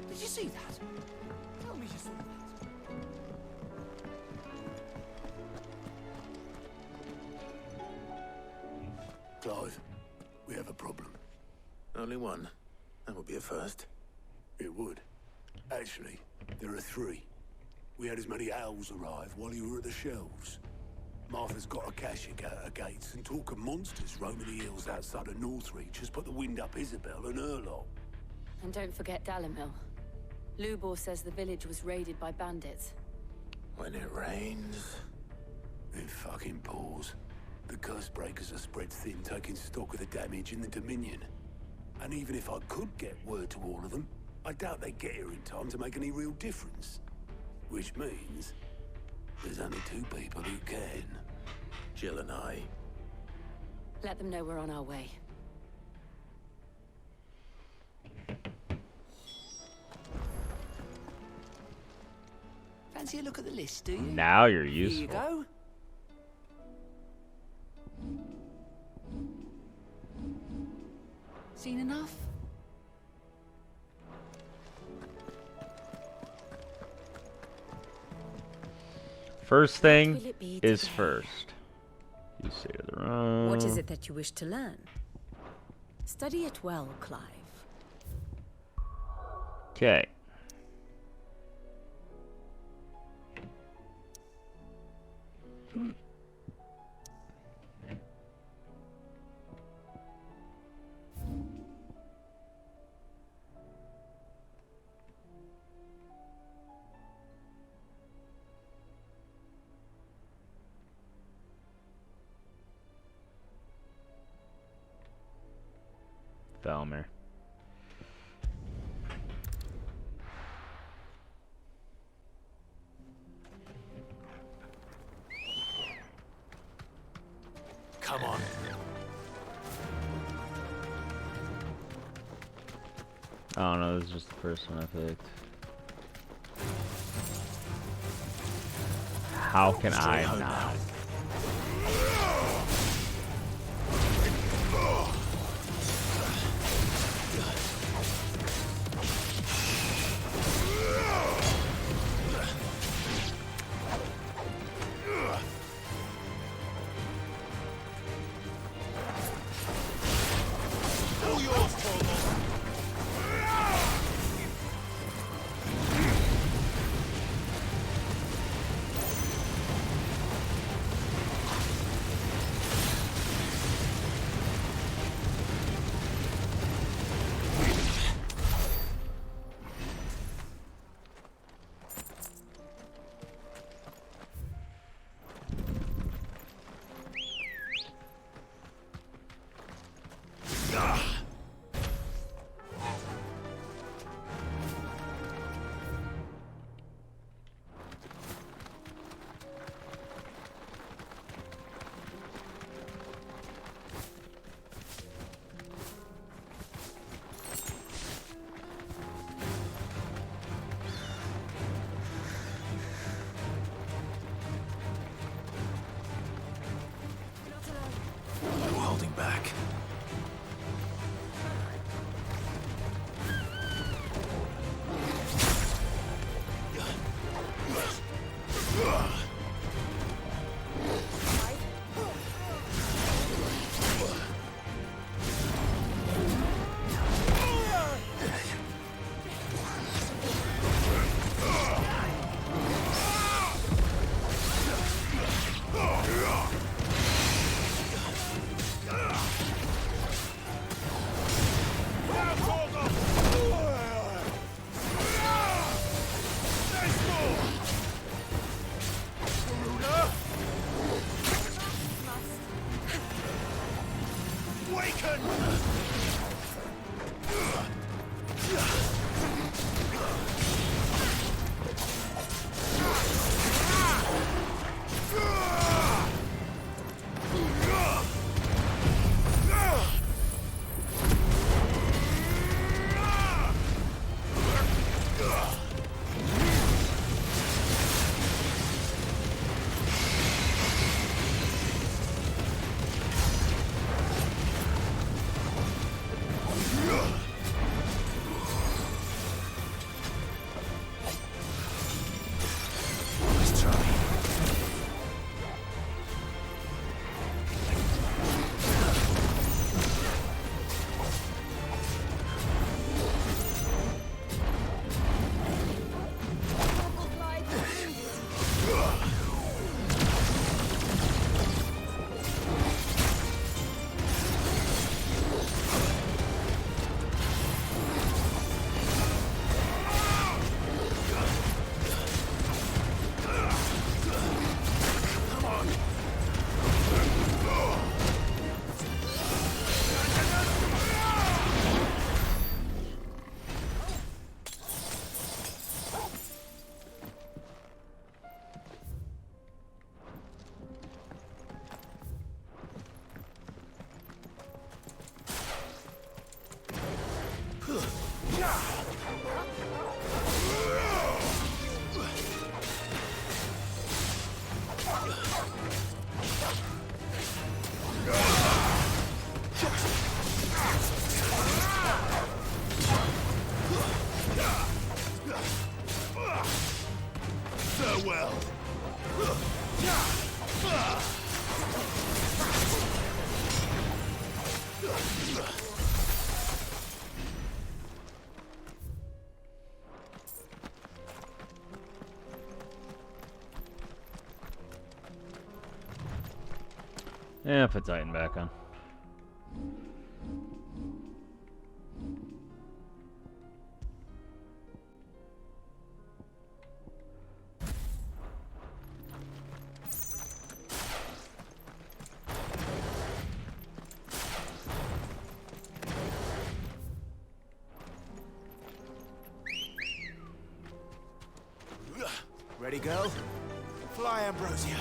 Did you see that? Tell me you saw that. Clive, we have a problem. Only one. That would be a first. It would. Actually, there are 3. We had as many owls arrive while you were at the shelves. Martha's got a Kashik at her gates, and talk of monsters roaming the hills outside of Northreach has put the wind up Isabel and her lot. And don't forget Dalimil. Lubor says the village was raided by bandits. When it rains... It fucking pours. The curse breakers are spread thin, taking stock of the damage in the Dominion. And even if I could get word to all of them, I doubt they'd get here in time to make any real difference. Which means... there's only 2 people who can. Jill and I. Let them know we're on our way. Fancy a look at the list, do you? Now you're useful. Here you go. Seen enough? First thing is first. You say to the wrong. What is it that you wish to learn? Study it well, Clive. Okay. Valmer. Come on. I don't know, this is just the first one I picked. How can I not? No holding back. Farewell. Yeah, put Titan back on. Ready, go? Fly, Ambrosia.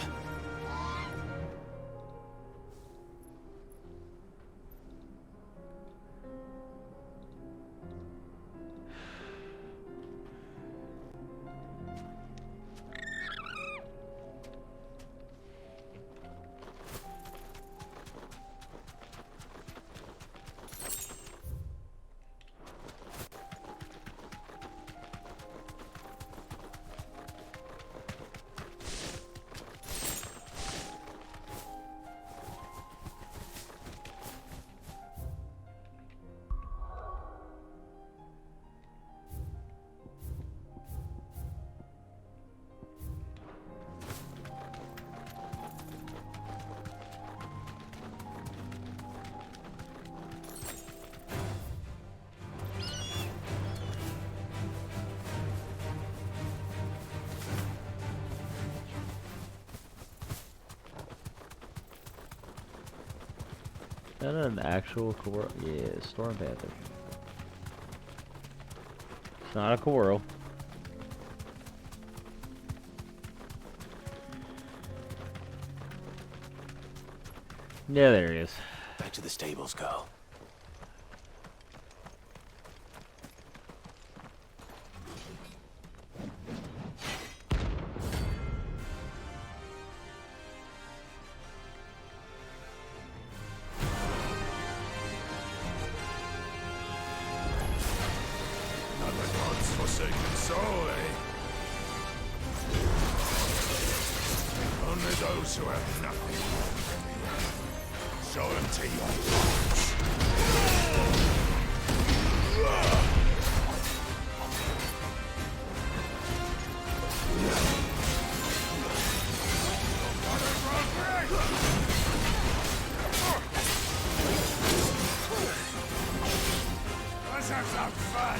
that an actual coral? Yeah, storm panther. It's not a coral. Yeah, there he is. Back to the stables, girl. Not the gods forsaken soul, eh? Only those who have nothing. Show them to your Let's have some fun!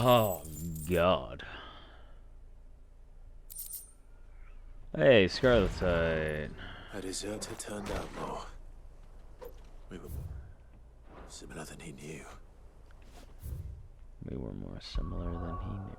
Oh, God. Hey, Scarlet Tide. A deserter turned outlaw. We were similar than he knew. We were more similar than he knew.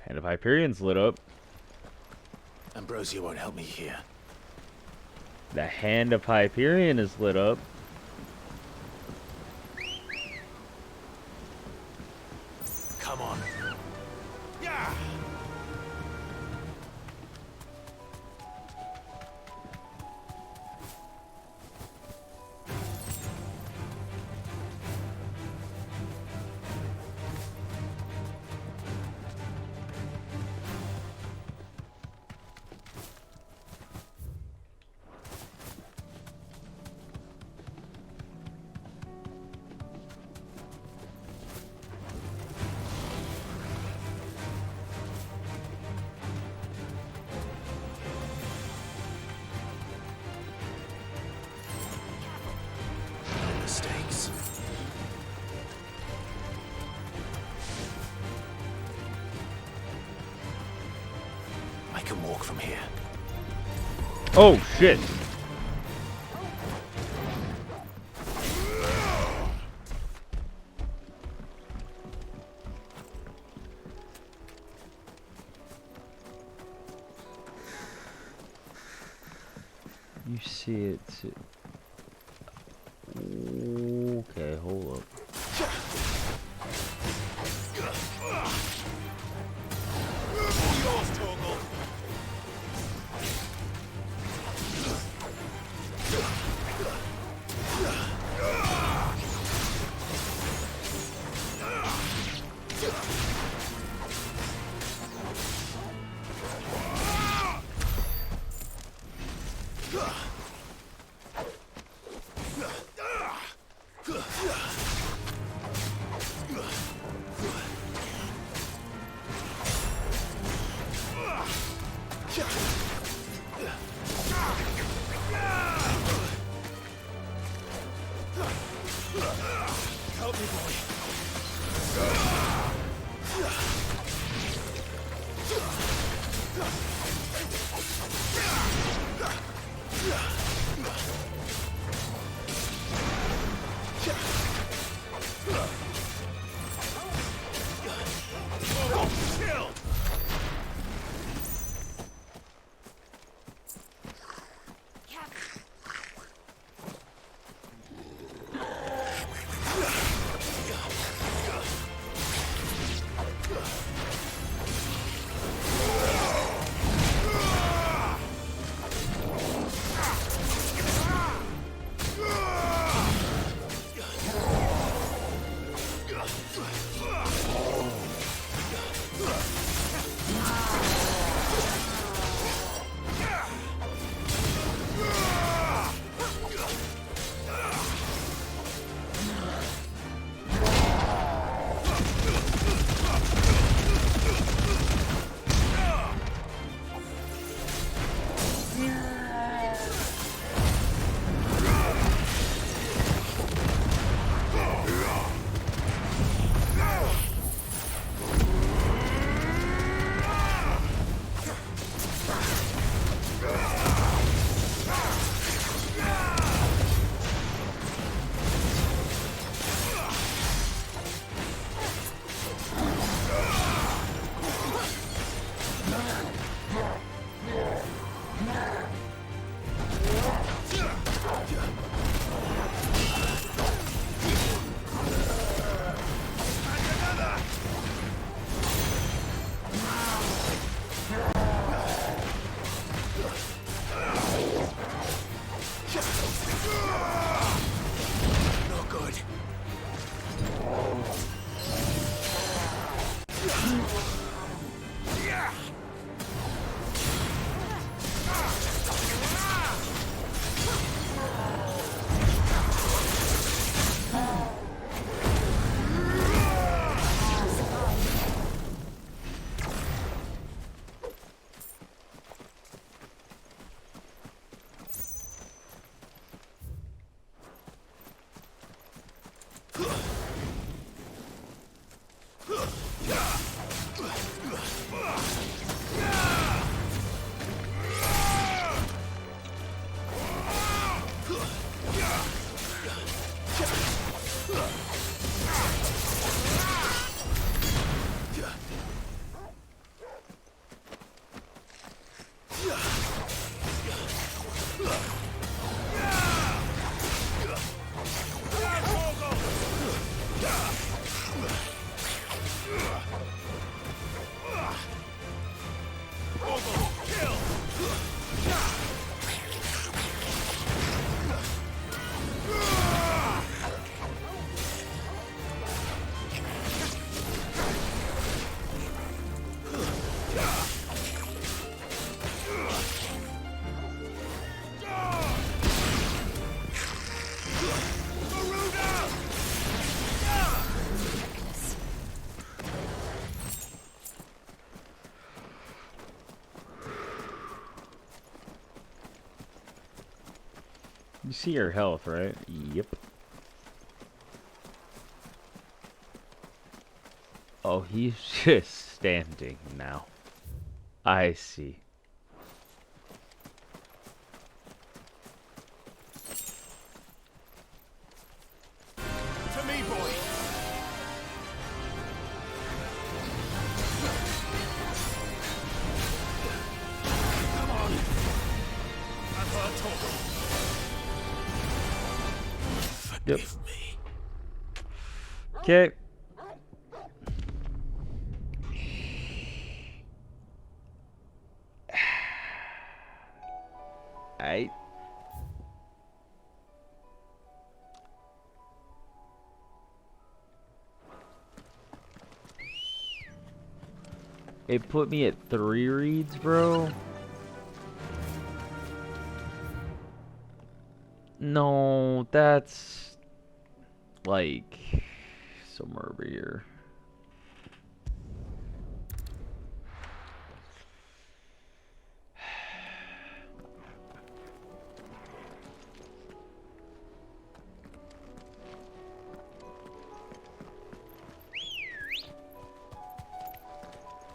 Hand of Hyperion's lit up. Ambrosia won't help me here. The Hand of Hyperion is lit up. Come on. Yeah. Mistakes. I can walk from here. Oh shit. You see it too. Okay, hold up. Yours, Torgal. Help me, boy. You see your health, right? Yep. Oh, he's just standing now. I see. To me, boy. Come on. I've heard talk. Yep. Forgive me. Okay. Aight. It put me at 3 reads, bro. No, that's like somewhere over here.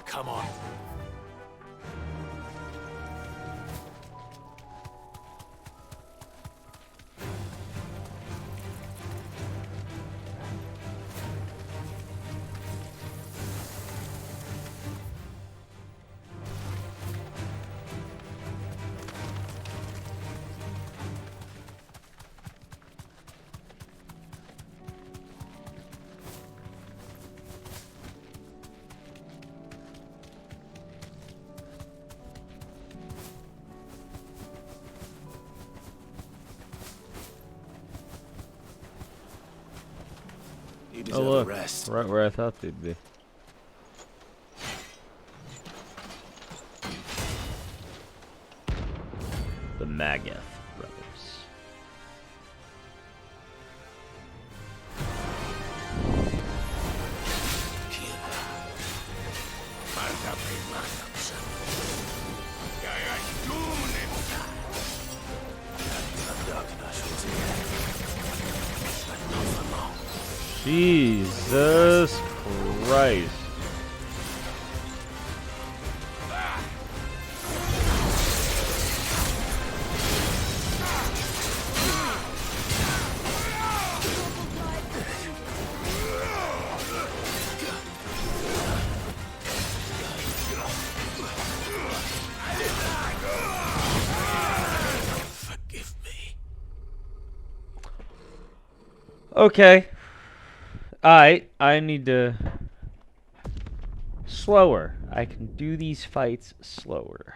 Come on. You Oh deserve look, a rest. right where I thought they'd be. The Magath brothers. Jesus Christ. Forgive me. Okay. I need to slower. I can do these fights slower.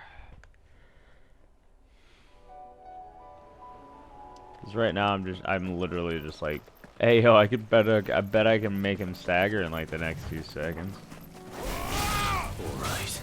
Cause right now I'm literally just like, hey yo, I bet I can make him stagger in like the next 2 seconds. All right.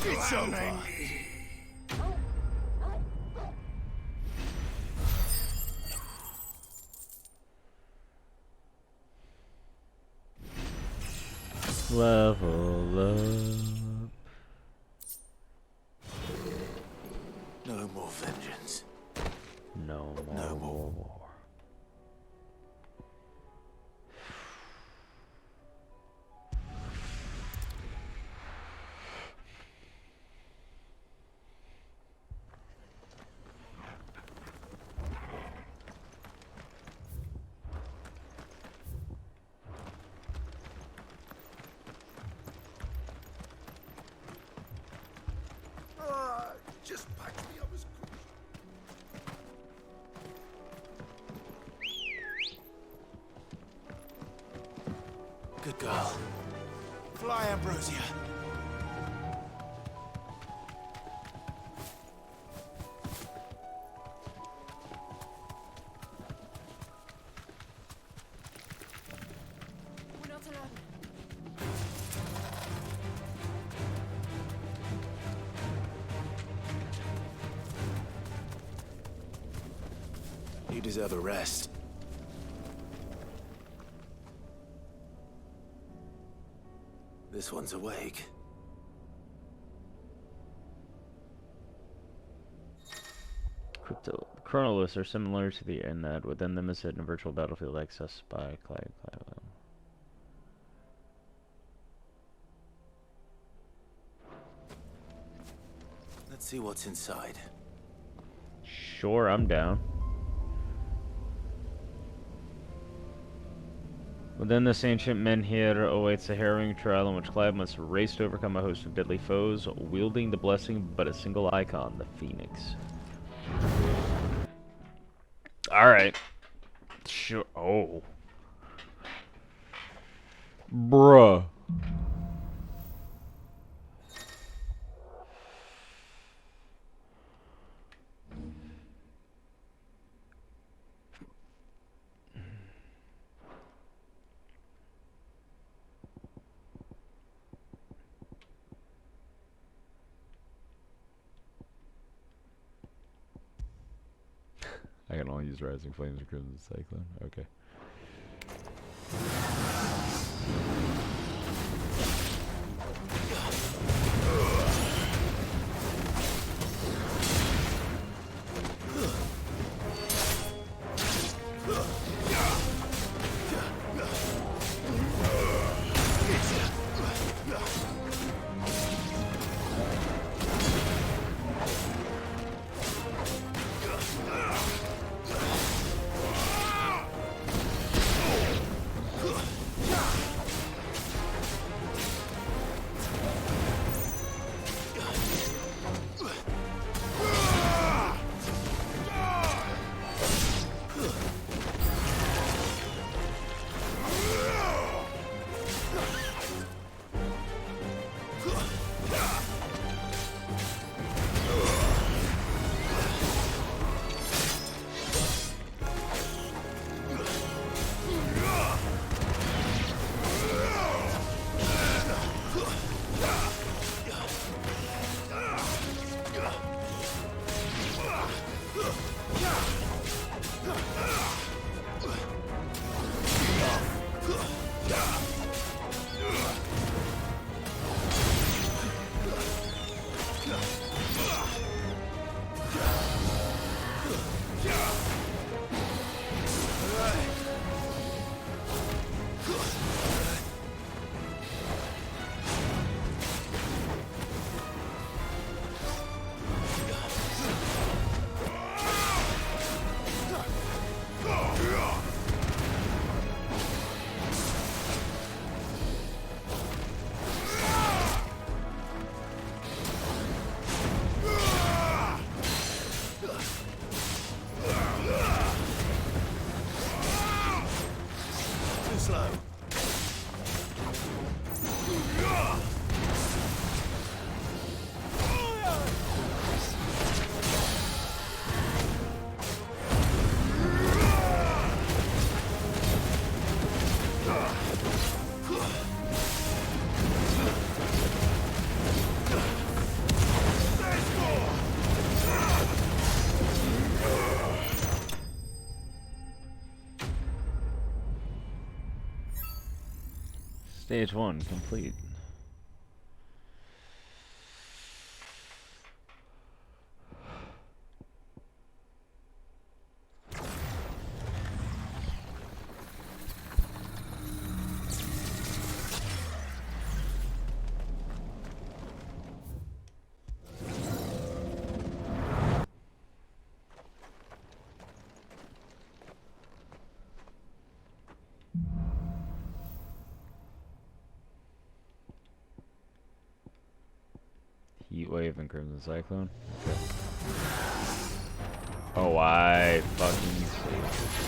It's over. Level up. No more vengeance. No more. No more. Just pack me up as quick. Good girl. Fly, Ambrosia. We're not alone. You deserve a rest. This one's awake. Crypto chrono lists are similar to the internet. Within them is hidden virtual battlefield access by client. Let's see what's inside. Sure, I'm down. Within this ancient menhir awaits a harrowing trial in which Clive must race to overcome a host of deadly foes, wielding the blessing but a single icon, the Phoenix. Alright. Sure. Oh. Bruh. I can only use Rising Flames or Crimson Cyclone. Okay. Stage 1 complete. Heat wave and crimson cyclone. Okay. Oh, I fucking see.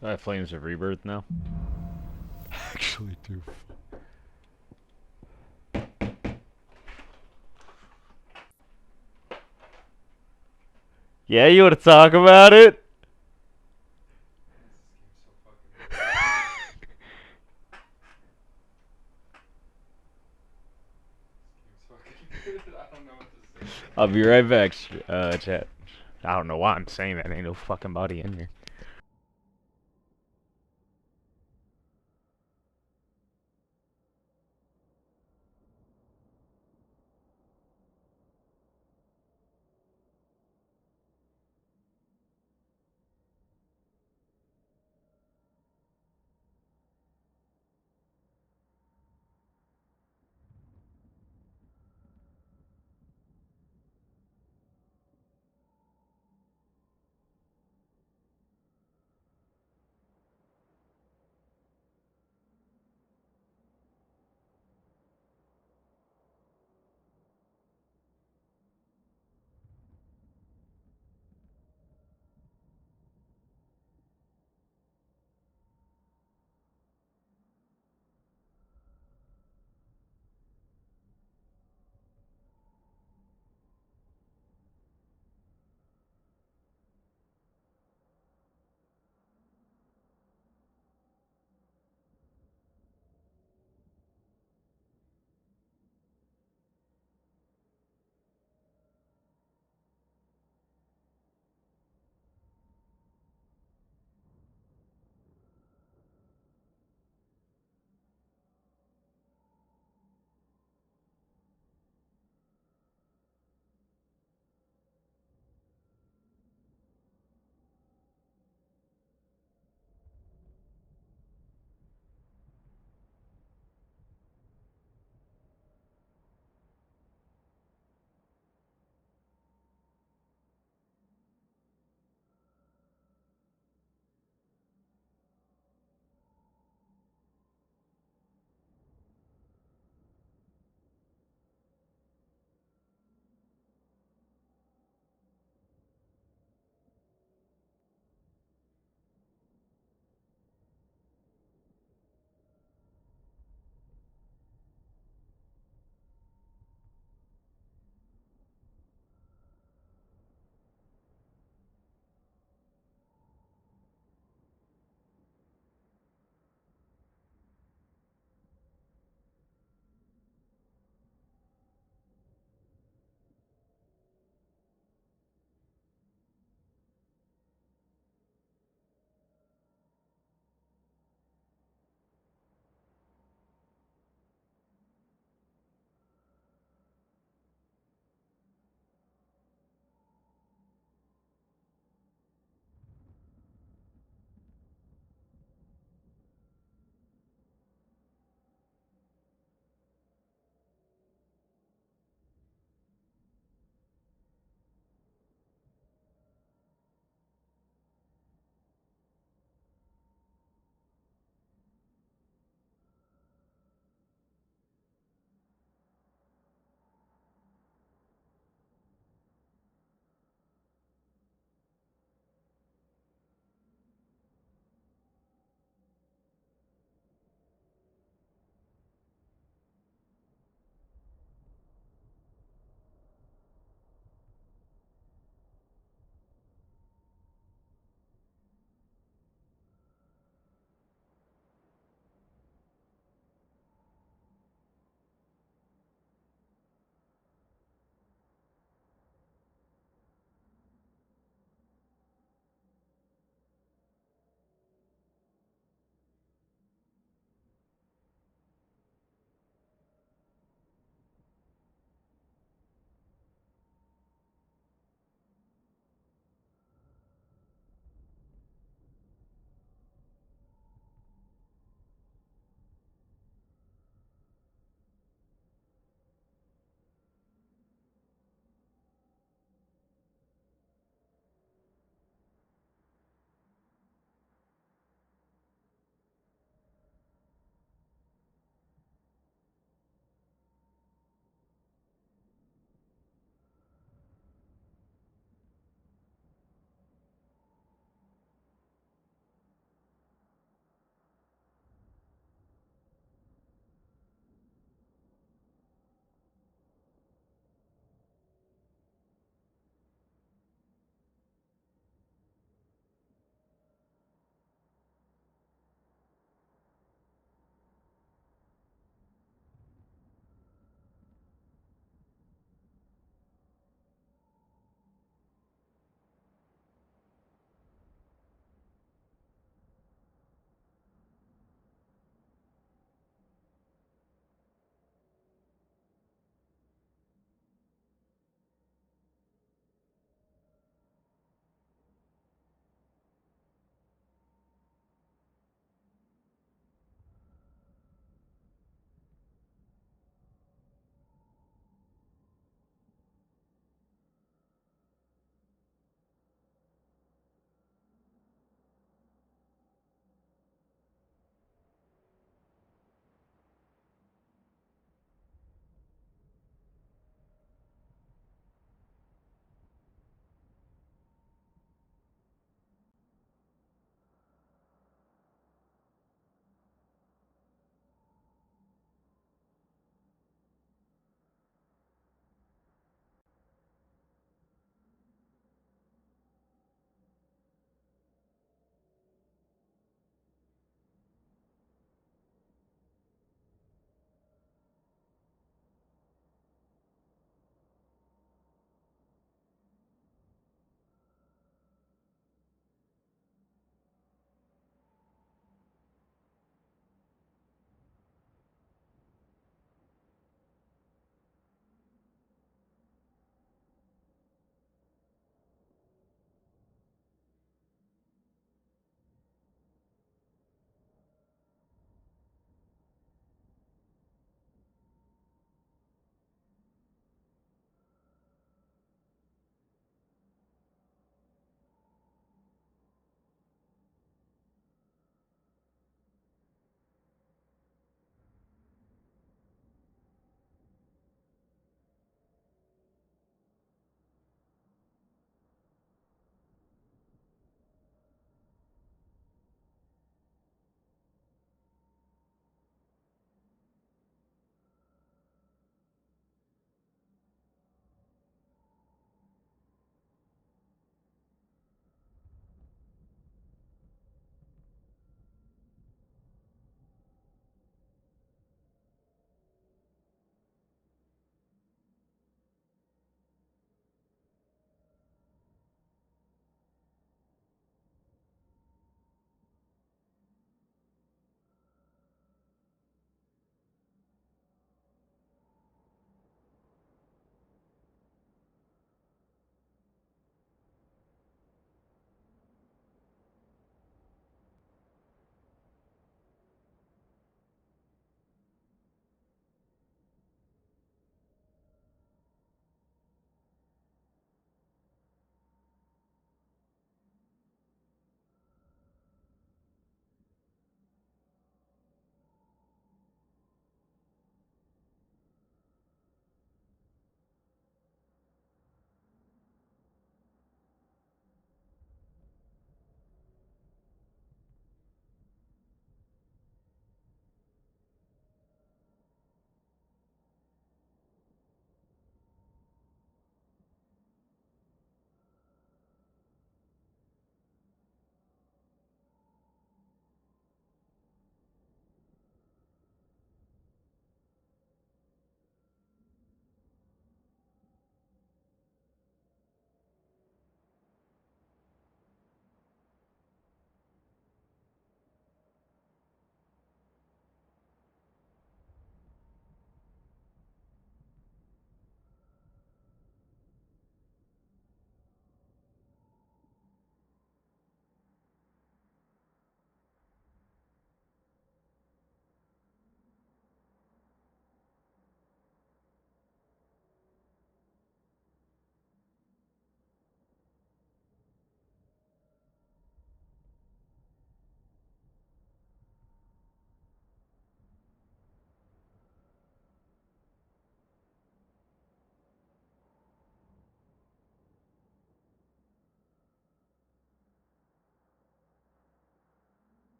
I have Flames of Rebirth now. Actually, do. Yeah, you want to talk about it? I'll be right back, chat. I don't know why I'm saying that. Ain't no fucking body in here.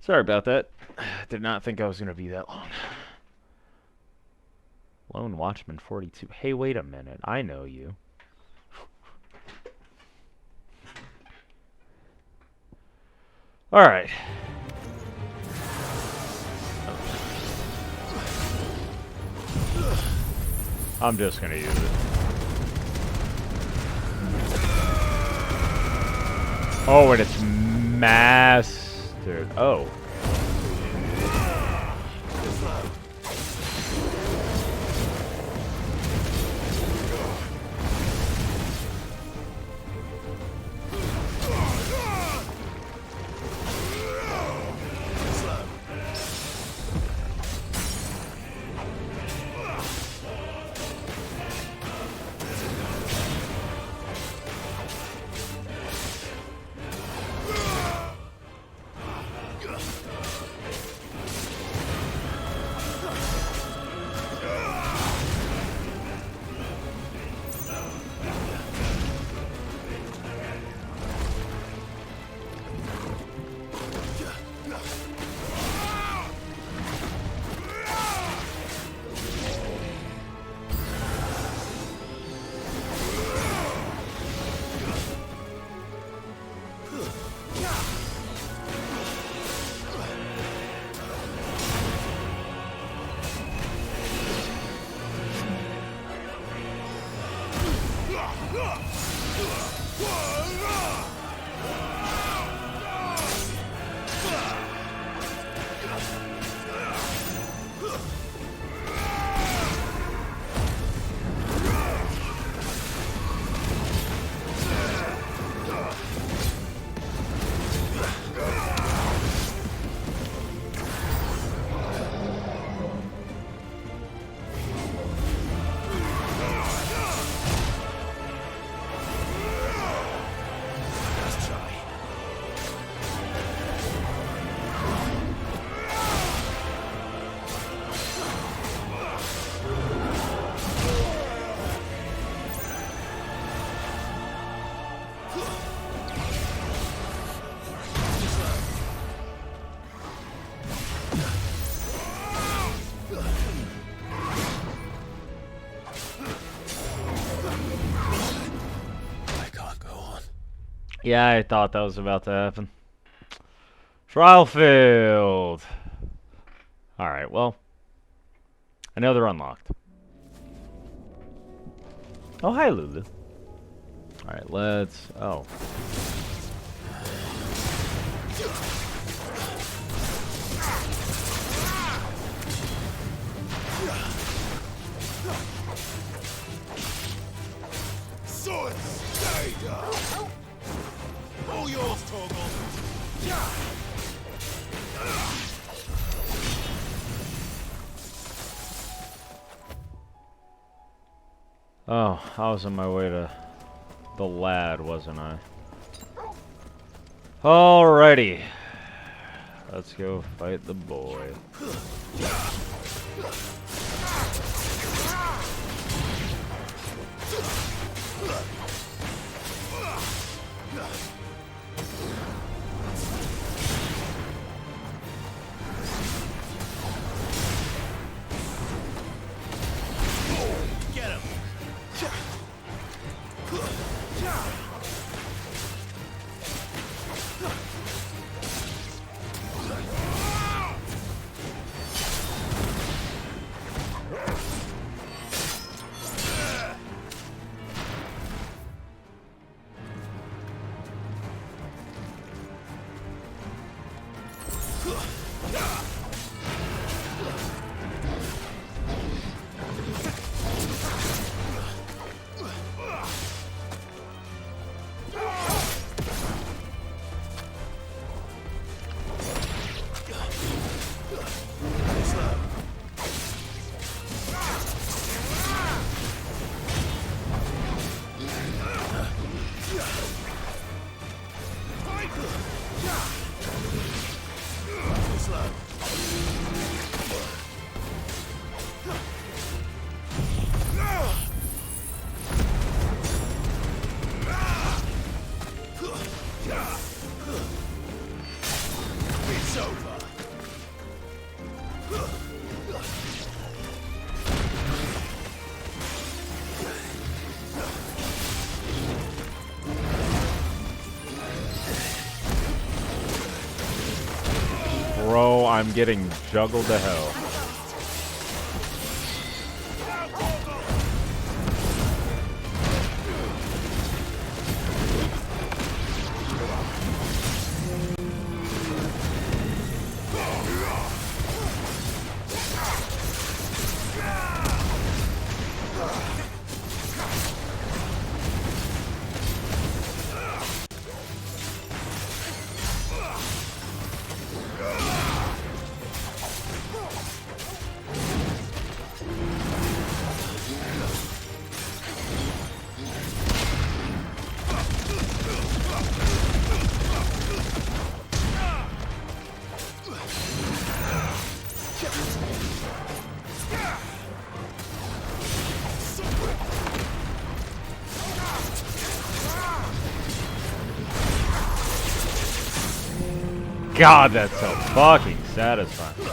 Sorry about that. Did not think I was going to be that long. Lone Watchman 42. Hey, wait a minute. I know you. Alright. I'm just going to use it. Oh, and it's mastered. Oh. Yeah, I thought that was about to happen. Trial failed. Alright, well. I know they're unlocked. Oh, hi, Lulu. Alright, let's... Oh. Swords! Stay down! All yours, Torgal! Oh, I was on my way to the lad, wasn't I? Alrighty. Let's go fight the boy. Get him! Bro, I'm getting juggled to hell. God, that's so fucking satisfying.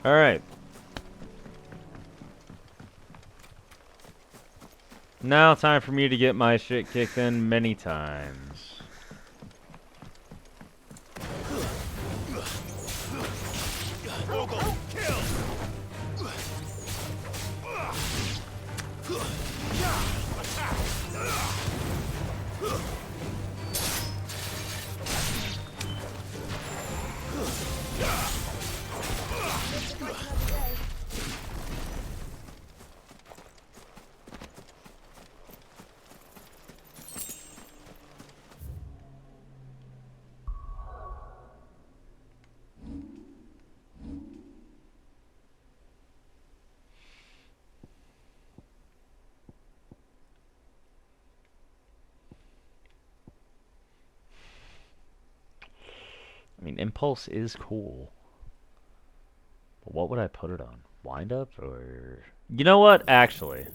Alright. Now time for me to get my shit kicked in many times. I mean, Impulse is cool. But what would I put it on? Wind up or... You know what? Actually.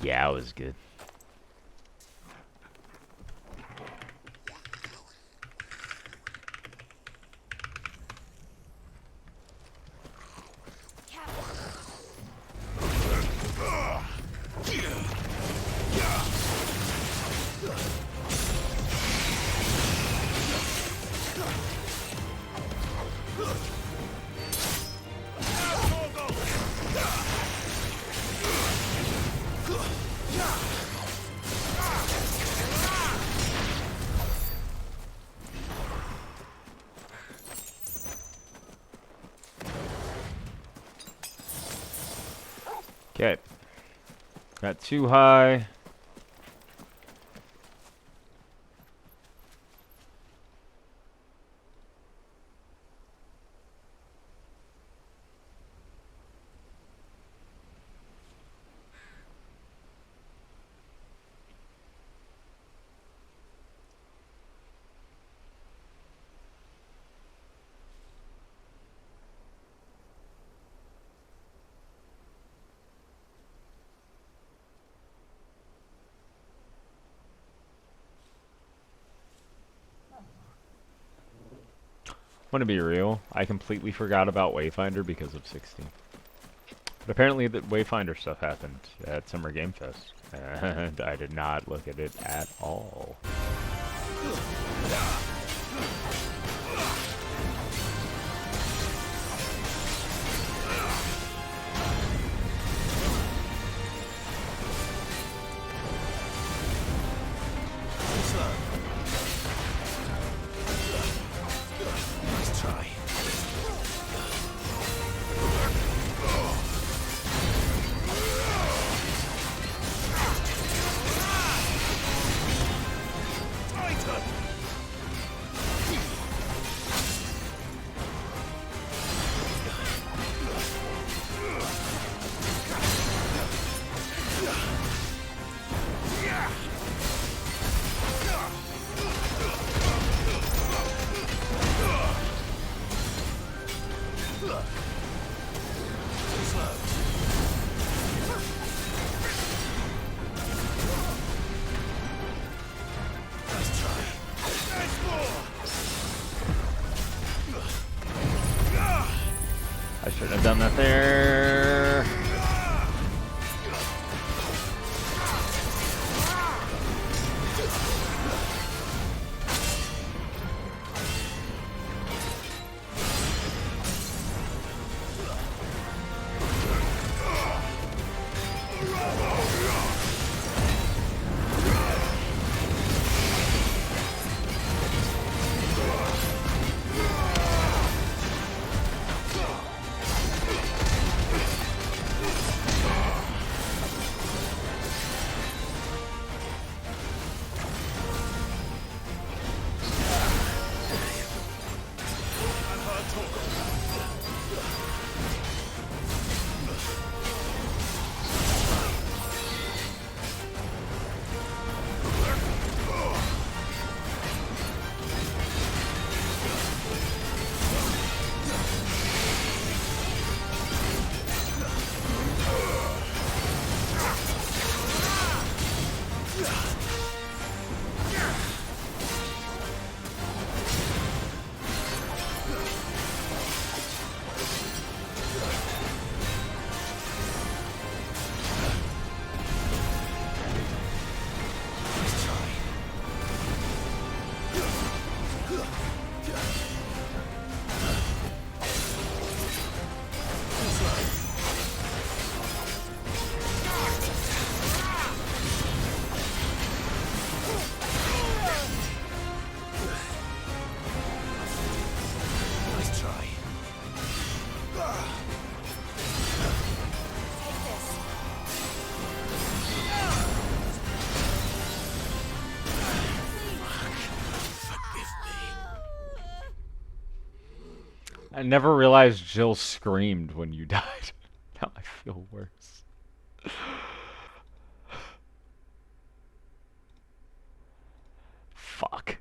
Yeah, it was good. Okay. Got too high. I'm gonna be real, I completely forgot about Wayfinder because of 16. But apparently the Wayfinder stuff happened at Summer Game Fest, and I did not look at it at all. Shouldn't have done that there. I never realized Jill screamed when you died. Now I feel worse. Fuck.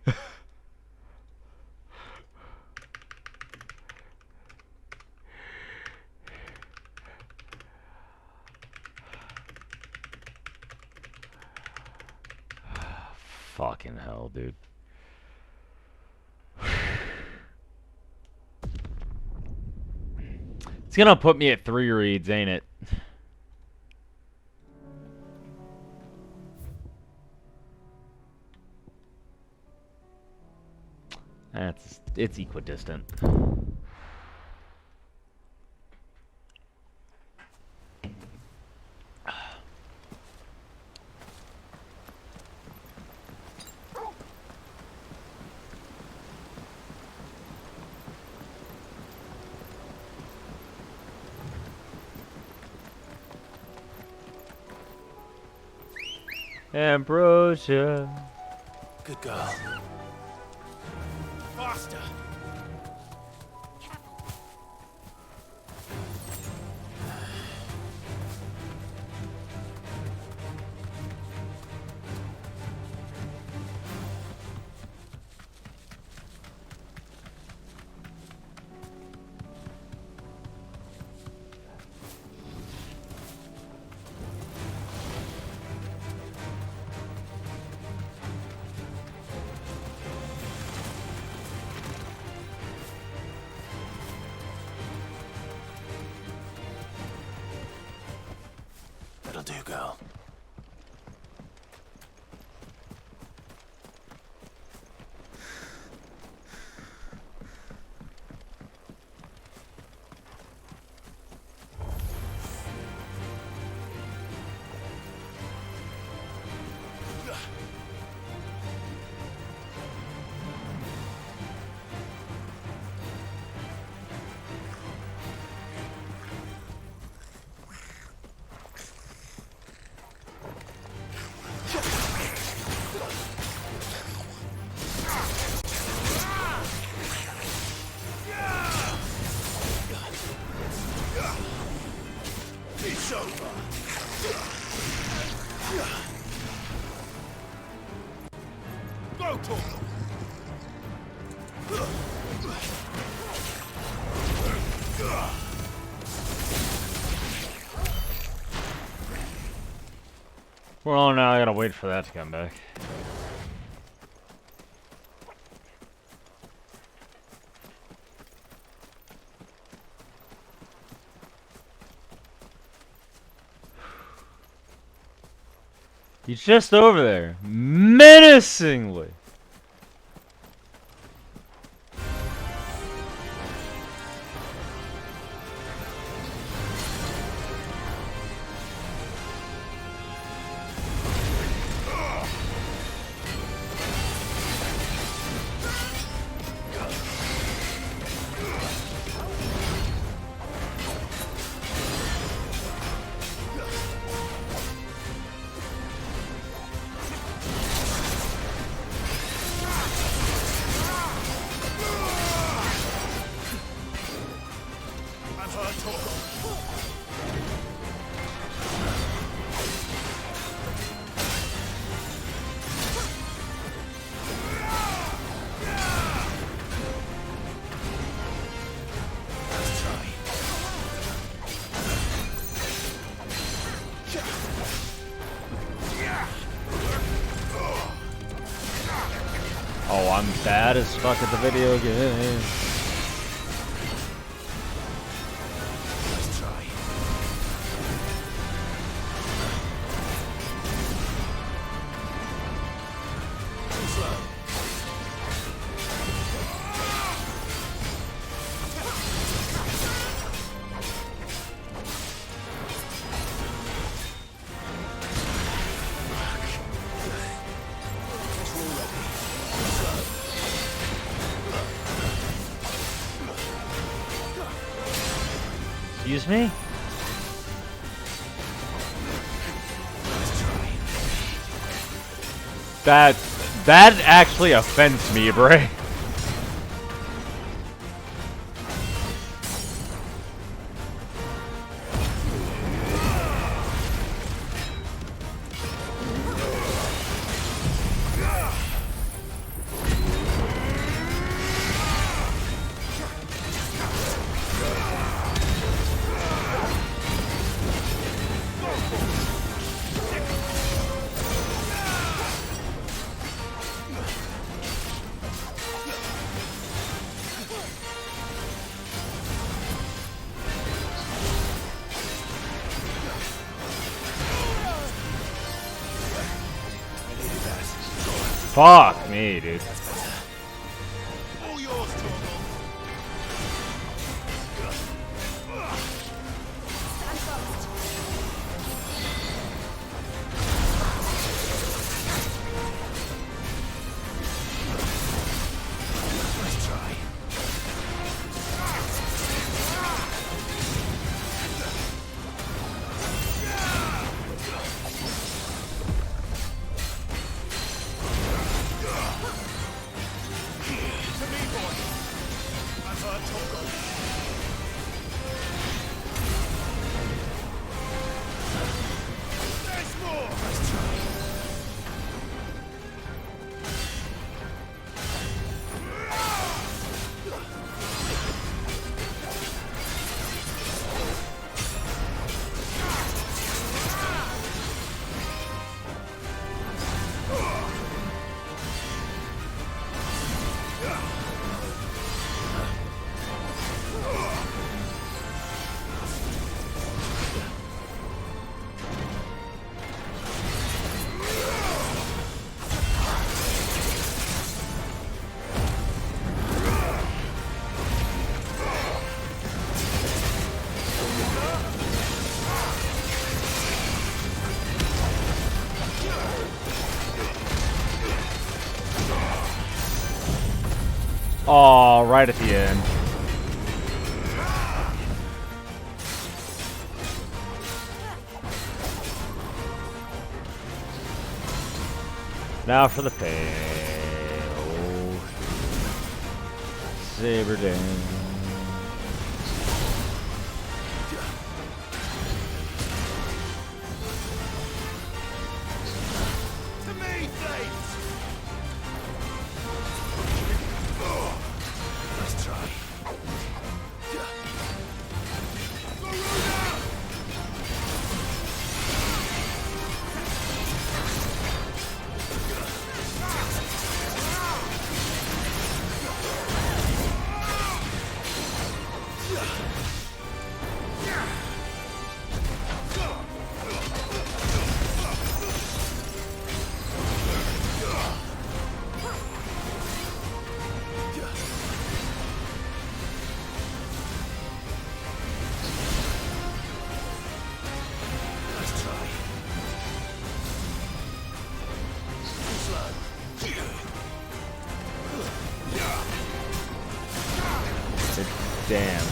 Fucking hell, dude. It's gonna put me at 3 reads, ain't it? It's equidistant. Ambrosia. Good girl. Faster! That'll do, girl. It's over. Go, Torgal. Well, now I gotta wait for that to come back. He's just over there, menacingly. Oh, I'm bad as fuck at the video game. Excuse me? That actually offends me, Bray. Fuck me, dude. Oh, right at the end. Now for the pay. Oh. Saber down. Damn.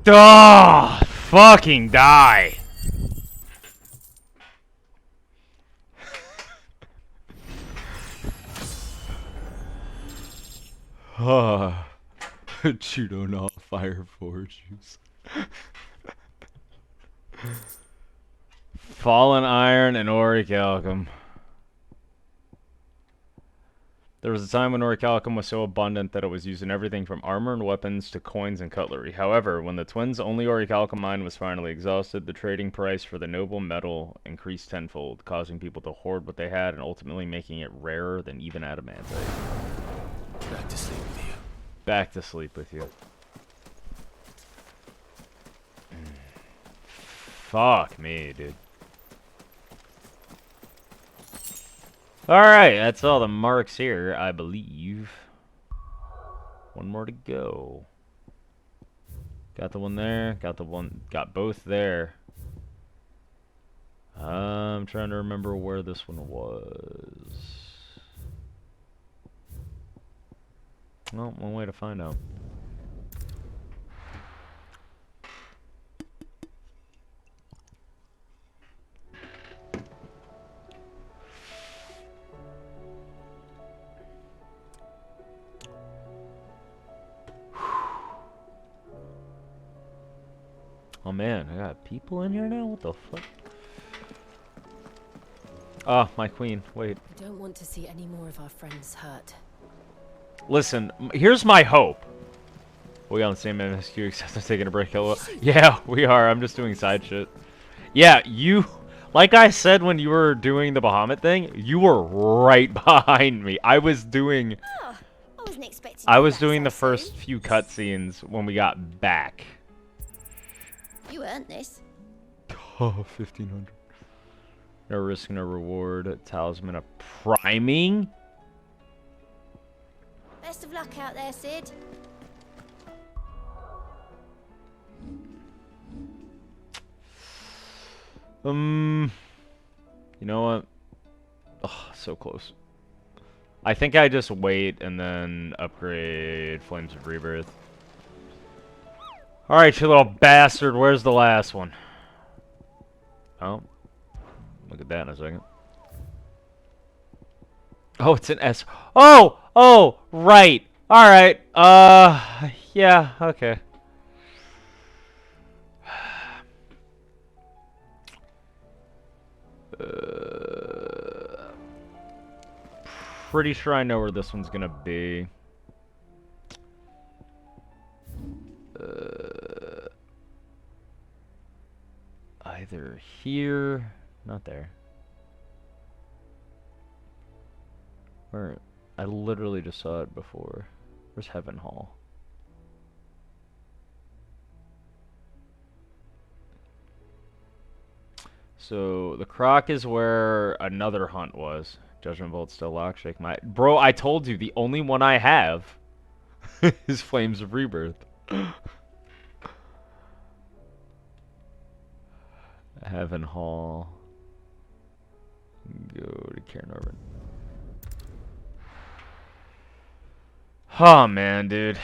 Oh, fucking die. Judo not fire forges. Fallen iron and orichalcum. There was a time when orichalcum was so abundant that it was used in everything from armor and weapons to coins and cutlery. However, when the twins' only orichalcum mine was finally exhausted, the trading price for the noble metal increased tenfold, causing people to hoard what they had and ultimately making it rarer than even adamantite. Back to sleep with you. Back to sleep with you. Fuck me, dude. Alright, that's all the marks here, I believe. One more to go. Got the one there, got both there. I'm trying to remember where this one was. Well, one way to find out. Oh man, I got people in here now? What the fuck? Ah, my queen. Wait. I don't want to see any more of our friends hurt. Listen, here's my hope. We on the same MSQ except I'm taking a break. Hello. Yeah, we are. I'm just doing side shit. Yeah, you... Like I said when you were doing the Bahamut thing, you were right behind me. I was doing... Oh, I wasn't expecting I was doing the first few cutscenes when we got back. You earned this. Oh, 1500. No risk, no reward. Talisman of priming? Best of luck out there, Sid. You know what? Oh, so close. I think I just wait and then upgrade Flames of Rebirth. Alright, you little bastard. Where's the last one? Oh. Look at that in a second. Oh, it's an S. Oh! Oh! Right! Alright. Yeah, okay. Pretty sure I know where this one's gonna be. Either here, not there. Where? I literally just saw it before. Where's Heaven Hall? So the croc is where another hunt was. Judgment Bolt still locked. Shake my... Bro, I told you, the only one I have is Flames of Rebirth. Heaven Hall. Go to Cairnarvon. Oh, man, dude.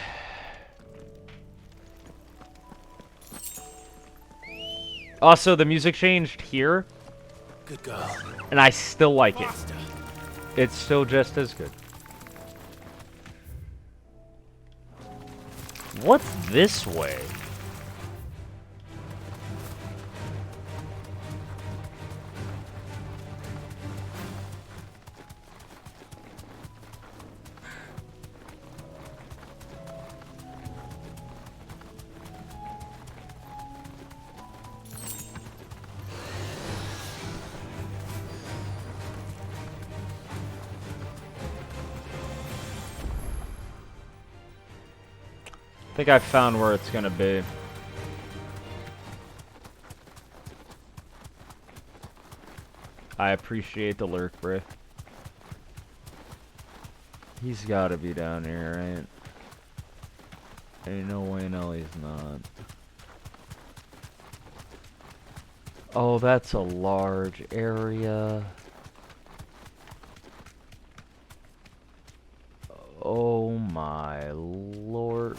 Also, the music changed here. Good girl. And I still like it. It's still just as good. What's this way? I think I found where it's gonna be. I appreciate the lurk, bro. He's gotta be down here, right? Ain't no way in hell he's not. Oh, that's a large area. Oh my lord.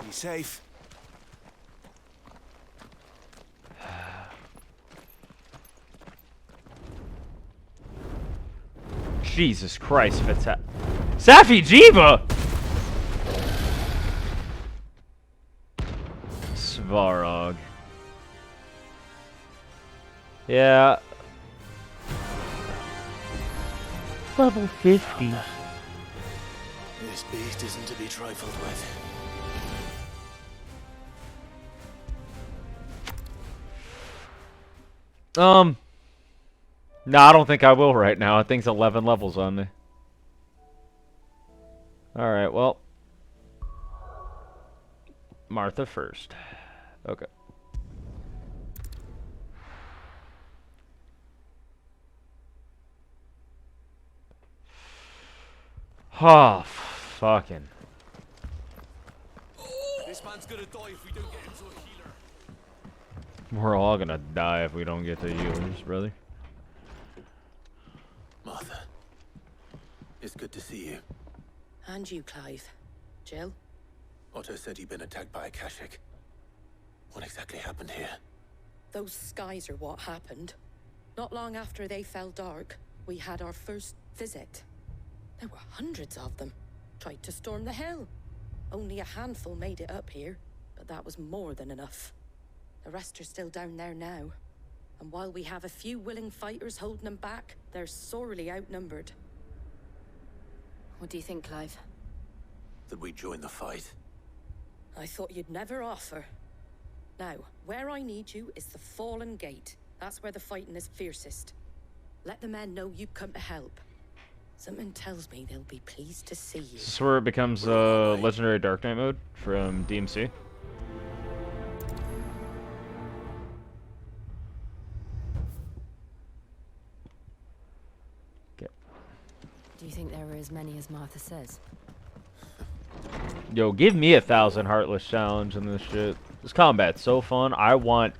Be safe. Jesus Christ, Safi Jiva! Svarog. Yeah. Level 50. This beast isn't to be trifled with. No, I don't think I will right now. I think it's 11 levels on me. Alright, well. Martha first. Okay. Oh, fucking. This man's gonna die if we don't get him to a healer. We're all gonna die if we don't get the healers, brother. Martha, it's good to see you. And you, Clive. Jill? Otto said you'd been attacked by a Kashik. What exactly happened here? Those skies are what happened. Not long after they fell dark, we had our first visit. There were hundreds of them. Tried to storm the hill. Only a handful made it up here, but that was more than enough. The rest are still down there now. And while we have a few willing fighters holding them back, they're sorely outnumbered. What do you think, Clive? That we join the fight? I thought you'd never offer. Now, where I need you is the Fallen Gate. That's where the fighting is fiercest. Let the men know you've come to help. Something tells me they'll be pleased to see you. Is this where it becomes legendary Dark Knight mode from DMC? Do you think there are as many as Martha says? Yo, give me 1,000 Heartless challenge in this shit. This combat's so fun. I want...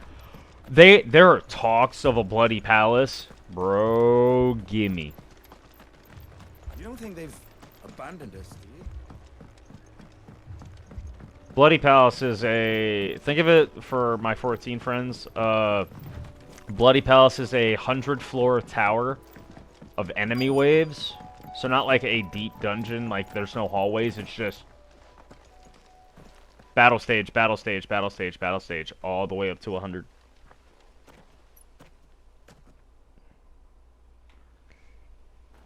There are talks of a Bloody Palace. Bro, gimme. You don't think they've abandoned us, do you? Bloody Palace is a... Think of it for my 14 friends. Bloody Palace is a 100-floor tower of enemy waves. So not like a deep dungeon, like there's no hallways, it's just battle stage, battle stage, battle stage, battle stage, all the way up to 100.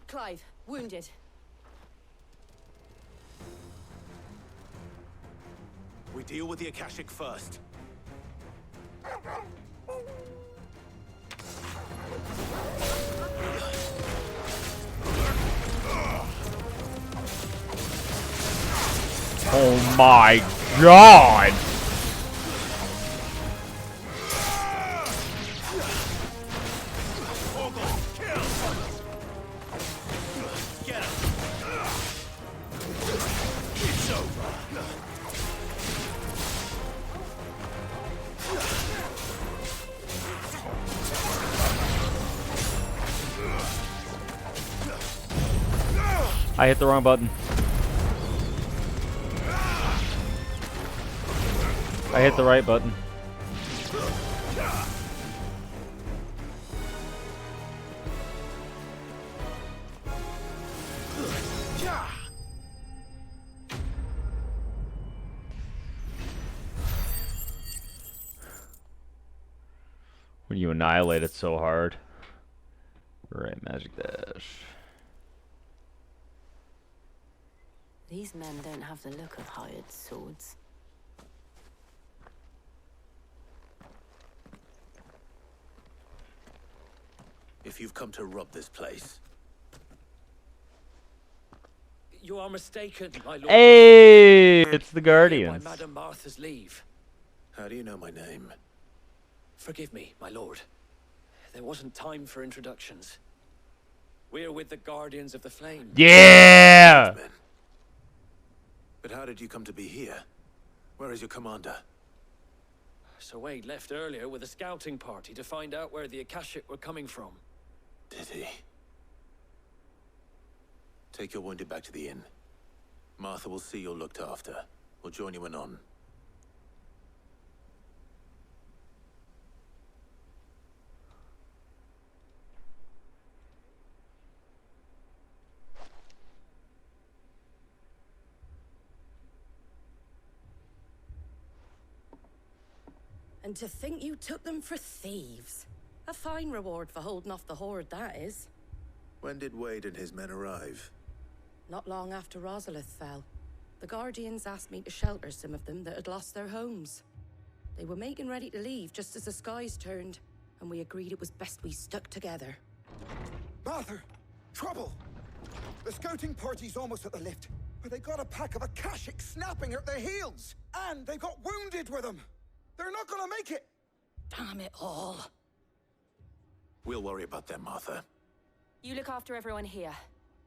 Clive, wounded. We deal with the Akashic first. Oh my god! I hit the wrong button. I hit the right button. When you annihilate it so hard. Right, magic dash. These men don't have the look of hired swords. If you've come to rob this place, You are mistaken, my lord. Hey, it's the Guardians. By Madame Martha's leave. How do you know my name? Forgive me, my lord. There wasn't time for introductions. We're with the Guardians of the Flame. Yeah! But how did you come to be here? Where is your commander? Sir Wade left earlier with a scouting party to find out where the Akashic were coming from. Did he? Take your wounded back to the inn. Martha will see you're looked after. We'll join you anon. And to think you took them for thieves. A fine reward for holding off the horde, that is. When did Wade and his men arrive? Not long after Rosalith fell. The Guardians asked me to shelter some of them that had lost their homes. They were making ready to leave just as the skies turned, and we agreed it was best we stuck together. Martha! Trouble! The scouting party's almost at the lift, but they got a pack of Akashic snapping at their heels! And they got wounded with them! They're not gonna make it! Damn it all. We'll worry about them, Martha. You look after everyone here.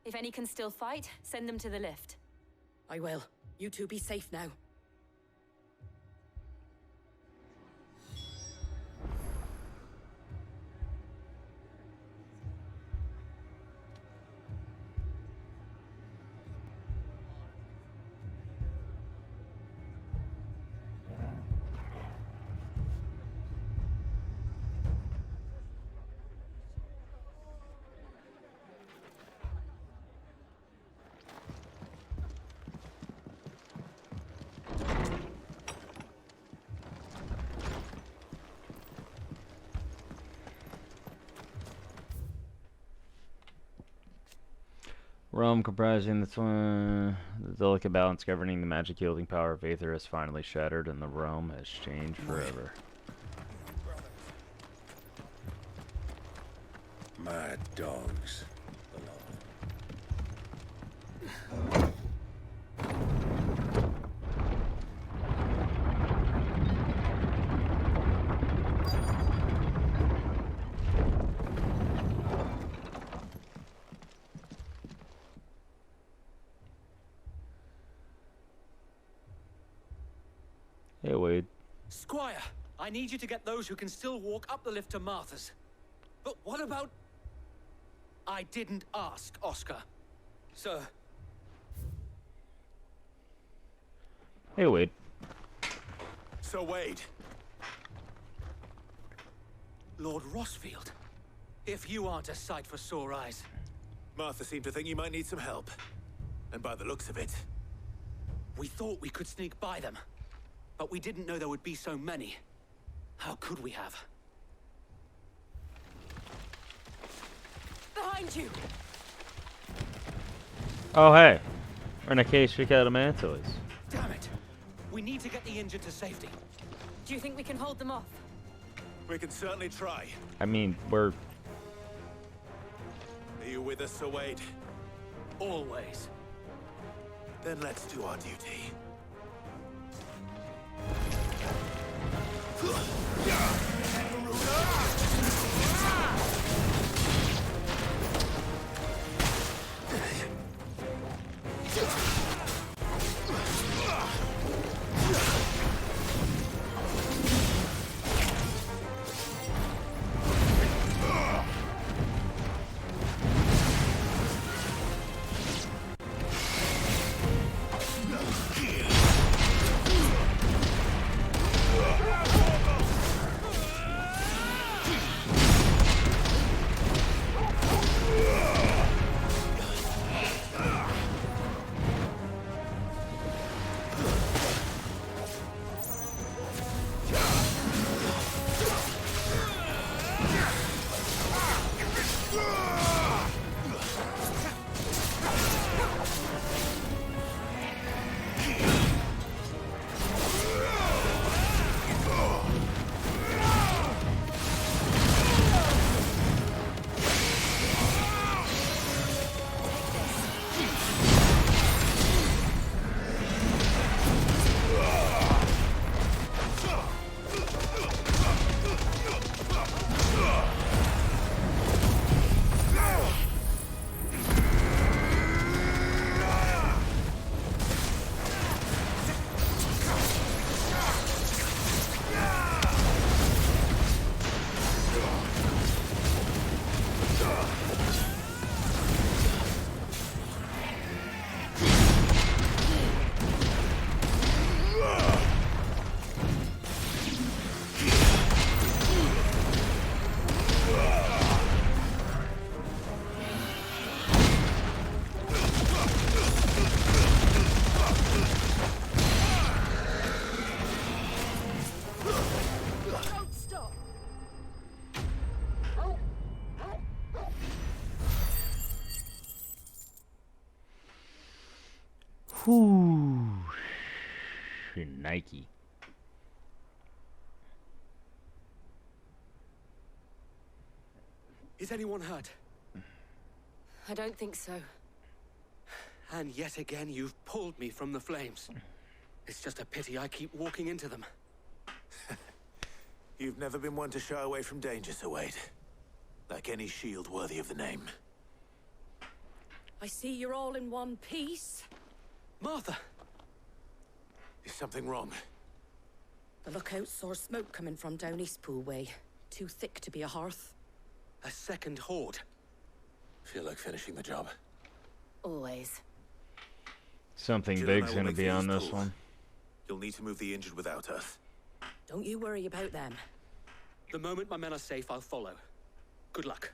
If any can still fight, send them to the lift. I will. You two be safe now. Realm comprising the delicate balance governing the magic-yielding power of Aether has finally shattered, and the realm has changed forever. Mad dogs. Hey, Wade. Squire, I need you to get those who can still walk up the lift to Martha's. But what about... I didn't ask, Oscar. Sir. Hey, Wade. Sir Wade. Lord Rossfield. If you aren't a sight for sore eyes. Martha seemed to think you might need some help. And by the looks of it... We thought we could sneak by them. But we didn't know there would be so many. How could we have? Behind you! Oh, hey. We're in a case straight out of Mantoys. Damn it! We need to get the injured to safety. Do you think we can hold them off? We can certainly try. I mean, we're... Are you with us, Sir Wade? Always. Then let's do our duty. Whew. Nike. Is anyone hurt? I don't think so. And yet again, you've pulled me from the flames. It's just a pity I keep walking into them. You've never been one to shy away from danger, Sir Wade. Like any shield worthy of the name. I see you're all in one piece. Martha! Is something wrong? The lookout saw smoke coming from down Eastpool way. Too thick to be a hearth. A second horde. Feel like finishing the job? Always. Something Jill and big's I will gonna make be for on Eastpool. this one. You'll need to move the injured without us. Don't you worry about them. The moment my men are safe, I'll follow. Good luck.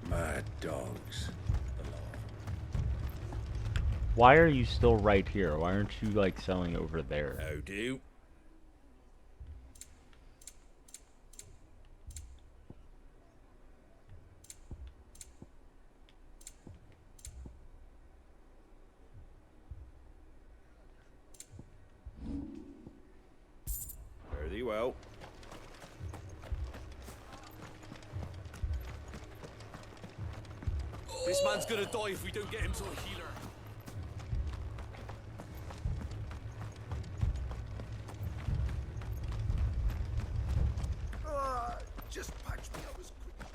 Mad dogs. Why are you still right here? Why aren't you like selling over there? How do? Fare thee well. This man's gonna die if we don't get him to a healer. Just patch me up as quick.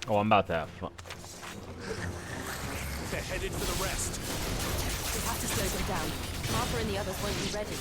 Oh, I'm about to have fun. They're headed for the rest. We have to slow them down. Martha and the others won't be ready.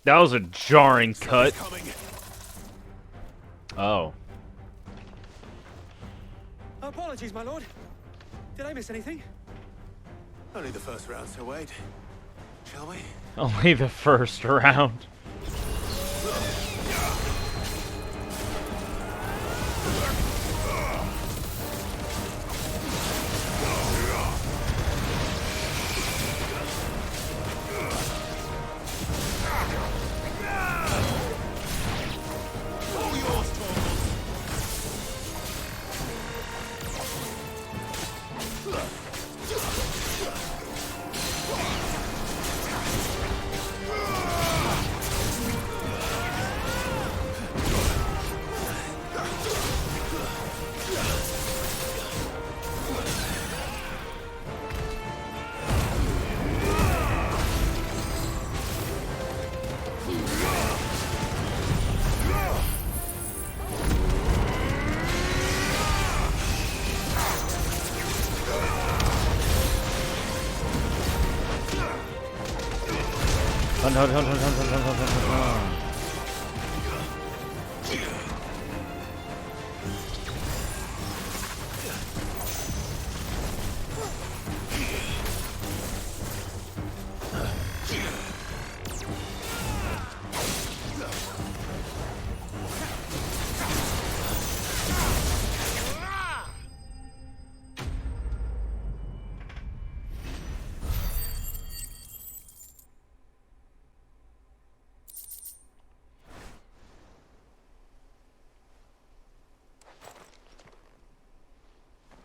That was a jarring cut. Oh. Apologies, my lord. Did I miss anything? Only the first round, Sir Wade. Shall we? Only the first round. Hunt, hunt, hunt, hunt, hunt, hunt, hunt, hunt, hunt, hunt.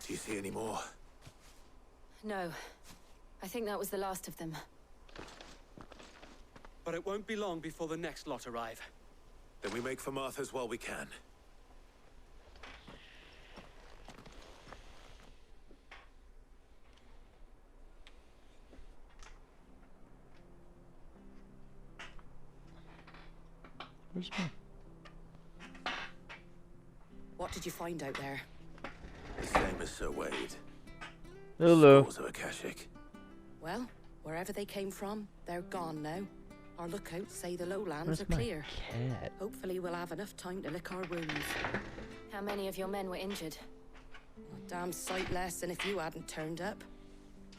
Do you see any more? No. I think that was the last of them. But it won't be long before the next lot arrive. Then we make for Martha's while we can. Where's my... What did you find out there? The same as Sir Wade. Hello. Scores of Akashic. Well, wherever they came from, they're gone now. Our lookouts say the lowlands Where's are my clear. cat? Hopefully we'll have enough time to lick our wounds. How many of your men were injured? A damn sight less than if you hadn't turned up.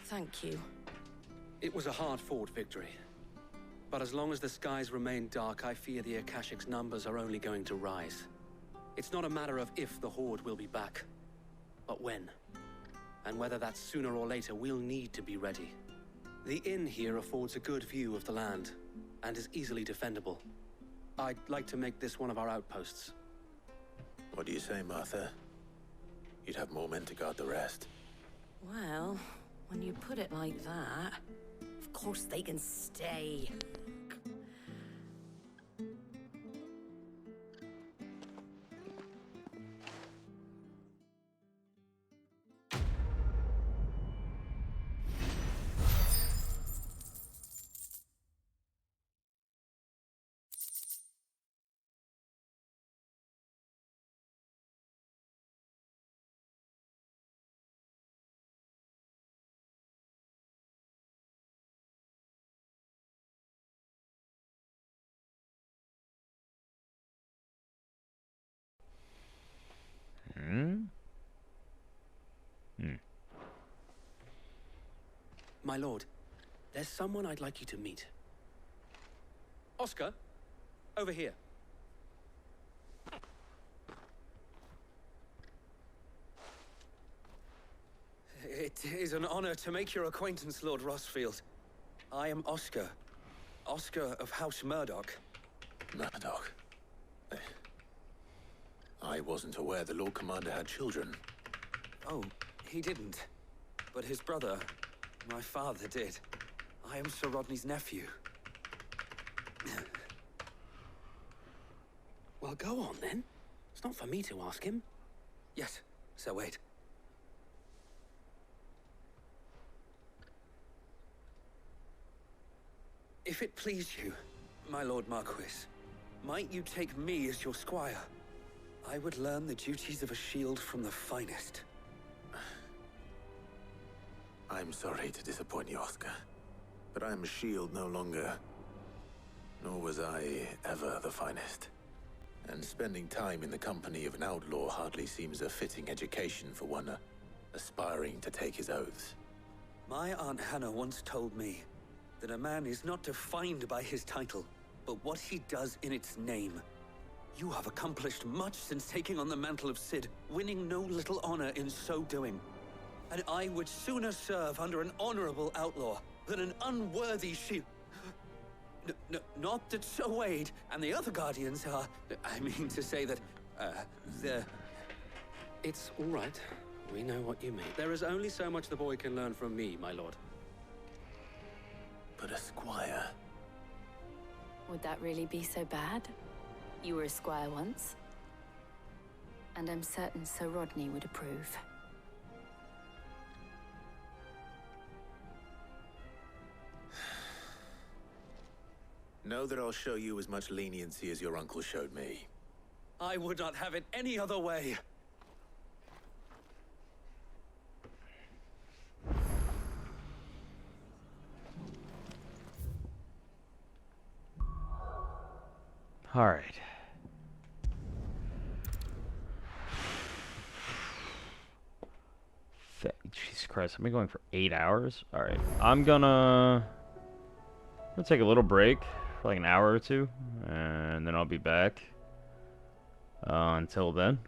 Thank you. It was a hard-fought victory. But as long as the skies remain dark, I fear the Akashic's numbers are only going to rise. It's not a matter of if the Horde will be back, but when. And whether that's sooner or later, we'll need to be ready. The inn here affords a good view of the land, and is easily defendable. I'd like to make this one of our outposts. What do you say, Martha? You'd have more men to guard the rest. Well, when you put it like that, of course they can stay. My lord, there's someone I'd like you to meet. Oscar, over here. It is an honor to make your acquaintance, Lord Rossfield. I am Oscar. Oscar of House Murdoch. Murdoch? I wasn't aware the Lord Commander had children. Oh, he didn't. But his brother, my father, did. I am Sir Rodney's nephew. Well, go on, then. It's not for me to ask him. Yes, Sir Wade. If it please you, my Lord Marquis, might you take me as your squire? I would learn the duties of a shield from the finest. I'm sorry to disappoint you, Oscar, but I am a shield no longer. Nor was I ever the finest. And spending time in the company of an outlaw hardly seems a fitting education for one aspiring to take his oaths. My Aunt Hannah once told me that a man is not defined by his title, but what he does in its name. You have accomplished much since taking on the mantle of Cid, winning no little honor in so doing. And I would sooner serve under an honorable outlaw than an unworthy shield. Not that Sir Wade and the other Guardians are... I mean to say that, they're... It's all right. We know what you mean. There is only so much the boy can learn from me, my lord. But a squire... Would that really be so bad? You were a squire once. And I'm certain Sir Rodney would approve. Know that I'll show you as much leniency as your uncle showed me. I would not have it any other way. Alright. Jesus Christ, I've been going for 8 hours? Alright, I'm gonna take a little break for like an hour or two, and then I'll be back. Until then.